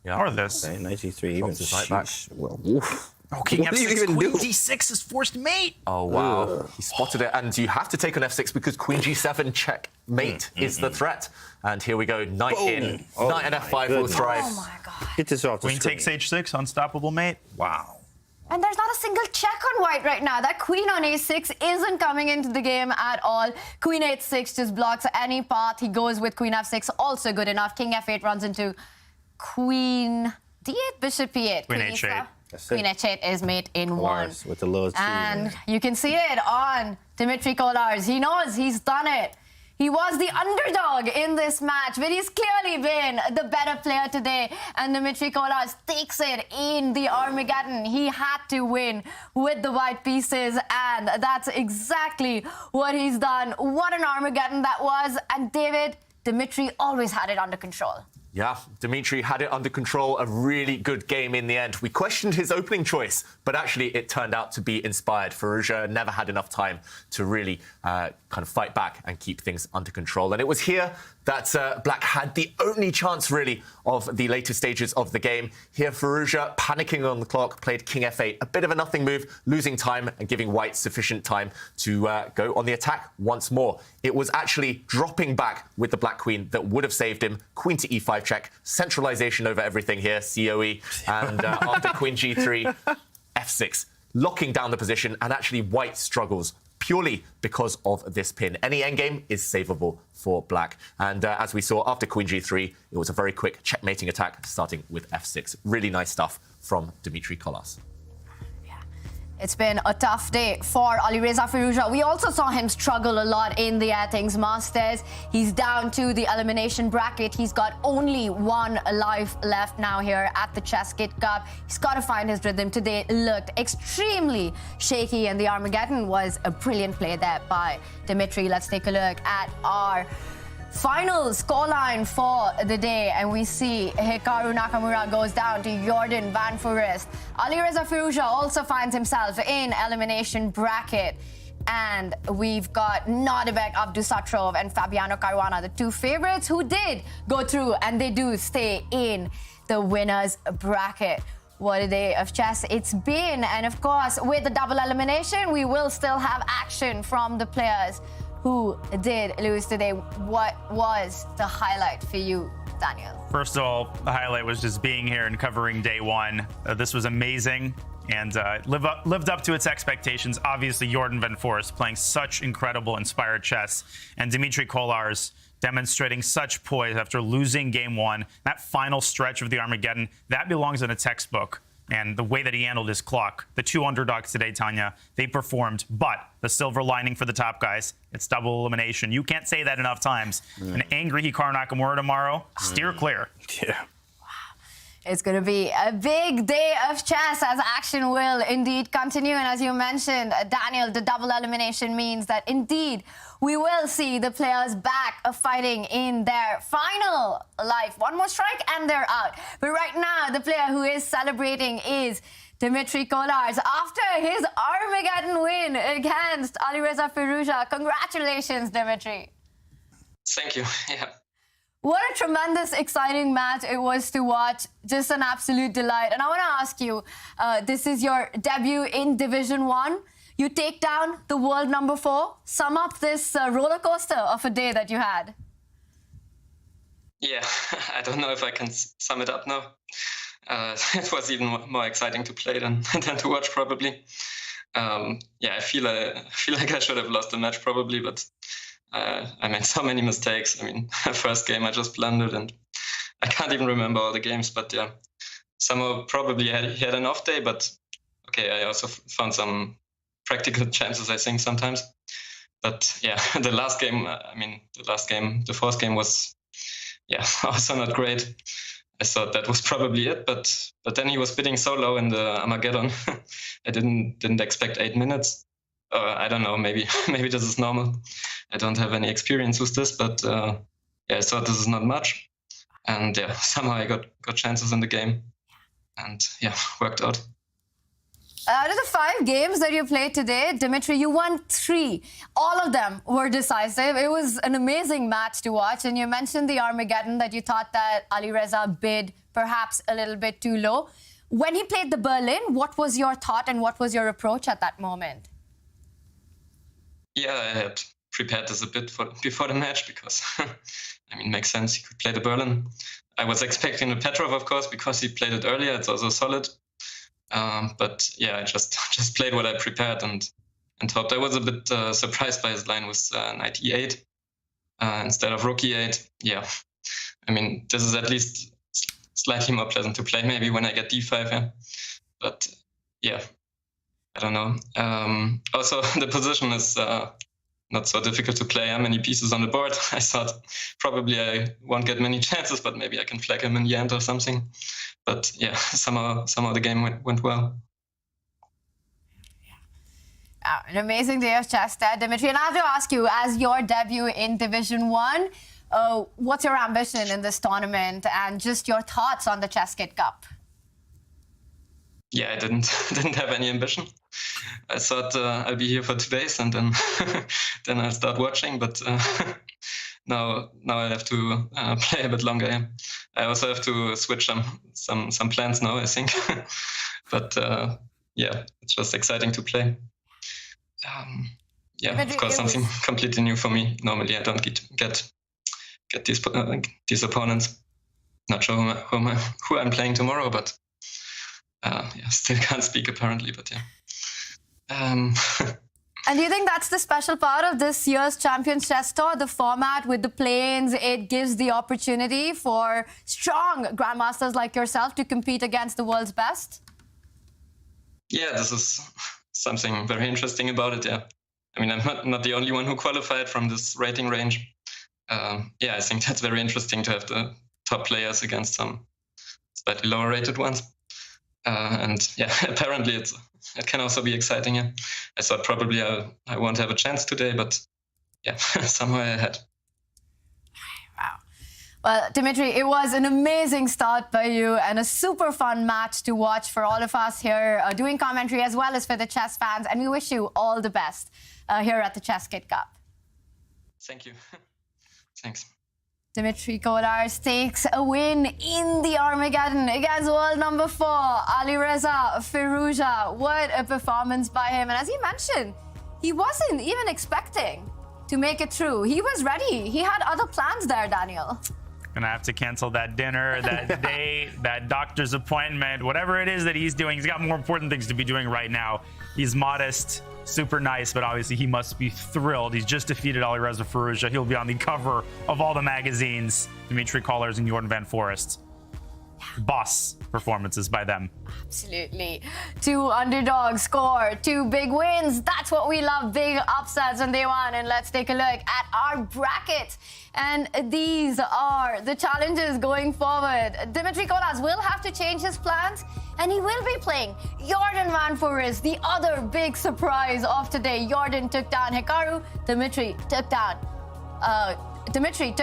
Or this. Okay, knight G3, even. Sheesh. Well, woof. Oh, king What do you F6, even queen do? D6 is forced mate. Oh, wow. He spotted it, and you have to take on F6 because queen G7 check mate is the threat. And here we go, knight Boom. in. Oh Knight and my F5 will goodness. thrive. Oh my god. Get this off the Queen screen. takes H6, unstoppable mate. Wow. And there's not a single check on white right now. That queen on A6 isn't coming into the game at all. Queen H6 just blocks any path. He goes with queen F6, also good enough. King F8 runs into queen D8, bishop E8. Queen H8. Queen H8 is mate in one. With the little T. And you can see it on Dmitry Kolarz. He knows he's done it. He was the underdog in this match, but he's clearly been the better player today. And Dmitry Kolarz takes it in the Armageddon. He had to win with the white pieces, and that's exactly what he's done. What an Armageddon that was. And Dmitry always had it under control. Yeah, Dmitry had it under control. A really good game in the end. We questioned his opening choice, but actually it turned out to be inspired. Firouzja never had enough time to really kind of fight back and keep things under control. And it was here that Black had the only chance, really, of the later stages of the game. Here, Firouzja, panicking on the clock, played king f8. A bit of a nothing move, losing time and giving white sufficient time to go on the attack once more. It was actually dropping back with the black queen that would have saved him. Queen to e5 check, centralization over everything here, COE. And after queen g3, f6, locking down the position, and actually white struggles purely because of this pin. Any endgame is savable for black. And as we saw after queen g3, it was a very quick checkmating attack, starting with f6. Really nice stuff from Dmitry Kolarz. It's been a tough day for Alireza Firouzja. We also saw him struggle a lot in the Athens Masters. He's down to the elimination bracket. He's got only one life left now here at the ChessKid Cup. He's got to find his rhythm. Today looked extremely shaky, and the Armageddon was a brilliant play there by Dmitry. Let's take a look at our final scoreline for the day, and we see Hikaru Nakamura goes down to Jordan van Foreest. Alireza Firouzja also finds himself in elimination bracket, and we've got Nodirbek, Abdusattorov, and Fabiano Caruana, the two favorites who did go through, and they do stay in the winners bracket. What a day of chess it's been, and of course, with the double elimination, we will still have action from the players who did lose today. What was the highlight for you, Daniel? First of all, the highlight was just being here and covering day one. This was amazing and lived up to its expectations. Obviously, Jordan van Foreest playing such incredible, inspired chess, and Dmitry Kolarz demonstrating such poise after losing game one. That final stretch of the Armageddon, that belongs in a textbook. and the way that he handled his clock. The two underdogs today, Tanya, they performed, but the silver lining for the top guys, it's double elimination. You can't say that enough times. An angry Hikaru Nakamura tomorrow, steer clear. Yeah. It's going to be a big day of chess as action will indeed continue. And as you mentioned, Daniel, the double elimination means that indeed we will see the players back fighting in their final life. One more strike and they're out. But right now, the player who is celebrating is Dmitry Kolarz after his Armageddon win against Alireza Firouzja. Congratulations, Dmitry. Thank you. Yeah. What a tremendous, exciting match it was to watch. Just an absolute delight. And I want to ask you, this is your debut in Division 1. You take down the world number 4. Sum up this roller coaster of a day that you had. Yeah, I don't know if I can sum it up now. It was even more exciting to play than to watch, probably. Yeah, I feel like I should have lost the match, probably, but I made so many mistakes. I mean, first game I just blundered, and I can't even remember all the games. But yeah, somehow probably he had an off day. But okay, I also found some practical chances, I think, sometimes. But yeah, the last game, the fourth game was, yeah, also not great. I thought that was probably it, but then he was bidding so low in the Armageddon. I didn't expect 8 minutes. I don't know, maybe this is normal. I don't have any experience with this, but yeah, I thought this is not much. And yeah, somehow I got chances in the game, and yeah, worked out. Out of the 5 games that you played today, Dmitry, you won 3. All of them were decisive. It was an amazing match to watch. And you mentioned the Armageddon, that you thought that Alireza bid perhaps a little bit too low. When he played the Berlin, what was your thought and what was your approach at that moment? Yeah, I had prepared this a bit before the match because, I mean, makes sense. He could play the Berlin. I was expecting the Petrov, of course, because he played it earlier. It's also solid. But yeah, I just played what I prepared and hoped. I was a bit surprised by his line with knight e8 instead of rook e8. Yeah, I mean, this is at least slightly more pleasant to play maybe when I get d5. Yeah, but yeah, I don't know. Also, the position is not so difficult to play. How many pieces on the board? I thought probably I won't get many chances, but maybe I can flag him in the end or something. But yeah, somehow the game went well. An amazing day of chess there, Dmitry. And I have to ask you, as your debut in Division 1, what's your ambition in this tournament and just your thoughts on the ChessKid Cup? Yeah, I didn't have any ambition. I thought I'll be here for 2 days and then then I'll start watching. But now I have to play a bit longer. Yeah. I also have to switch some plans now, I think. But yeah, it's just exciting to play. Yeah, of course, something completely new for me. Normally, I don't get these opponents. Not sure who I'm playing tomorrow, but yeah, still can't speak apparently. But yeah. And do you think that's the special part of this year's Champions Chess Tour, the format with the play-ins? It gives the opportunity for strong grandmasters like yourself to compete against the world's best? Yeah, this is something very interesting about it, yeah. I mean, I'm not the only one who qualified from this rating range. Yeah, I think that's very interesting to have the top players against some slightly lower rated ones. And yeah, apparently it can also be exciting. Yeah. I thought probably I won't have a chance today, but yeah, somehow I had. Wow. Well, Dmitry, it was an amazing start by you and a super fun match to watch for all of us here doing commentary as well as for the chess fans. And we wish you all the best here at the ChessKid Cup. Thank you. Thanks. Dmitry Kolarz takes a win in the Armageddon against world number 4, Alireza Firouzja. What a performance by him. And as he mentioned, he wasn't even expecting to make it through. He was ready. He had other plans there, Daniel. Gonna have to cancel that dinner, that day, that doctor's appointment, whatever it is that he's doing. He's got more important things to be doing right now. He's modest, super nice, but obviously he must be thrilled. He's just defeated Alireza Firouzja. He'll be on the cover of all the magazines. Dmitry Kolarz and Jordan Van Forest. Yeah, boss performances by them. Absolutely. 2 underdogs score 2 big wins. That's what we love, big upsets on day one. And let's take a look at our bracket. And these are the challenges going forward. Dimitri Kolas will have to change his plans, and he will be playing Jordan Van Foreest, the other big surprise of today. Jordan took down Hikaru, Dimitri took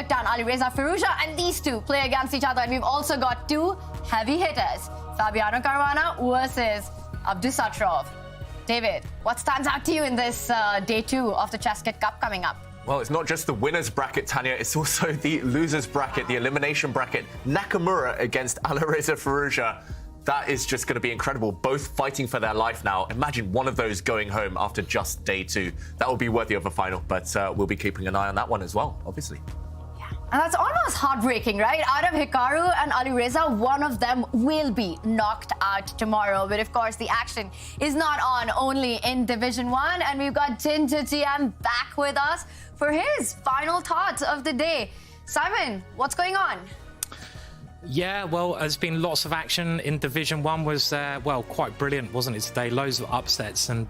down Alireza Firouzja, and these two play against each other. And we've also got 2 heavy hitters, Fabiano Caruana versus Abdusattorov. David, what stands out to you in this day 2 of the ChessKid Cup coming up? Well, it's not just the winner's bracket, Tanya. It's also the loser's bracket, the elimination bracket. Nakamura against Alireza Firouzja. That is just going to be incredible. Both fighting for their life now. Imagine one of those going home after just day 2. That will be worthy of a final, but we'll be keeping an eye on that one as well, obviously. And that's almost heartbreaking, right? Out of Hikaru and Alireza, one of them will be knocked out tomorrow. But of course, the action is not on only in Division 1. And we've got Ginger GM back with us for his final thoughts of the day. Simon, what's going on? Yeah, well, there's been lots of action in Division 1. Was, well, quite brilliant, wasn't it, today? Loads of upsets. And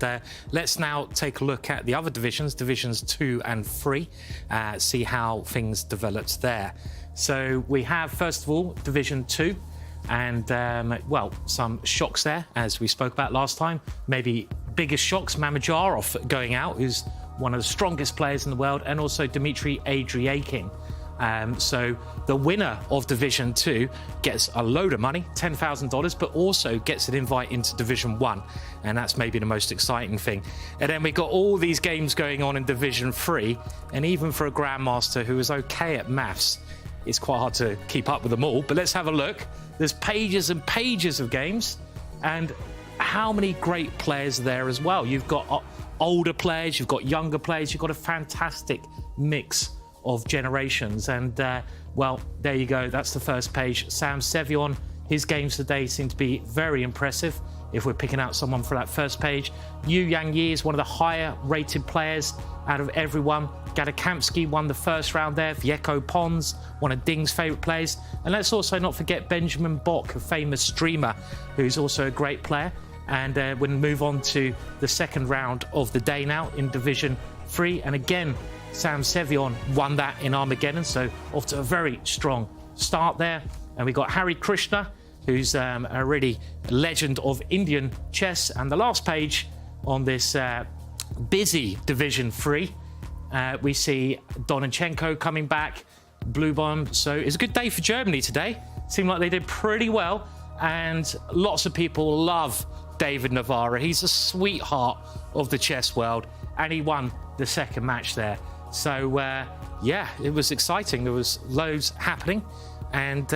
let's now take a look at the other divisions, Divisions 2 and 3, see how things developed there. So we have, first of all, Division 2. And, well, some shocks there, as we spoke about last time. Maybe biggest shocks, Mamedyarov going out, who's one of the strongest players in the world, and also Dmitry Adriakin. So the winner of Division 2 gets a load of money, $10,000, but also gets an invite into Division 1. And that's maybe the most exciting thing. And then we've got all these games going on in Division 3. And even for a grandmaster who is okay at maths, it's quite hard to keep up with them all. But let's have a look. There's pages and pages of games. And how many great players there as well. You've got older players, you've got younger players, you've got a fantastic mix of generations. And well, there you go, that's the first page. Sam Sevion, his games today seem to be very impressive if we're picking out someone for that first page. Yu Yang Yi is one of the higher rated players out of everyone. Gadakamsky won the first round there. Vieko Pons, one of Ding's favourite players. And let's also not forget Benjamin Bock, a famous streamer, who's also a great player. And we'll move on to the second round of the day now in Division 3. And again, Sam Sevion won that in Armageddon, so off to a very strong start there. And we got Hari Krishna, who's a really legend of Indian chess. And the last page on this busy Division 3, we see Donichenko coming back, Blue Bomb. So it's a good day for Germany today. Seemed like they did pretty well. And lots of people love David Navarra. He's a sweetheart of the chess world. And he won the second match there. So, yeah, it was exciting. There was loads happening. And,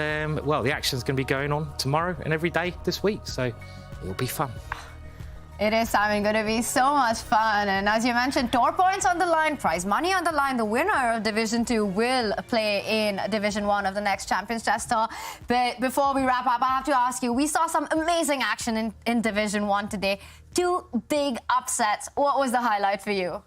well, the action's going to be going on tomorrow and every day this week. So it'll be fun. It is, Simon, going to be so much fun. And as you mentioned, tour points on the line, prize money on the line. The winner of Division 2 will play in Division 1 of the next Champions Chess Tour. But before we wrap up, I have to ask you, we saw some amazing action in Division 1 today. 2 big upsets. What was the highlight for you?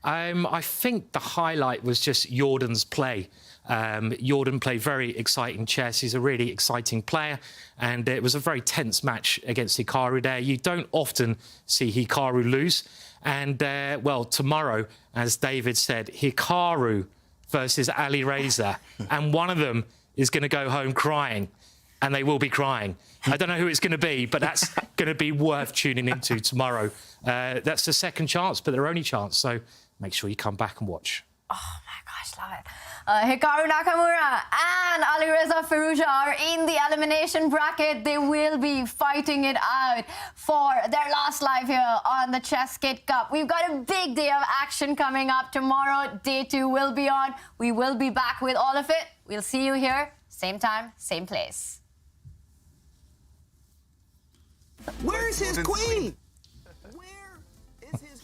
I think the highlight was just Jordan's play. Jordan played very exciting chess. He's a really exciting player. And it was a very tense match against Hikaru there. You don't often see Hikaru lose. And, well, tomorrow, as David said, Hikaru versus Alireza. And one of them is going to go home crying. And they will be crying. I don't know who it's going to be, but that's going to be worth tuning into tomorrow. That's the second chance, but their only chance. So make sure you come back and watch. Oh, my gosh, love it. Hikaru Nakamura and Alireza Firouzja are in the elimination bracket. They will be fighting it out for their last live here on the ChessKid Cup. We've got a big day of action coming up tomorrow. Day 2 will be on. We will be back with all of it. We'll see you here, same time, same place. Where's his queen?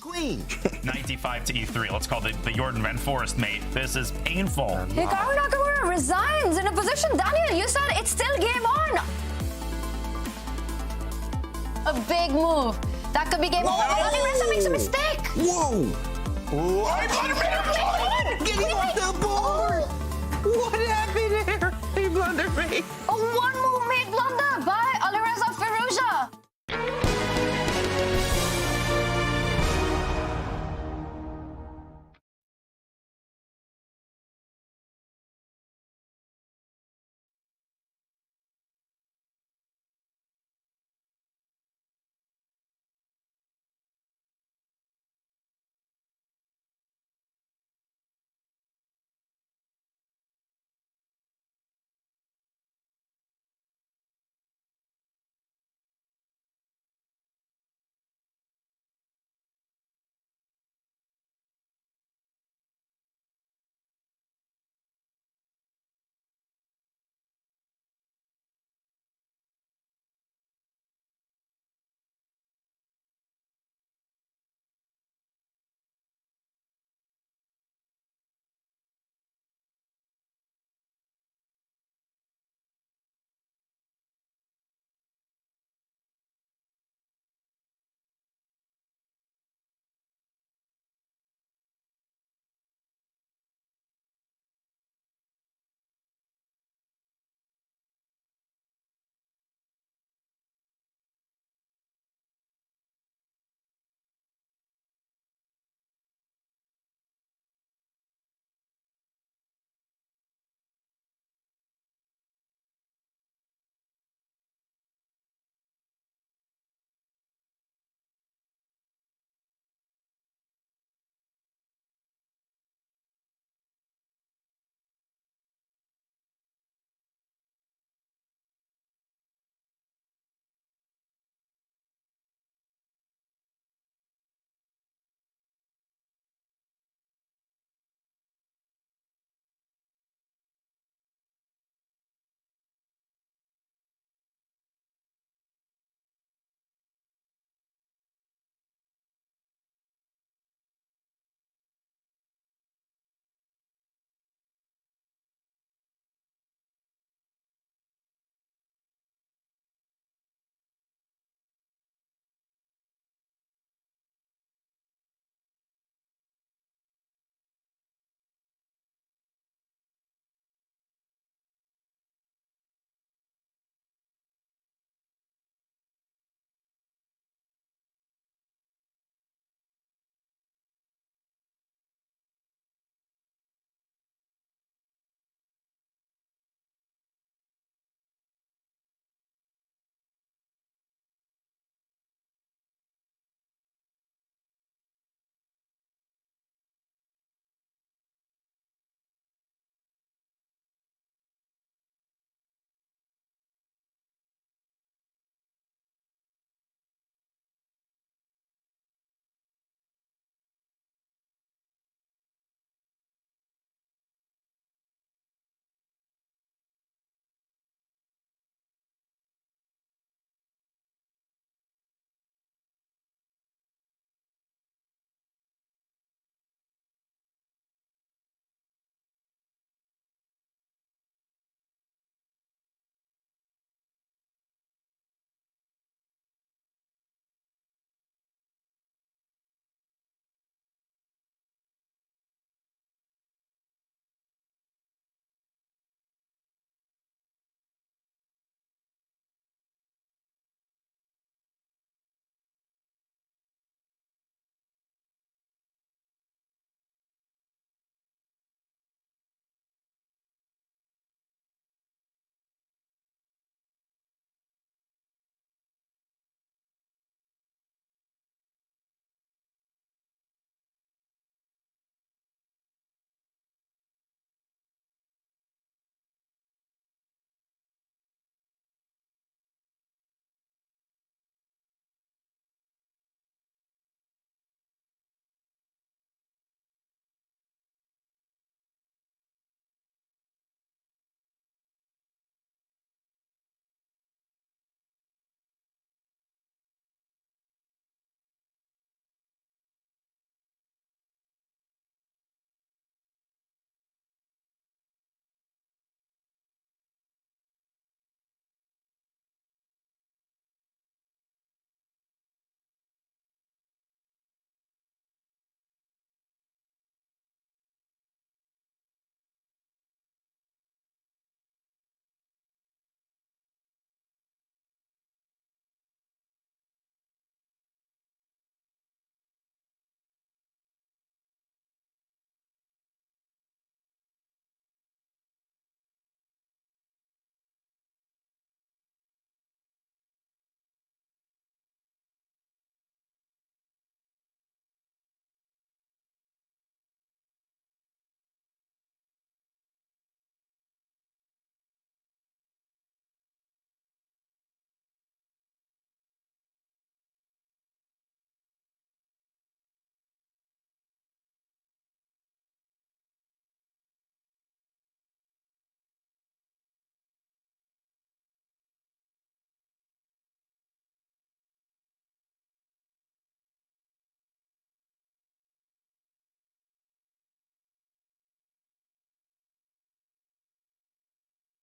Queen. 95 to e3. Let's call the Jordan Van Foreest mate. This is painful. Hikaru Nakamura resigns in a position. Daniel, you said it's still game on. A big move. That could be game over. Alireza makes a mistake. Whoa. Whoa. Get him off the board.